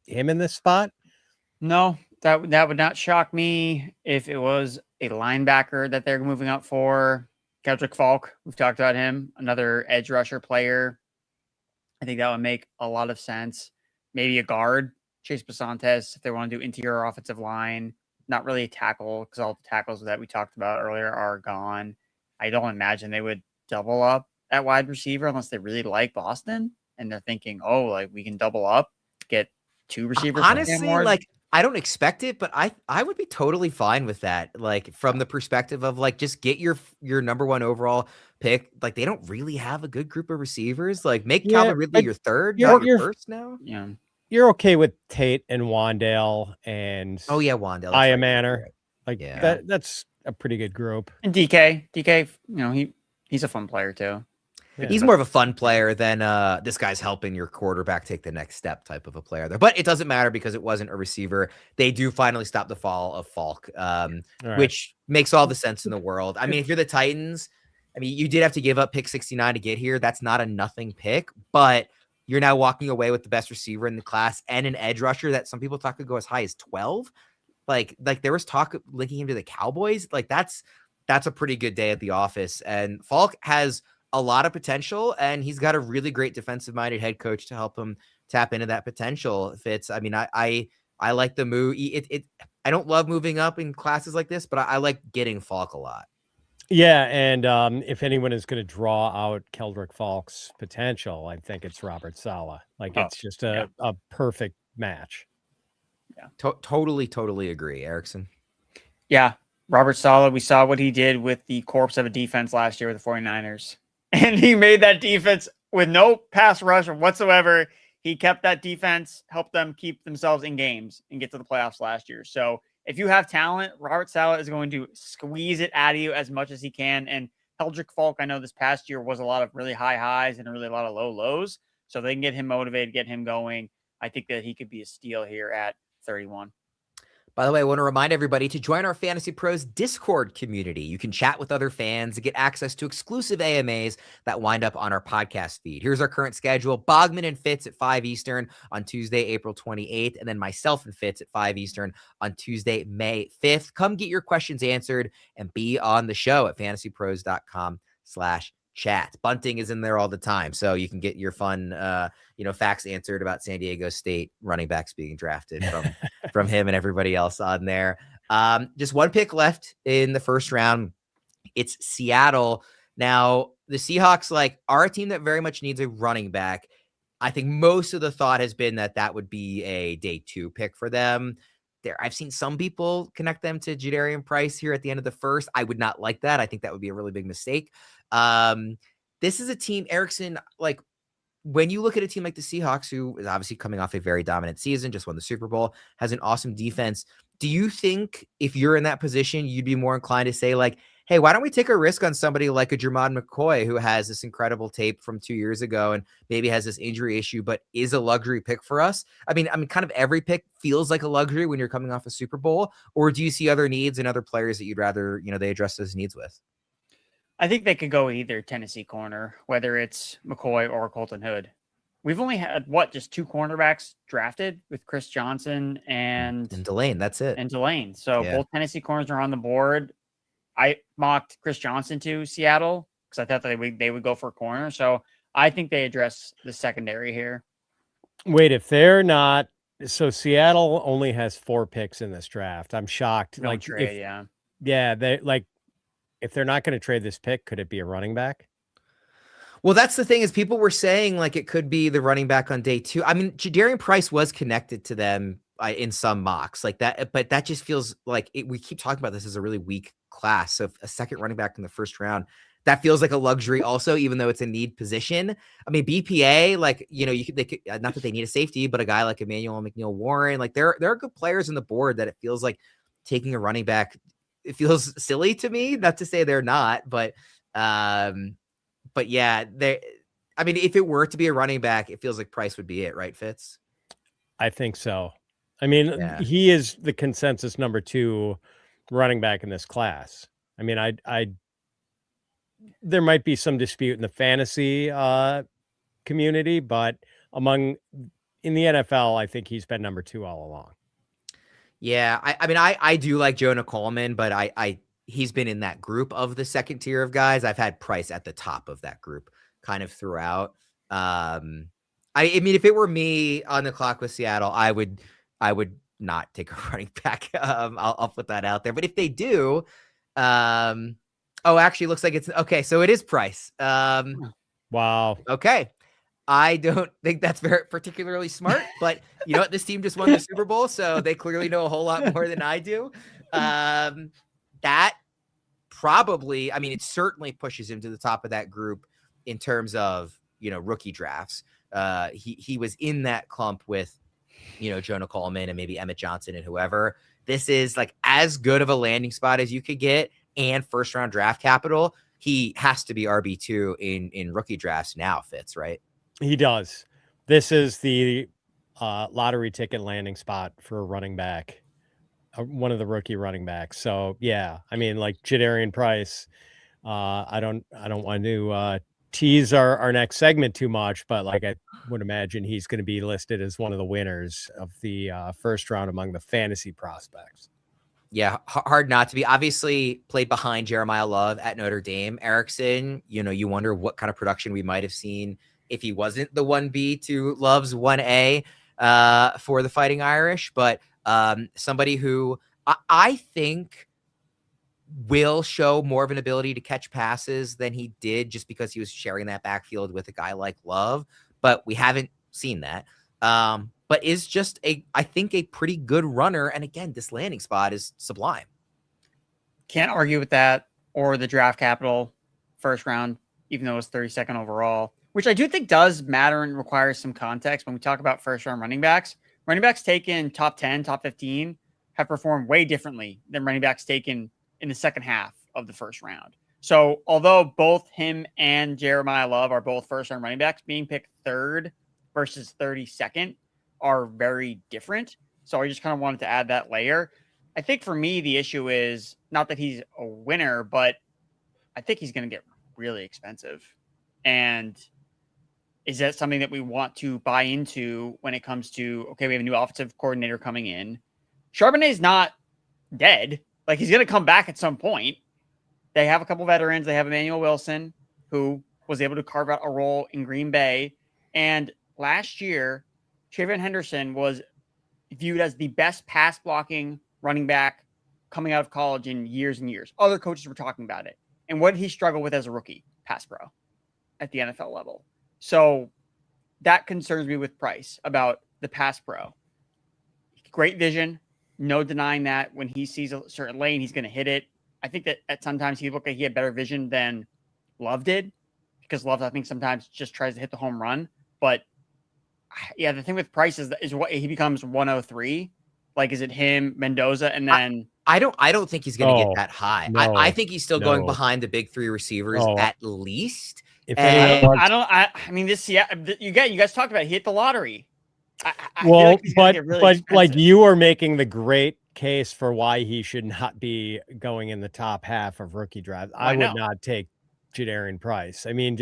him in this spot? No, that would not shock me if it was a linebacker that they're moving up for. Keldrick Falk, we've talked about him, another edge rusher player. I think that would make a lot of sense. Maybe a guard, Chase Basantes, if they want to do interior offensive line. Not really a tackle because all the tackles that we talked about earlier are gone. I don't imagine they would double up at wide receiver unless they really like Boston and they're thinking, oh, like we can double up, get 2 receivers. Honestly, like I don't expect it, but I would be totally fine with that. Like from the perspective of like, just get your number 1 overall pick. Like they don't really have a good group of receivers. Like make Calvin Ridley your third, not your first now. Yeah. You're okay with Tate and Wandale and Wandale. Aya Manor. Like that's a pretty good group. And DK, he's a fun player too. Yeah. He's more of a fun player than this guy's helping your quarterback take the next step type of a player there. But it doesn't matter because it wasn't a receiver. They do finally stop the fall of Falk, which makes all the sense in the world. I mean, if you're the Titans, I mean, you did have to give up pick 69 to get here. That's not a nothing pick, but you're now walking away with the best receiver in the class and an edge rusher that some people talk could go as high as 12. Like there was talk of linking him to the Cowboys. Like that's a pretty good day at the office. And Falk has a lot of potential, and he's got a really great defensive-minded head coach to help him tap into that potential. Fitz, I mean, I like the move. I don't love moving up in classes like this, but I like getting Falk a lot. Yeah, and if anyone is going to draw out Keldrick Falk's potential, I think it's Robert Saleh. Like it's just a perfect match. Yeah, totally agree, Erickson. Yeah. Robert Saleh, we saw what he did with the corpse of a defense last year with the 49ers. And he made that defense with no pass rush whatsoever. He kept that defense, helped them keep themselves in games and get to the playoffs last year. So if you have talent, Robert Saleh is going to squeeze it out of you as much as he can. And Heldrick Falk, I know this past year was a lot of really high highs and really a lot of low lows. So they can get him motivated, get him going. I think that he could be a steal here at 31. By the way, I want to remind everybody to join our Fantasy Pros Discord community. You can chat with other fans and get access to exclusive AMAs that wind up on our podcast feed. Here's our current schedule. Bogman and Fitz at 5 Eastern on Tuesday, April 28th, and then myself and Fitz at 5 Eastern on Tuesday, May 5th. Come get your questions answered and be on the show at fantasypros.com/chat. Bunting is in there all the time, so you can get your fun facts answered about San Diego State running backs being drafted from him and everybody else on there. Just one pick left in the first round. It's Seattle. Now, the Seahawks are a team that very much needs a running back. I think most of the thought has been that would be a day 2 pick for them. I've seen some people connect them to Jadarian Price here at the end of the first. I would not like that. I think that would be a really big mistake. This is a team, Erickson, when you look at a team like the Seahawks, who is obviously coming off a very dominant season, just won the Super Bowl, has an awesome defense. Do you think if you're in that position, you'd be more inclined to say hey, why don't we take a risk on somebody like a Jermon McCoy, who has this incredible tape from 2 years ago and maybe has this injury issue, but is a luxury pick for us? I mean, kind of every pick feels like a luxury when you're coming off a Super Bowl. Or do you see other needs and other players that you'd rather, they address those needs with? I think they could go either Tennessee corner, whether it's McCoy or Colton Hood. We've only had just 2 cornerbacks drafted with Chris Johnson and Delane. That's it. And Delane. So both Tennessee corners are on the board. I mocked Chris Johnson to Seattle because I thought that they would go for a corner. So I think they address the secondary here. Wait, if they're not, so Seattle only has 4 picks in this draft. I'm shocked. No trade, if they're not going to trade this pick, could it be a running back? Well, that's the thing is people were saying it could be the running back on day 2. I mean, Jadarian Price was connected to them in some mocks that, but that just feels we keep talking about this as a really weak class. So if a second running back in the first round, that feels like a luxury also, even though it's a need position. I mean, BPA, they could, not that they need a safety, but a guy like Emmanuel McNeil-Warren, there are good players on the board that it feels like taking a running back. It feels silly to me, not to say they're not, but yeah, if it were to be a running back, it feels like Price would be it, right, Fitz? I think so. I mean, he is the consensus number 2 running back in this class. I mean, there might be some dispute in the fantasy community, but in the NFL, I think he's been number 2 all along. Yeah, I do like Jonah Coleman, but he's been in that group of the second tier of guys. I've had Price at the top of that group kind of throughout. I mean, if it were me on the clock with Seattle, I would not take a running back. I'll put that out there. But if they do, actually, looks like it's okay. So it is Price. Wow. Okay. I don't think that's very particularly smart, but you know what? This team just won the Super Bowl, so they clearly know a whole lot more than I do. That probably, it certainly pushes him to the top of that group in terms of, rookie drafts. He was in that clump with, Jonah Coleman and maybe Emmett Johnson and whoever. This is as good of a landing spot as you could get and first round draft capital. He has to be RB2 in rookie drafts now, Fitz, right? He does. This is the lottery ticket landing spot for a running back, one of the rookie running backs. So yeah, Jadarian Price. I don't want to tease our next segment too much, but I would imagine he's going to be listed as one of the winners of the first round among the fantasy prospects. Yeah, hard not to be. Obviously played behind Jeremiah Love at Notre Dame. Erickson, you wonder what kind of production we might have seen if he wasn't the 1B to Love's 1A for the Fighting Irish. But somebody who I think will show more of an ability to catch passes than he did just because he was sharing that backfield with a guy like Love. But we haven't seen that. But is just I think a pretty good runner. And again, this landing spot is sublime. Can't argue with that, or the draft capital first round, even though it's 32nd overall, which I do think does matter and requires some context when we talk about first round running backs. Running backs taken top 10, top 15 have performed way differently than running backs taken in the second half of the first round. So although both him and Jeremiah Love are both first round running backs, being picked third versus 32nd are very different. So I just kind of wanted to add that layer. I think for me, the issue is not that he's a winner, but I think he's going to get really expensive. And is that something that we want to buy into when it comes to, okay, we have a new offensive coordinator coming in. Charbonnet's not dead. Like, he's going to come back at some point. They have a couple veterans. They have Emmanuel Wilson, who was able to carve out a role in Green Bay. And last year, Trayvon Henderson was viewed as the best pass blocking running back coming out of college in years and years. Other coaches were talking about it. And what did he struggle with as a rookie? Pass pro at the NFL level. So that concerns me with Price about the pass pro. Great vision. No denying that when he sees a certain lane, he's going to hit it. I think that at sometimes he looked like he had better vision than Love did, because Love, I think, sometimes just tries to hit the home run. But yeah, the thing with Price is what he becomes 103. Like, is it him, Mendoza, and then I don't think he's going to get that high. No, I think he's still going behind the big three receivers at least. If I mean, this, yeah, you guys talked about it. He hit the lottery. I well, feel like he's gonna get really but like expensive. you are making the great case for why he should not be going in the top half of rookie draft. I would not take Jadarian Price. I mean,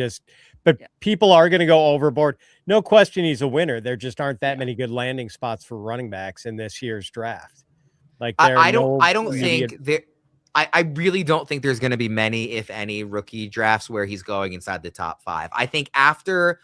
but people are going to go overboard. No question he's a winner. There just aren't that many good landing spots for running backs in this year's draft. Like, I don't think there. I really don't think there's going to be many, if any, rookie drafts where he's going inside the top 5. I think after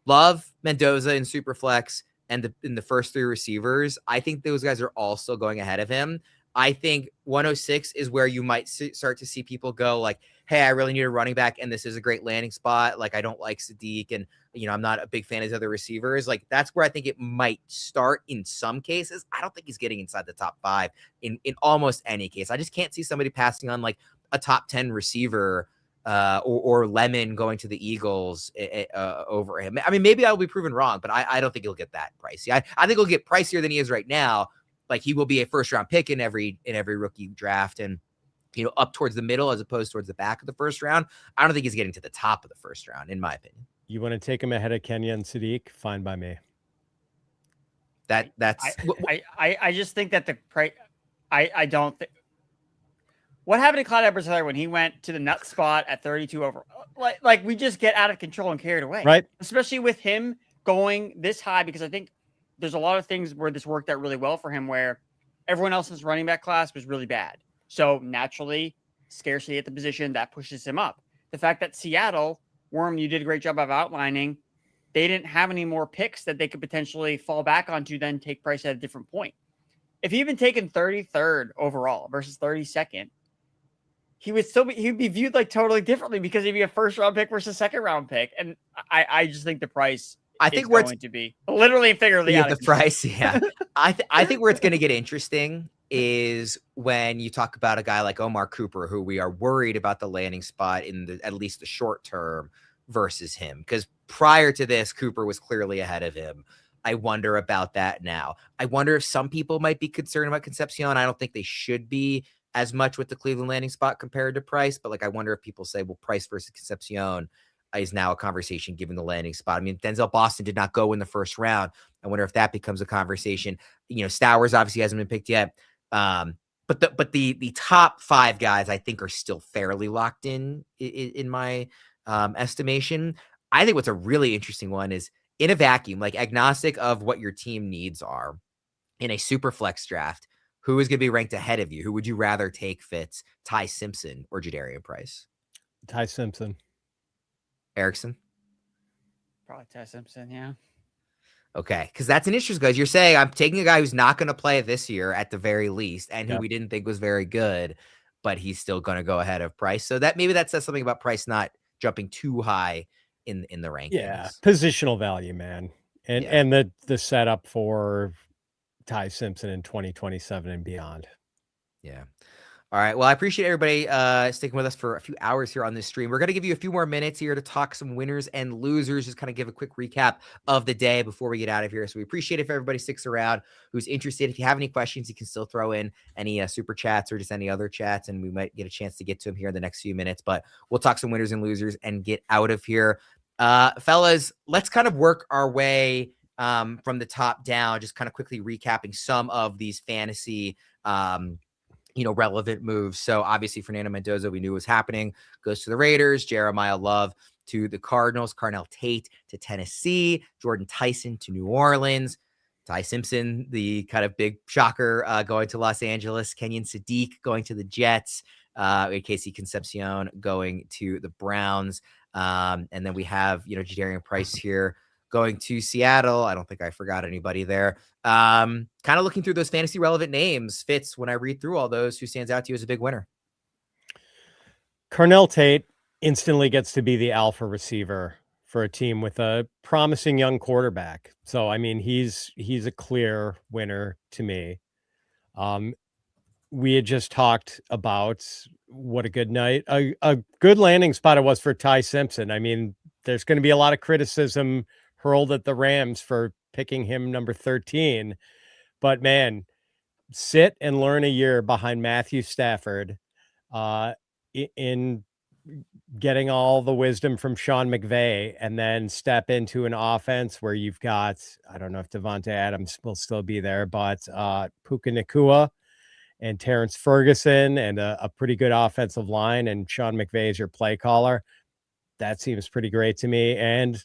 Love, Mendoza, and Superflex, and in the first 3 receivers, I think those guys are all still going ahead of him. I think 106 is where you might start to see people go like, hey, I really need a running back, and this is a great landing spot. Like, I don't like Sadiq, and, I'm not a big fan of the other receivers. Like, that's where I think it might start in some cases. I don't think he's getting inside the top 5 in almost any case. I just can't see somebody passing on, like, a top 10 receiver or Lemon going to the Eagles over him. I mean, maybe I will be proven wrong, but I don't think he'll get that pricey. I think he'll get pricier than he is right now. Like, he will be a first round pick in every rookie draft, and up towards the middle as opposed towards the back of the first round. I don't think he's getting to the top of the first round, in my opinion. You want to take him ahead of Kenya and Sadiq? Fine by me. I just think that the price. I don't think. What happened to Clyde Edwards-Helaire when he went to the nut spot at 32 overall? Like we just get out of control and carried away, right? Especially with him going this high, because I think there's a lot of things where this worked out really well for him, where everyone else's running back class was really bad. So naturally, scarcity at the position that pushes him up. The fact that Seattle, Worm, you did a great job of outlining, they didn't have any more picks that they could potentially fall back onto, then take Price at a different point. If he'd been taken 33rd overall versus 32nd, he'd be viewed like totally differently, because he'd be a first round pick versus second round pick. And I just think the price is going to be literally and figuratively out of the price. Yeah. I think where it's going to get interesting is when you talk about a guy like Omar Cooper, who we are worried about the landing spot in at least the short term versus him. Because prior to this, Cooper was clearly ahead of him. I wonder about that now. I wonder if some people might be concerned about Concepcion. I don't think they should be as much with the Cleveland landing spot compared to Price, but like, I wonder if people say, well, Price versus Concepcion is now a conversation given the landing spot. I mean, Denzel Boston did not go in the first round. I wonder if that becomes a conversation. Stowers obviously hasn't been picked yet. But the top 5 guys I think are still fairly locked in my estimation. I think what's a really interesting one is, in a vacuum, like agnostic of what your team needs are in a super flex draft, who is going to be ranked ahead of you? Who would you rather take, Fitz, Ty Simpson or Jadarian Price? Ty Simpson. Erickson? Probably Ty Simpson, yeah. Okay, because that's an interesting, guys. You're saying I'm taking a guy who's not going to play this year at the very least, and who we didn't think was very good, but he's still going to go ahead of Price. So that says something about Price not jumping too high in the rankings. Yeah, positional value, man, and the setup for Ty Simpson in 2027 and beyond. Yeah. All right. Well, I appreciate everybody sticking with us for a few hours here on this stream. We're going to give you a few more minutes here to talk some winners and losers, just kind of give a quick recap of the day before we get out of here. So we appreciate if everybody sticks around who's interested. If you have any questions, you can still throw in any super chats or just any other chats, and we might get a chance to get to them here in the next few minutes. But we'll talk some winners and losers and get out of here. Fellas, let's kind of work our way from the top down, just kind of quickly recapping some of these fantasy relevant moves. So obviously Fernando Mendoza, we knew was happening, goes to the Raiders. Jeremiah Love to the Cardinals. Carnell Tate to Tennessee. Jordan Tyson to New Orleans. Ty Simpson, the kind of big shocker, going to Los Angeles. Kenyon Sadiq going to the Jets. Casey Concepcion going to the Browns. And then we have, Jadarian Price here going to Seattle. I don't think I forgot anybody there. Kind of looking through those fantasy relevant names. Fitz, when I read through all those, who stands out to you as a big winner? Carnell Tate instantly gets to be the alpha receiver for a team with a promising young quarterback. So, I mean, he's a clear winner to me. We had just talked about what a good night, a good landing spot it was for Ty Simpson. I mean, there's going to be a lot of criticism hurled at the Rams for picking him number 13, but man, sit and learn a year behind Matthew Stafford in getting all the wisdom from Sean McVay, and then step into an offense where you've got, I don't know if Devontae Adams will still be there, but Puka Nacua and Terrence Ferguson and a pretty good offensive line, and Sean McVay is your play caller. That seems pretty great to me. And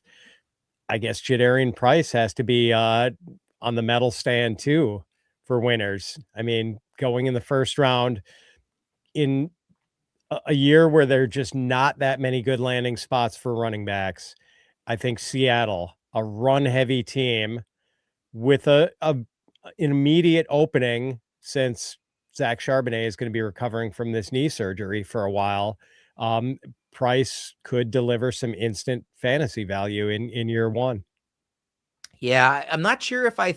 I guess Jadarian Price has to be on the medal stand too for winners. I mean, going in the first round in a year where there are just not that many good landing spots for running backs. I think Seattle, a run heavy team with an immediate opening, since Zach Charbonnet is going to be recovering from this knee surgery for a while. Price could deliver some instant fantasy value in year one. Yeah, I'm not sure if I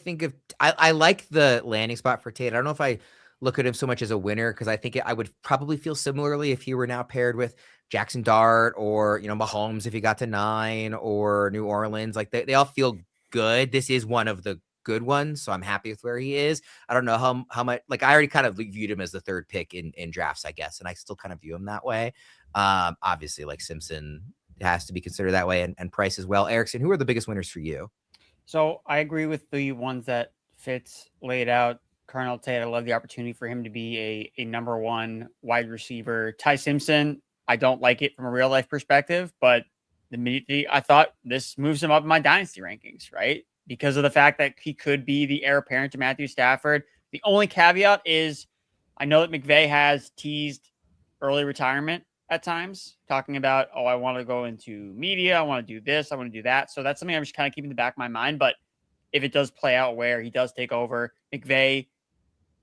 like the landing spot for Tate. I don't know if I look at him so much as a winner, because I think I would probably feel similarly if he were now paired with Jackson Dart or, Mahomes if he got to 9, or New Orleans. Like they all feel good. This is one of the good ones, so I'm happy with where he is. I don't know how much, like, I already kind of viewed him as the third pick in drafts, I guess, and I still kind of view him that way. Obviously, like, Simpson has to be considered that way, and Price as well. Erickson, who are the biggest winners for you? So I agree with the ones that Fitz laid out. Carnell Tate, I love the opportunity for him to be a number 1 wide receiver. Ty Simpson, I don't like it from a real life perspective, but immediately I thought this moves him up in my dynasty rankings, right? Because of the fact that he could be the heir apparent to Matthew Stafford. The only caveat is I know that McVay has teased early retirement at times, talking about, I want to go into media, I want to do this, I want to do that. So that's something I'm just kind of keeping in the back of my mind. But if it does play out where he does take over, McVay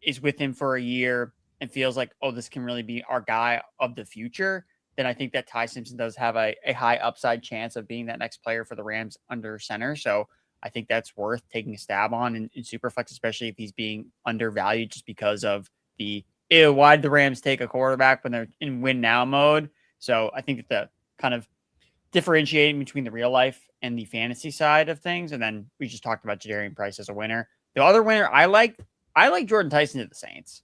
is with him for a year and feels like, this can really be our guy of the future, then I think that Ty Simpson does have a high upside chance of being that next player for the Rams under center. So I think that's worth taking a stab on in Superflex, especially if he's being undervalued just because of the, why did the Rams take a quarterback when they're in win now mode? So I think that the kind of differentiating between the real life and the fantasy side of things. And then we just talked about Jadarian Price as a winner. The other winner I like Jordan Tyson to the Saints.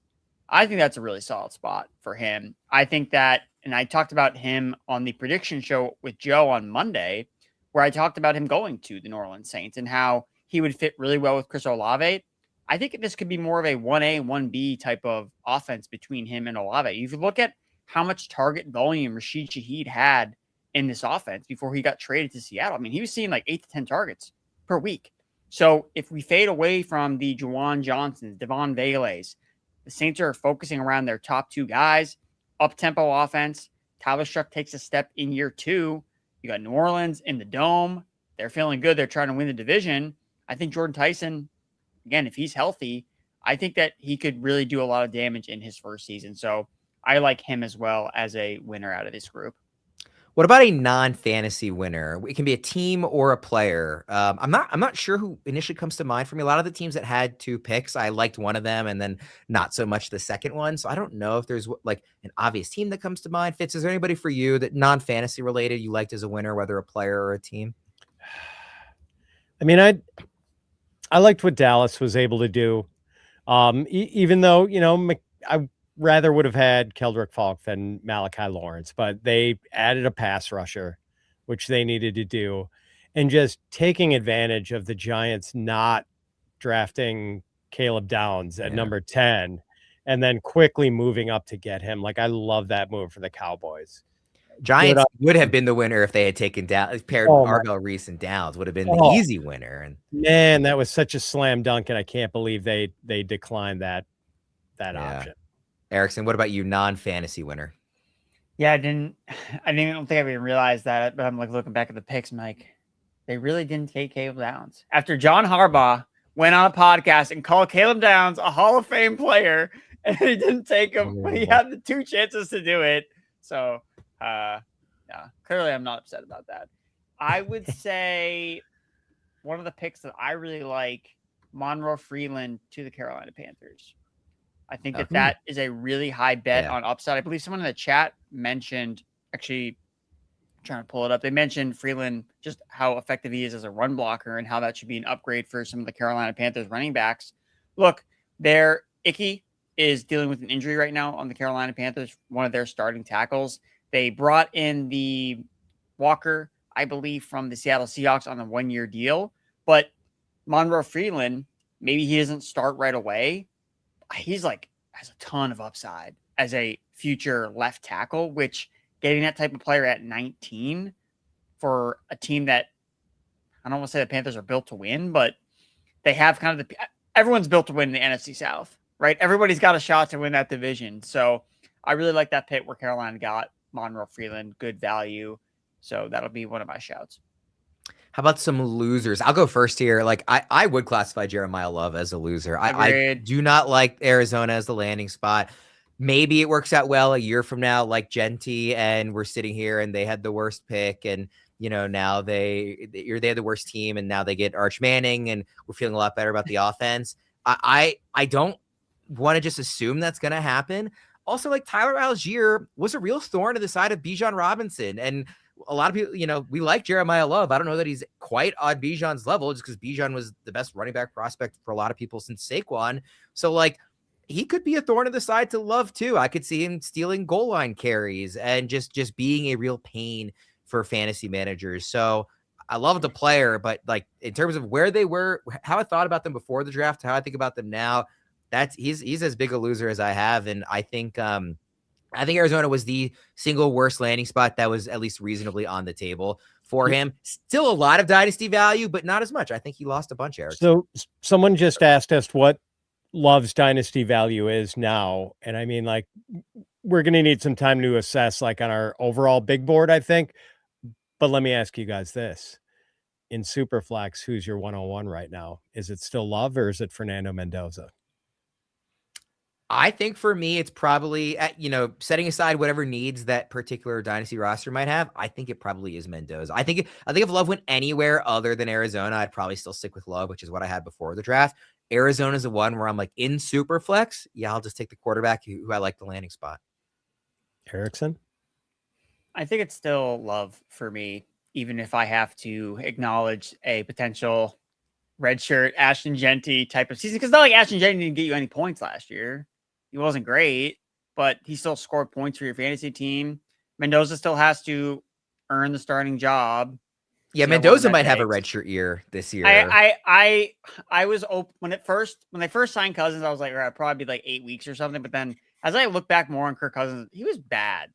I think that's a really solid spot for him. I think that, and I talked about him on the prediction show with Joe on Monday, where I talked about him going to the New Orleans Saints and how he would fit really well with Chris Olave. I think this could be more of a 1A, 1B type of offense between him and Olave. If you look at how much target volume Rashid Shaheed had in this offense before he got traded to Seattle, I mean, he was seeing like 8 to 10 targets per week. So if we fade away from the Juwan Johnsons, Devon Vales, the Saints are focusing around their top 2 guys, up-tempo offense. Tyler Shuck takes a step in year 2. You got New Orleans in the Dome. They're feeling good. They're trying to win the division. I think Jordan Tyson, again, if he's healthy, I think that he could really do a lot of damage in his first season. So I like him as well as a winner out of this group. What about a non-fantasy winner? It can be a team or a player. I'm not sure who initially comes to mind for me. A lot of the teams that had 2 picks, I liked one of them and then not so much the second one. So I don't know if there's like an obvious team that comes to mind. Fitz, is there anybody for you that non-fantasy related you liked as a winner, whether a player or a team? I mean, I liked what Dallas was able to do. Even though, I rather would have had Keldrick Falk than Malachi Lawrence, but they added a pass rusher, which they needed to do, and just taking advantage of the Giants not drafting Caleb Downs at number 10 and then quickly moving up to get him. Like, I love that move for the Cowboys. Giants would have been the winner if they had taken down paired Arvell Reese and Downs would have been the easy winner. And man, that was such a slam dunk, and I can't believe they declined that option. Erickson, what about you, non-fantasy winner? Yeah, I don't think I even realized that, but I'm like looking back at the picks, I'm like, they really didn't take Caleb Downs. After John Harbaugh went on a podcast and called Caleb Downs a Hall of Fame player, and he didn't take him when he had the 2 chances to do it. So, yeah, clearly I'm not upset about that. I would say one of the picks that I really like, Monroe Freeland to the Carolina Panthers. I think that is a really high bet on upside. I believe someone in the chat mentioned, actually, I'm trying to pull it up. They mentioned Freeland, just how effective he is as a run blocker and how that should be an upgrade for some of the Carolina Panthers running backs. Look, Icky is dealing with an injury right now on the Carolina Panthers, one of their starting tackles. They brought in the Walker, I believe, from the Seattle Seahawks on a 1-year deal. But Monroe Freeland, maybe he doesn't start right away. He's has a ton of upside as a future left tackle, which getting that type of player at 19 for a team that I don't want to say the Panthers are built to win, but they have kind of everyone's built to win the NFC South, right? Everybody's got a shot to win that division. So I really like that pick where Carolina got Monroe Freeland, good value. So that'll be one of my shouts. How about some losers? I'll go first here. Like I would classify Jeremiah Love as a loser. I do not like Arizona as the landing spot. Maybe it works out well a year from now, like Genty, and we're sitting here and they had the worst pick, and now they had the worst team, and now they get Arch Manning, and we're feeling a lot better about the offense. I don't want to just assume that's going to happen. Also, like Tyler Algier was a real thorn to the side of Bijan Robinson, and a lot of people, we like Jeremiah Love. I don't know that he's quite on Bijan's level just because Bijan was the best running back prospect for a lot of people since Saquon. So he could be a thorn in the side to Love too. I could see him stealing goal line carries and just being a real pain for fantasy managers. So I love the player, but in terms of where they were, how I thought about them before the draft, how I think about them now, he's as big a loser as I have. And I think Arizona was the single worst landing spot that was at least reasonably on the table for him. Still a lot of dynasty value, but not as much. I think he lost a bunch, Eric. So someone just asked us what Love's dynasty value is now. And I mean, we're going to need some time to assess on our overall big board, I think. But let me ask you guys this. In Superflex, who's your 101 right now? Is it still Love or is it Fernando Mendoza? I think for me, it's probably, setting aside whatever needs that particular dynasty roster might have, I think it probably is Mendoza. I think if Love went anywhere other than Arizona, I'd probably still stick with Love, which is what I had before the draft. Arizona's the one where I'm in super flex. Yeah, I'll just take the quarterback who I like the landing spot. Erickson? I think it's still Love for me, even if I have to acknowledge a potential redshirt Ashton Genty type of season. Because not like Ashton Genty didn't get you any points last year. He wasn't great, but he still scored points for your fantasy team. Mendoza still has to earn the starting job. Yeah, Mendoza might have a redshirt year this year. I was open when they first signed Cousins. I was like, I'd probably be 8 weeks or something. But then as I look back more on Kirk Cousins, he was bad.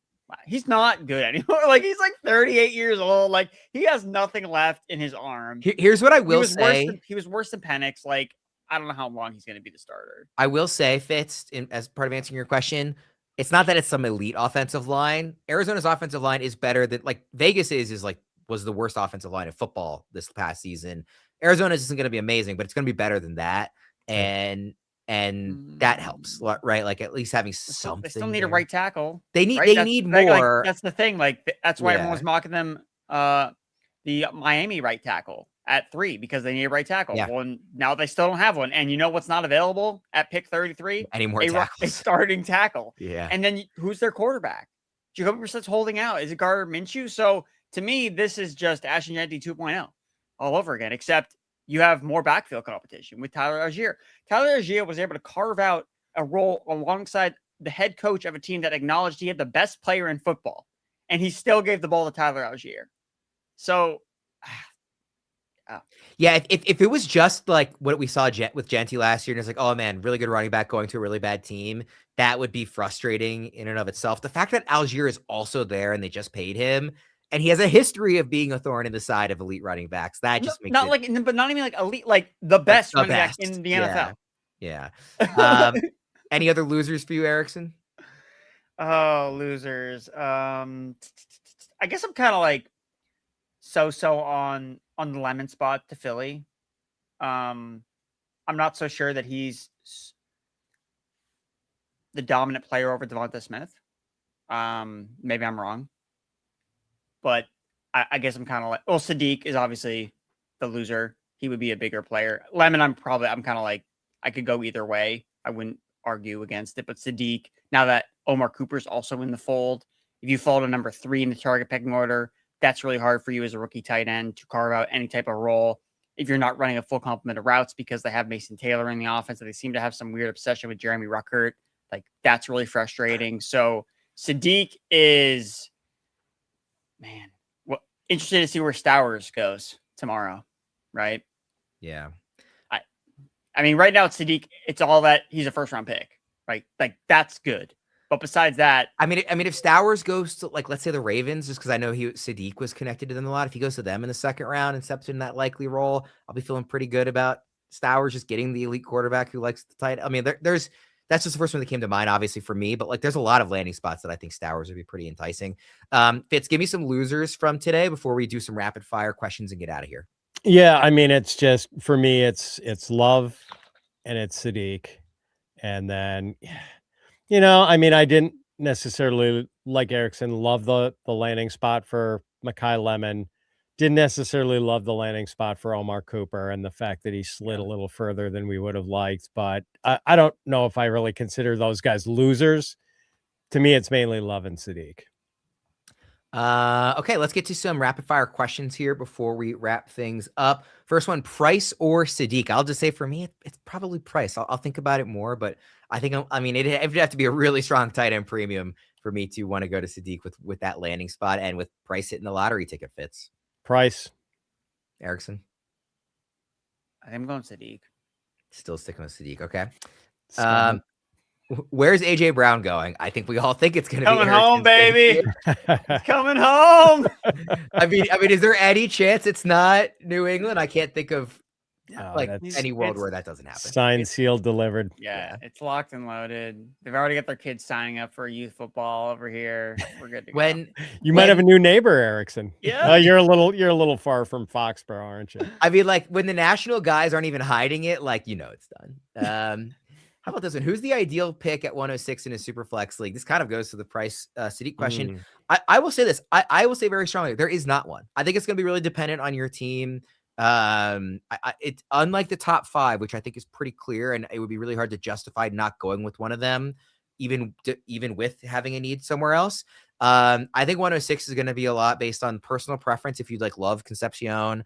He's not good anymore. He's 38 years old. He has nothing left in his arm. Here's what I will say. He was worse than Penix. I don't know how long he's going to be the starter. I will say, Fitz, as part of answering your question, it's not that it's some elite offensive line. Arizona's offensive line is better than Vegas was the worst offensive line in football this past season. Arizona's isn't going to be amazing, but it's going to be better than that. And and that helps, right? Like at least having They something. still need a there. right tackle. They need right? they need Like, more. that's the thing. Like that's why everyone Yeah. was mocking them. The Miami right tackle at 3 because they need a right tackle. Yeah. Well, now they still don't have one. And you know what's not available at pick 33? Any more A tackles. starting tackle. Yeah. And then who's their quarterback? Jacoby Brissett's holding out. Is it Gardner Minshew? So to me, this is just Ashton Jeanty 2.0 all over again, except you have more backfield competition with Tyler Algier. Tyler Algier was able to carve out a role alongside the head coach of a team that acknowledged he had the best player in football, and he still gave the ball to Tyler Algier. So, Yeah, if it was just like what we saw with Genty last year, and it's like, oh man, really good running back going to a really bad team, that would be frustrating in and of itself. The fact that Algier is also there and they just paid him, and he has a history of being a thorn in the side of elite running backs, that just makes not it like, but not even like elite, like the best the running back best. in the NFL. Yeah. Any other losers for you, Erickson? Oh, losers. I guess I'm kind of like so on the lemon spot to Philly. I'm not so sure that he's the dominant player over Devonta Smith. Maybe I'm wrong, but I guess I'm kind of like, well, Sadiq is obviously the loser. He would be a bigger player. Lemon, I'm kind of like, I could go either way. I wouldn't argue against it, but Sadiq, now that Omar Cooper's also in the fold, if you fall to number 3 in the target pecking order, that's really hard for you as a rookie tight end to carve out any type of role if you're not running a full complement of routes because they have Mason Taylor in the offense and they seem to have some weird obsession with Jeremy Ruckert. Like, that's really frustrating. So Sadiq is, man, interested to see where Stowers goes tomorrow, right? Yeah. I mean, right now it's Sadiq. It's all that he's a first-round pick, right? Like, that's good. But besides that, I mean, if Stowers goes to, like, let's say the Ravens, just because I know Sadiq was connected to them a lot. If he goes to them in the second round and steps in that likely role, I'll be feeling pretty good about Stowers just getting the elite quarterback who likes the tight. I mean, that's just the first one that came to mind, obviously for me. But like, there's a lot of landing spots that I think Stowers would be pretty enticing. Fitz, give me some losers from today before we do some rapid fire questions and get out of here. Yeah, I mean, it's just for me, it's Love and it's Sadiq, and then. I mean, I didn't necessarily, like Erickson, love the landing spot for Mekhi Lemon. Didn't necessarily love the landing spot for Omar Cooper and the fact that he slid a little further than we would have liked. But I don't know if I really consider those guys losers. To me, it's mainly Love and Sadiq. Okay, let's get to some rapid fire questions here before we wrap things up. First one, Price or Sadiq? I'll just say for me, it's probably Price. I'll think about it more, but I think, it'd have to be a really strong tight end premium for me to want to go to Sadiq with that landing spot and with Price hitting the lottery ticket. Fits. Price. Erickson. I'm going Sadiq. Still sticking with Sadiq. Okay. Where's AJ Brown going? I think we all think it's going to be coming home, baby. It's coming home. I mean, is there any chance it's not New England? I can't think of any world where that doesn't happen. Signed, sealed, delivered. Yeah, it's locked and loaded. They've already got their kids signing up for youth football over here. We're good to go. You might have a new neighbor, Erickson. Yeah, you're a little far from Foxborough, aren't you? I mean, like when the national guys aren't even hiding it, like it's done. How about this one? Who's the ideal pick at 106 in a super flex league? This kind of goes to the Price Sadiq question. I will say this. I will say very strongly, there is not one. I think it's going to be really dependent on your team. It's unlike the top 5, which I think is pretty clear, and it would be really hard to justify not going with one of them, even with having a need somewhere else. I think 106 is going to be a lot based on personal preference. If you love Concepcion,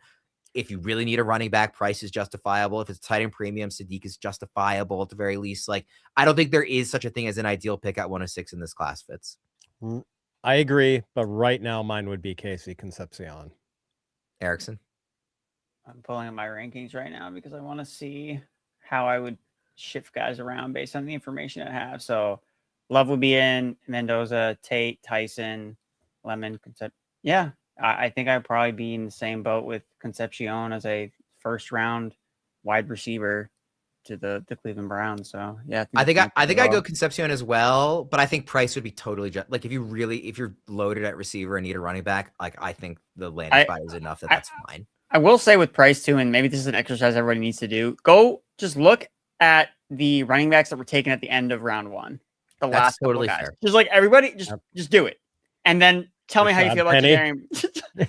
if you really need a running back, Price is justifiable. If it's tight end premium, Sadiq is justifiable at the very least. I don't think there is such a thing as an ideal pick at 106 in this class, Fitz. I agree, but right now mine would be Casey Concepcion. Erickson. I'm pulling up my rankings right now because I want to see how I would shift guys around based on the information I have. So Love would be in, Mendoza, Tate, Tyson, Lemon, Yeah, I think I'd probably be in the same boat with Concepcion as a first round wide receiver to the Cleveland Browns. So yeah, I think I go Concepcion as well, but I think Price would be totally if you're loaded at receiver and need a running back, I think the landing spot is enough that's fine. I will say with Price too, and maybe this is an exercise everybody needs to do. Go just look at the running backs that were taken at the end of round 1. The That's last totally couple guys. fair. Just like everybody, just do it. And then tell me how you Rashad feel about Penny.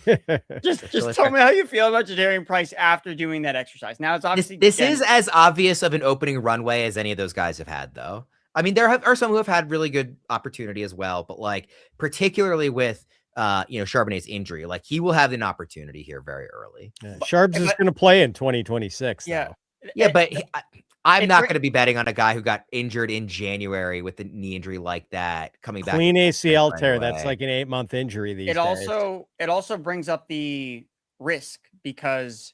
Jadarian. just tell me how you feel about Jadarian Price after doing that exercise. Now it's obviously This is as obvious of an opening runway as any of those guys have had, though. I mean, there are some who have had really good opportunity as well, but like particularly with Charbonnet's injury, like he will have an opportunity here very early. Yeah, Sharbs is going to play in 2026. Yeah. Though. Yeah, but I'm not going to be betting on a guy who got injured in January with a knee injury like that coming back. Clean ACL right tear. away. That's like an 8-month injury these days. It also brings up the risk because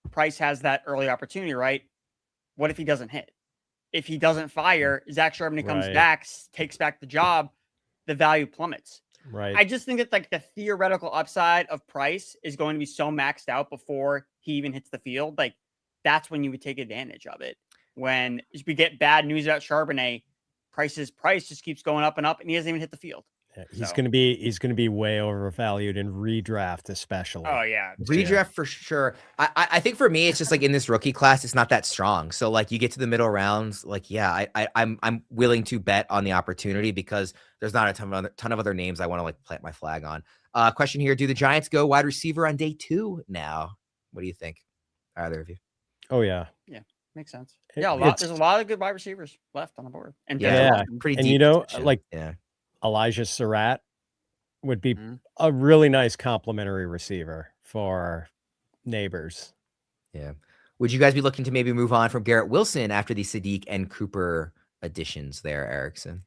Price has that early opportunity, right? What if he doesn't hit? If he doesn't fire, Zach Charbonnet comes back, takes back the job, the value plummets. Right. I just think that like the theoretical upside of Price is going to be so maxed out before he even hits the field. Like that's when you would take advantage of it. When we get bad news about Charbonnet, Price's price just keeps going up and up, and he hasn't even hit the field. Yeah, he's going to be way overvalued in redraft, especially. Oh yeah, redraft for sure. I think for me, it's just like in this rookie class, it's not that strong. So like you get to the middle rounds, like I'm willing to bet on the opportunity because there's not a ton of other names I want to like plant my flag on. Question here: do the Giants go wide receiver on day 2 now? What do you think, either of you? Oh yeah, makes sense. Yeah, there's a lot of good wide receivers left on the board, and pretty deep. And Elijah Surratt would be a really nice complimentary receiver for Neighbors. Yeah. Would you guys be looking to maybe move on from Garrett Wilson after the Sadiq and Cooper additions there, Erickson?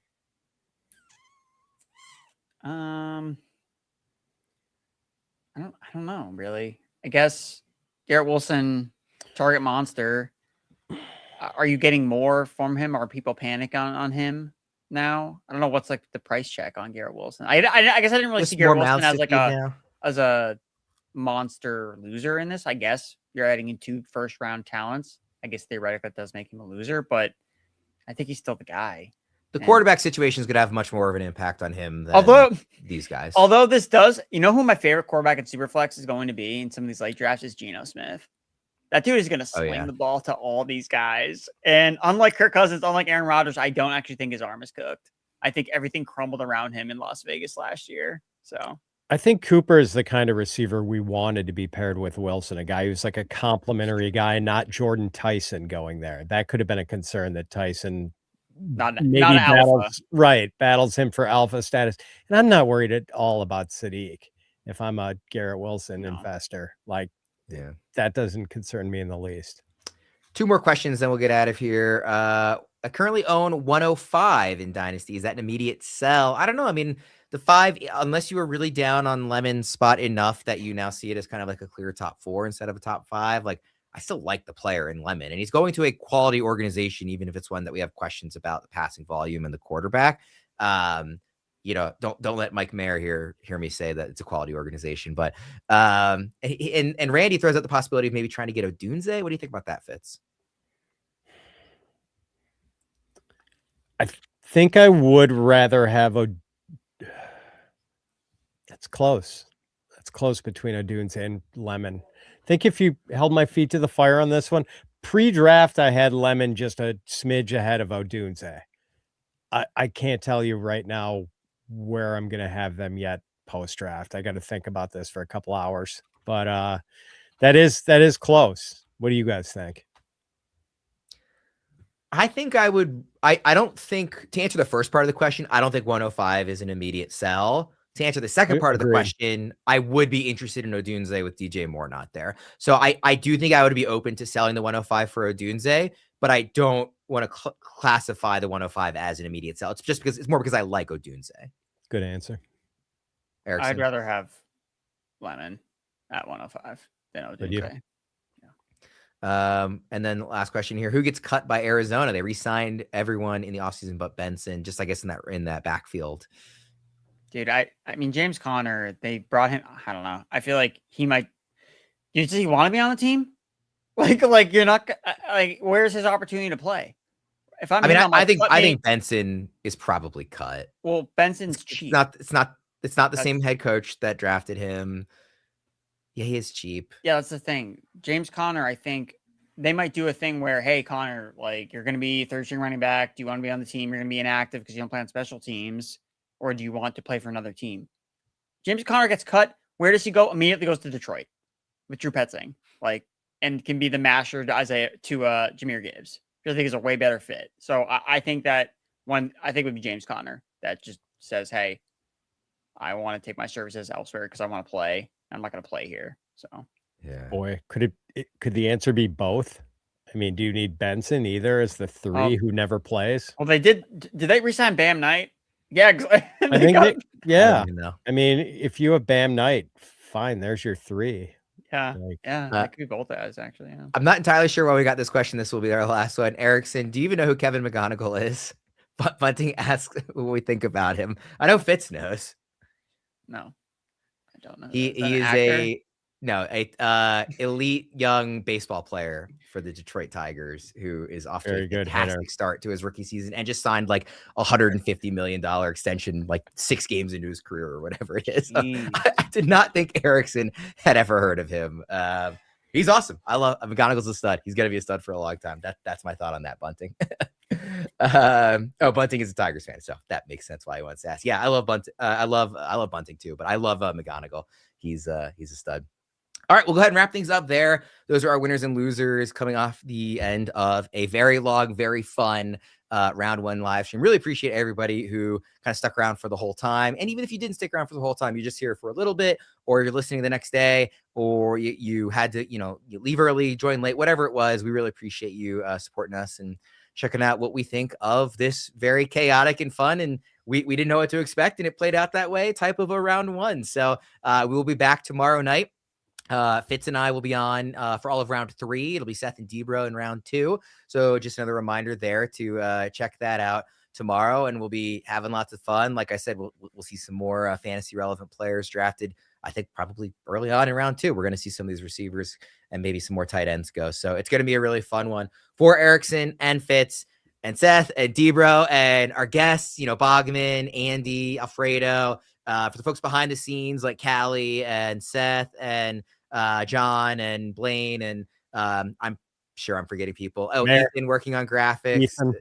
I don't know, really. I guess Garrett Wilson, target monster. Are you getting more from him? Are people panic on him now? I don't know what's like the price check on Garrett Wilson. I guess I didn't really see Garrett Wilson as like a monster loser in this. I guess you're adding in 2 first-round talents. I guess theoretically that does make him a loser, but I think he's still the guy. The quarterback situation is going to have much more of an impact on him than these guys. Although this does, you know who my favorite quarterback in Superflex is going to be in some of these late drafts is Geno Smith. That dude is going to sling the ball to all these guys. And unlike Kirk Cousins, unlike Aaron Rodgers, I don't actually think his arm is cooked. I think everything crumbled around him in Las Vegas last year. So I think Cooper is the kind of receiver we wanted to be paired with Wilson, a guy who's like a complimentary guy, not Jordan Tyson going there. That could have been a concern that Tyson battles him for alpha status. And I'm not worried at all about Sadiq if I'm a Garrett Wilson investor. Like, that doesn't concern me in the least. 2 more questions, then we'll get out of here. I currently own 105 in Dynasty. Is that an immediate sell? I don't know. I mean, the 5, unless you were really down on Lemon's spot enough that you now see it as kind of like a clear top 4 instead of a top 5, like I still like the player in Lemon, and he's going to a quality organization, even if it's one that we have questions about the passing volume and the quarterback. Don't let Mike Mayer hear me say that it's a quality organization, but and Randy throws out the possibility of maybe trying to get Odunze. What do you think about that, Fitz? I think I would rather have That's close. That's close between Odunze and Lemon. I think if you held my feet to the fire on this one, pre-draft, I had Lemon just a smidge ahead of Odunze. I can't tell you right now where I'm going to have them yet post-draft. I got to think about this for a couple hours, but that is close. What do you guys think? I think I don't think, to answer the first part of the question, I don't think 105 is an immediate sell. To answer the second part of the question, I would be interested in Odunze with DJ Moore not there. So I do think I would be open to selling the 105 for Odunze, but I don't want to classify the 105 as an immediate sell. It's just because I like Odunze. Good answer. Erickson. I'd rather have Lemon at 105 than Odunze. And then the last question here: who gets cut by Arizona? They re-signed everyone in the offseason but Benson, just I guess in that backfield. Dude, I mean James Conner, they brought him. I don't know. I feel like he might. Does he want to be on the team? Like you're not like. Where's his opportunity to play? If I think Benson is probably cut. Well, Benson's cheap. It's not the same head coach that drafted him. Yeah, he is cheap. Yeah, that's the thing. James Conner, I think they might do a thing where, hey, Connor, like you're going to be third string running back. Do you want to be on the team? You're going to be inactive because you don't play on special teams, or do you want to play for another team? James Conner gets cut. Where does he go? Immediately goes to Detroit with Drew Petzing, like, and can be the masher to Jahmyr Gibbs, which I think is a way better fit. So I think that I think would be James Conner that just says, hey, I want to take my services elsewhere because I want to play. I'm not going to play here. So. Yeah. Boy, could the answer be both? I mean, do you need Benson either as the 3 who never plays? Well, did they resign Bam Knight? Yeah, I think yeah. I mean, if you have Bam Knight, fine, there's your 3. Yeah, that could be both guys actually. Yeah. I'm not entirely sure why we got this question. This will be our last one. Erickson, do you even know who Kevin McGonigal is? Bunting asks what we think about him. I know Fitz knows. No, I don't know. He is a elite young baseball player for the Detroit Tigers who is off to a fantastic start to his rookie season and just signed like $150 million extension, like 6 games into his career or whatever it is. So I did not think Erickson had ever heard of him. He's awesome. I love McGonigal's a stud. He's going to be a stud for a long time. That's my thought on that, Bunting. Bunting is a Tigers fan, so that makes sense why he wants to ask. Yeah, I love Bunting. I love Bunting too, but I love McGonigal. He's a stud. All right, we'll go ahead and wrap things up there. Those are our winners and losers coming off the end of a very long, very fun round 1 live stream. Really appreciate everybody who kind of stuck around for the whole time. And even if you didn't stick around for the whole time, you're just here for a little bit, or you're listening the next day, or you had to, you leave early, join late, whatever it was. We really appreciate you supporting us and checking out what we think of this very chaotic and fun. And we didn't know what to expect, and it played out that way type of a round 1. So we will be back tomorrow night. Fitz and I will be on for all of round 3. It'll be Seth and Debro in round 2. So just another reminder there to check that out tomorrow, and we'll be having lots of fun. Like I said, we'll see some more fantasy relevant players drafted. I think probably early on in round 2, we're going to see some of these receivers and maybe some more tight ends go. So it's going to be a really fun one for Erickson and Fitz and Seth and Debro and our guests, Bogman, Andy, Alfredo, for the folks behind the scenes like Callie and Seth and John and Blaine, and I'm sure I'm forgetting people. Ethan working on graphics. Ethan.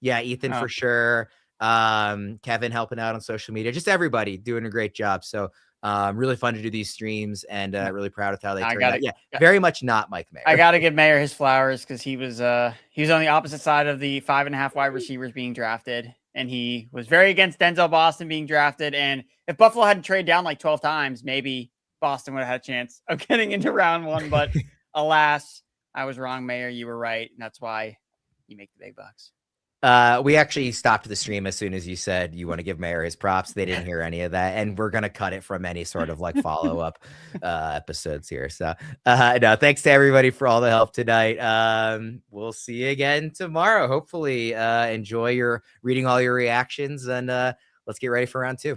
Yeah, Ethan for sure. Kevin helping out on social media. Just everybody doing a great job. So really fun to do these streams, and really proud of how they turned out. Yeah, very much not Mike Mayer. I got to give Mayer his flowers because he was on the opposite side of the 5.5 wide receivers being drafted, and he was very against Denzel Boston being drafted. And if Buffalo hadn't traded down like 12 times, maybe Boston would have had a chance of getting into round 1, but alas, I was wrong, Mayer. You were right, and that's why you make the big bucks. We actually stopped the stream as soon as you said you want to give Mayer his props. They didn't hear any of that, and we're going to cut it from any sort of like follow-up episodes here. So no, thanks to everybody for all the help tonight. We'll see you again tomorrow. Hopefully enjoy reading all your reactions, and let's get ready for round 2.